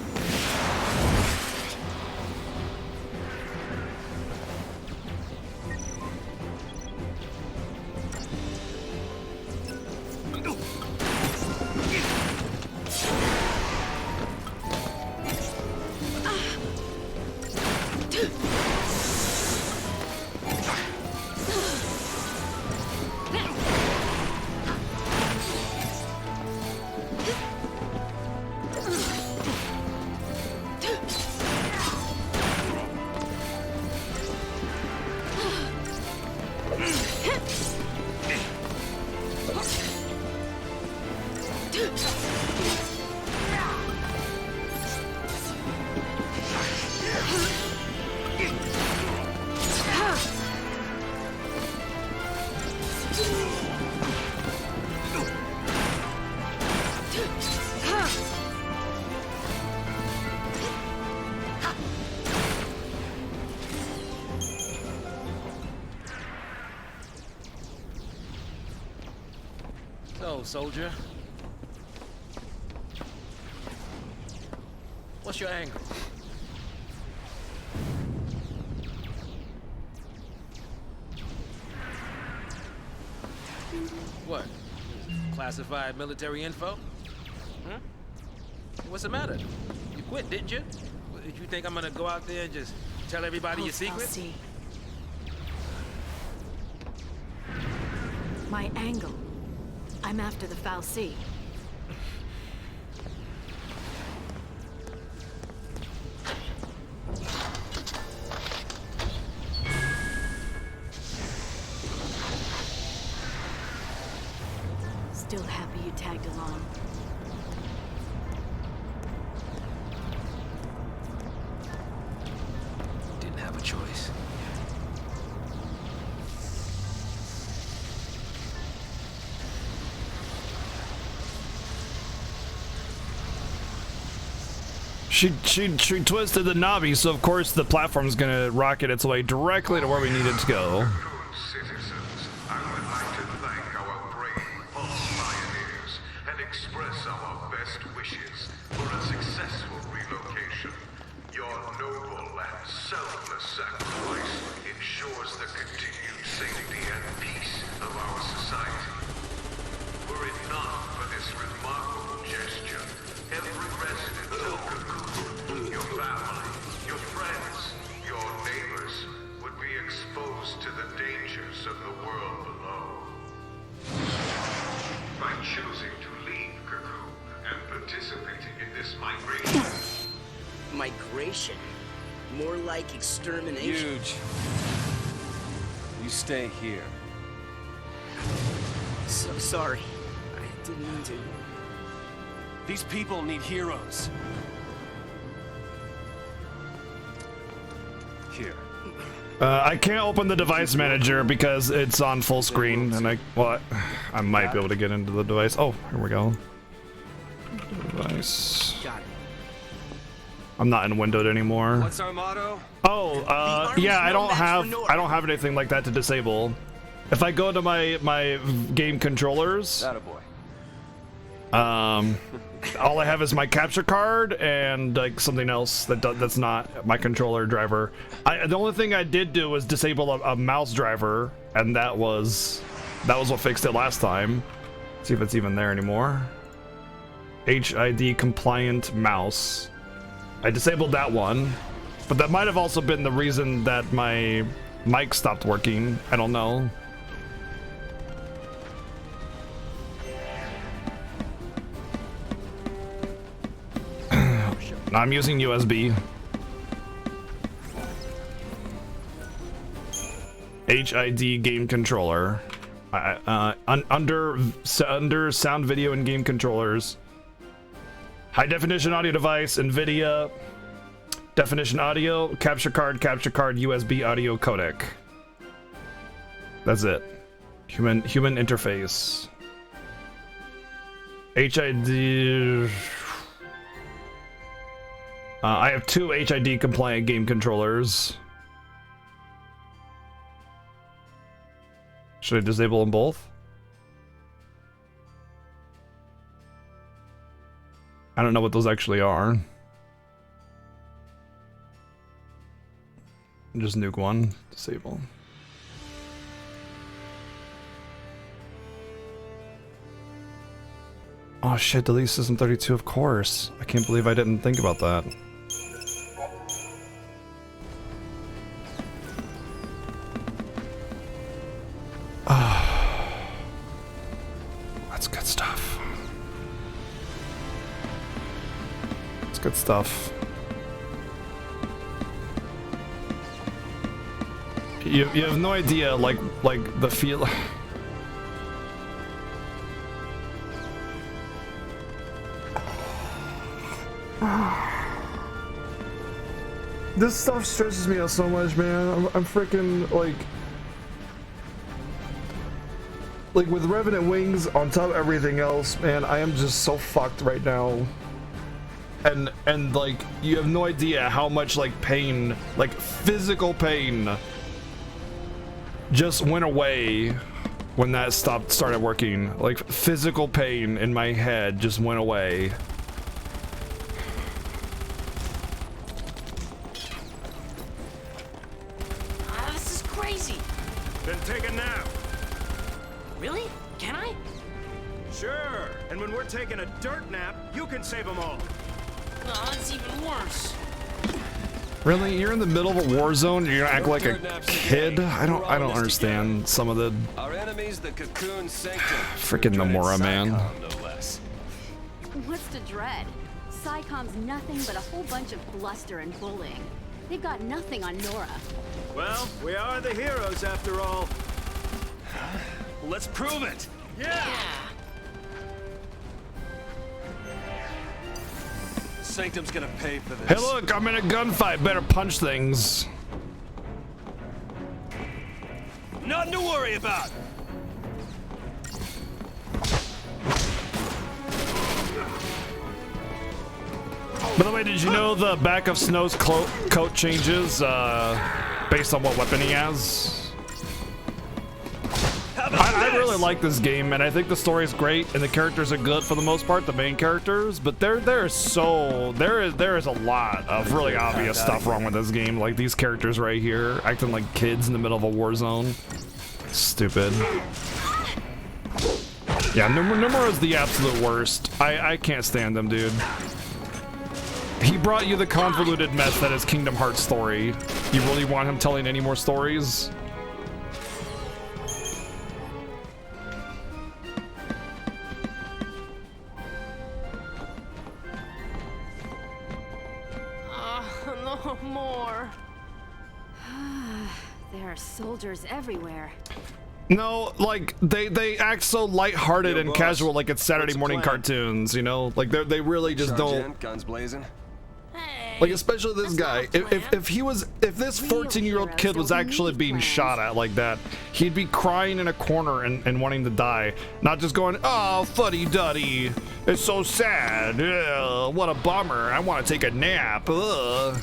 So, soldier. What's your angle? What? Classified military info? Huh? What's the matter? You quit, didn't you? Did you think I'm gonna go out there and just tell everybody your secrets? I'll see. My angle. I'm after the Foul Sea. Still happy you tagged along. Didn't have a choice. She twisted the knobby, so of course the platform's gonna rocket its way directly to where we need it to go. Citizens, I would like to thank our brave false pioneers and express our best wishes for a successful relocation. Your noble and selfless sacrifice ensures the continued safety and peace of our society. Were it not for this remarkable gesture, every resident of Cocoon, your family, your friends, your neighbors, would be exposed to the dangers of the world below. By choosing to leave Cocoon and participating in this migration. Migration? More like extermination. Huge. You stay here. So sorry. I didn't mean to. These people need heroes. Here. I can't open the device manager because it's on full screen, and I might be able to get into the device. Oh, here we go. Device. Got it. I'm not in windowed anymore. What's our motto? Oh, yeah, I don't have anything like that to disable. If I go to my game controllers, Attaboy. all I have is my capture card and like something else that's not my controller driver. The only thing I did do was disable a mouse driver, and that was what fixed it last time. Let's see if it's even there anymore. HID compliant mouse. I disabled that one, but that might have also been the reason that my mic stopped working. I don't know. I'm using USB. HID game controller. Under sound, video, and game controllers. High definition audio device, NVIDIA. Definition audio, capture card, USB audio codec. That's it. Human interface. HID. I have two HID compliant game controllers. Should I disable them both? I don't know what those actually are. Just nuke one, disable. Oh shit, delete system 32, of course. I can't believe I didn't think about that. That's good stuff. That's good stuff. You have no idea, like the feel. This stuff stresses me out so much, man. I'm freaking like with Revenant Wings on top of everything else, man. I am just so fucked right now. And like you have no idea how much like pain, like physical pain, just went away when that started working. Like physical pain in my head just went away. This is crazy. Then take a nap. Really? Can I? Sure. And when we're taking a dirt nap, you can save them all. Oh, that's even worse. Really? You're in the middle of a war zone? You're gonna act like a kid? I don't understand some of the Our enemies, the Cocoon Sanctum. freaking Nomura, man. No less. What's to dread? Psycom's nothing but a whole bunch of bluster and bullying. They've got nothing on Nora. Well, we are the heroes after all. Let's prove it. Yeah. Sanctum's gonna pay for this. Hey, look, I'm in a gunfight. Better punch things. Nothing to worry about. By the way, did you know the back of Snow's coat changes based on what weapon he has? I really like this game, and I think the story is great, and the characters are good for the most part, the main characters. But there is a lot of really obvious stuff wrong with this game, like these characters right here acting like kids in the middle of a war zone. Stupid. Yeah, Nomura's the absolute worst. I can't stand him, dude. He brought you the convoluted mess that is Kingdom Hearts story. You really want him telling any more stories? No more. There are soldiers everywhere. No, like they act so lighthearted and boss. casual, like it's Saturday What's the morning plan? cartoons, you know? Like they really just don't. Guns blazing. Like especially this guy. If this 14-year-old kid was actually being shot at like that, he'd be crying in a corner and wanting to die, not just going, "Oh, fuddy duddy, it's so sad. Ugh, what a bummer. I want to take a nap." Ugh.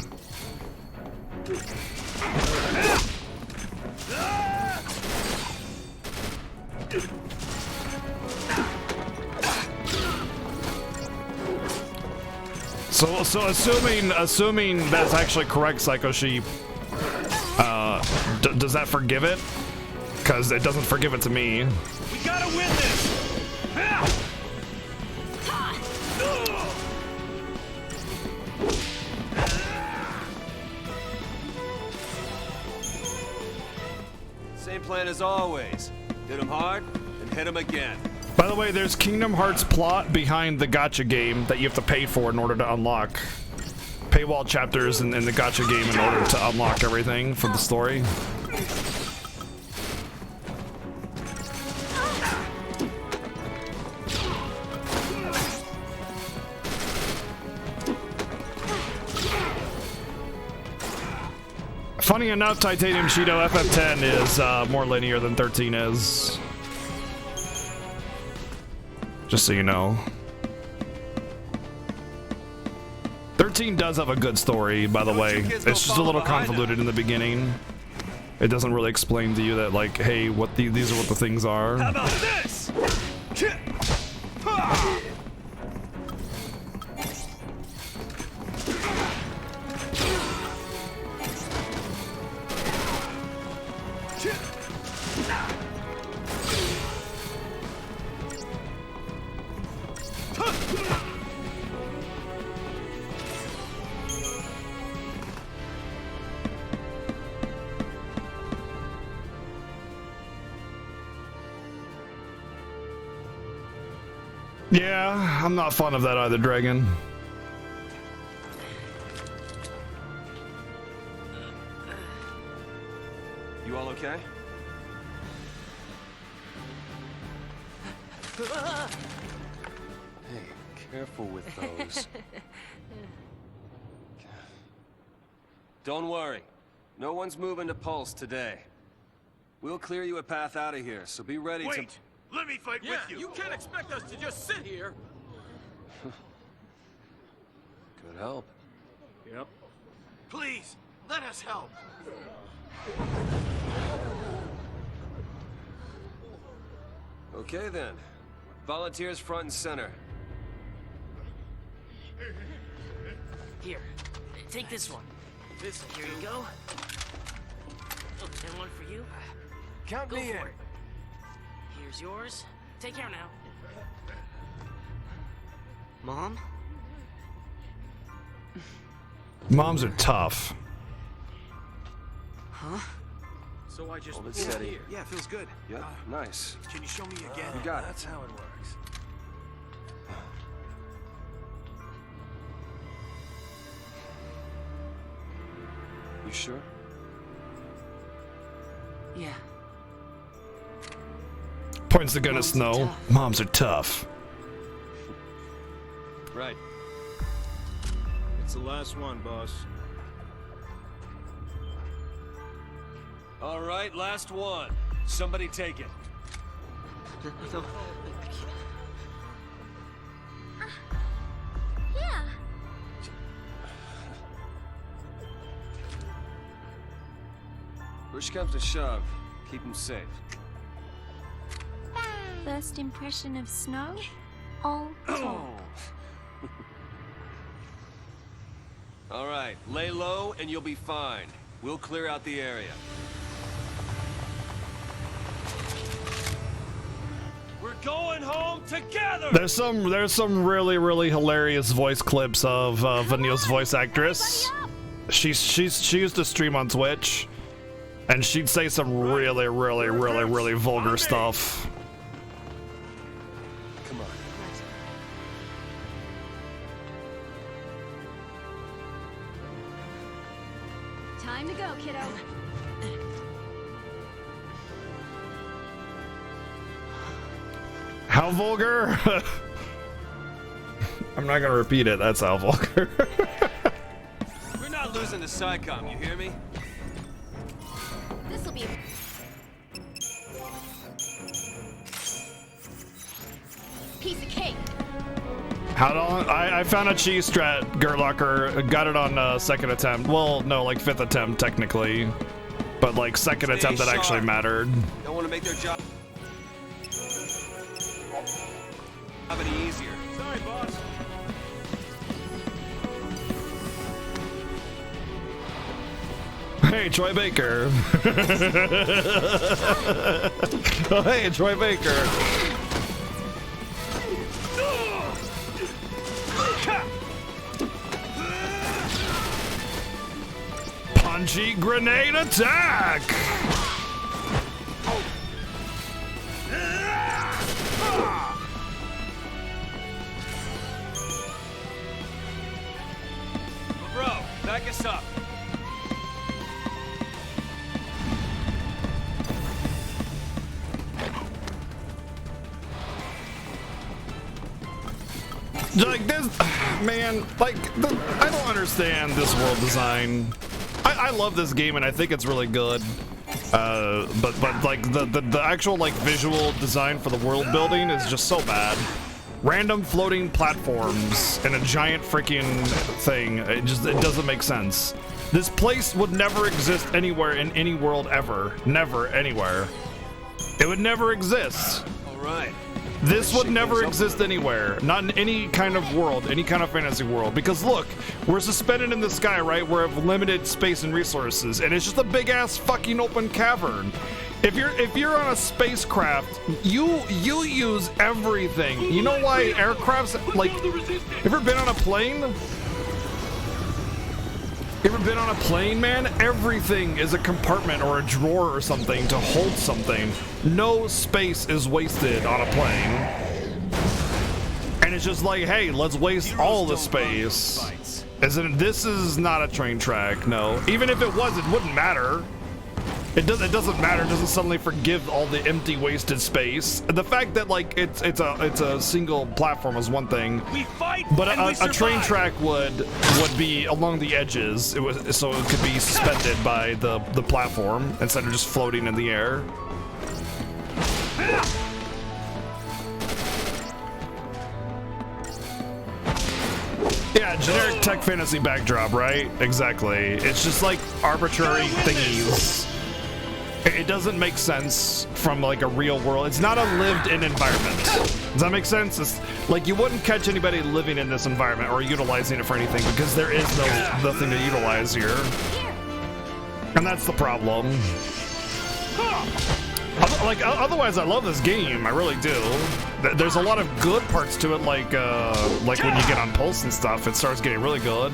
So assuming that's actually correct, Psycho Sheep, does that forgive it? Because it doesn't forgive it to me. We gotta win this. Same plan as always. Hit him hard and hit him again. By the way, there's Kingdom Hearts plot behind the gacha game that you have to pay for in order to unlock. Paywall chapters in the gacha game in order to unlock everything for the story. Funny enough, Titanium Shido FF10 is more linear than 13 is. Just so you know. 13 does have a good story, by the way. It's just a little convoluted in the beginning. It doesn't really explain to you that, like, hey, what these are what the things are. How about this? Yeah, I'm not fond of that either, Dragon. You all okay? Hey, careful with those. Don't worry. No one's moving to Pulse today. We'll clear you a path out of here, so be ready to... Wait! Let me fight with you! You can't expect us to just sit here! Could help. Yep. Please, let us help! Okay then. Volunteers front and center. Here, take this one. Here you go. And one for you. Count Go me in. for it. Here's yours. Take care now. Mom? Moms are tough. So I just Hold it pull steady. here. Yeah, feels good. Yep, nice. Can you show me again? You got it. That's how it works. You sure? Yeah. Points to goodness, no. Moms are tough. Right. It's the last one, boss. All right, last one. Somebody take it. No. Yeah. Push comes to shove. Keep him safe. First impression of snow? All talk. All right, lay low and you'll be fine. We'll clear out the area. We're going home together! There's some really hilarious voice clips of Vanille's voice actress. She used to stream on Twitch, and she'd say some really vulgar stuff. Come on. Time to go, kiddo. How vulgar? I'm not gonna repeat it. That's how vulgar. We're not losing to SciComm, you hear me? This'll be piece of cake. How long? I found a cheese strat, Gerlocker. Got it on second attempt. Well, no, like fifth attempt technically, but like second Stay attempt that sharp. actually mattered. Don't want to make their job any easier. Sorry, boss. Hey, Troy Baker. Oh, hey, Troy Baker. Punchy grenade attack. Bro, back us up. Like this, man, like, I don't understand this world design. I love this game and I think it's really good. But like the actual like visual design for the world building is just so bad. Random floating platforms and a giant freaking thing. It doesn't make sense. This place would never exist anywhere in any world ever. Never anywhere. It would never exist. All right. This would never exist anywhere, not in any kind of world, any kind of fantasy world. Because look, we're suspended in the sky, right? We have limited space and resources, and it's just a big ass fucking open cavern. If you're on a spacecraft, you use everything. You know why aircrafts like? Ever been on a plane? Ever been on a plane, man? Everything is a compartment or a drawer or something to hold something. No space is wasted on a plane. And it's just like, hey, let's waste all the space. This is not a train track, no. Even if it was, it wouldn't matter. It doesn't matter. It doesn't suddenly forgive all the empty, wasted space. The fact that like it's a single platform is one thing, but a train track would be along the edges. So it could be suspended by the platform instead of just floating in the air. Yeah, generic tech fantasy backdrop, right? Exactly. It's just like arbitrary thingies. It doesn't make sense from like a real world. It's not a lived-in environment. Does that make sense? It's like you wouldn't catch anybody living in this environment or utilizing it for anything because there is nothing to utilize here. And that's the problem. Like otherwise, I love this game. I really do. There's a lot of good parts to it, like when you get on Pulse and stuff, it starts getting really good.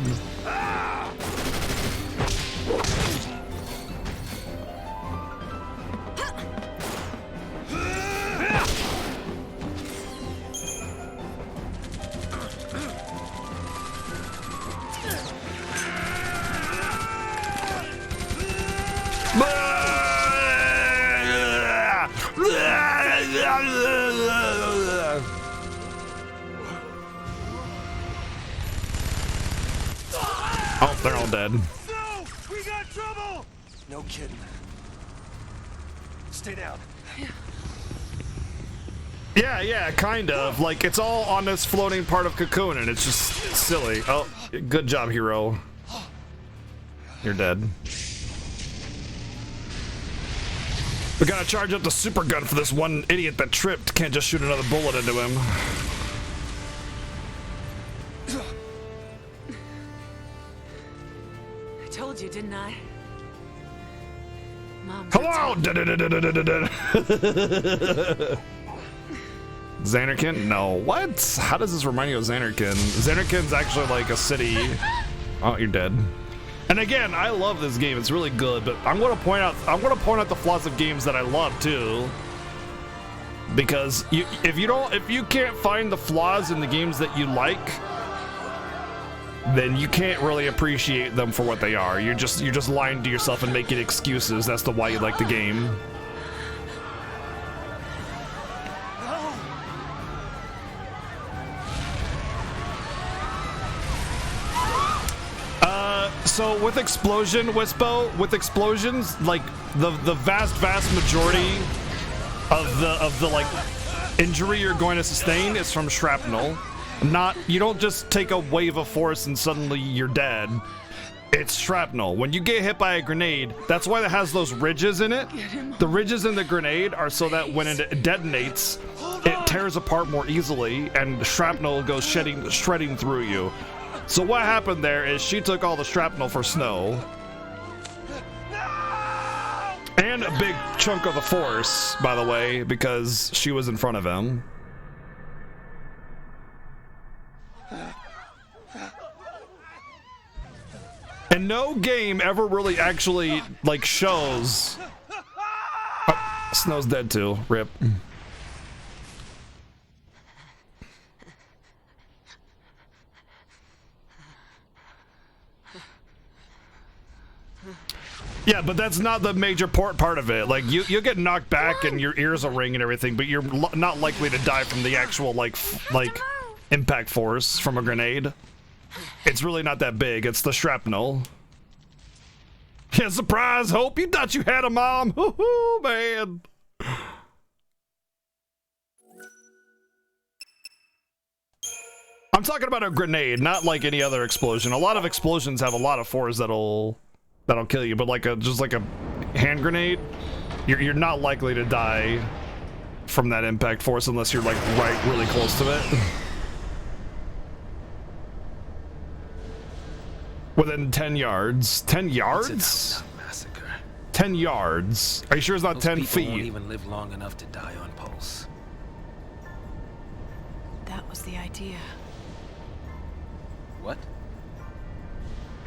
Oh, they're all dead. No! We got trouble! No kidding. Stay down. Yeah, kind of. Like, it's all on this floating part of Cocoon, and it's just silly. Oh, good job, hero. You're dead. We gotta charge up the super gun for this one idiot that tripped. Can't just shoot another bullet into him. I told you, didn't I? Mom. Hello! Xanarkin? No. What? How does this remind you of Xanarkin? Xanarkin's actually like a city. Oh, you're dead. And again, I love this game. It's really good, but I'm gonna point out the flaws of games that I love too. Because if you can't find the flaws in the games that you like, then you can't really appreciate them for what they are. You're just lying to yourself and making excuses as to why you like the game. So with with explosions, like the vast majority of the like injury you're going to sustain is from shrapnel. You don't just take a wave of force and suddenly you're dead. It's shrapnel. When you get hit by a grenade, that's why it has those ridges in it. The ridges in the grenade are so that when it detonates, it tears apart more easily and shrapnel goes shredding through you. So what happened there is she took all the shrapnel for Snow. And a big chunk of the force, by the way, because she was in front of him. And no game ever really actually, like, shows... Oh, Snow's dead too. Rip. Yeah, but that's not the major part of it. Like, you'll get knocked back and your ears will ring and everything, but you're not likely to die from the actual, like impact force from a grenade. It's really not that big. It's the shrapnel. Yeah, surprise, Hope. You thought you had a mom. Hoo-hoo, man. I'm talking about a grenade, not like any other explosion. A lot of explosions have a lot of force that'll kill you, but like just like a hand grenade, you're not likely to die from that impact force unless you're like really close to it. Within 10 yards. 10 yards? 10 yards. Are you sure it's not 10 feet? Won't even live long enough to die on Pulse. That was the idea. What?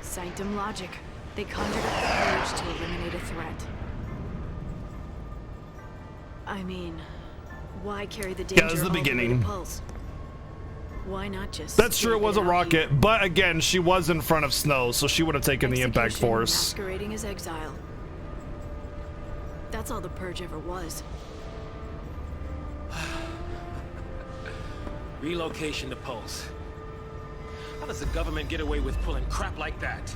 Sanctum logic. They conjured up the purge to eliminate a threat. I mean, why carry the danger? Yeah, this is the beginning. Pulse? Why not just... That's true, it was a rocket, but again, she was in front of Snow, so she would have taken the impact force. Masquerading as exile. That's all the purge ever was. Relocation to Pulse. How does the government get away with pulling crap like that?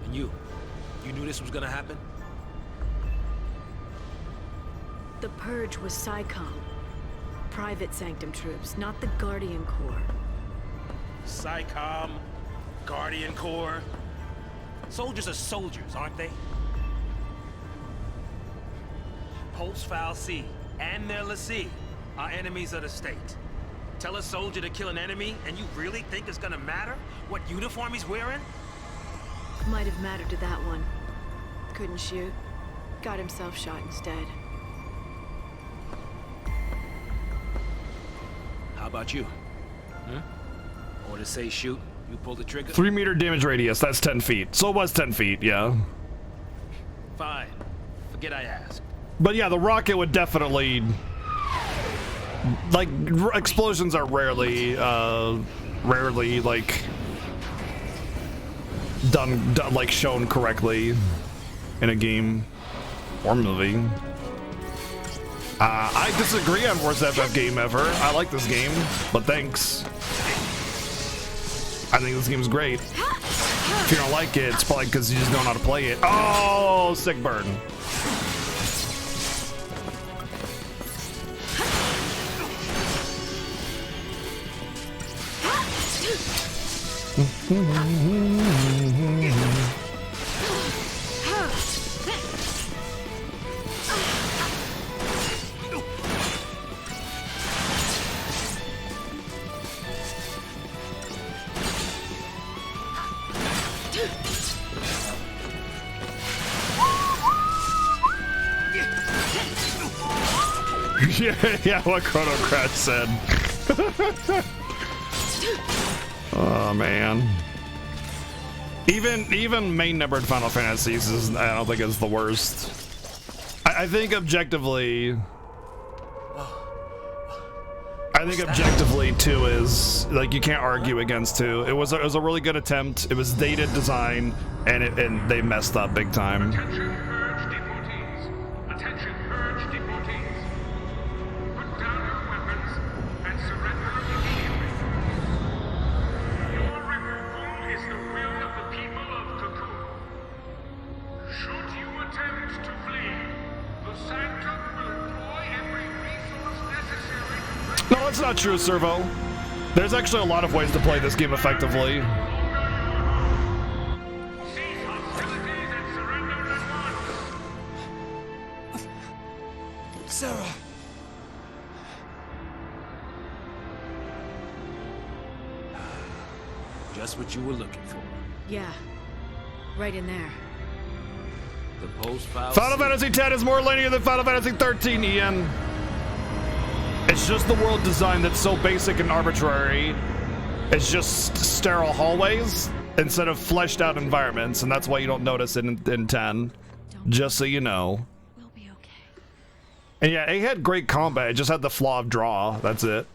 And you knew this was gonna happen? The purge was SciComm. Private Sanctum troops, not the Guardian Corps. SciComm, Guardian Corps. Soldiers are soldiers, aren't they? Pulse Foul C and their lessee are enemies of the state. Tell a soldier to kill an enemy, and you really think it's gonna matter what uniform he's wearing? Might have mattered to that one. Couldn't shoot. Got himself shot instead. How about you? Or to say shoot, you pull the trigger? 3 meter damage radius, that's 10 feet. So it was 10 feet, yeah. Fine. Forget I asked. But yeah, the rocket would definitely... Like, explosions are rarely, like... done like shown correctly in a game or movie. I disagree on worst FF game ever. I like this game, but thanks. I think this game's great. If you don't like it, it's probably because you just don't know how to play it. Oh, sick burn. Yeah, what Chrono Crash said. Oh man. Even main numbered Final Fantasies is, I don't think it's the worst. I think objectively 2 is like, you can't argue against 2. It was a really good attempt. It was dated design, and they messed up big time. Attention purge deportees. Attention purge deportees. Put down your weapons and surrender immediately. Your removal is the will of the people of Cocoon. Should you attempt to flee, the Sanctum will employ every resource necessary to No, that's not true, Servo. There's actually a lot of ways to play this game effectively. cease hostilities and surrender at once. Sarah. Just what you were looking for. Yeah. Right in there. The post-file. Final Fantasy X is more linear than Final Fantasy 13, Ian. It's just the world design that's so basic and arbitrary. It's just sterile hallways instead of fleshed out environments, and that's why you don't notice it in 10. Just so you know. We'll be okay. And yeah, it had great combat. It just had the flaw of draw. That's it.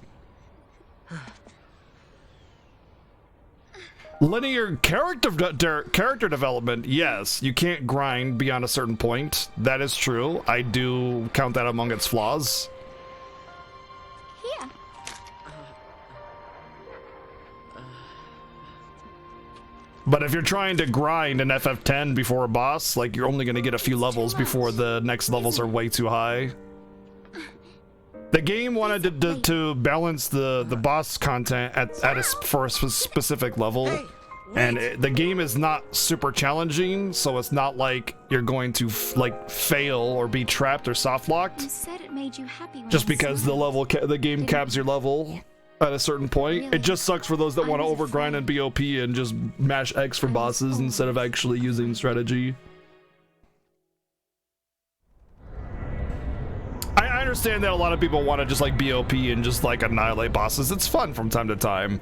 Linear character development, yes. You can't grind beyond a certain point. That is true. I do count that among its flaws. Here. But if you're trying to grind an FF10 before a boss, like, you're only going to get a few levels before the next levels are way too high. The game wanted to balance the boss content for a specific level, and the game is not super challenging, so it's not like you're going to fail or be trapped or soft locked. You said it made you happy when Just you because saw the game caps your level at a certain point. It just sucks for those that want to overgrind and be OP and just mash X for bosses instead of actually using strategy. I understand that a lot of people want to just like be OP and just like annihilate bosses. It's fun from time to time.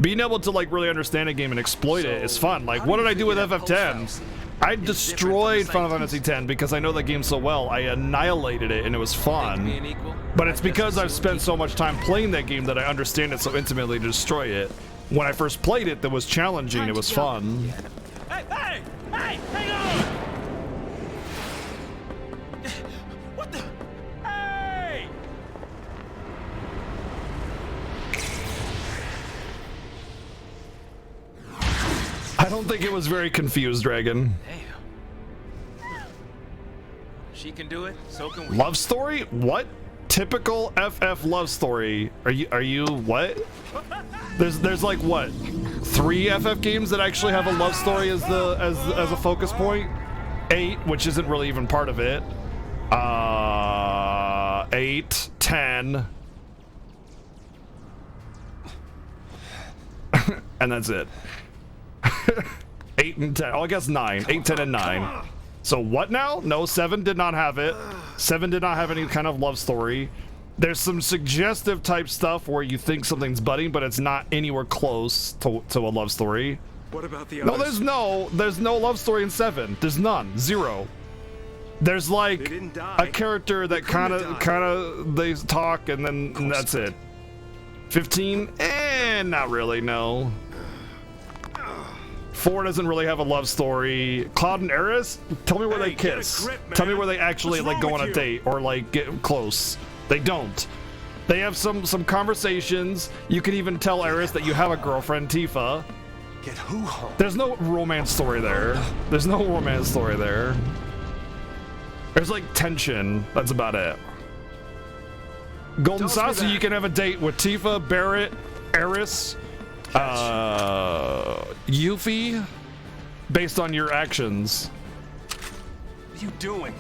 Being able to like really understand a game and exploit it is fun. Like, what did I do with FF10? I destroyed Final Fantasy X because I know that game so well. I annihilated it and it was fun. But it's because I've spent so much time playing that game that I understand it so intimately to destroy it. When I first played it, that was challenging. It was fun. Hey, hey, hey, hang on! What the? Hey! I don't think it was very confused, Dragon. Damn. She can do it, so can we. Love story? What? Typical FF love story. Are you what? There's like what? 3 FF games that actually have a love story as a focus point? 8, which isn't really even part of it. 8, 10. And that's it. 8 and 10. Oh, I guess 9. 8, 10, and 9. So what now? No, 7 did not have it. 7 did not have any kind of love story. There's some suggestive type stuff where you think something's budding, but it's not anywhere close to a love story. What about the No, others? there's no love story in 7. There's none. 0. There's like a character that kind of they talk and then that's it. 15? Not really, no. 4 doesn't really have a love story. Cloud and Aerith, tell me where they kiss. Tell me where they actually like go on a date or like get close. They don't. They have some conversations. You can even tell Aerith that you have a girlfriend, Tifa. Get who home? There's no romance story there. There's no romance story there. There's like tension. That's about it. Golden Sassy, you can have a date with Tifa, Barrett, Aerith, Yuffie, based on your actions. What are you doing?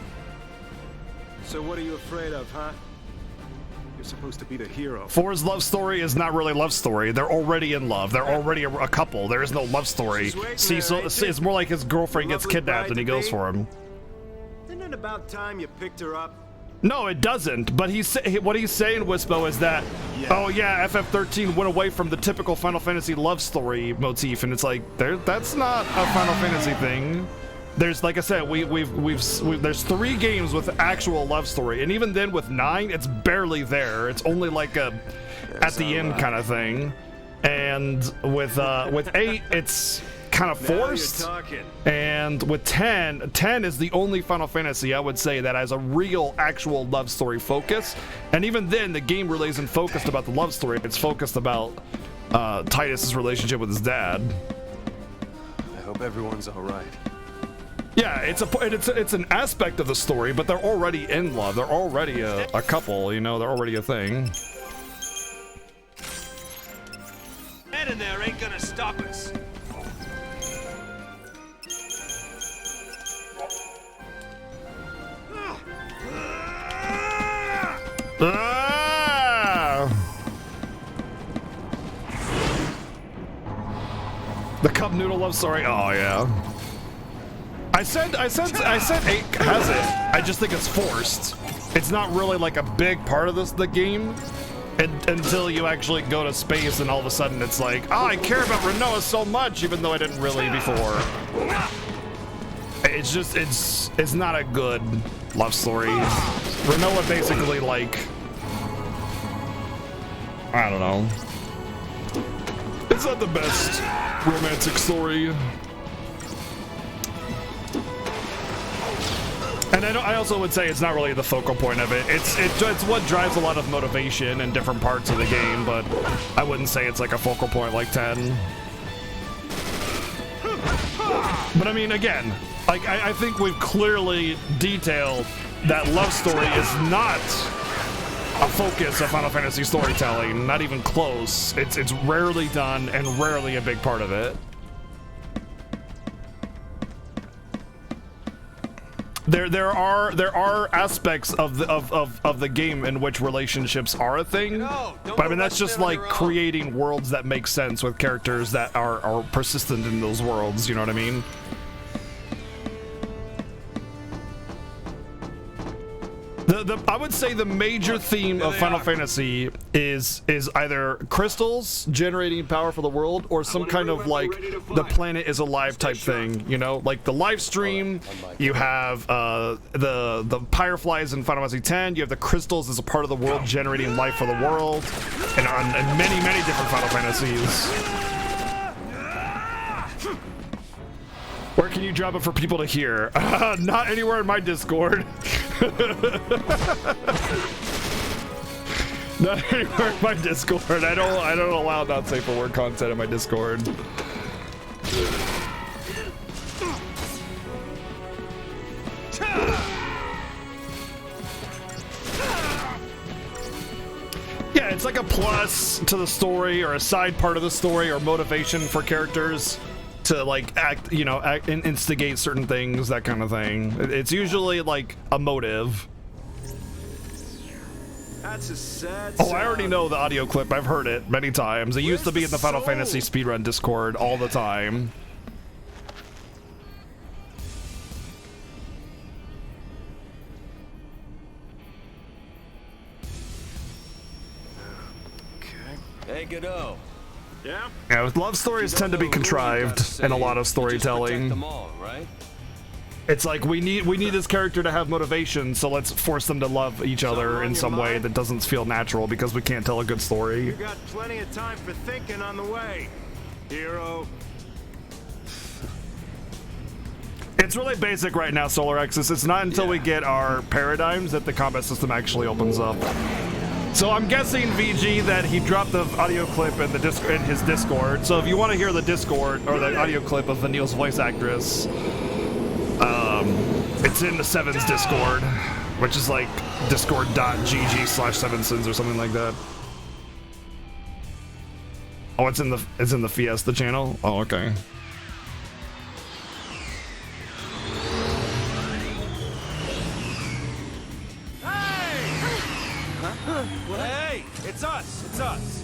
So what are you afraid of, huh? You're supposed to be the hero. 4's love story is not really a love story. They're already in love. They're already a couple. There is no love story. Cecil, it's more like his girlfriend gets kidnapped and he goes for him. Isn't it about time you picked her up? No, it doesn't. But what he's saying, Wispo, is that, oh yeah, FF13 went away from the typical Final Fantasy love story motif, and it's like that's not a Final Fantasy thing. There's, like I said, there's 3 games with actual love story, and even then with 9, it's barely there. It's only like a at the end kind of thing, and with 8, it's kind of forced. And with 10 is the only Final Fantasy I would say that has a real actual love story focus, and even then the game really isn't focused about the love story. It's focused about Titus's relationship with his dad. I hope everyone's all right. Yeah, it's an aspect of the story, but they're already in love. They're already a couple, you know. They're already a thing. Head in there ain't gonna stop us. The cup noodle love story. Oh yeah. I said 8 has it. I just think it's forced. It's not really like a big part of the game until you actually go to space, and all of a sudden it's like, oh, I care about Rinoa so much, even though I didn't really before. It's just it's not a good love story. Rinoa basically, like, I don't know. It's not the best romantic story. And I also would say it's not really the focal point of it. It's what drives a lot of motivation in different parts of the game, but I wouldn't say it's like a focal point like 10. But I mean, again, like I think we've clearly detailed that love story is not a focus of Final Fantasy storytelling, not even close. It's rarely done and rarely a big part of it. There are aspects of the game in which relationships are a thing, but I mean that's just like creating worlds that make sense with characters that are persistent in those worlds. You know what I mean? I would say the major theme of Final Fantasy is either crystals generating power for the world, or some kind of like the planet is alive type thing. You know, like the live stream. You have the Pyreflies in Final Fantasy X. You have the crystals as a part of the world generating life for the world, and many different Final Fantasies. Where can you drop it for people to hear? Not anywhere in my Discord. Not anywhere in my Discord. I don't allow not safe for work content in my Discord. Yeah, it's like a plus to the story, or a side part of the story, or motivation for characters to like act and instigate certain things, that kind of thing. It's usually like a motive. That's a sad Oh, I already know the audio clip. I've heard it many times. It used to be in the Final Fantasy speedrun Discord all the time. Hey, Godot. Yeah? Yeah, love stories tend to be contrived in a lot of storytelling. Them all, right? It's like we need this character to have motivation, so let's force them to love each other in some way that doesn't feel natural because we can't tell a good story. You got plenty of time for thinking on the way, hero. It's really basic right now, Solar Axis. It's not until we get our paradigms that the combat system actually opens up. So I'm guessing, VG, that he dropped the audio clip in his Discord. So if you want to hear the Discord or the audio clip of Vanille's voice actress, it's in the SevenS1ns Discord, which is like discord.gg/SevenS1ns or something like that. Oh, it's in the Fiesta channel. Oh, okay. Hey, it's us. It's us.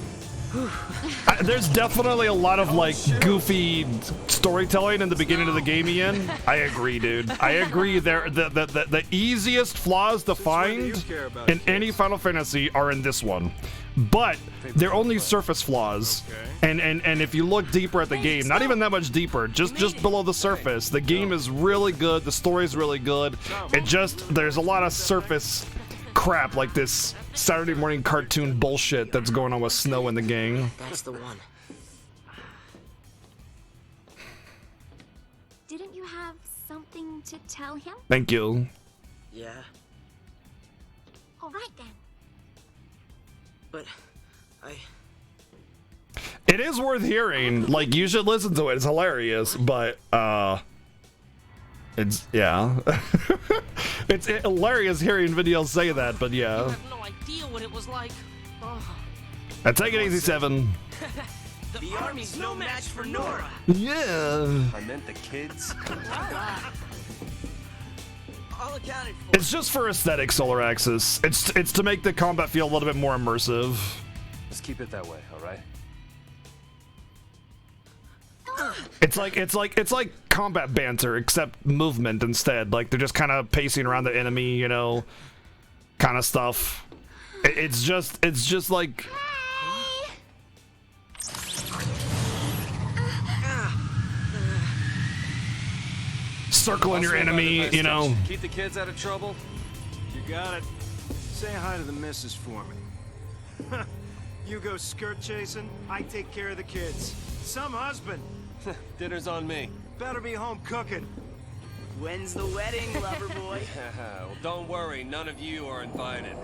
There's definitely a lot of like goofy storytelling in the beginning of the game, Ian. I agree, dude. I agree. The easiest flaws to find in any Final Fantasy are in this one, but they're only surface flaws. And if you look deeper at the game, not even that much deeper, just below the surface, the game is really good. The story's really good. There's a lot of surface crap like this Saturday morning cartoon bullshit that's going on with Snow and the gang. That's the one. Didn't you have something to tell him? Thank you. Yeah, All right then. but It is worth hearing. Like, you should listen to it. It's hilarious, but it's it's hilarious hearing videos say that, but yeah. I have no idea what it was like. Oh. Take it easy, Seven. The army's no match for Nora. Yeah. I meant the kids. All accounted for. It's just for aesthetic, Solar Axis. It's to make the combat feel a little bit more immersive. Let's keep it that way, all right? It's like combat banter, except movement instead. Like, they're just kind of pacing around the enemy, you know, kind of stuff. It's just like. Circling your enemy, you know. Keep the kids out of trouble. You got it. Say hi to the missus for me. You go skirt chasing, I take care of the kids. Some husband. Dinner's on me. Better be home cooking. When's the wedding, lover boy? Well, don't worry, none of you are invited.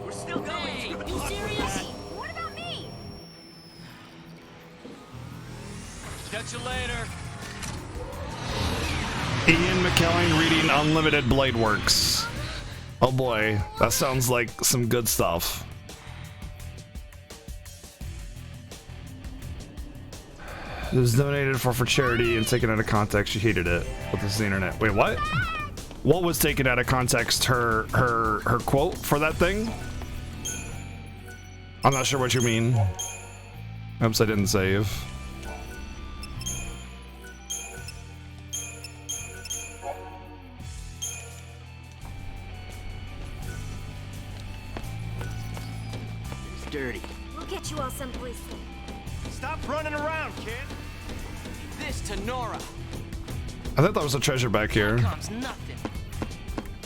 We're still going. Hey, you serious? What about me? Catch you later. Ian McKellen reading Unlimited Blade Works. Oh boy, that sounds like some good stuff. It was donated for charity and taken out of context. She hated it. But this is the internet. Wait, what? What was taken out of context? Her quote for that thing? I'm not sure what you mean. Oops, I didn't save. It's dirty. We'll get you all someplace. Stop running around, kid. This to Nora. I thought that was a treasure back here. Comes nothing.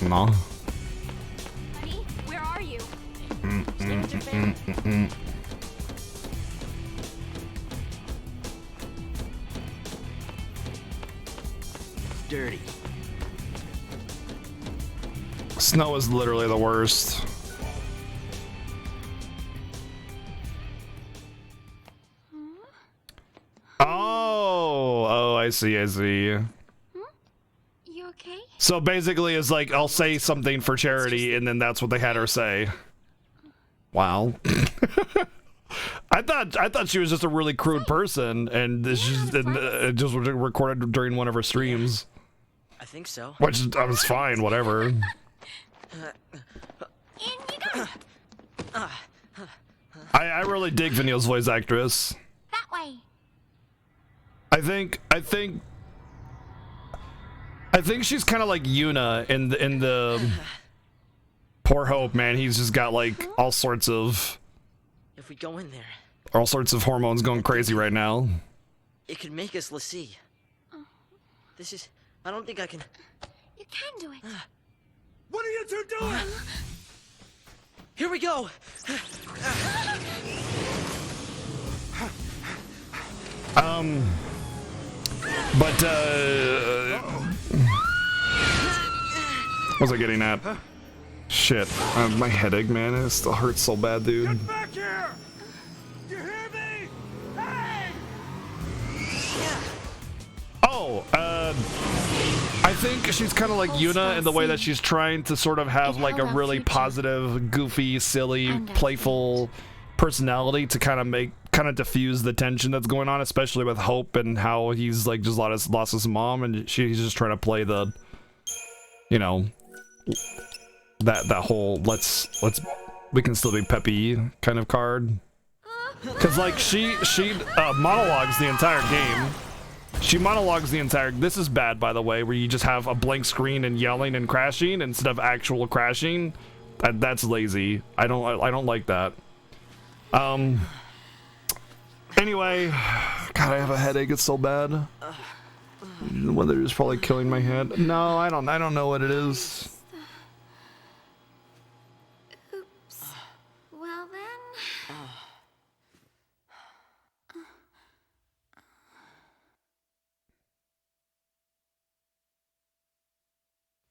No. Honey, where are you? Dirty. Snow is literally the worst. Oh, I see. You okay? So basically, it's like, I'll say something for charity, and then that's what they had her say. Wow. I thought she was just a really crude person, and this just recorded during one of her streams. I think so. Which I was fine, whatever. In you go. I really dig Vanille's voice actress. That way. I think she's kind of like Yuna in the Poor Hope, man. He's just got like all sorts of hormones going crazy right now. It could make us Lassie. This is. I don't think I can. You can do it. What are you two doing? Here we go. But was I getting at? Shit, my headache, man, it still hurts so bad, dude. Get back here! You hear me? Hey! Oh, I think she's kind of like Yuna in the way that she's trying to sort of have like a really positive, goofy, silly, playful personality to kind of diffuse the tension that's going on, especially with Hope and how he's like just lost his mom, and she's just trying to play the, you know, that whole we can still be peppy kind of card. Cause like she monologues the entire game. She monologues the entire. This is bad, by the way, where you just have a blank screen and yelling and crashing instead of actual crashing. That's lazy. I don't like that. Anyway, God, I have a headache. It's so bad. The weather is probably killing my head. No, I don't know what it is. Oops. Well then.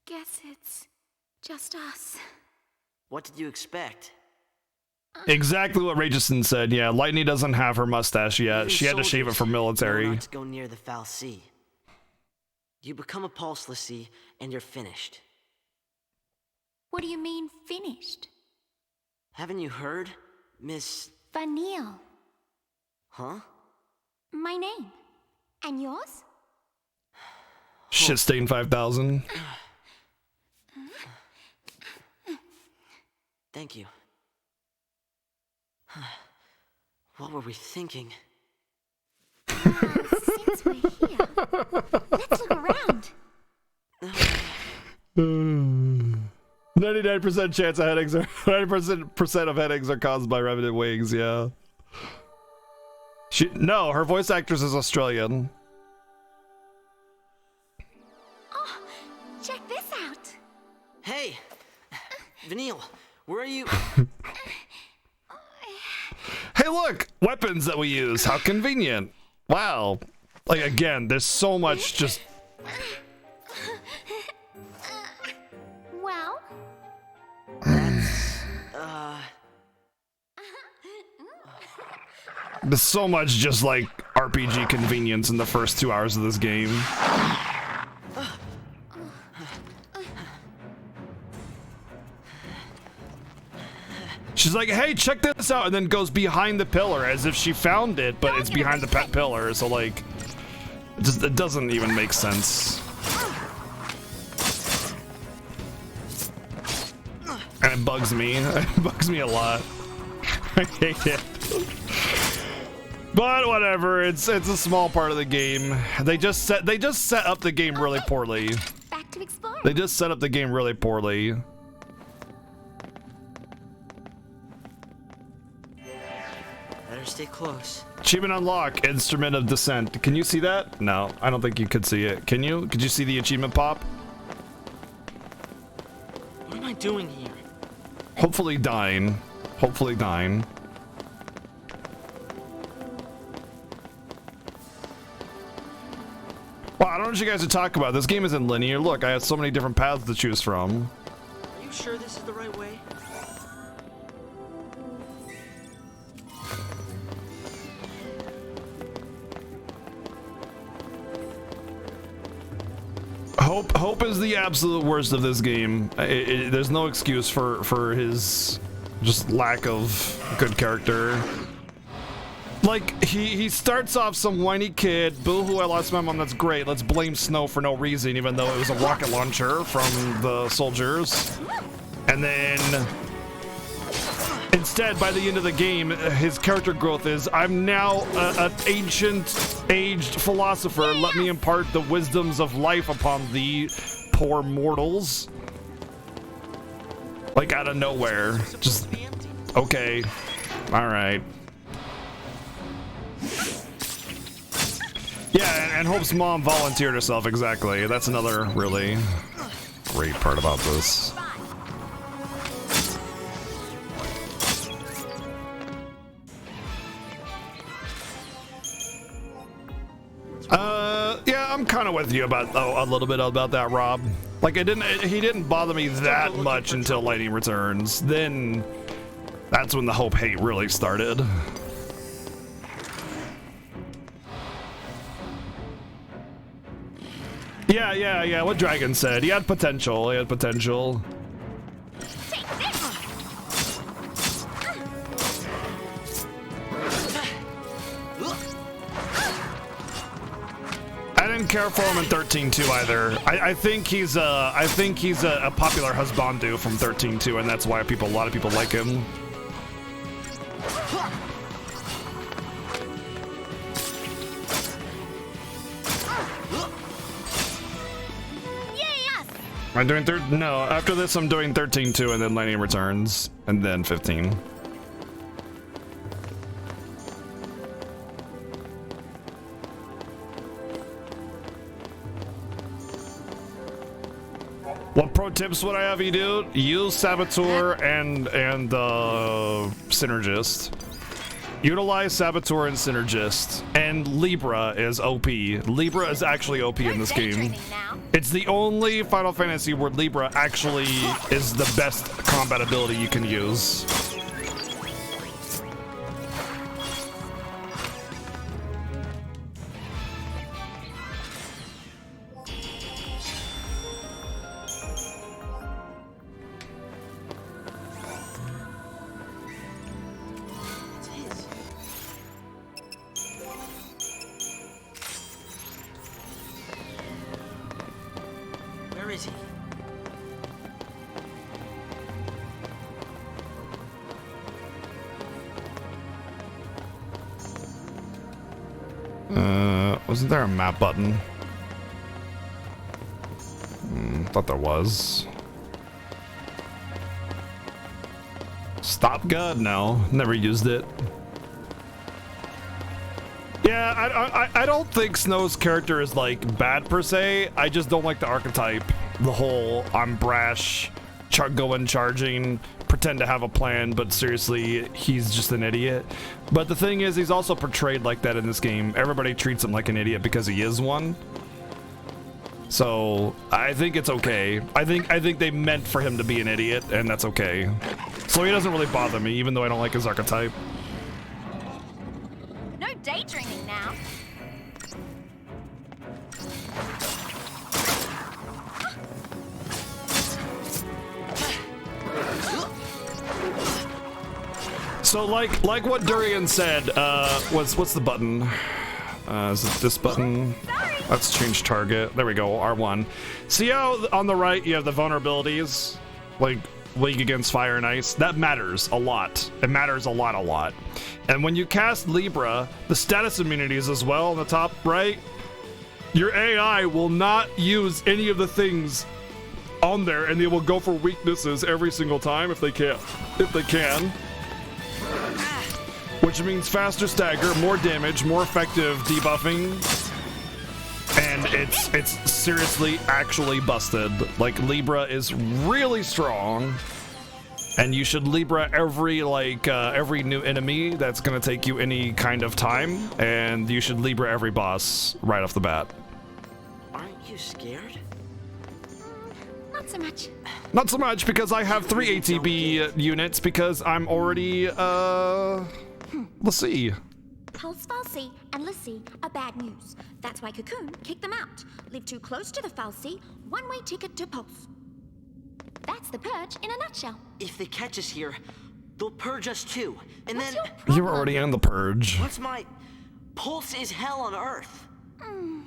Guess it's just us. What did you expect? Exactly what Rageson said. Yeah, Lightning doesn't have her mustache yet. She had to shave it for military. Not to go near the foul sea. You become a pulseless and you're finished. What do you mean finished? Haven't you heard, Miss Vanille. Huh? My name. And yours? Shitstain 5000. Thank you. What were we thinking? Since we're here, let's look around. 99% chance of headaches are 90% of headaches are caused by revenant wings. Yeah. No, her voice actress is Australian. Oh, check this out. Hey, Vanille, where are you? Hey, look, weapons that we use. How convenient. Wow. Like, again, there's so much just... Well? That's, There's so much just, like, RPG convenience in the first 2 hours of this game. She's like, hey, check this out, and then goes behind the pillar as if she found it, but it's behind the pet pillar, so like, it doesn't even make sense. And it bugs me. It bugs me a lot. I hate it. But whatever, it's a small part of the game. They just set up the game really poorly. Back to explore. They just set up the game really poorly. better stay close. Achievement unlock, Instrument of Descent. Can you see that? No, I don't think you could see it. Can you? Could you see the achievement pop? What am I doing here? Hopefully dying. Hopefully dying. Well, I don't know what you guys are talking about. This game isn't linear. Look, I have so many different paths to choose from. Are you sure this is the right way? Hope is the absolute worst of this game. There's no excuse for his just lack of good character. Like, he starts off some whiny kid, boo-hoo, I lost my mom, that's great, let's blame Snow for no reason, even though it was a rocket launcher from the soldiers. And then, instead, by the end of the game, his character growth is, I'm now an ancient, aged philosopher, let me impart the wisdoms of life upon thee, poor mortals. Like, out of nowhere. Just, okay, alright. Yeah, and Hope's mom volunteered herself, exactly. That's another really great part about this. Yeah, kind of with you about a little bit about that, Rob. Like he didn't bother me that much until Lightning Returns. Then that's when the hope-hate really started. Yeah, what Dragon said. He had potential, I didn't care for him in 13-2 either. I think he's a popular husbandu from 13-2, and that's why a lot of people like him. I'm doing no, after this I'm doing 13-2 and then Lightning Returns and then 15. What pro tips would I have you do? Use Saboteur and Synergist. Utilize Saboteur and Synergist. And Libra is OP. Libra is actually OP in this game. It's the only Final Fantasy where Libra actually is the best combat ability you can use. Wasn't there a map button? Thought there was. Stop gun? No, never used it. Yeah, I don't think Snow's character is like bad per se. I just don't like the archetype. The whole I'm brash, going charging, pretend to have a plan, but seriously, he's just an idiot. But the thing is, he's also portrayed like that in this game. Everybody treats him like an idiot because he is one. So I think it's okay. I think they meant for him to be an idiot, and that's okay. So he doesn't really bother me, even though I don't like his archetype. No daydreaming now. So like what Durian said, what's the button? Is it this button? Let's change target. There we go, R1. See how on the right you have the vulnerabilities? Like League against Fire and Ice? That matters a lot. It matters a lot. And when you cast Libra, the status immunities as well on the top right, your AI will not use any of the things on there, and they will go for weaknesses every single time if they can. Which means faster stagger, more damage, more effective debuffing, and it's seriously actually busted. Like Libra is really strong, and you should Libra every new enemy that's gonna take you any kind of time, and you should Libra every boss right off the bat. Aren't you scared? Not so much. Not so much because I have 3 ATB units because I'm already let's see. Pulse Falsey and Lissy are bad news. That's why Cocoon kicked them out. Live too close to the Falsey, one-way ticket to Pulse. That's the purge in a nutshell. If they catch us here, they'll purge us too. And What's then... You were already in the purge. What's my... Pulse is hell on Earth. Huh?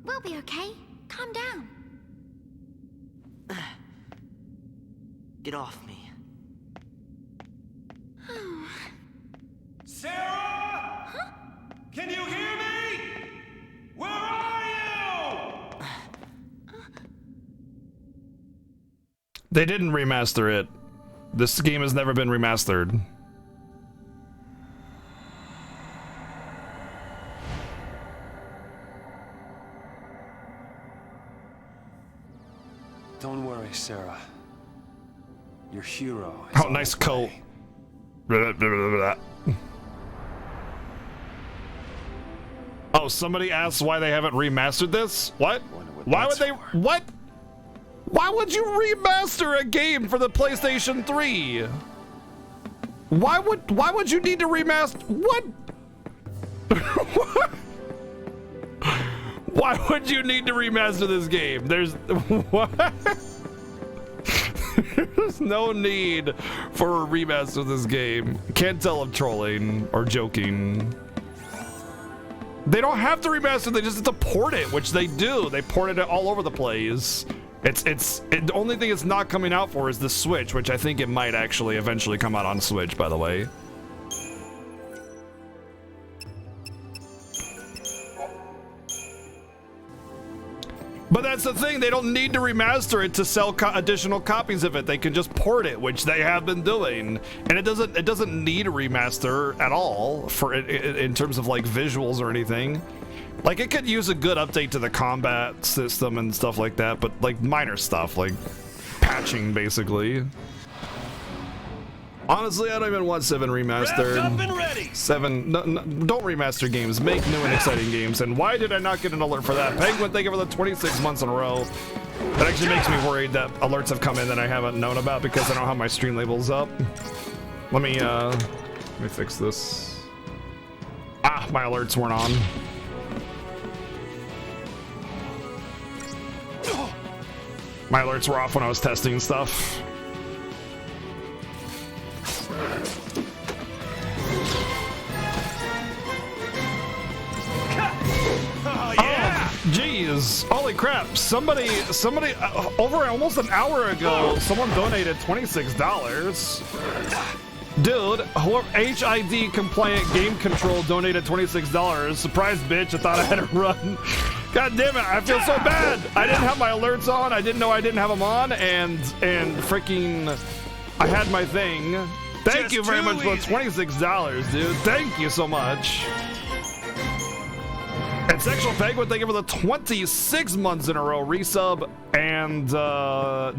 We'll be okay. Calm down. Get off me. Sarah? Huh? Can you hear me? Where are you? They didn't remaster it. This game has never been remastered. Don't worry, Sarah. Your hero is Oh, nice coat. Blah, blah, blah, blah. Oh, somebody asked why they haven't remastered this? What? Why would they? What? Why would you remaster a game for the PlayStation 3? Why would you need to remaster? What? Why would you need to remaster this game? There's what? There's no need for a remaster of this game. Can't tell if trolling or joking. They don't have to remaster, they just have to port it, which they do. They ported it all over the place. The only thing it's not coming out for is the Switch, which I think it might actually eventually come out on Switch, by the way. But that's the thing, they don't need to remaster it to sell additional copies of it. They can just port it, which they have been doing, and it doesn't need a remaster at all for in terms of like visuals or anything. Like it could use a good update to the combat system and stuff like that, but like minor stuff like patching basically. Honestly, I don't even want 7 remastered. 7, no, don't remaster games. Make new and exciting games. And why did I not get an alert for that? Penguin, thank you for the 26 months in a row. That actually makes me worried that alerts have come in that I haven't known about because I don't have my stream labels up. Let me fix this. Ah, my alerts weren't on. My alerts were off when I was testing stuff. Oh, yeah! Jeez, holy crap. Somebody over almost an hour ago, someone donated $26. Dude, HID compliant game control donated $26. Surprise, bitch, I thought I had to run. God damn it, I feel so bad. I didn't have my alerts on. I didn't know I didn't have them on, and freaking I had my thing. Thank you very much for $26, dude. Thank you so much. And Sexual Penguin, thank you for the 26 months in a row resub. And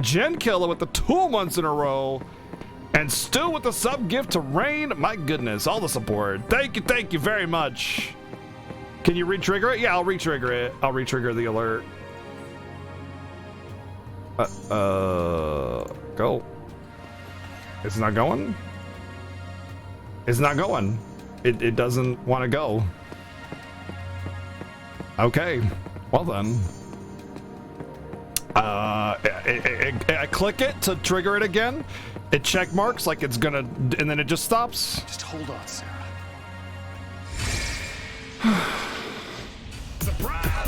Jen Killer with the 2 months in a row. And Stu with the sub gift to Rain. My goodness, all the support. Thank you very much. Can you re-trigger it? Yeah, I'll re-trigger it. I'll re-trigger the alert. Go. It's not going? It's not going. It doesn't want to go. Okay, well then. I click it to trigger it again. It check marks like it's gonna, and then it just stops. Just hold on, Sarah.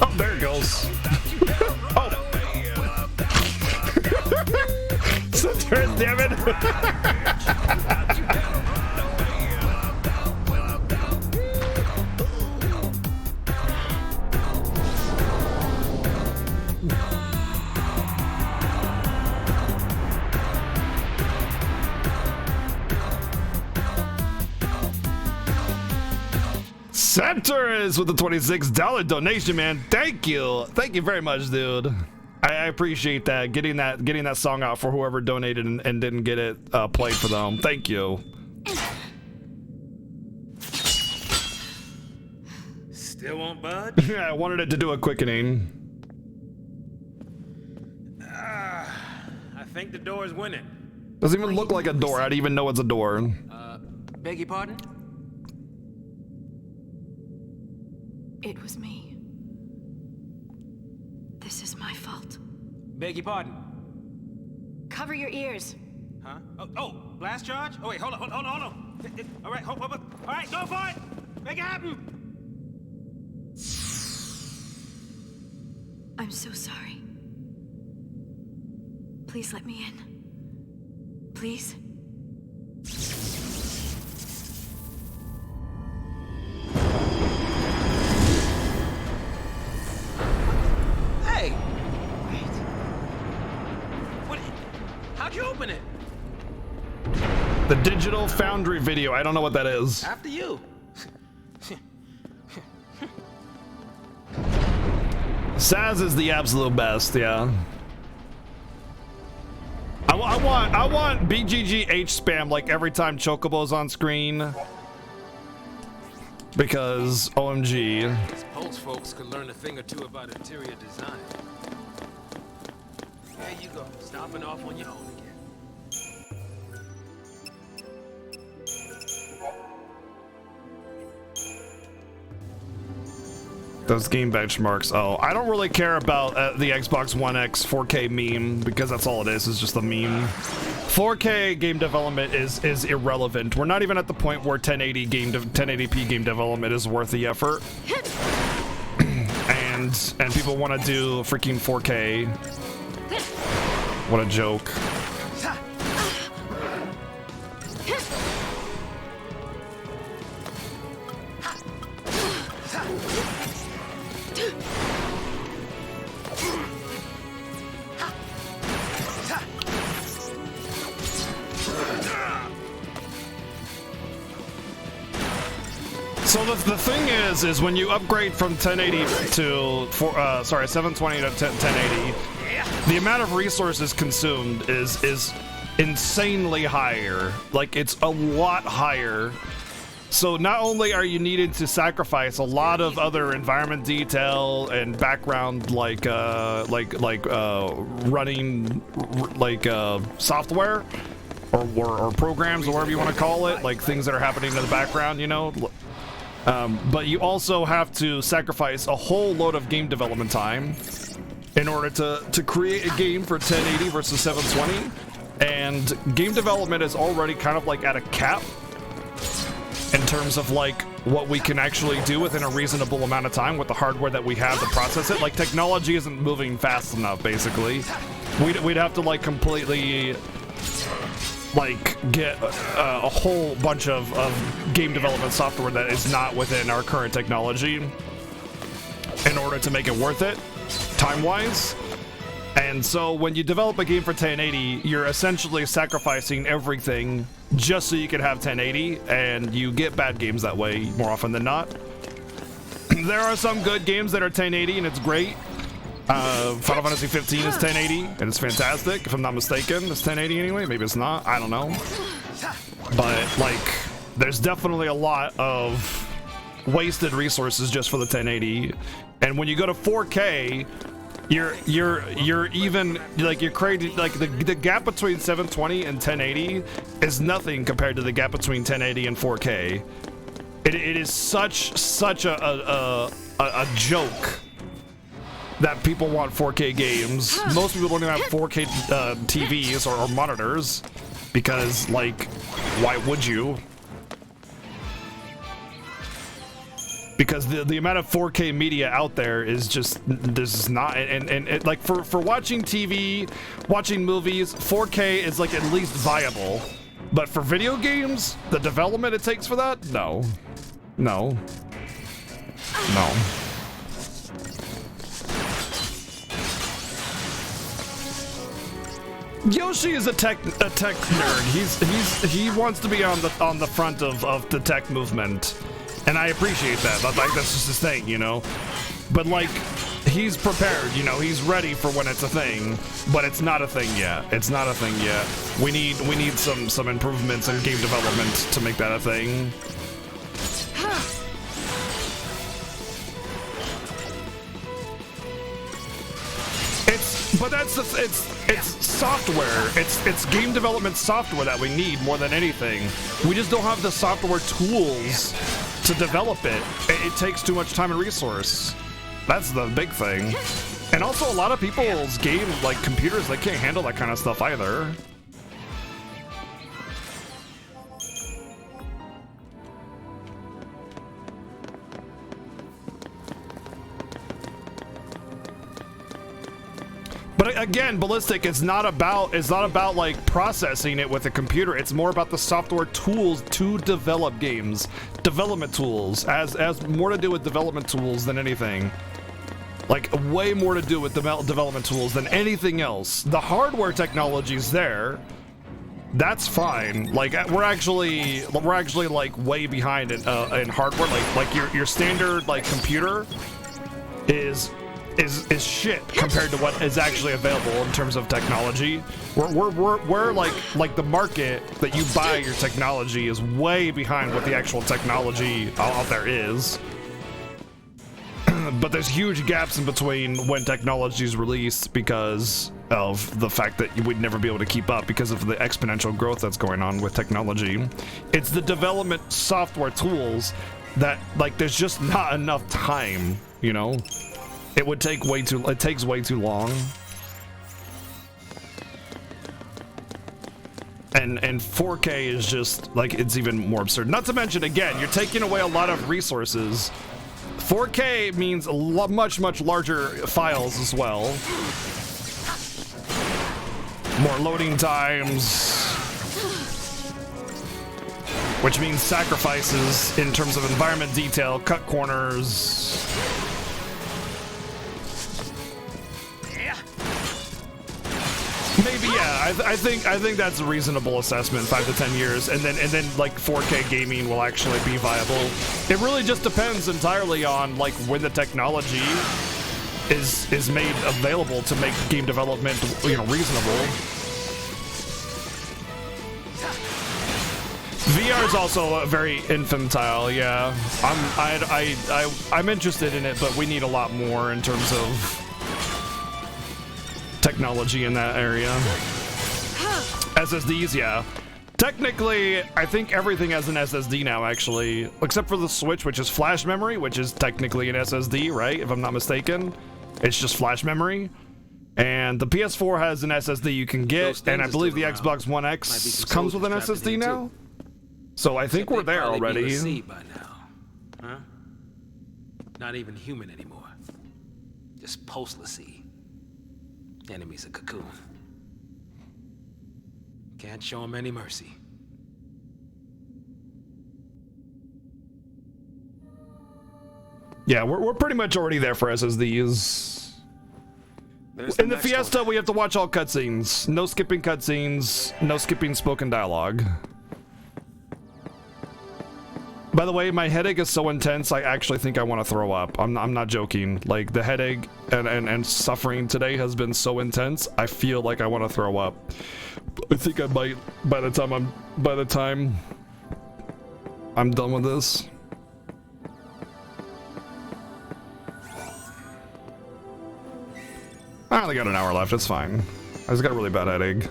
Oh, there it goes. Oh. So damn it. Centers with the $26 donation, man. Thank you very much, dude. I appreciate that. Getting that song out for whoever donated and didn't get it played for them. Thank you. Still won't budge? Yeah, I wanted it to do a quickening. I think the door is winning. Doesn't even look like a door. I'd even know it's a door. Beg your pardon? It was me. This is my fault. Beg your pardon? Cover your ears. Huh? Oh, blast charge? Oh, wait, hold on. All right, hold. All right, go for it. Make it happen. I'm so sorry. Please let me in. Please? Hey! What? How'd you open it? The Digital Foundry video. I don't know what that is. After you. Saz is the absolute best, yeah. I want BGGH spam like every time Chocobo's on screen. because OMG. These Pulse folks could learn a thing or two about interior design. There you go, stopping off on your own again. Those game benchmarks. Oh, I don't really care about the Xbox One X 4K meme because that's all it is just a meme. 4K game development is irrelevant. We're not even at the point where 1080p game development is worth the effort. and people want to do freaking 4K. What a joke. So the thing is when you upgrade from 1080 to 720 to 1080, the amount of resources consumed is insanely higher. Like, it's a lot higher. So not only are you needing to sacrifice a lot of other environment detail and background running software or programs or whatever you want to call it, like things that are happening in the background, you know. But you also have to sacrifice a whole load of game development time in order to create a game for 1080 versus 720. And game development is already kind of like at a cap in terms of like what we can actually do within a reasonable amount of time with the hardware that we have to process it. Like, technology isn't moving fast enough, basically. We'd have to like completely like get a whole bunch of game development software that is not within our current technology in order to make it worth it time-wise. And so when you develop a game for 1080, you're essentially sacrificing everything just so you can have 1080, and you get bad games that way more often than not. There are some good games that are 1080 and it's great. Final Fantasy 15 is 1080 and it's fantastic. If I'm not mistaken, it's 1080 anyway. Maybe it's not. I don't know. But like, there's definitely a lot of wasted resources just for the 1080. And when you go to 4K, you're even like you're creating like the gap between 720 and 1080 is nothing compared to the gap between 1080 and 4K. It is such a joke that people want 4K games. Most people don't even have 4K TVs or monitors because, like, why would you? Because the amount of 4K media out there is just, there's not, and like for watching TV, watching movies, 4K is like at least viable. But for video games, the development it takes for that, no. Yoshi is a tech nerd. He wants to be on the front of the tech movement, and I appreciate that. Like, that's just his thing, you know. But like, he's prepared, you know. He's ready for when it's a thing, but it's not a thing yet. It's not a thing yet. We need some improvements in game development to make that a thing. But it's software. It's game development software that we need more than anything. We just don't have the software tools to develop it. It takes too much time and resource. That's the big thing. And also, a lot of people's game, like computers, they can't handle that kind of stuff either. But again, Ballistic is not about like processing it with a computer. It's more about the software tools to develop games. Development tools has more to do with development tools than anything. Like, way more to do with development tools than anything else. The hardware technology is there. That's fine. Like, we're actually like way behind in hardware. Like your standard like computer is is shit compared to what is actually available in terms of technology. We're like the market that you buy your technology is way behind what the actual technology out there is. But there's huge gaps in between when technology is released because of the fact that you would never be able to keep up because of the exponential growth that's going on with technology. It's the development software tools that, like, there's just not enough time, you know? It takes way too long. And 4K is just, like, it's even more absurd. Not to mention, again, you're taking away a lot of resources. 4K means much larger files as well. More loading times. Which means sacrifices in terms of environment detail, cut corners. Maybe, yeah. I think that's a reasonable assessment. 5 to 10 years, and then like 4K gaming will actually be viable. It really just depends entirely on like when the technology is made available to make game development, you know, reasonable. VR is also very infantile. Yeah, I'm interested in it, but we need a lot more in terms of technology in that area. SSDs, yeah. Technically, I think everything has an SSD now, actually, except for the Switch, which is flash memory, which is technically an SSD, right? If I'm not mistaken, it's just flash memory. And the PS4 has an SSD you can get, and I believe the Xbox One X comes with an SSD now. So I think we're there already. By now. Huh? Not even human anymore. Just postlessy. Enemy's a cocoon. Can't show him any mercy. Yeah, we're pretty much already there for SSDs. In the Fiesta, we have to watch all cutscenes. No skipping cutscenes. No skipping spoken dialogue. By the way, my headache is so intense, I actually think I want to throw up. I'm not joking. Like, the headache and suffering today has been so intense, I feel like I want to throw up. I think I might by the time I'm done with this. I only got an hour left, it's fine. I just got a really bad headache.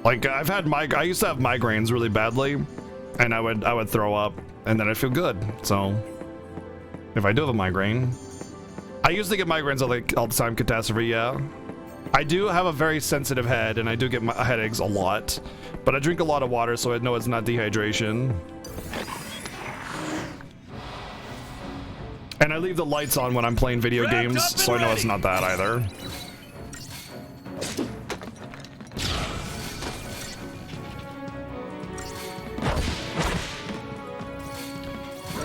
Like, I used to have migraines really badly, and I would throw up, and then I'd feel good. So, if I do have a migraine, I used to get migraines all the time. Catastrophe, yeah. I do have a very sensitive head, and I do get headaches a lot, but I drink a lot of water, so I know it's not dehydration. And I leave the lights on when I'm playing video games, so I know it's not that either.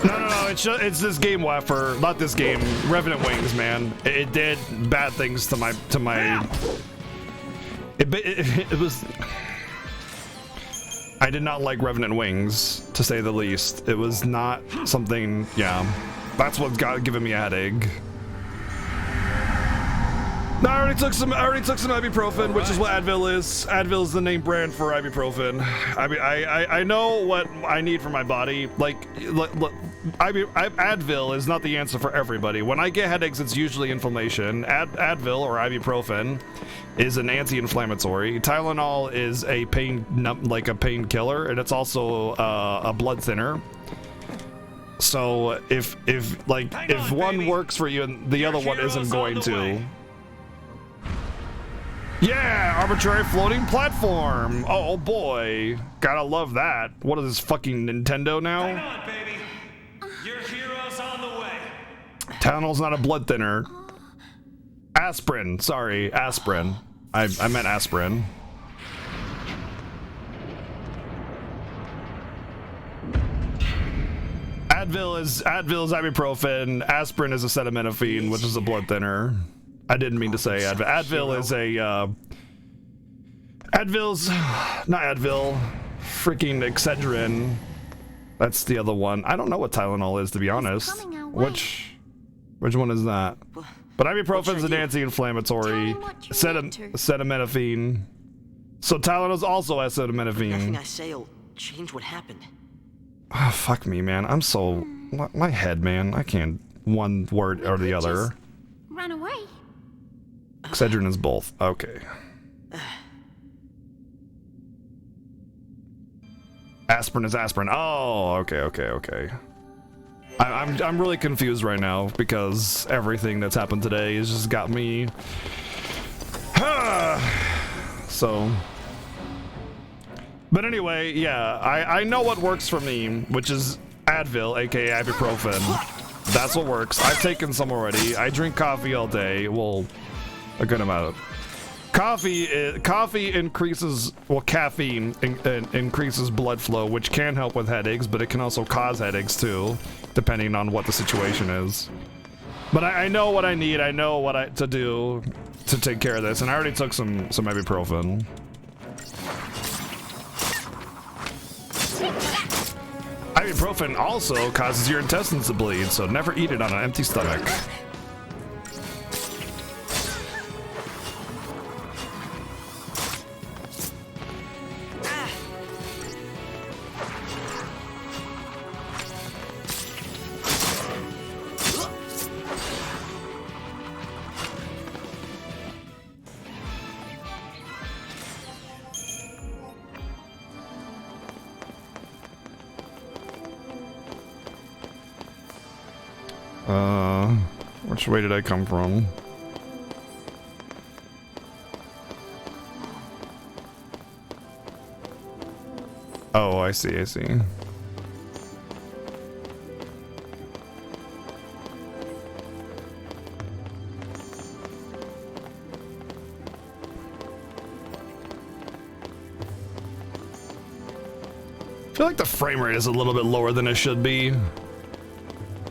No, it's this game, Waffer, not this game. Revenant Wings, man. It did bad things to my. It was. I did not like Revenant Wings, to say the least. It was not something. Yeah, that's what got given me a headache. No, I already took some ibuprofen, which is what Advil is. Advil is the name brand for ibuprofen. I mean, I know what I need for my body. Like Advil is not the answer for everybody. When I get headaches, it's usually inflammation. Advil or ibuprofen is an anti-inflammatory. Tylenol is a painkiller, and it's also a blood thinner. So if one works for you and the other one isn't going to. Yeah, arbitrary floating platform. Oh boy, gotta love that. What is this, fucking Nintendo now? Hang on, baby. Your hero's on the way. Tylenol's not a blood thinner. Aspirin, sorry, aspirin. I meant aspirin. Advil is ibuprofen. Aspirin is acetaminophen, which is a blood thinner. I didn't mean to say Advil. Advil is a Advil's not Advil. freaking Excedrin. That's the other one. I don't know what Tylenol is, to be honest. Which one is that? But ibuprofen's an anti-inflammatory. Acetaminophen. So Tylenol's also acetaminophen. Nothing I say will change what happened. Oh, fuck me, man. I'm so... My head, man. I can't one word or the other. Run away. Excedrin is both. Okay. Aspirin is aspirin. Oh, okay. I'm really confused right now because everything that's happened today has just got me. So. But anyway, yeah, I know what works for me, which is Advil, aka ibuprofen. That's what works. I've taken some already. I drink coffee all day. Well, a good amount of coffee increases, well, caffeine increases blood flow, which can help with headaches, but it can also cause headaches too, depending on what the situation is. But I know what I need. I know what to do to take care of this, and I already took some ibuprofen. Ibuprofen also causes your intestines to bleed, so never eat it on an empty stomach. Which way did I come from? Oh, I see. I feel like the frame rate is a little bit lower than it should be.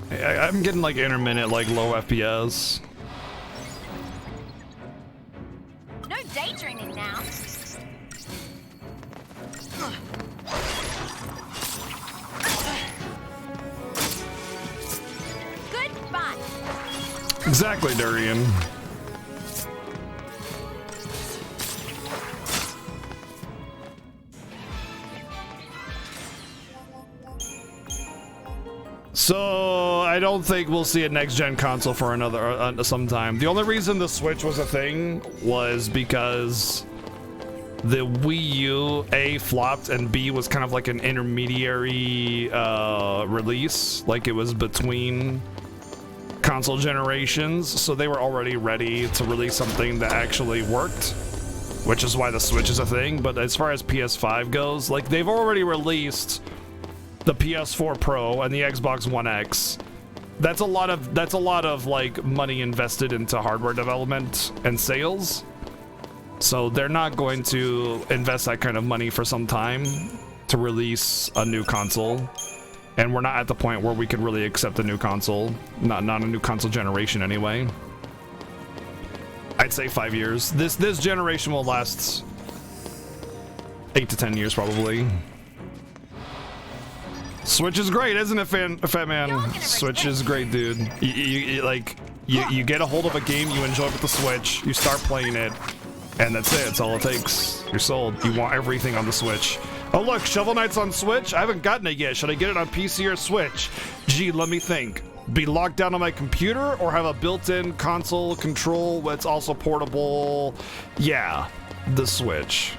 I'm getting like intermittent, like low FPS. No daydreaming now. Goodbye. Exactly, Durian. So I don't think we'll see a next-gen console for another some time. The only reason the Switch was a thing was because the Wii U A flopped and B was kind of like an intermediary release, like it was between console generations, so they were already ready to release something that actually worked, which is why the Switch is a thing. But as far as PS5 goes, like they've already released the PS4 Pro and the Xbox One X. That's a lot of like money invested into hardware development and sales. So they're not going to invest that kind of money for some time to release a new console. And we're not at the point where we can really accept a new console. Not a new console generation anyway. I'd say 5 years. This generation will last 8 to 10 years probably. Switch is great, isn't it, Fat Man? Switch is great, dude. You get a hold of a game you enjoy with the Switch, you start playing it, and that's it. It's all it takes. You're sold. You want everything on the Switch. Oh look, Shovel Knight's on Switch? I haven't gotten it yet. Should I get it on PC or Switch? Gee, let me think. Be locked down on my computer or have a built-in console control that's also portable? Yeah, the Switch.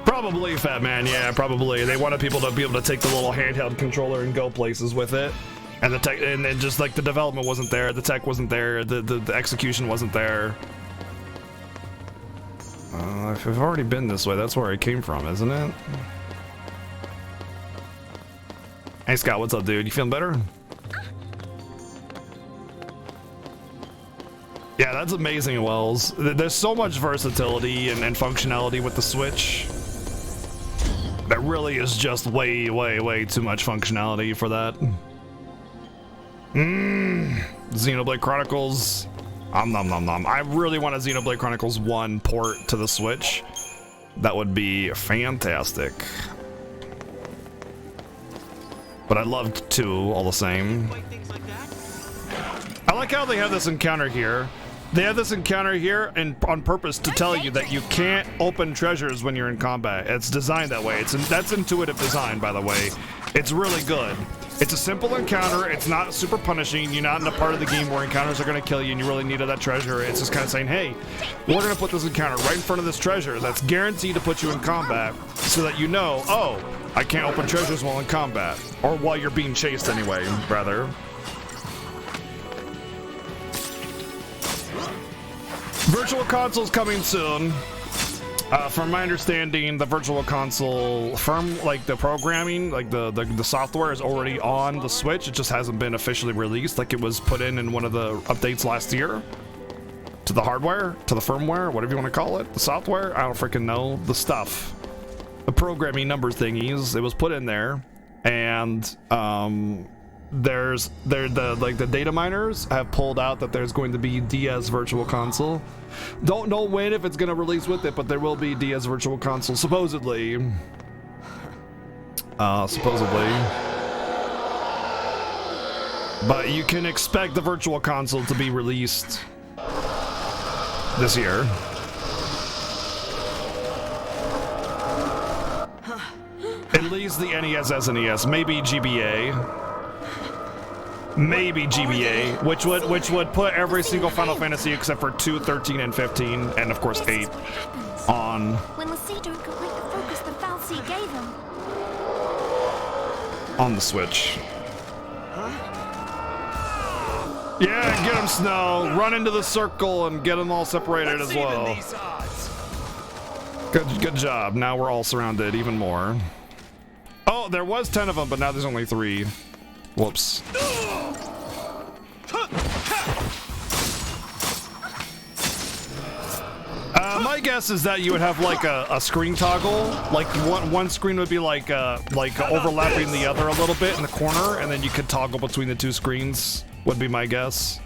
Probably, Fat Man, yeah, probably. They wanted people to be able to take the little handheld controller and go places with it. And the tech, and just like the development wasn't there, the tech wasn't there, the execution wasn't there. If I've already been this way, that's where I came from, isn't it? Hey Scott, what's up, dude? You feeling better? Yeah, that's amazing, Wells. There's so much versatility and functionality with the Switch. That really is just way too much functionality for that. Xenoblade Chronicles. Nom nom nom. I really want a Xenoblade Chronicles 1 port to the Switch. That would be fantastic. But I'd love 2 all the same. I like how they have this encounter here. They have this encounter here and on purpose to tell you that you can't open treasures when you're in combat. It's designed that way. That's intuitive design, by the way. It's really good. It's a simple encounter. It's not super punishing. You're not in a part of the game where encounters are going to kill you and you really needed that treasure. It's just kind of saying, hey, we're going to put this encounter right in front of this treasure that's guaranteed to put you in combat so that you know, oh, I can't open treasures while in combat. Or while you're being chased anyway, rather. Virtual Console's coming soon. From my understanding, the Virtual Console firm, like the programming, like the software is already on the Switch. It just hasn't been officially released. Like it was put in one of the updates last year. To the hardware, to the firmware, whatever you want to call it. The software, I don't freaking know. The stuff. The programming numbers thingies. It was put in there. And the data miners have pulled out that there's going to be DS Virtual Console. Don't know when, if it's going to release with it, but there will be DS Virtual Console supposedly. Supposedly. But you can expect the Virtual Console to be released this year. At least the NES, SNES, maybe GBA. Maybe GBA, which would put every single Final Fantasy except for 2, 13, and 15, and of course 8 on. When Lassie don't complete the focus the Fal'Cie gave him. On the Switch. Yeah, get him, Snow. Run into the circle and get them all separated as well. Good job. Now we're all surrounded even more. Oh, there was 10 of them, but now there's only 3. Whoops. My guess is that you would have like a screen toggle. Like one screen would be like overlapping the other a little bit in the corner, and then you could toggle between the 2 screens. Would be my guess.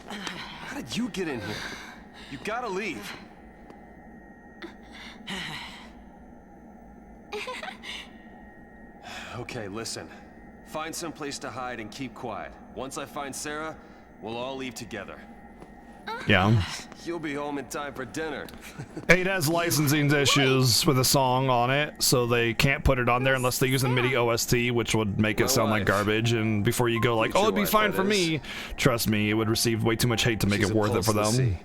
How did you get in here? You gotta leave. Okay, listen. Find some place to hide and keep quiet. Once I find Sarah, we'll all leave together. Yeah. You'll be home in time for dinner. 8 has licensing issues with a song on it, so they can't put it on there unless they use a MIDI OST, which would make it sound like garbage. And before you go like, oh, it'd be fine for me, trust me, it would receive way too much hate to make it worth it for them.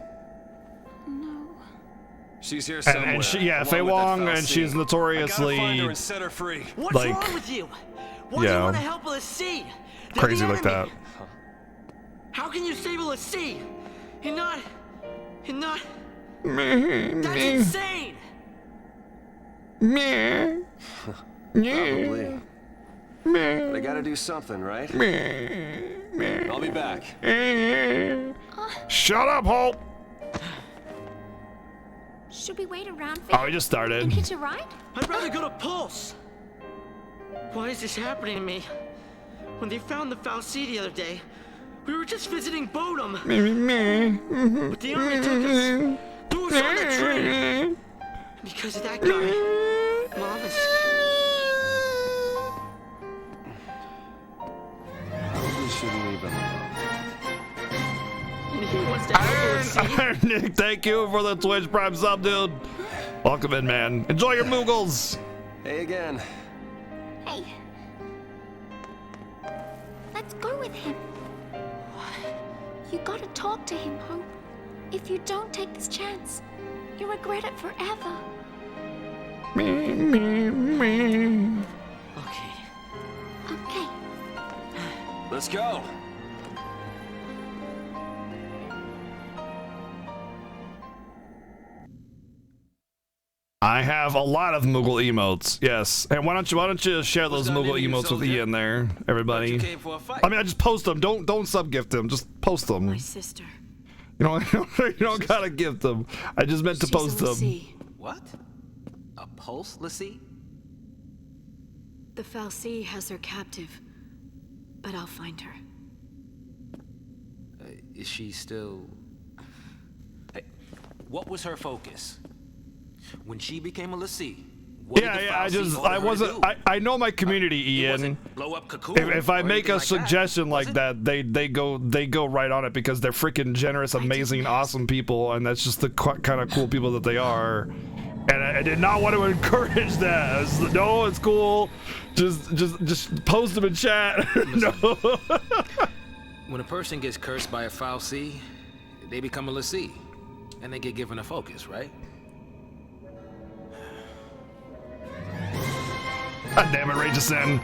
She's here somewhere. And she, yeah, Fei Wong, and she's notoriously and set her free. What's like, wrong with you? Why do you want to help Lassie? Crazy like that. How can you save Lassie? You're not. That's insane. Probably. But I gotta do something, right? I'll be back. Shut up, Holt. Should we wait around for Oh, we just started. and hitch a ride? I'd rather go to Pulse. Why is this happening to me? When they found the Fal'Cie the other day, we were just visiting Bodum. But the army took us, threw us on that train. Because of that guy, Mom is... Probably shouldn't leave him alone. He wants to help Iron Nick, thank you for the Twitch Prime sub, dude. Welcome in, man. Enjoy your Moogles. Hey again. Hey. Let's go with him. You gotta talk to him, Hope. If you don't take this chance, you'll regret it forever. Okay. Let's go. I have a lot of Moogle emotes. Yes. And why don't you share those Moogle emotes with Ian there, everybody? I mean, I just post them. Don't sub-gift them. Just post them. My sister. You don't gotta gift them. I just meant to post them. What? A pulse, Lassie? The Fal'Cie has her captive, but I'll find her. Is she still... Hey, what was her focus? When she became a Lassie, I know my community, Ian. Blow up Cocoon if I make a suggestion like that, they go right on it because they're freaking generous, amazing, awesome people, and that's just the kind of cool people that they are. And I did not want to encourage that. No, it's cool. Just post them in chat. No. When a person gets cursed by a Fal'Cie, they become a Lassie, and they get given a focus, right? God damn it, Rage of Sin.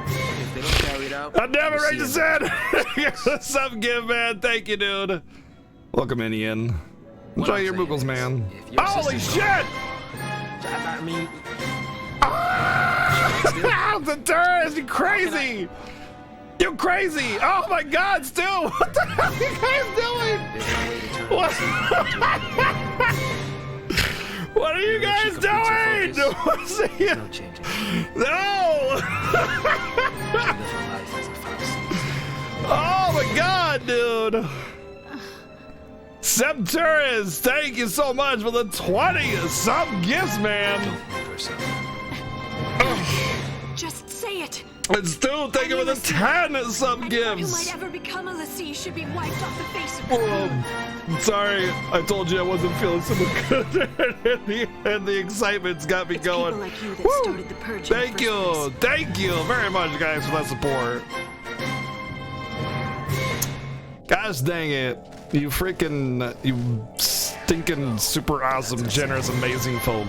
If they don't carry it out, God damn it, Rage of Sin. Sub give, man. Thank you, dude. Welcome in, Ian. Enjoy your Moogles, man. Holy shit! I mean... The tourist, you crazy! You crazy! Oh my god, Stu! What the hell are you guys doing? What are you guys doing? No! Oh my god, dude! Septuris, thank you so much for the 20 sub gifts, man. Just say it. And still thank you for the 10 sub gifts. Who might ever become a Lassie should be wiped off the face of the earth. Sorry, I told you I wasn't feeling so good, and the excitement's got me going. Like you that started the purge. Thank you very much, guys, for that support. Gosh dang it. You freaking, you stinking super awesome, generous, amazing folk.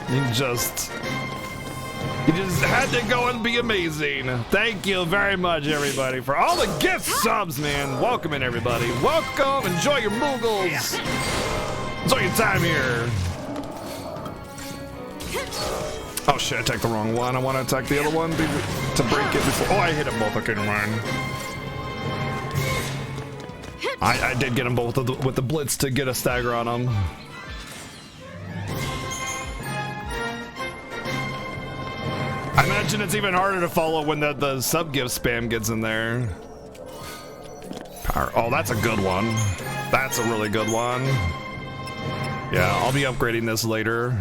You just had to go and be amazing. Thank you very much, everybody, for all the gift subs, man. Welcome in, everybody. Welcome. Enjoy your Moogles. Enjoy your time here. Oh shit, I attacked the wrong one. I want to attack the other one to break it before. Oh, I hit them both. I couldn't run. I did get them both with the blitz to get a stagger on them. I imagine it's even harder to follow when the sub-gift spam gets in there. Power. Oh, that's a good one. That's a really good one. Yeah, I'll be upgrading this later.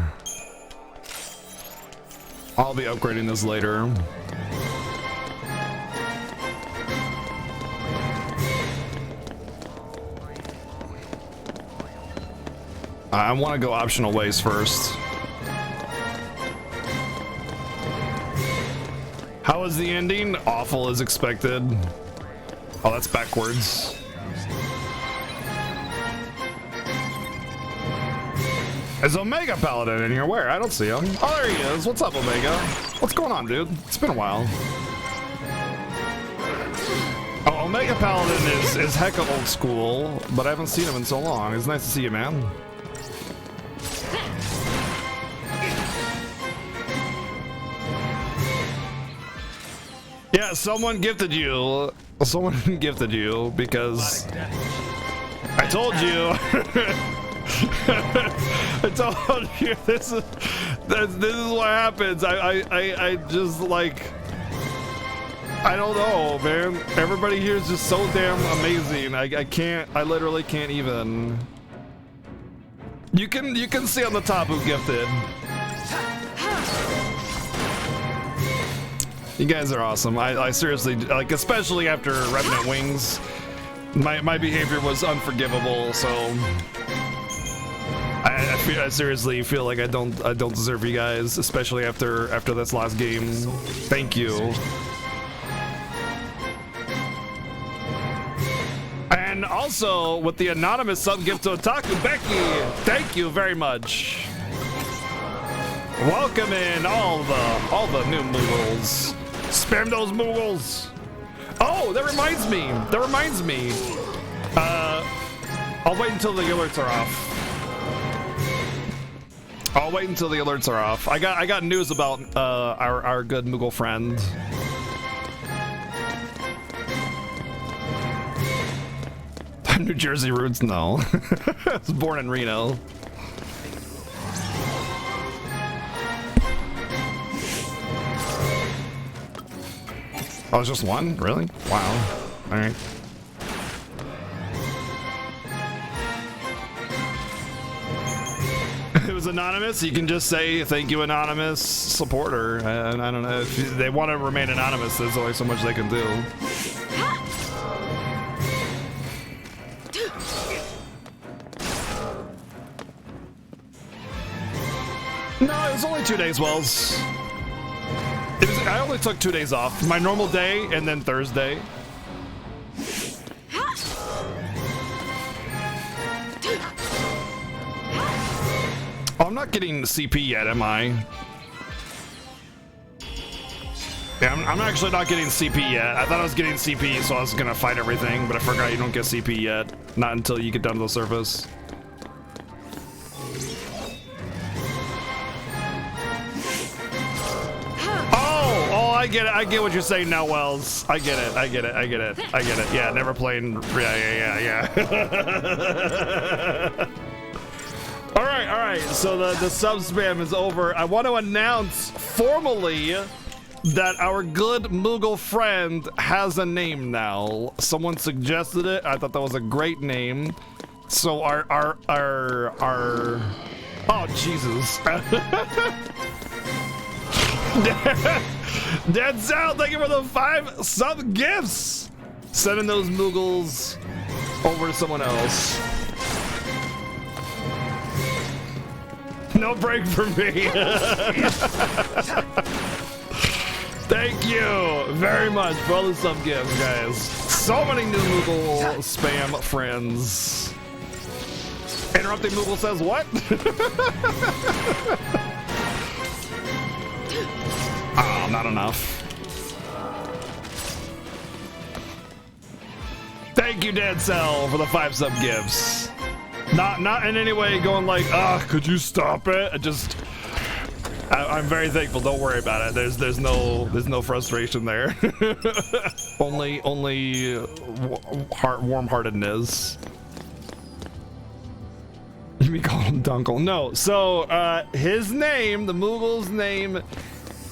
I want to go optional ways first. How was the ending? Awful as expected. Oh, that's backwards. Is Omega Paladin in here? Where? I don't see him. Oh, there he is. What's up, Omega? What's going on, dude? It's been a while. Oh, Omega Paladin is hecka old school, but I haven't seen him in so long. It's nice to see you, man. Yeah, someone gifted you. Someone gifted you because I told you. I told you this is what happens. I just like, I don't know, man. Everybody here is just so damn amazing. I literally can't even. You can see on the top who gifted. You guys are awesome. I seriously, like, especially after Revenant Wings, my behavior was unforgivable. So I seriously feel like I don't deserve you guys, especially after this last game. Thank you. And also with the anonymous sub gift to Otaku Becky, thank you very much. Welcome in all the new Moogles. Spam those Moogles. Oh, that reminds me. I'll wait until the alerts are off. I'll wait until the alerts are off. I got news about our good Moogle friend. New Jersey roots? No. I was born in Reno. Oh, it's just one? Really? Wow. Alright. It was anonymous. You can just say thank you, anonymous supporter. And I don't know if they want to remain anonymous. There's only so much they can do. No, it was only 2 days, Wells. I only took 2 days off. My normal day and then Thursday. Oh, I'm not getting CP yet, am I? Yeah, I'm actually not getting CP yet. I thought I was getting CP, so I was gonna fight everything, but I forgot you don't get CP yet. Not until you get down to the surface. Oh, I get it. I get what you're saying now, Wells. I get it. Yeah, never playing. Yeah. All right. So the sub spam is over. I want to announce formally that our good Moogle friend has a name now. Someone suggested it. I thought that was a great name. So our oh Jesus. Dead's out. Thank you for the 5 sub gifts. Sending those Moogles over to someone else. No break for me. Thank you very much for all the sub gifts, guys. So many new Moogle spam friends. Interrupting Moogle says what? Oh, not enough. Thank you, Dead Cell, for the 5 sub gifts. Not in any way going like, could you stop it? I'm very thankful. Don't worry about it. There's no frustration there. only warm-heartedness. You call him Dunkle? No. So his name, the Moogle's name,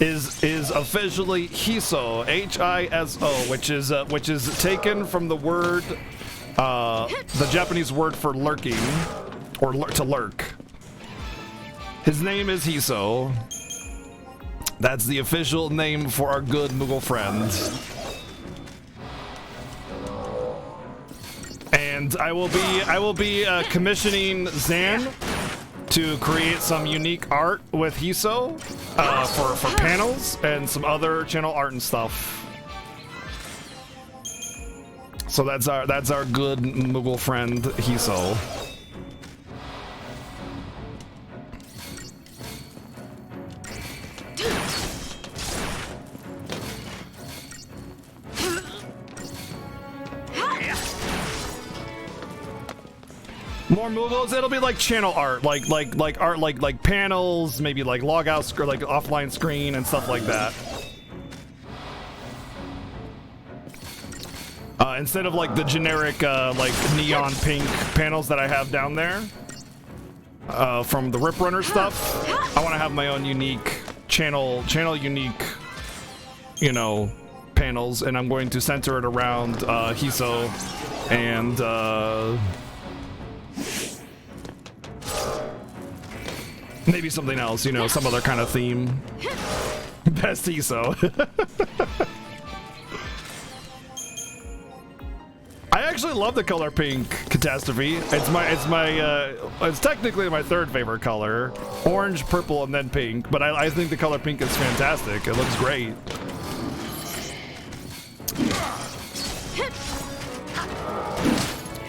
is officially Hiso, Hiso, which is taken from the word, the Japanese word for lurking, or to lurk. His name is Hiso. That's the official name for our good Moogle friends. And I will be commissioning Zan to create some unique art with Hiso for panels and some other channel art and stuff. So that's our good Moogle friend Hiso. More Moogles, it'll be like channel art, like art, like panels, maybe like logout, like offline screen and stuff like that. Instead of like the generic like neon pink panels that I have down there from the Rip Runner stuff, I want to have my own unique channel unique, you know, panels, and I'm going to center it around Hiso and maybe something else, you know, some other kind of theme. Best Hiso. I actually love the color pink, Catastrophe. It's technically my 3rd favorite color. Orange, purple, and then pink. But I think the color pink is fantastic. It looks great.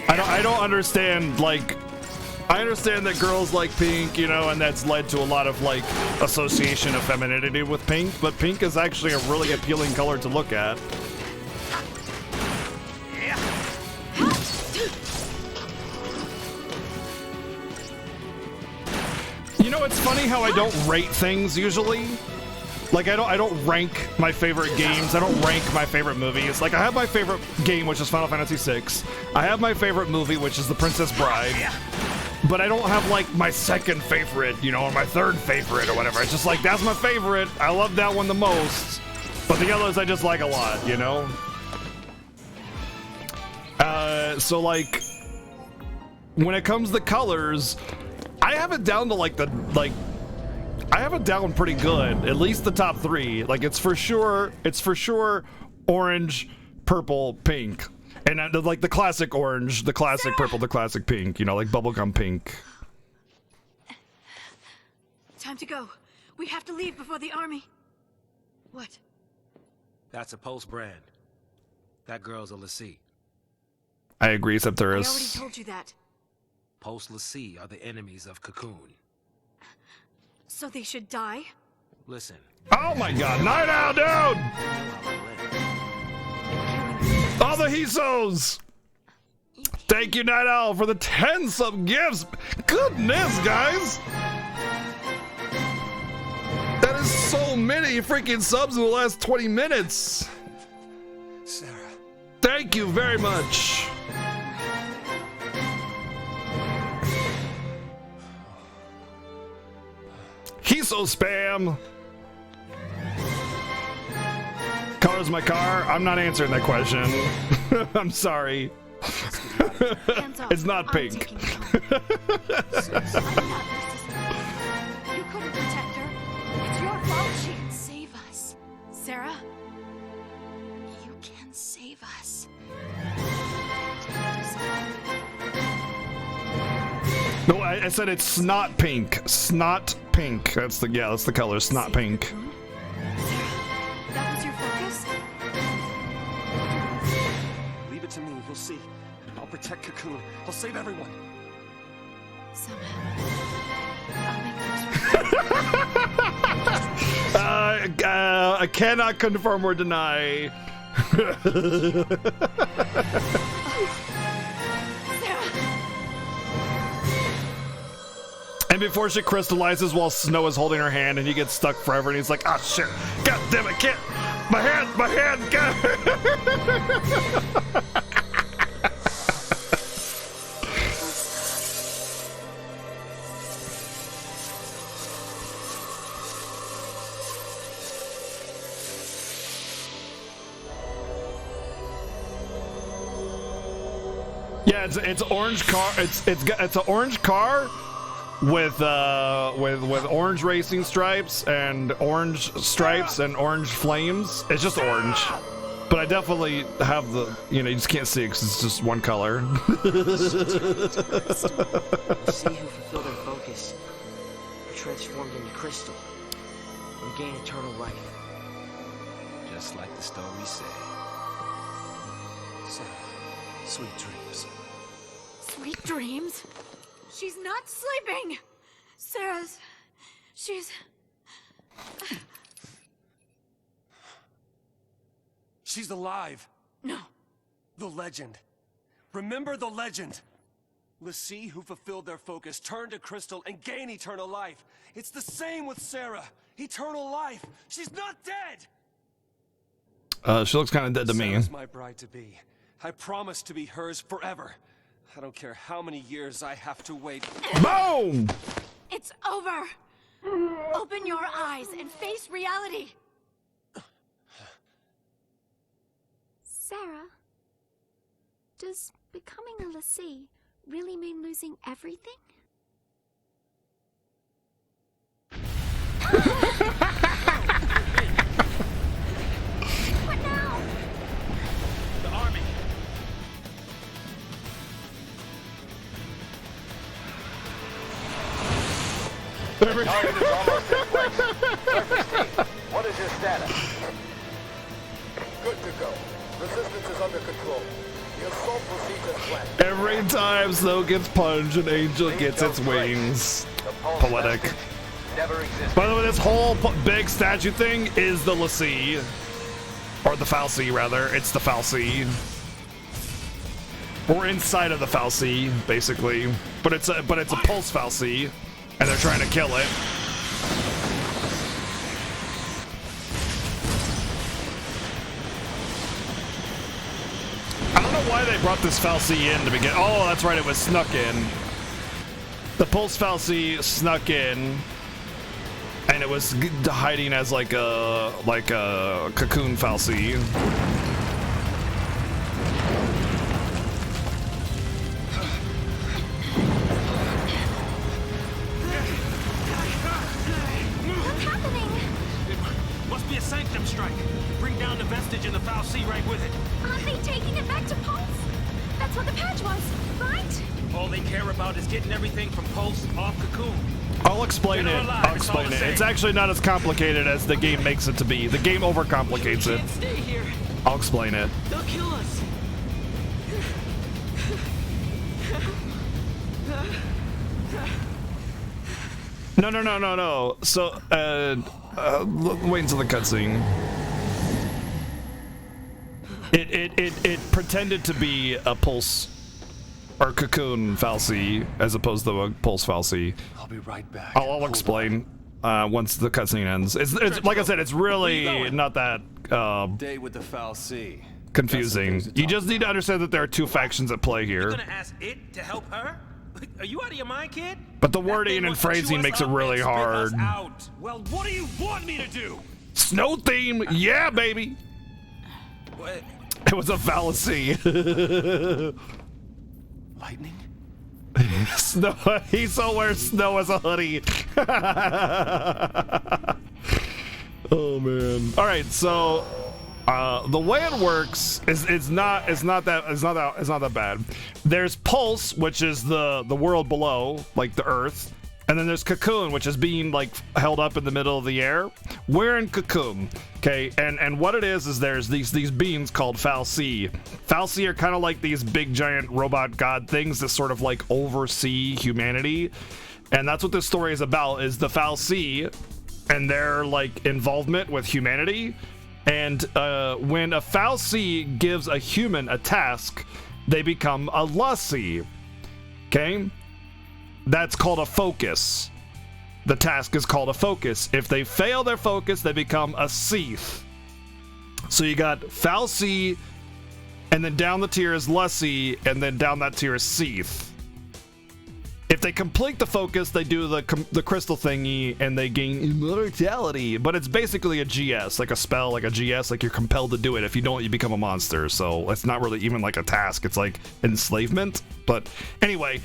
I don't understand, like, I understand that girls like pink, you know, and that's led to a lot of, like, association of femininity with pink, but pink is actually a really appealing color to look at. You know, it's funny how I don't rate things usually. Like I don't rank my favorite games. I don't rank my favorite movies. Like I have my favorite game, which is Final Fantasy VI. I have my favorite movie, which is The Princess Bride. But I don't have like my second favorite, you know, or my third favorite or whatever. It's just like that's my favorite. I love that one the most. But the others I just like a lot, you know. So like when it comes to colors, I have it down to I have it down pretty good. At least the top 3. Like it's for sure orange, purple, pink. And like the classic orange, the classic purple, the classic pink, you know, like bubblegum pink. Time to go. We have to leave before the army. What? That's a Pulse brand. That girl's a Lassie. I agree, except there I is. already told you that. Pulse Lassie are the enemies of Cocoon. So they should die? Listen. Oh my god, Night Owl, dude! All the Hisos! Thank you, Night Owl, for the 10 sub gifts! Goodness, guys! That is so many freaking subs in the last 20 minutes! Sarah. Thank you very much! Hiso spam! Color's my car? I'm not answering that question. I'm sorry. It's not pink. You couldn't protect her. It's your fault. She can save us. Sarah? You can save us. No, I said it's snot pink. Snot pink. That's the color. Snot pink. That was your focus? Leave it to me. You'll see. I'll protect Cocoon. I'll save everyone. Somehow. I'll make things right. I cannot confirm or deny. And before she crystallizes while Snow is holding her hand and he gets stuck forever and he's like, ah, shit, god damn it, can't, my hand, god. Yeah, it's orange car. It's an orange car with orange racing stripes and orange stripes and orange flames. It's just orange, but I definitely have the, you know, you just can't see it because it's just one color. See who fulfilled their focus, who transformed into crystal, and gained eternal life. Just like the stories say. Sarah, sweet dreams. Sweet dreams? She's not sleeping! She's... She's alive. No. The legend. Remember the legend. Lassie, who fulfilled their focus, turned to crystal and gained eternal life. It's the same with Sarah. Eternal life. She's not dead. She looks kind of dead to me. Sarah's my bride-to-be. I promise to be hers forever. I don't care how many years I have to wait. Boom! It's over! Open your eyes and face reality! Sarah, does becoming a Lassie really mean losing everything? What now? The army. Target is almost in place. Surface team, what is your status? Good to go. Resistance is under control. The assault proceeds as planned. Every time Snow gets punched, an angel gets its wings. Poetic. Never existed. By the way, this whole big statue thing is the Lassie. Or the Fal'Cie, rather. It's the Fal'Cie. We're inside of the Fal'Cie, basically. But it's a Pulse Fal'Cie. and they're trying to kill it. I don't know why they brought this Fal'Cie in to begin. Oh, that's right, it was snuck in. The Pulse Fal'Cie snuck in, and it was hiding as like a cocoon Fal'Cie. What's happening? It must be a Sanctum strike. Bring down the vestige and the Fal'Cie right with it. Aren't they taking it back to Pulse? That's what the purge was, right? All they care about is getting everything from Pulse off Cocoon. I'll explain it. I'll explain it. It's actually not as complicated as the game makes it to be. The game overcomplicates it. Stay here. I'll explain it. They'll kill us. No. So, wait until the cutscene. It pretended to be a Pulse or Cocoon Fal'Cie as opposed to a Pulse Fal'Cie. I'll be right back. I'll explain once the cutscene ends. It's like I said, it's really not that Day with the Fal'Cie. confusing. You just need to understand that there are two factions at play You're here. gonna ask it to help her? Are you out of your mind, kid? But the wording and phrasing makes it really hard. Out. Well, what do you want me to do? Snow theme, yeah, baby. What? It was a fallacy. Lightning? Snow. He so wears snow as a hoodie. Oh man. All right, so the way it works is not that bad. There's Pulse, which is the world below, like the Earth. And then there's Cocoon, which is being like held up in the middle of the air. We're in Cocoon, okay? And what it is there's these beings called Fal'Cie. Fal'Cie are kind of like these big giant robot god things that sort of like oversee humanity. And that's what this story is about, is the Fal'Cie and their like involvement with humanity. And when a Fal'Cie gives a human a task, they become a l'Cie, okay? That's called a focus. The task is called a focus. If they fail their focus, they become a Seath. So you got Fal'Cie, and then down the tier is l'Cie, and then down that tier is Seath. If they complete the focus, they do the crystal thingy, and they gain immortality. But it's basically a GS, like a spell, like a GS, like you're compelled to do it. If you don't, you become a monster. So it's not really even like a task. It's like enslavement. But anyway,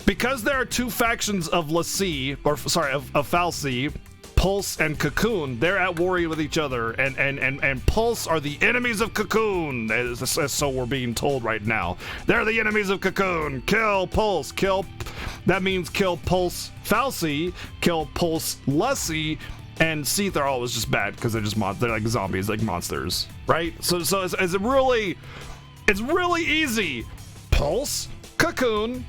because there are two factions of l'Cie, or sorry, of Fal'Cie, Pulse and Cocoon, they're at war with each other, and Pulse are the enemies of Cocoon, as so we're being told right now. They're the enemies of Cocoon. Kill Pulse, that means kill Pulse Fal'Cie, kill Pulse l'Cie, and Seath are always just bad because they're just they're like zombies, like monsters, right? So it's really easy. Pulse, Cocoon,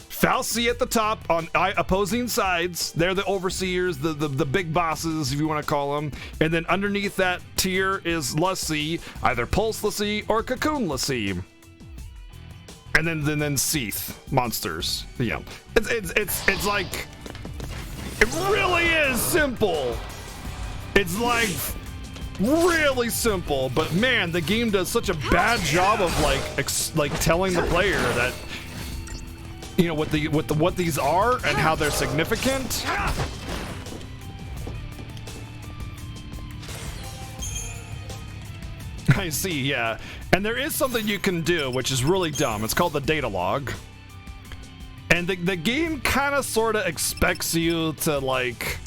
Fal'Cie at the top on opposing sides. They're the overseers, the big bosses, if you want to call them. And then underneath that tier is l'Cie, either Pulse l'Cie or Cocoon l'Cie. And then Seath monsters. Yeah, it's like, it really is simple. It's like really simple, but man, the game does such a bad job of like telling the player that, you know, what these are and how they're significant. I see, yeah. And there is something you can do, which is really dumb. It's called the data log. And the game kind of sort of expects you to like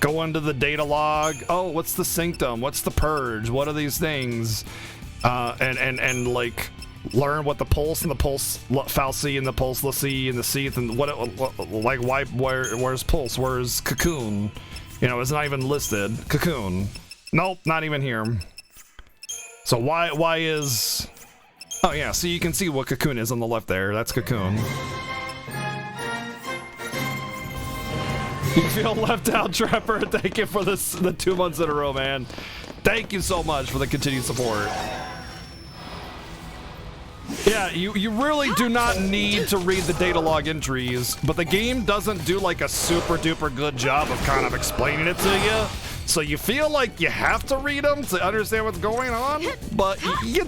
go into the data log. Oh, what's the Sanctum? What's the Purge? What are these things? And like learn what the Pulse and the Pulse Fal'Cie and the Pulse l'Cie and the Seath and what like where's Pulse? Where's Cocoon? You know, it's not even listed. Cocoon. Nope, not even here. So why is... Oh yeah, so you can see what Cocoon is on the left there. That's Cocoon. You feel left out, Trapper. Thank you for the 2 months in a row, man. Thank you so much for the continued support. Yeah, you really do not need to read the data log entries, but the game doesn't do like a super duper good job of kind of explaining it to you. So you feel like you have to read them to understand what's going on, but you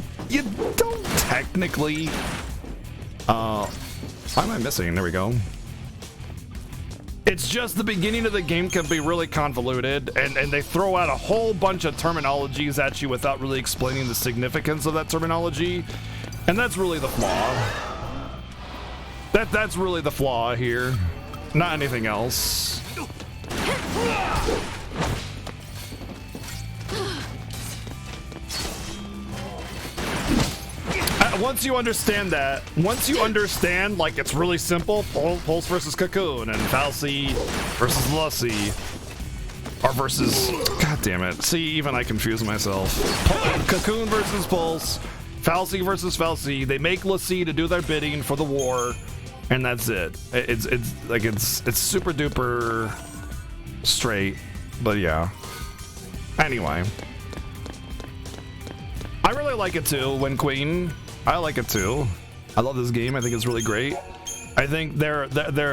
don't technically. Why am I missing? There we go. It's just the beginning of the game can be really convoluted, and they throw out a whole bunch of terminologies at you without really explaining the significance of that terminology, and that's really the flaw. That's really the flaw here, not anything else. Once you understand that, like it's really simple, Pulse versus Cocoon and Falsey versus Lussie, or versus, god damn it, see, even I confuse myself. Cocoon versus Pulse, Falsey versus Falsey, they make Lussie to do their bidding for the war, and that's it. It's super duper straight, but yeah. Anyway. I really like it too, When Queen. I like it too. I love this game. I think it's really great. I think they're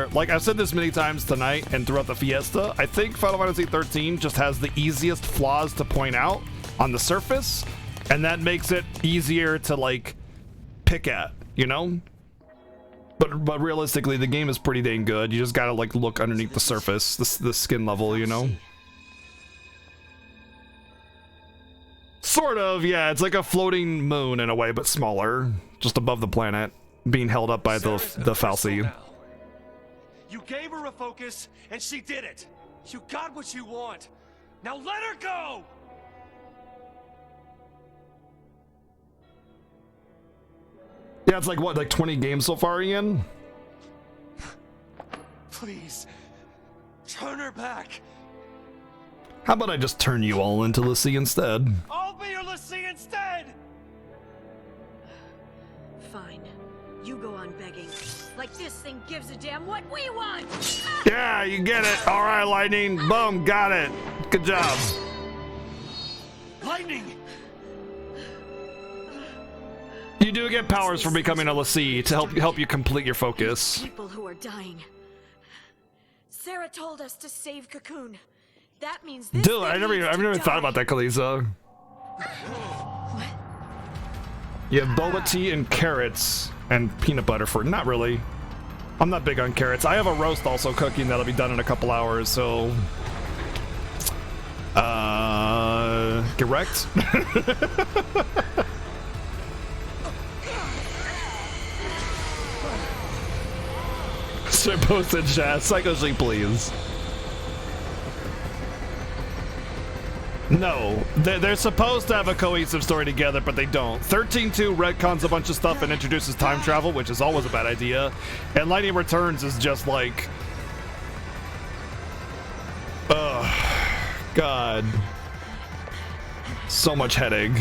like I've said this many times tonight and throughout the Fiesta. I think Final Fantasy 13 just has the easiest flaws to point out on the surface, and that makes it easier to like pick at, you know? But realistically, the game is pretty dang good. You just gotta like look underneath the surface, the skin level, you know? Sort of, yeah. It's like a floating moon in a way, but smaller, just above the planet, being held up by the Falsey. You gave her a focus, and she did it. You got what you want. Now let her go! Yeah, it's like what, like 20 games so far, Ian? Please, turn her back. How about I just turn you all into Lassie instead? I'll be your Lassie instead! Fine. You go on begging. Like this thing gives a damn what we want! Yeah, you get it. All right, Lightning. Boom, got it. Good job. Lightning! You do get powers for becoming a Lassie to help you complete your focus. People who are dying. Sarah told us to save Cocoon. That means this. Dude, I've never thought about that, Kalisa. You have boba tea and carrots and peanut butter for not really. I'm not big on carrots. I have a roast also cooking that'll be done in a couple hours, so get wrecked. Should I post in chat? Psycho Sheep, please. No, they're supposed to have a cohesive story together, but they don't. 13-2 retcons a bunch of stuff and introduces time travel, which is always a bad idea. And Lightning Returns is just like... ugh, God. So much headache.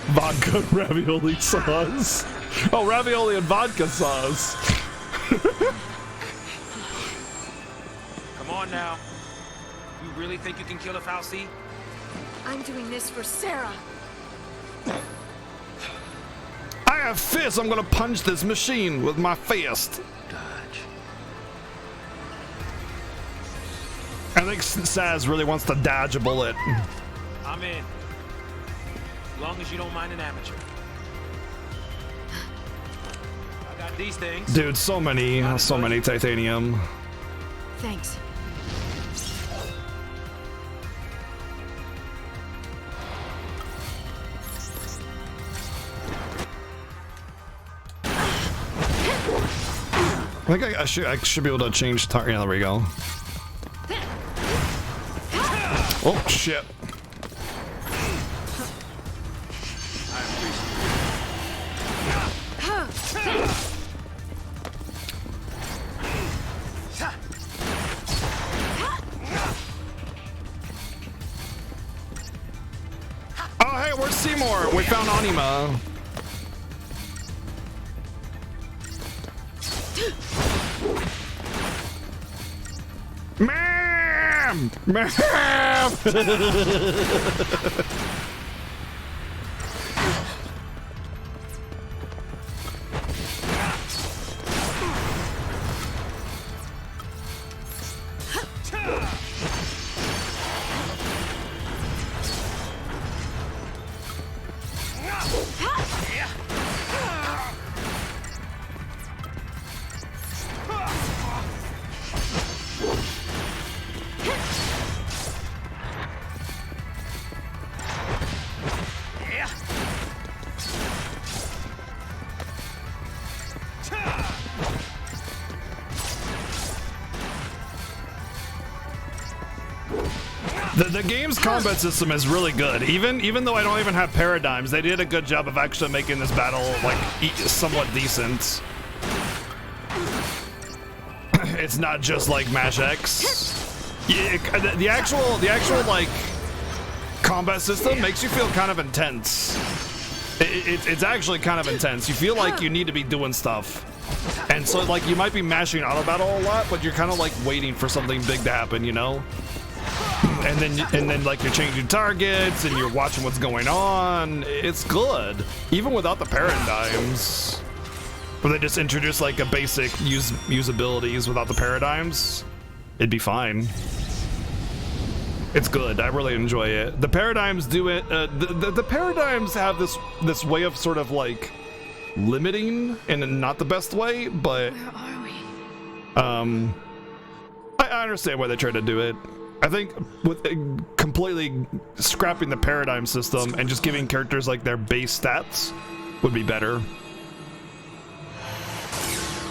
Vodka ravioli sauce. Oh, ravioli and vodka sauce. Come on now. You really think you can kill a Falsey? I'm doing this for Sarah. I have fists. I'm gonna punch this machine with my fist. Dodge. I think Saz really wants to dodge a bullet. I'm in. As long as you don't mind an amateur. I got these things. Dude, so many titanium. Thanks. I think I should be able to change target. Yeah, there we go. Oh shit. Oh hey, where's Seymour? We found Anima. Ma'am! The game's combat system is really good. Even though I don't even have paradigms, they did a good job of actually making this battle like somewhat decent. It's not just like Mash X. Yeah, the actual like combat system makes you feel kind of intense. It's actually kind of intense. You feel like you need to be doing stuff. And so like you might be mashing auto battle a lot, but you're kind of like waiting for something big to happen, you know? And then like you're changing targets and you're watching what's going on. It's good. Even without the paradigms. Where they just introduce like a basic usabilities without the paradigms, it'd be fine. It's good. I really enjoy it. The paradigms do it. The paradigms have this way of sort of like limiting in not the best way, but Where are we? I understand why they try to do it. I think with completely scrapping the paradigm system and just giving characters like their base stats would be better.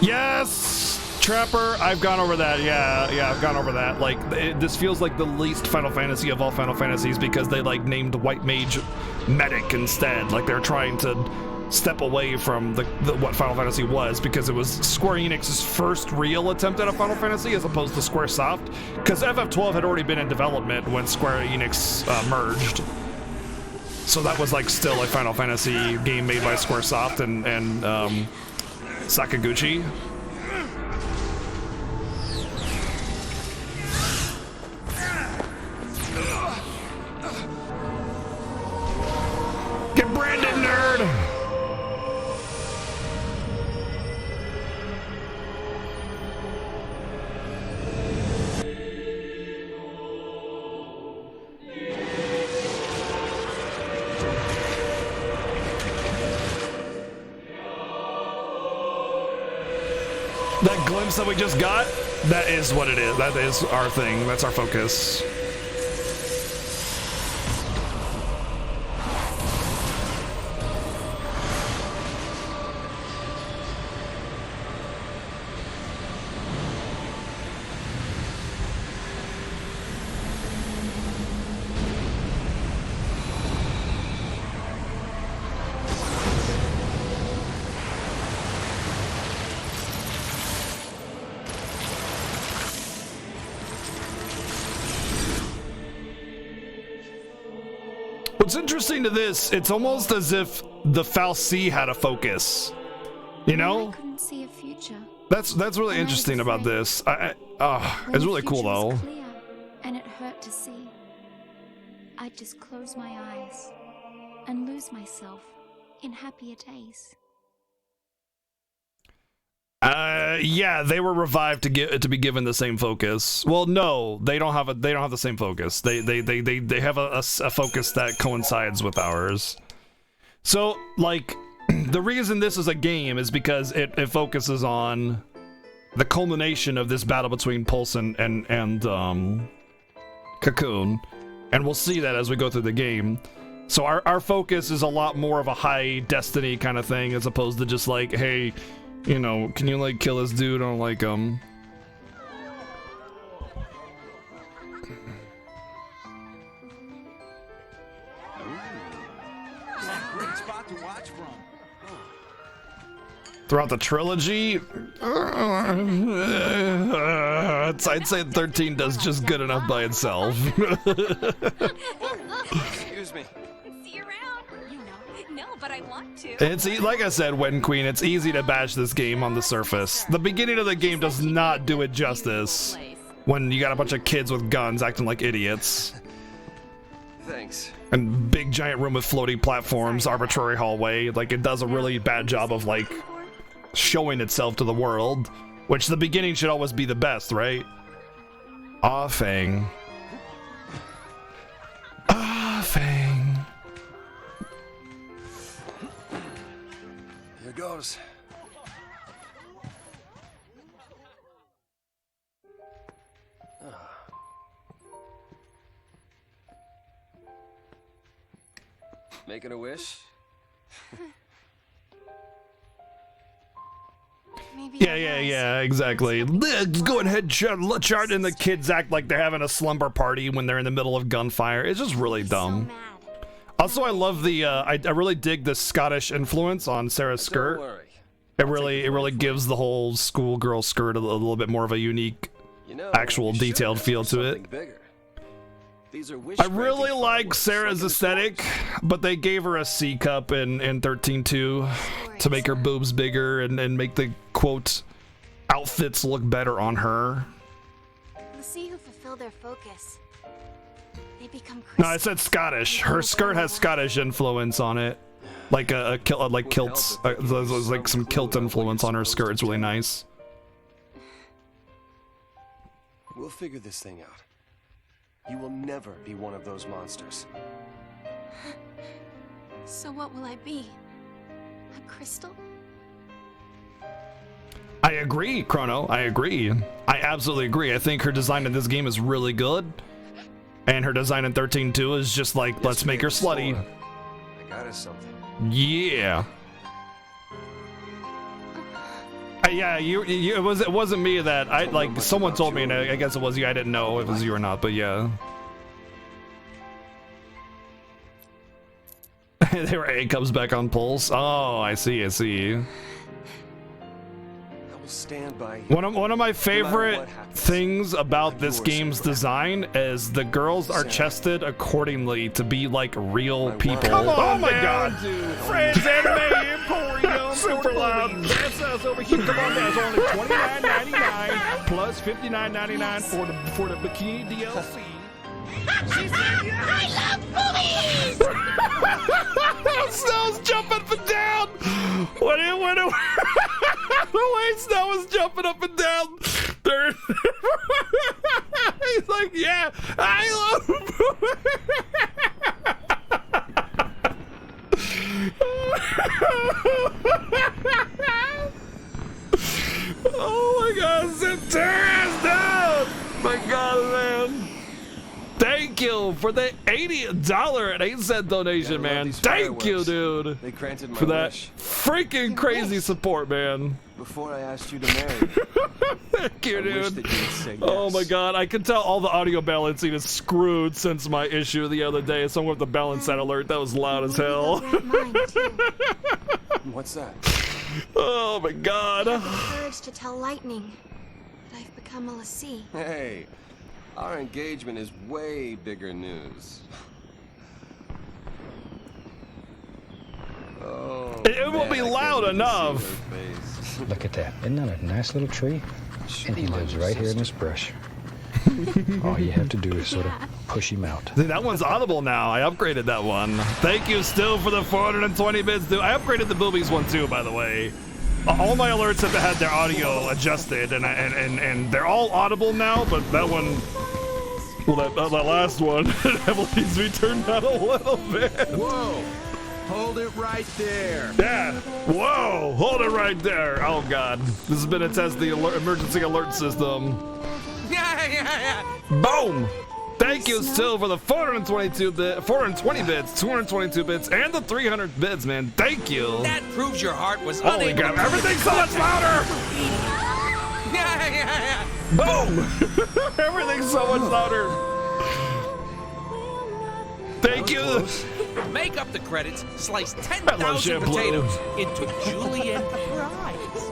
Yes, Trapper, I've gone over that. Yeah, I've gone over that. Like, this feels like the least Final Fantasy of all Final Fantasies because they like named White Mage Medic instead. Like they're trying to step away from the what Final Fantasy was because it was Square Enix's first real attempt at a Final Fantasy as opposed to Squaresoft, because FF12 had already been in development when Square Enix merged. So that was like still a Final Fantasy game made by Squaresoft and Sakaguchi. Get branded, nerd! That glimpse that we just got, that is what it is. That is our thing. That's our focus. What's interesting to this, it's almost as if the Fal'Cie had a focus, you know? I couldn't see a future. That's really interesting about this. It's really cool though. Clear, and it hurt to see. I'd just close my eyes and lose myself in happier days. Yeah, they were revived to be given the same focus. Well, no, they don't have the same focus. They have a focus that coincides with ours. So, like, the reason this is a game is because it focuses on the culmination of this battle between Pulse and Cocoon, and we'll see that as we go through the game. So our focus is a lot more of a high destiny kind of thing as opposed to just like, hey, you know, can you like kill this dude on like Great spot to watch from. throughout the trilogy? I'd say 13 does just good enough by itself. Excuse me. See you around. You know, no, but I want to. It's like I said, Wen Queen, it's easy to bash this game on the surface. The beginning of the game does not do it justice. when you got a bunch of kids with guns acting like idiots. Thanks. And big giant room with floating platforms, arbitrary hallway. Like, it does a really bad job of, like, showing itself to the world. Which the beginning should always be the best, right? Ah, Fang. Ah, Fang. Here goes. Making a wish? Yeah, exactly. Let's go ahead, chart, and the kids act like they're having a slumber party when they're in the middle of gunfire. It's just really dumb. Also, I love the, I really dig the Scottish influence on Sarah's skirt. It really gives the whole schoolgirl skirt a little bit more of a unique, actual detailed feel to it. I really like Sarah's aesthetic, but they gave her a C cup in 13.2 to make her boobs bigger and make the, quote, outfits look better on her. The sea who fulfill their focus. They become No, I said Scottish. Her skirt has Scottish influence on it. Like like kilts, there's like some kilt influence on her skirt. It's really nice. We'll figure this thing out. You will never be one of those monsters. So what will I be? A crystal? I agree, Chrono. I agree. I absolutely agree. I think her design in this game is really good. And her design in 13.2 is just like, let's make her slutty. I got us something. Yeah. Yeah, it wasn't me that I like. Someone told me, and I guess it was you. I didn't know if it was you or not, but yeah. There, A comes back on Pulse. Oh, I see. I will stand by you. One of my favorite things about this game's design is the girls are chested accordingly to be like real people. Come on, oh my god! Friends Anime Emporium, super loud. That's us over here. Come on, that's only $29.99 plus $59.99 for the bikini DLC. She said yes! I love boobies! Snow's jumping up and down. The way Snow was jumping up and down. He's like, yeah, I love Oh my god, sit your ass down! My god, man. Thank you for the $80.08 donation, man. Thank you, dude. They granted my for that wish. Freaking crazy support, man. Before I asked you to marry. Thank you, I wish dude. that you would say yes. Oh my god, I can tell all the audio balancing is screwed since my issue the other day. So I'm going to balance that alert. That was loud as hell. What's that? Oh my god. I have the courage to tell Lightning that I've become a Lassie. Hey, our engagement is way bigger news. Oh, it won't be loud enough. Look at that. Isn't that a nice little tree? And he lives right here in this brush. All you have to do is sort of push him out. Dude, that one's audible now. I upgraded that one. Thank you still for the 420 bits, dude. I upgraded the boobies one too, by the way. All my alerts have had their audio adjusted, and they're all audible now, but that one, well, that last one, it needs to be turned down a little bit. Whoa! Hold it right there. Yeah. Whoa! Hold it right there. Oh god, this has been a test of the emergency alert system. Yeah. Boom! Thank you still for the 420 bits, 222 bits, and the 300 bits, man. Thank you. That proves your heart was Holy unable god, to everything's so much louder! Yeah. Boom! Everything's so much louder. Thank you. Make up the credits, slice 10,000 potatoes into julienne fries.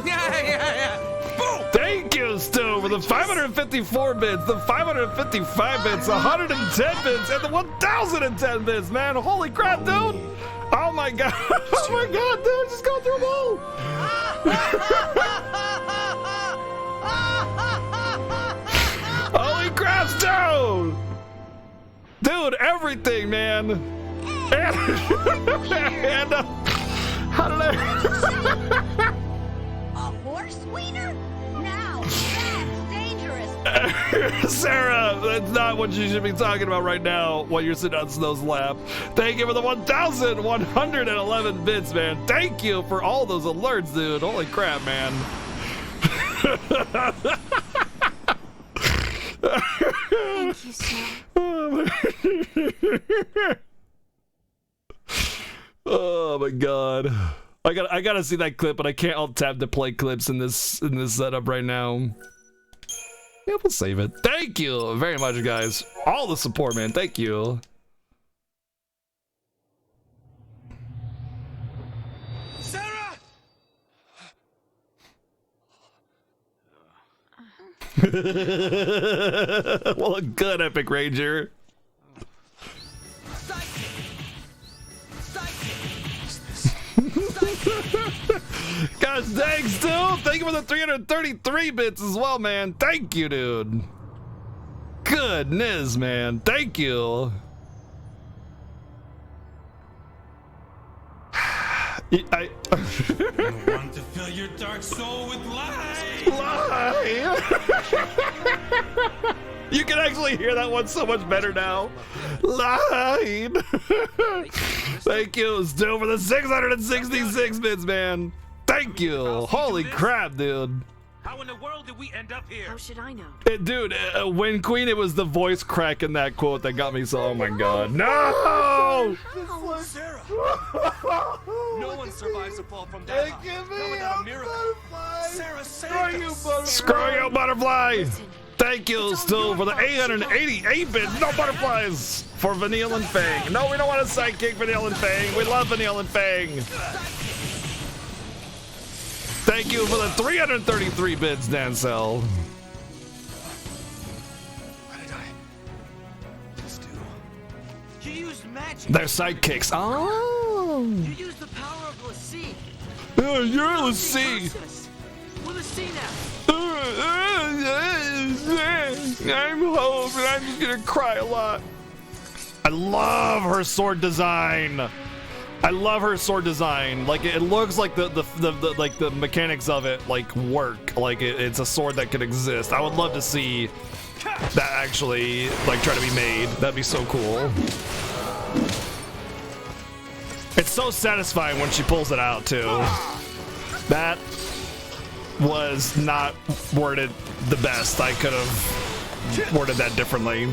Yeah. Boom! Thank you, Stu, for the 554 bits, the 555 bits, 110 bits, and the 1,010 bits, man. Holy crap, dude! Oh my god! Oh my god, dude! Just go through them all! Dude, everything, man. And how did I? A horse wiener? Now, that's dangerous. Sarah, that's not what you should be talking about right now while you're sitting on Snow's lap. Thank you for the 1,111 bits, man. Thank you for all those alerts, dude. Holy crap, man. Thank you, Snow. Oh my god. I gotta see that clip, but I can't alt tab to play clips in this setup right now. Yeah, we'll save it. Thank you very much, guys. All the support, man. Thank you. Sarah! Well, good, Epic Ranger. Gosh, thanks, dude. Thank you for the 333 bits as well, man. Thank you, dude. Goodness, man. Thank you. I want to fill your dark soul with light. Lie. You can actually hear that one so much better now. Lied. Thank you, Stu, for the 666 bits, man. Thank you. Holy crap, dude. How in the world did we end up here? How should I know? Dude, when Queen, it was the voice crack in that quote that got me so. Oh my god. No! Sarah! No one survives a fall from that high. Not without a miracle. Sarah, save us. Screw you, butterfly! Thank you, Stu, for the 888 bits. No butterflies for Vanille and Fang. No, we don't want a sidekick, Vanille and Fang. We love Vanille and Fang. Thank you for the 333 bits, Dancel. What did I just do? You used magic. They're sidekicks. Oh. You used the power of Lassie. Oh, you're Lassie. We're Lassie now. I'm home and I'm just gonna cry a lot. I love her sword design. I love her sword design. Like it looks like the like the mechanics of it like work. Like it's a sword that could exist. I would love to see that actually like try to be made. That'd be so cool. It's so satisfying when she pulls it out too. That was not worded the best. I could have worded that differently.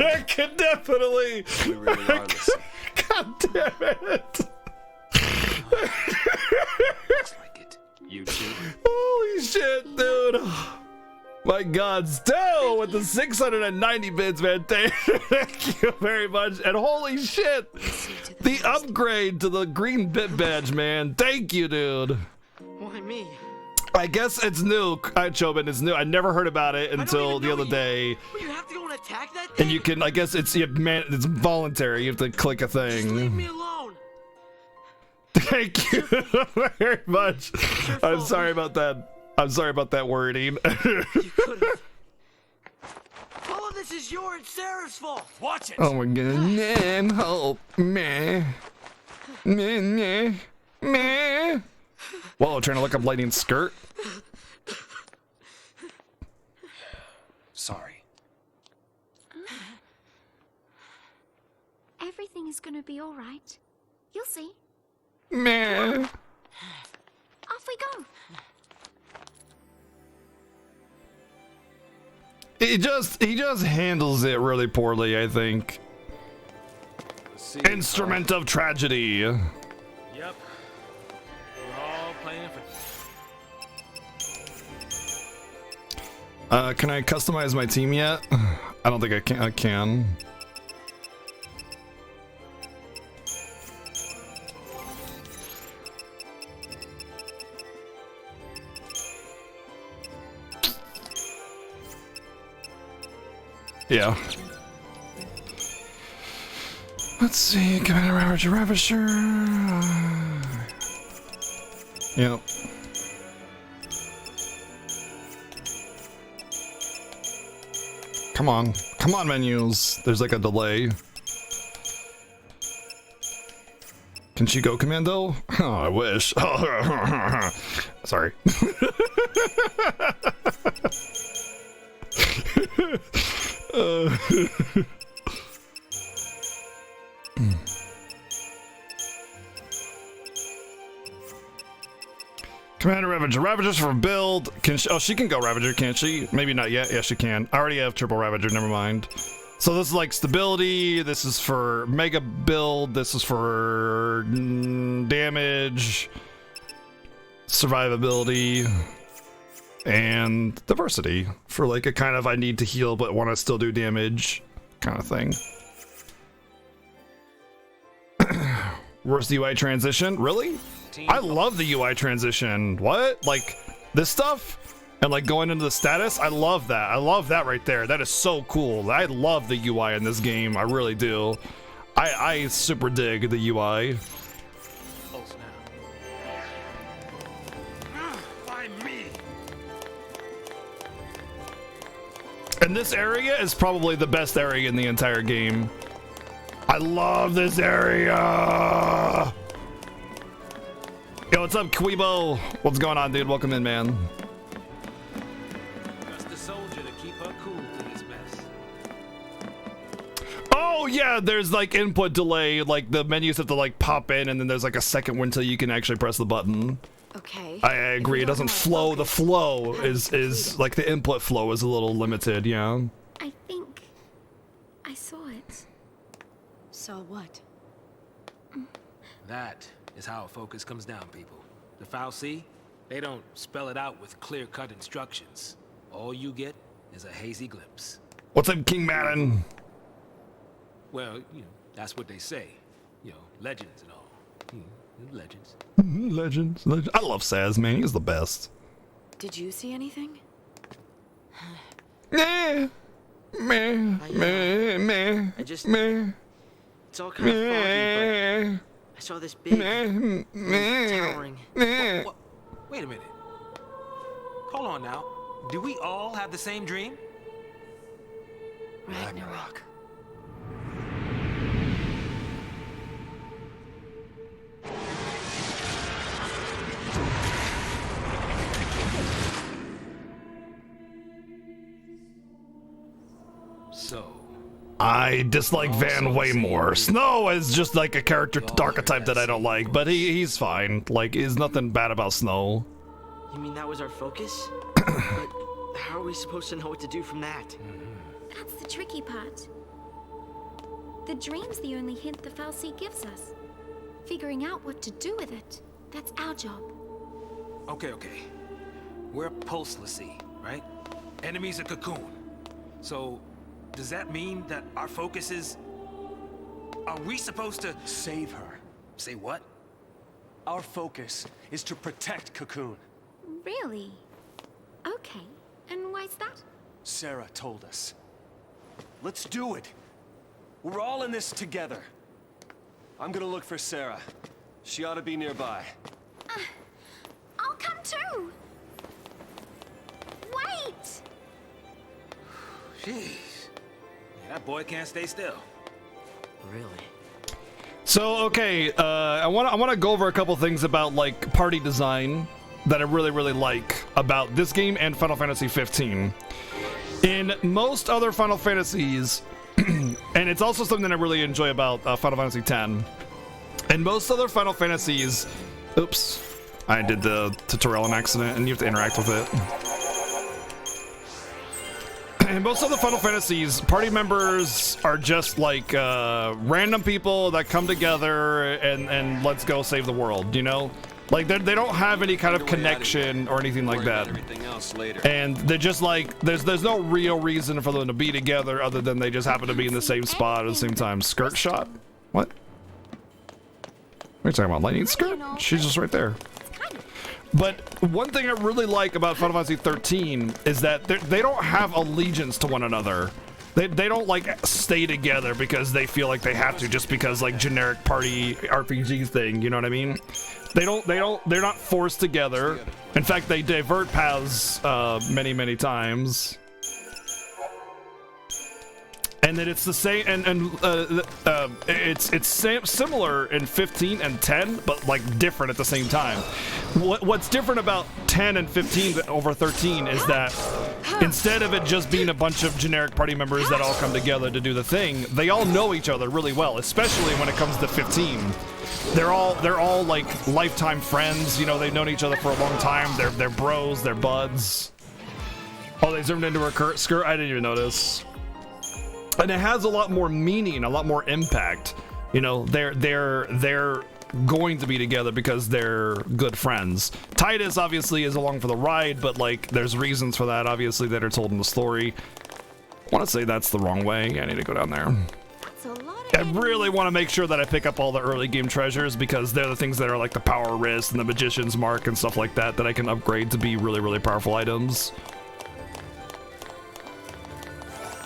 I could definitely. God damn it. Looks like it. You too. Holy shit, dude. My god, Sto with the 690 bits, man. Thank you very much. And holy shit, the upgrade to the green bit badge, man. Thank you, dude. Why me? I guess it's new. Chobin, it's new. I never heard about it until the other day. You have to go and attack that thing? And you can, I guess it's it's voluntary. You have to click a thing. Just leave me alone. Thank you very much. I'm sorry about that. I'm sorry about that wording. All of this is your and Sarah's fault. Watch it. Oh my god. Help me. Me. Whoa, trying to look up Lightning's skirt. Sorry. Everything is gonna be all right. You'll see. Meh. Off we go. He just handles it really poorly, I think. Instrument of tragedy. Yep. We're all playing for. Can I customize my team yet? I don't think I can. Yeah. Let's see, Commander Ravager. Yep. Come on. Come on, menus. There's like a delay. Can she go commando? Oh, I wish. Sorry. Commander Ravager. Ravager's for build. Can she, oh, she can go Ravager, can't she? Maybe not yet. Yeah, she can. I already have triple Ravager. Never mind. So this is like stability. This is for mega build. This is for damage, survivability, and diversity for like a kind of I need to heal but want to still do damage kind of thing. Where's the UI transition? Really? I love the UI transition. What? Like this stuff? And like going into the status? I love that. I love that right there. That is so cool. I love the UI in this game. I really do. I super dig the UI. And this area is probably the best area in the entire game. I love this area. Yo, what's up, Quebo? What's going on, dude? Welcome in, man. Trust the soldier to keep her cool through this mess. Oh yeah, there's like input delay. Like the menus have to like pop in, and then there's like a second one until you can actually press the button. Okay. I agree. It doesn't flow. The flow is like the input flow is a little limited. Yeah. I think I saw it. Saw what? That is how focus comes down, people. The fal'Cie, they don't spell it out with clear-cut instructions. All you get is a hazy glimpse. What's up, King Madden? Well, you know, that's what they say. You know, legends and all. Legends. Legends. I love Saz, man. He's the best. Did you see anything? Meh. Meh. I just... Meh. It's all kind of foggy, but I saw this big, towering... What? Wait a minute. Hold on now. Do we all have the same dream? Ragnarok. So... I dislike Van way more. Snow is just like a character archetype that I don't like, but he's fine. Like, there's nothing bad about Snow. You mean that was our focus? But how are we supposed to know what to do from that? That's the tricky part. The dream's the only hint the fal'Cie gives us. Figuring out what to do with it, that's our job. Okay. We're Pulse l'Cie, right? Enemy's a Cocoon. So, does that mean that our focus is... Are we supposed to... Save her. Say what? Our focus is to protect Cocoon. Really? Okay. And why's that? Sarah told us. Let's do it. We're all in this together. I'm gonna look for Sarah. She ought to be nearby. I'll come too. Wait! Jeez. That boy can't stay still. Really? So okay, I want to go over a couple things about like party design that I really like about this game and Final Fantasy 15. In most other Final Fantasies, and it's also something that I really enjoy about Final Fantasy 10. In most other Final Fantasies, oops, I did the tutorial on accident, and you have to interact with it. In most of the Final Fantasies, party members are just like random people that come together and let's go save the world, you know? Like they don't have any kind of connection or anything like that. And they're just like there's no real reason for them to be together other than they just happen to be in the same spot at the same time. Skirt shot? What? What are you talking about? Lightning skirt? She's just right there. But one thing I really like about Final Fantasy 13 is that they don't have allegiance to one another. They don't like stay together because they feel like they have to, just because like generic party RPG thing, you know what I mean? They're not forced together. In fact, they divert paths many times. And then it's the same, it's similar in 15 and 10, but like different at the same time. What's different about 10 and 15 over 13 is that instead of it just being a bunch of generic party members that all come together to do the thing, they all know each other really well, especially when it comes to 15. They're all like lifetime friends. You know, they've known each other for a long time. They're bros. They're buds. Oh, they zoomed into her skirt. I didn't even notice. And it has a lot more meaning, a lot more impact. You know, they're going to be together because they're good friends. Titus obviously is along for the ride, but like there's reasons for that obviously that are told in the story. I want to say that's the wrong way. I need to go down there. I really want to make sure that I pick up all the early game treasures because they're the things that are like the power wrist and the magician's mark and stuff like that I can upgrade to be really powerful items.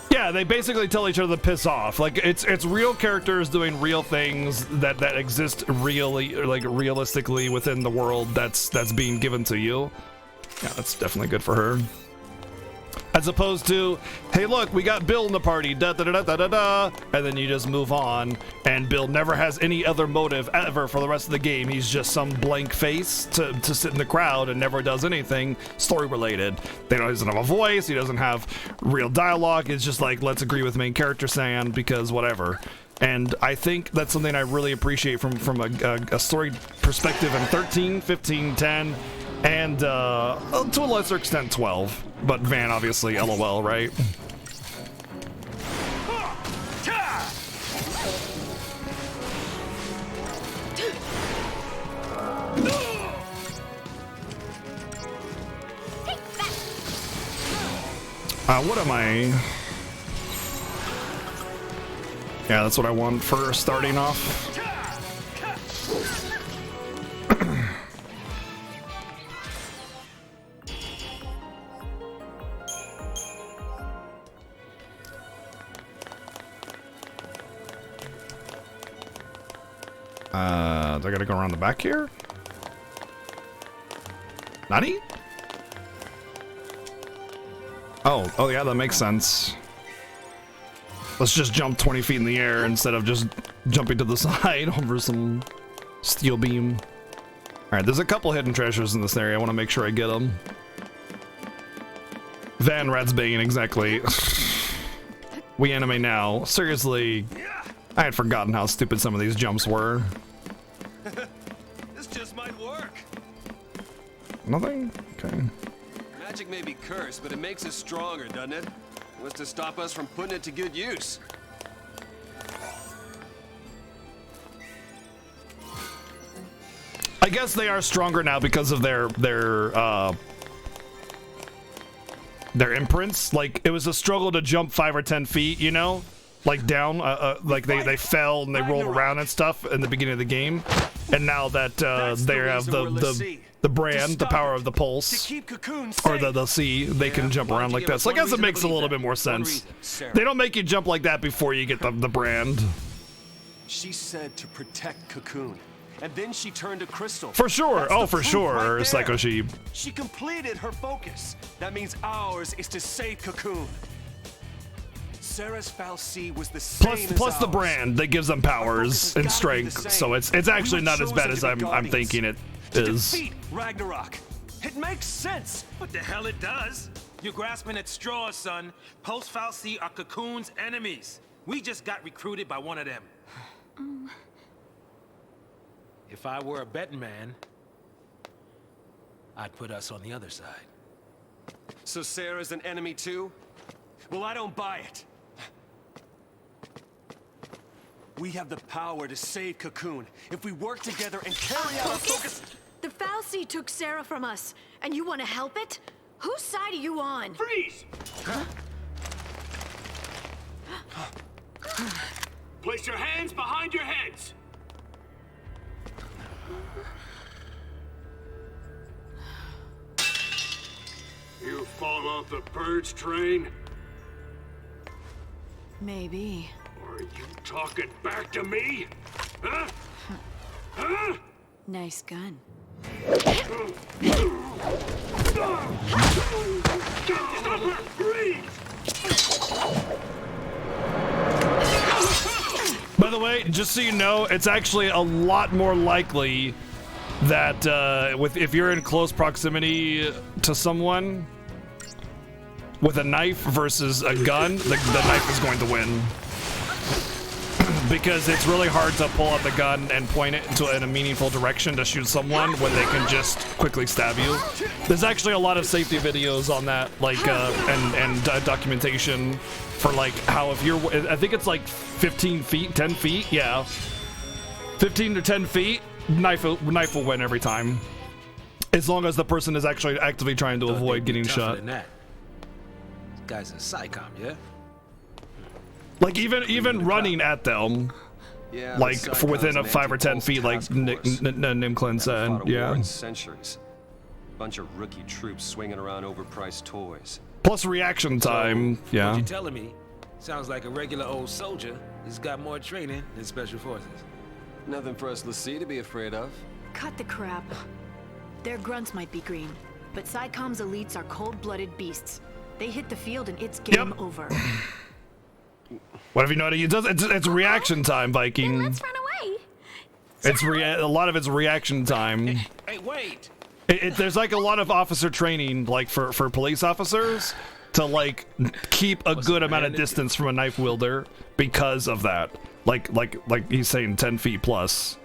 Yeah, they basically tell each other to piss off. Like it's real characters doing real things that exist realistically within the world that's being given to you. Yeah, that's definitely good for her. As opposed to, hey look, we got Bill in the party, da da da da da da, and then you just move on, and Bill never has any other motive ever for the rest of the game. He's just some blank face to sit in the crowd and never does anything story related. He doesn't have a voice, he doesn't have real dialogue, it's just like, let's agree with main character Sam because whatever. And I think that's something I really appreciate from a story perspective in 13, 15, 10, and to a lesser extent 12. But Van obviously LOL, right? What am I? Yeah, that's what I want for starting off. Do I gotta go around the back here? Nani? Oh yeah, that makes sense. Let's just jump 20 feet in the air instead of just jumping to the side over some steel beam. Alright, there's a couple hidden treasures in this area. I want to make sure I get them. Van Ratsbane, exactly. We anime now. Seriously, I had forgotten how stupid some of these jumps were. This just might work. Nothing? Okay. Magic may be cursed, but it makes us stronger, doesn't it? What's to stop us from putting it to good use? I guess they are stronger now because of their imprints. Like, it was a struggle to jump 5 or 10 feet, you know? Like down, like they fell and they rolled around and stuff in the beginning of the game. And now that they have the brand, the power of the pulse, or the C, they can jump around like that. So I guess it makes a little bit more sense. They don't make you jump like that before you get the brand. She said to protect Cocoon, and then she turned to Crystal. For sure. Oh, for sure, Psycho Sheep. She completed her focus. That means ours is to save Cocoon. Sarah's fal'C was the same plus the brand that gives them powers and strength, so it's actually not as bad as I'm thinking it is. Defeat Ragnarok. It makes sense. What the hell it does? You're grasping at straws, son. Post fal'C are Cocoon's enemies. We just got recruited by one of them. If I were a betting man, I'd put us on the other side. So Sarah's an enemy too? Well, I don't buy it. We have the power to save Cocoon if we work together and carry out our focus. The fal'C took Sarah from us, and you want to help it? Whose side are you on? Freeze! Huh? Place your hands behind your heads. You fall off the purge train? Maybe. Are you talking back to me? Huh? Huh? Nice gun. Stop her, please! By the way, just so you know, it's actually a lot more likely that if you're in close proximity to someone with a knife versus a gun, the knife is going to win. Because it's really hard to pull out the gun and point it in a meaningful direction to shoot someone when they can just quickly stab you. There's actually a lot of safety videos on that, like, and documentation for, like, how if you're, I think it's like 15 feet, 10 feet, yeah. 15 to 10 feet, knife will win every time. As long as the person is actually actively trying to avoid getting shot. This guy's a psychom, yeah? Like even running at them, Yeah, like the for within a Psychon's 5 or 10 feet, like anti-pulse task force. Nimklin said, Haven't fought a war yeah. in centuries. Bunch of rookie troops swinging around overpriced toys. Plus reaction time, What yeah. you telling me sounds like a regular old soldier who's got more training than special forces. Nothing for us Lassie to be afraid of. Cut the crap. Their grunts might be green, but Psychom's elites are cold-blooded beasts. They hit the field and it's game over. What have you noticed? It's reaction time, Viking. Let's run away. It's a lot of it's reaction time. Hey, wait! There's like a lot of officer training, like for police officers, to like keep a good amount of distance from a knife wielder because of that. Like he's saying 10 feet plus.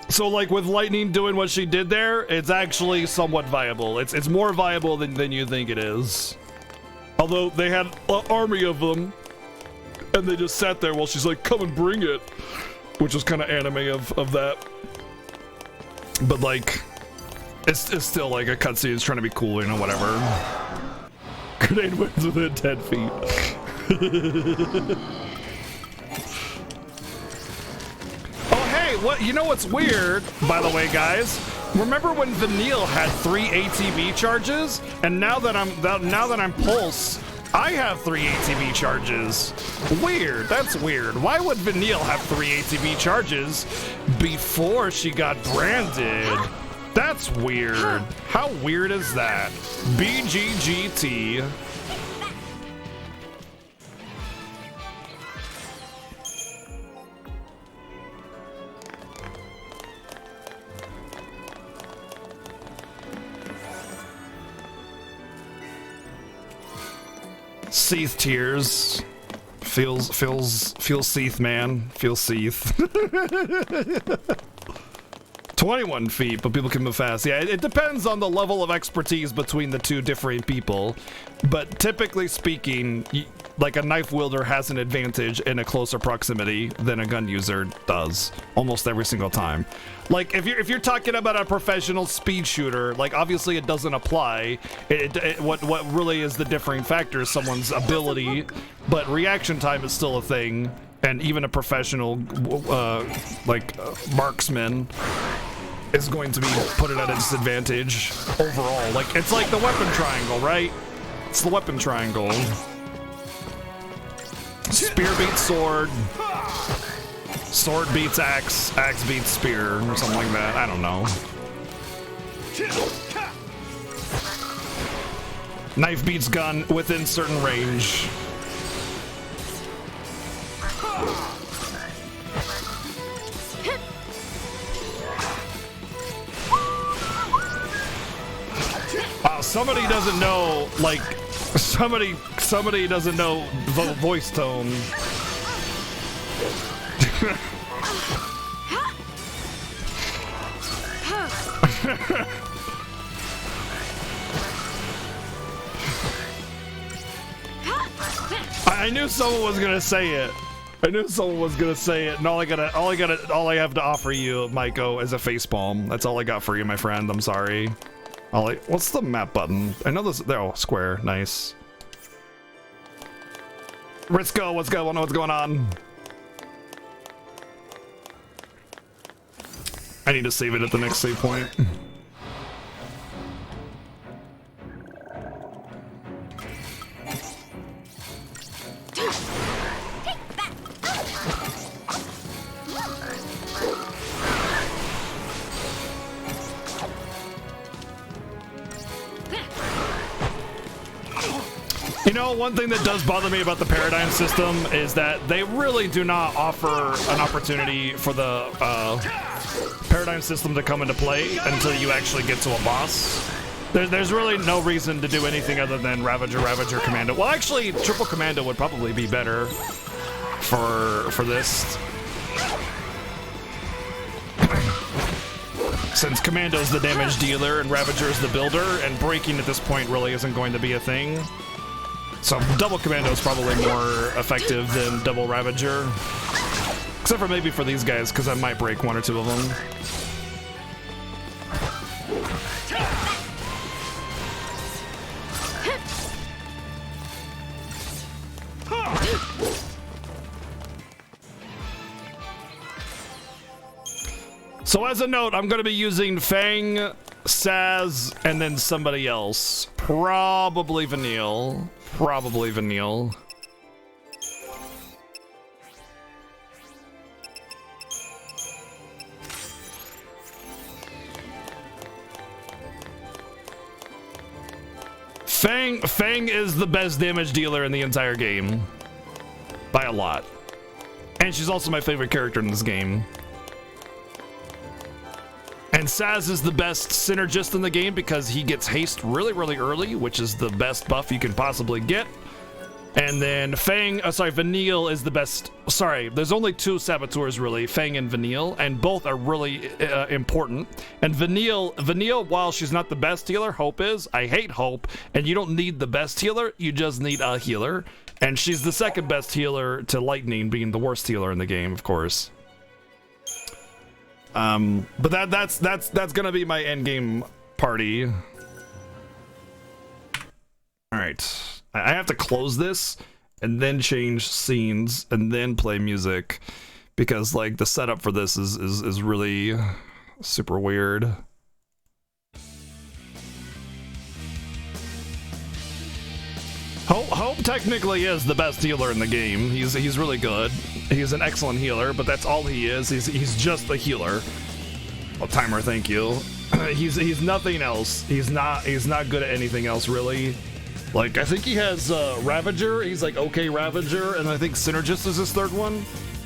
So like with Lightning doing what she did there, it's actually somewhat viable. It's more viable than you think it is. Although they had an army of them, and they just sat there while she's like, "Come and bring it," which was kind of anime of that. But like, it's still like a cutscene. It's trying to be cool, you know, whatever. Grenade wins within 10 feet. What, you know what's weird, by the way, guys? Remember when Vanille had 3 ATB charges, and now that I'm Pulse, I have 3 ATB charges. Weird. That's weird. Why would Vanille have 3 ATB charges before she got branded? That's weird. How weird is that? BGGT. Seath tears. Feels Seath, man. Feels Seath. 21 feet, but people can move fast. Yeah, it depends on the level of expertise between the two differing people. But typically speaking, like a knife wielder has an advantage in a closer proximity than a gun user does almost every single time. Like if you're talking about a professional speed shooter, like obviously it doesn't apply. What really is the differing factor is someone's ability, but reaction time is still a thing. And even a professional marksman is going to be put at a disadvantage overall. Like it's like the weapon triangle, right? It's the weapon triangle. Spear beats sword. Sword beats axe. Axe beats spear, or something like that. I don't know. Knife beats gun within certain range. Wow, somebody doesn't know, like, somebody doesn't know the voice tone. I knew someone was gonna say it. I knew someone was gonna say it, and all I have to offer you, Maiko, is a facepalm. That's all I got for you, my friend. I'm sorry. What's the map button? I know this. Oh, square. Nice. Ritzko, what's going on? What's going on? I need to save it at the next save point. You know, one thing that does bother me about the paradigm system is that they really do not offer an opportunity for the paradigm system to come into play until you actually get to a boss. There's really no reason to do anything other than Ravager, Commando. Well, actually, Triple Commando would probably be better for this. Since Commando's the damage dealer and Ravager's the builder, and breaking at this point really isn't going to be a thing. So double Commando is probably more effective than double Ravager. Except for maybe for these guys, because I might break one or two of them. So as a note, I'm going to be using Fang, Saz, and then somebody else. Probably Vanille. Probably Vanille. Fang is the best damage dealer in the entire game. By a lot. And she's also my favorite character in this game. And Saz is the best synergist in the game because he gets haste really, really early, which is the best buff you can possibly get. And then Vanille is the best. Sorry, there's only two saboteurs really, Fang and Vanille, and both are really important. And Vanille, while she's not the best healer, Hope is. I hate Hope, and you don't need the best healer, you just need a healer. And she's the second best healer to Lightning, being the worst healer in the game, of course. But that's gonna be my end game party. All right, I have to close this and then change scenes and then play music because like the setup for this is really super weird. Hope technically is the best healer in the game. He's really good. He's an excellent healer, but that's all he is. He's just a healer. Oh, timer, thank you. He's nothing else. He's not good at anything else really. Like I think he has Ravager. He's like okay Ravager, and I think Synergist is his third one.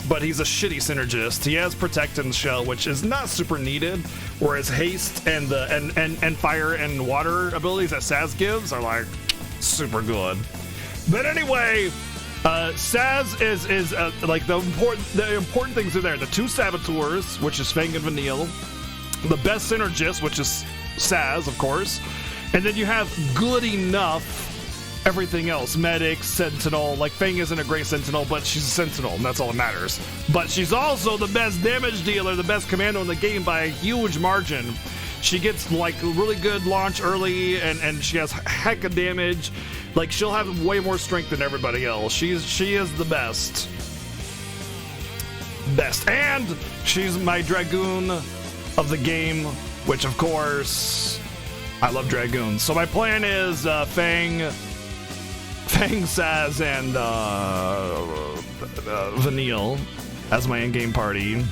But he's a shitty Synergist. He has Protect and Shell, which is not super needed. Whereas Haste and the and Fire and Water abilities that Saz gives are like super good. But anyway, Saz is like the important things are there. The two saboteurs, which is Fang and Vanille, the best synergist, which is Saz, of course, and then you have good enough everything else. Medic, Sentinel. Like Fang isn't a great Sentinel, but she's a Sentinel, and that's all that matters. But she's also the best damage dealer, the best commando in the game by a huge margin. She gets like really good launch early, and she has heck of damage. Like she'll have way more strength than everybody else. She is the best, and she's my Dragoon of the game, which of course I love Dragoons. So my plan is Fang, Saz, and Vanille as my in-game party.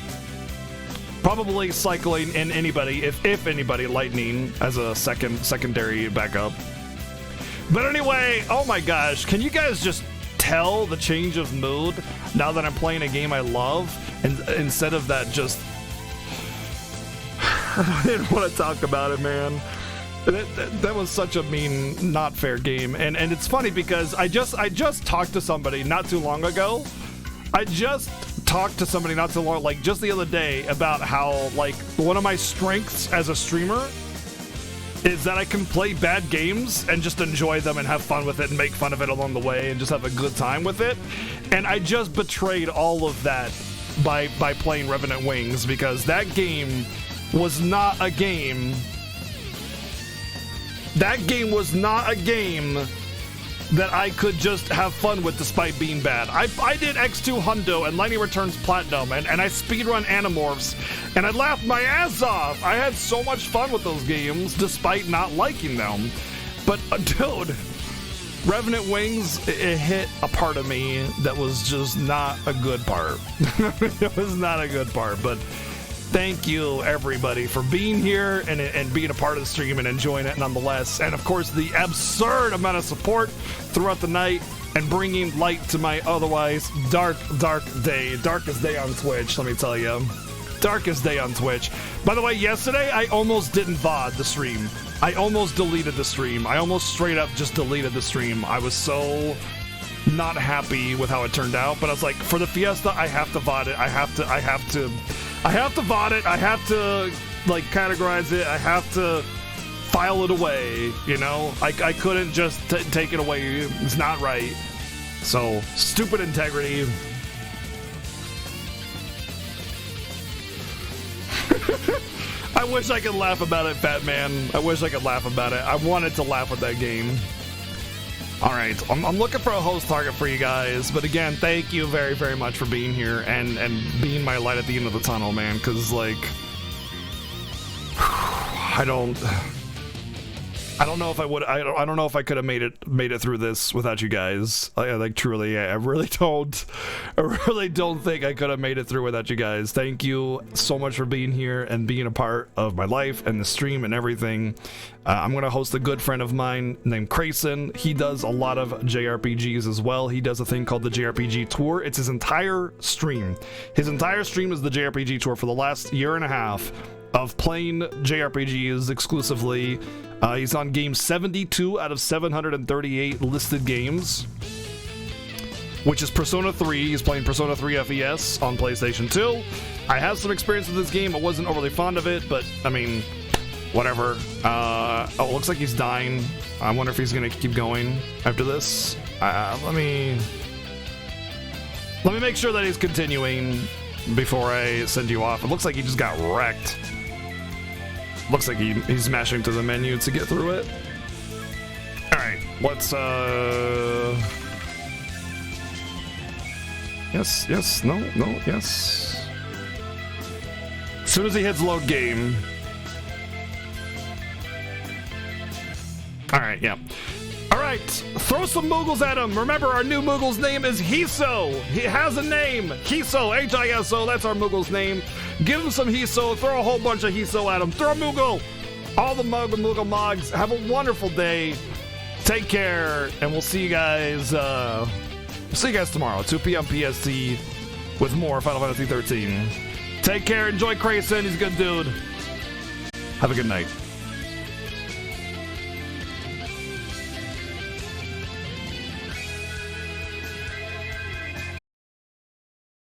Probably cycling in anybody, if anybody, Lightning as a secondary backup. But anyway, oh my gosh, can you guys just tell the change of mood now that I'm playing a game I love? And instead of that, just I didn't want to talk about it, man. That was such a mean, not fair game. And it's funny because I just talked to somebody not too long ago. Like just the other day, about how like one of my strengths as a streamer is that I can play bad games and just enjoy them and have fun with it and make fun of it along the way and just have a good time with it. And I just betrayed all of that by playing Revenant Wings, because that game was not a game. That game was not a game that I could just have fun with despite being bad. I did X2 Hundo and Lightning Returns Platinum, and I speedrun Animorphs, and I laughed my ass off. I had so much fun with those games despite not liking them. But dude, Revenant Wings, it hit a part of me that was just not a good part. It was not a good part, but thank you everybody for being here and being a part of the stream and enjoying it nonetheless. And of course, the absurd amount of support throughout the night and bringing light to my otherwise dark day. Darkest day on Twitch, let me tell you. Darkest day on Twitch. By the way, yesterday I almost didn't VOD the stream. I almost deleted the stream. I almost straight up just deleted the stream. I was so not happy with how it turned out, but I was like, for the Fiesta, I have to VOD it. I have to VOD it. I have to like categorize it. I have to file it away, you know? I couldn't just take it away. It's not right. So, stupid integrity. I wish I could laugh about it, Fat Man. I wish I could laugh about it. I wanted to laugh with that game. Alright, I'm looking for a host target for you guys, but again, thank you very, very much for being here and being my light at the end of the tunnel, man, because, like, I don't know if I would. I don't know if I could have made it through this without you guys. Like truly, I really don't think I could have made it through without you guys. Thank you so much for being here and being a part of my life and the stream and everything. I'm gonna host a good friend of mine named Crayson. He does a lot of JRPGs as well. He does a thing called the JRPG Tour. It's his entire stream. His entire stream is the JRPG Tour for the last year and a half of playing JRPGs exclusively. He's on game 72 out of 738 listed games, which is Persona 3. He's playing Persona 3 FES on PlayStation 2. I have some experience with this game. I wasn't overly fond of it, but I mean, whatever. Oh, it looks like he's dying. I wonder if he's gonna keep going after this. Let me make sure that he's continuing before I send you off. It looks like he just got wrecked. Looks like he's mashing to the menu to get through it. Alright, let's yes, no, yes. As soon as he hits load game. Alright, yeah. Alright, throw some Moogles at him. Remember, our new Moogle's name is Hiso. He has a name. Hiso, H-I-S-O, that's our Moogle's name. Give him some Hiso. Throw a whole bunch of Hiso at him. Throw Moogle. All the Moogle Mogs. Have a wonderful day. Take care, and we'll see you guys. Tomorrow, 2 p.m. PST, with more Final Fantasy 13. Take care. Enjoy Crayson. He's a good dude. Have a good night.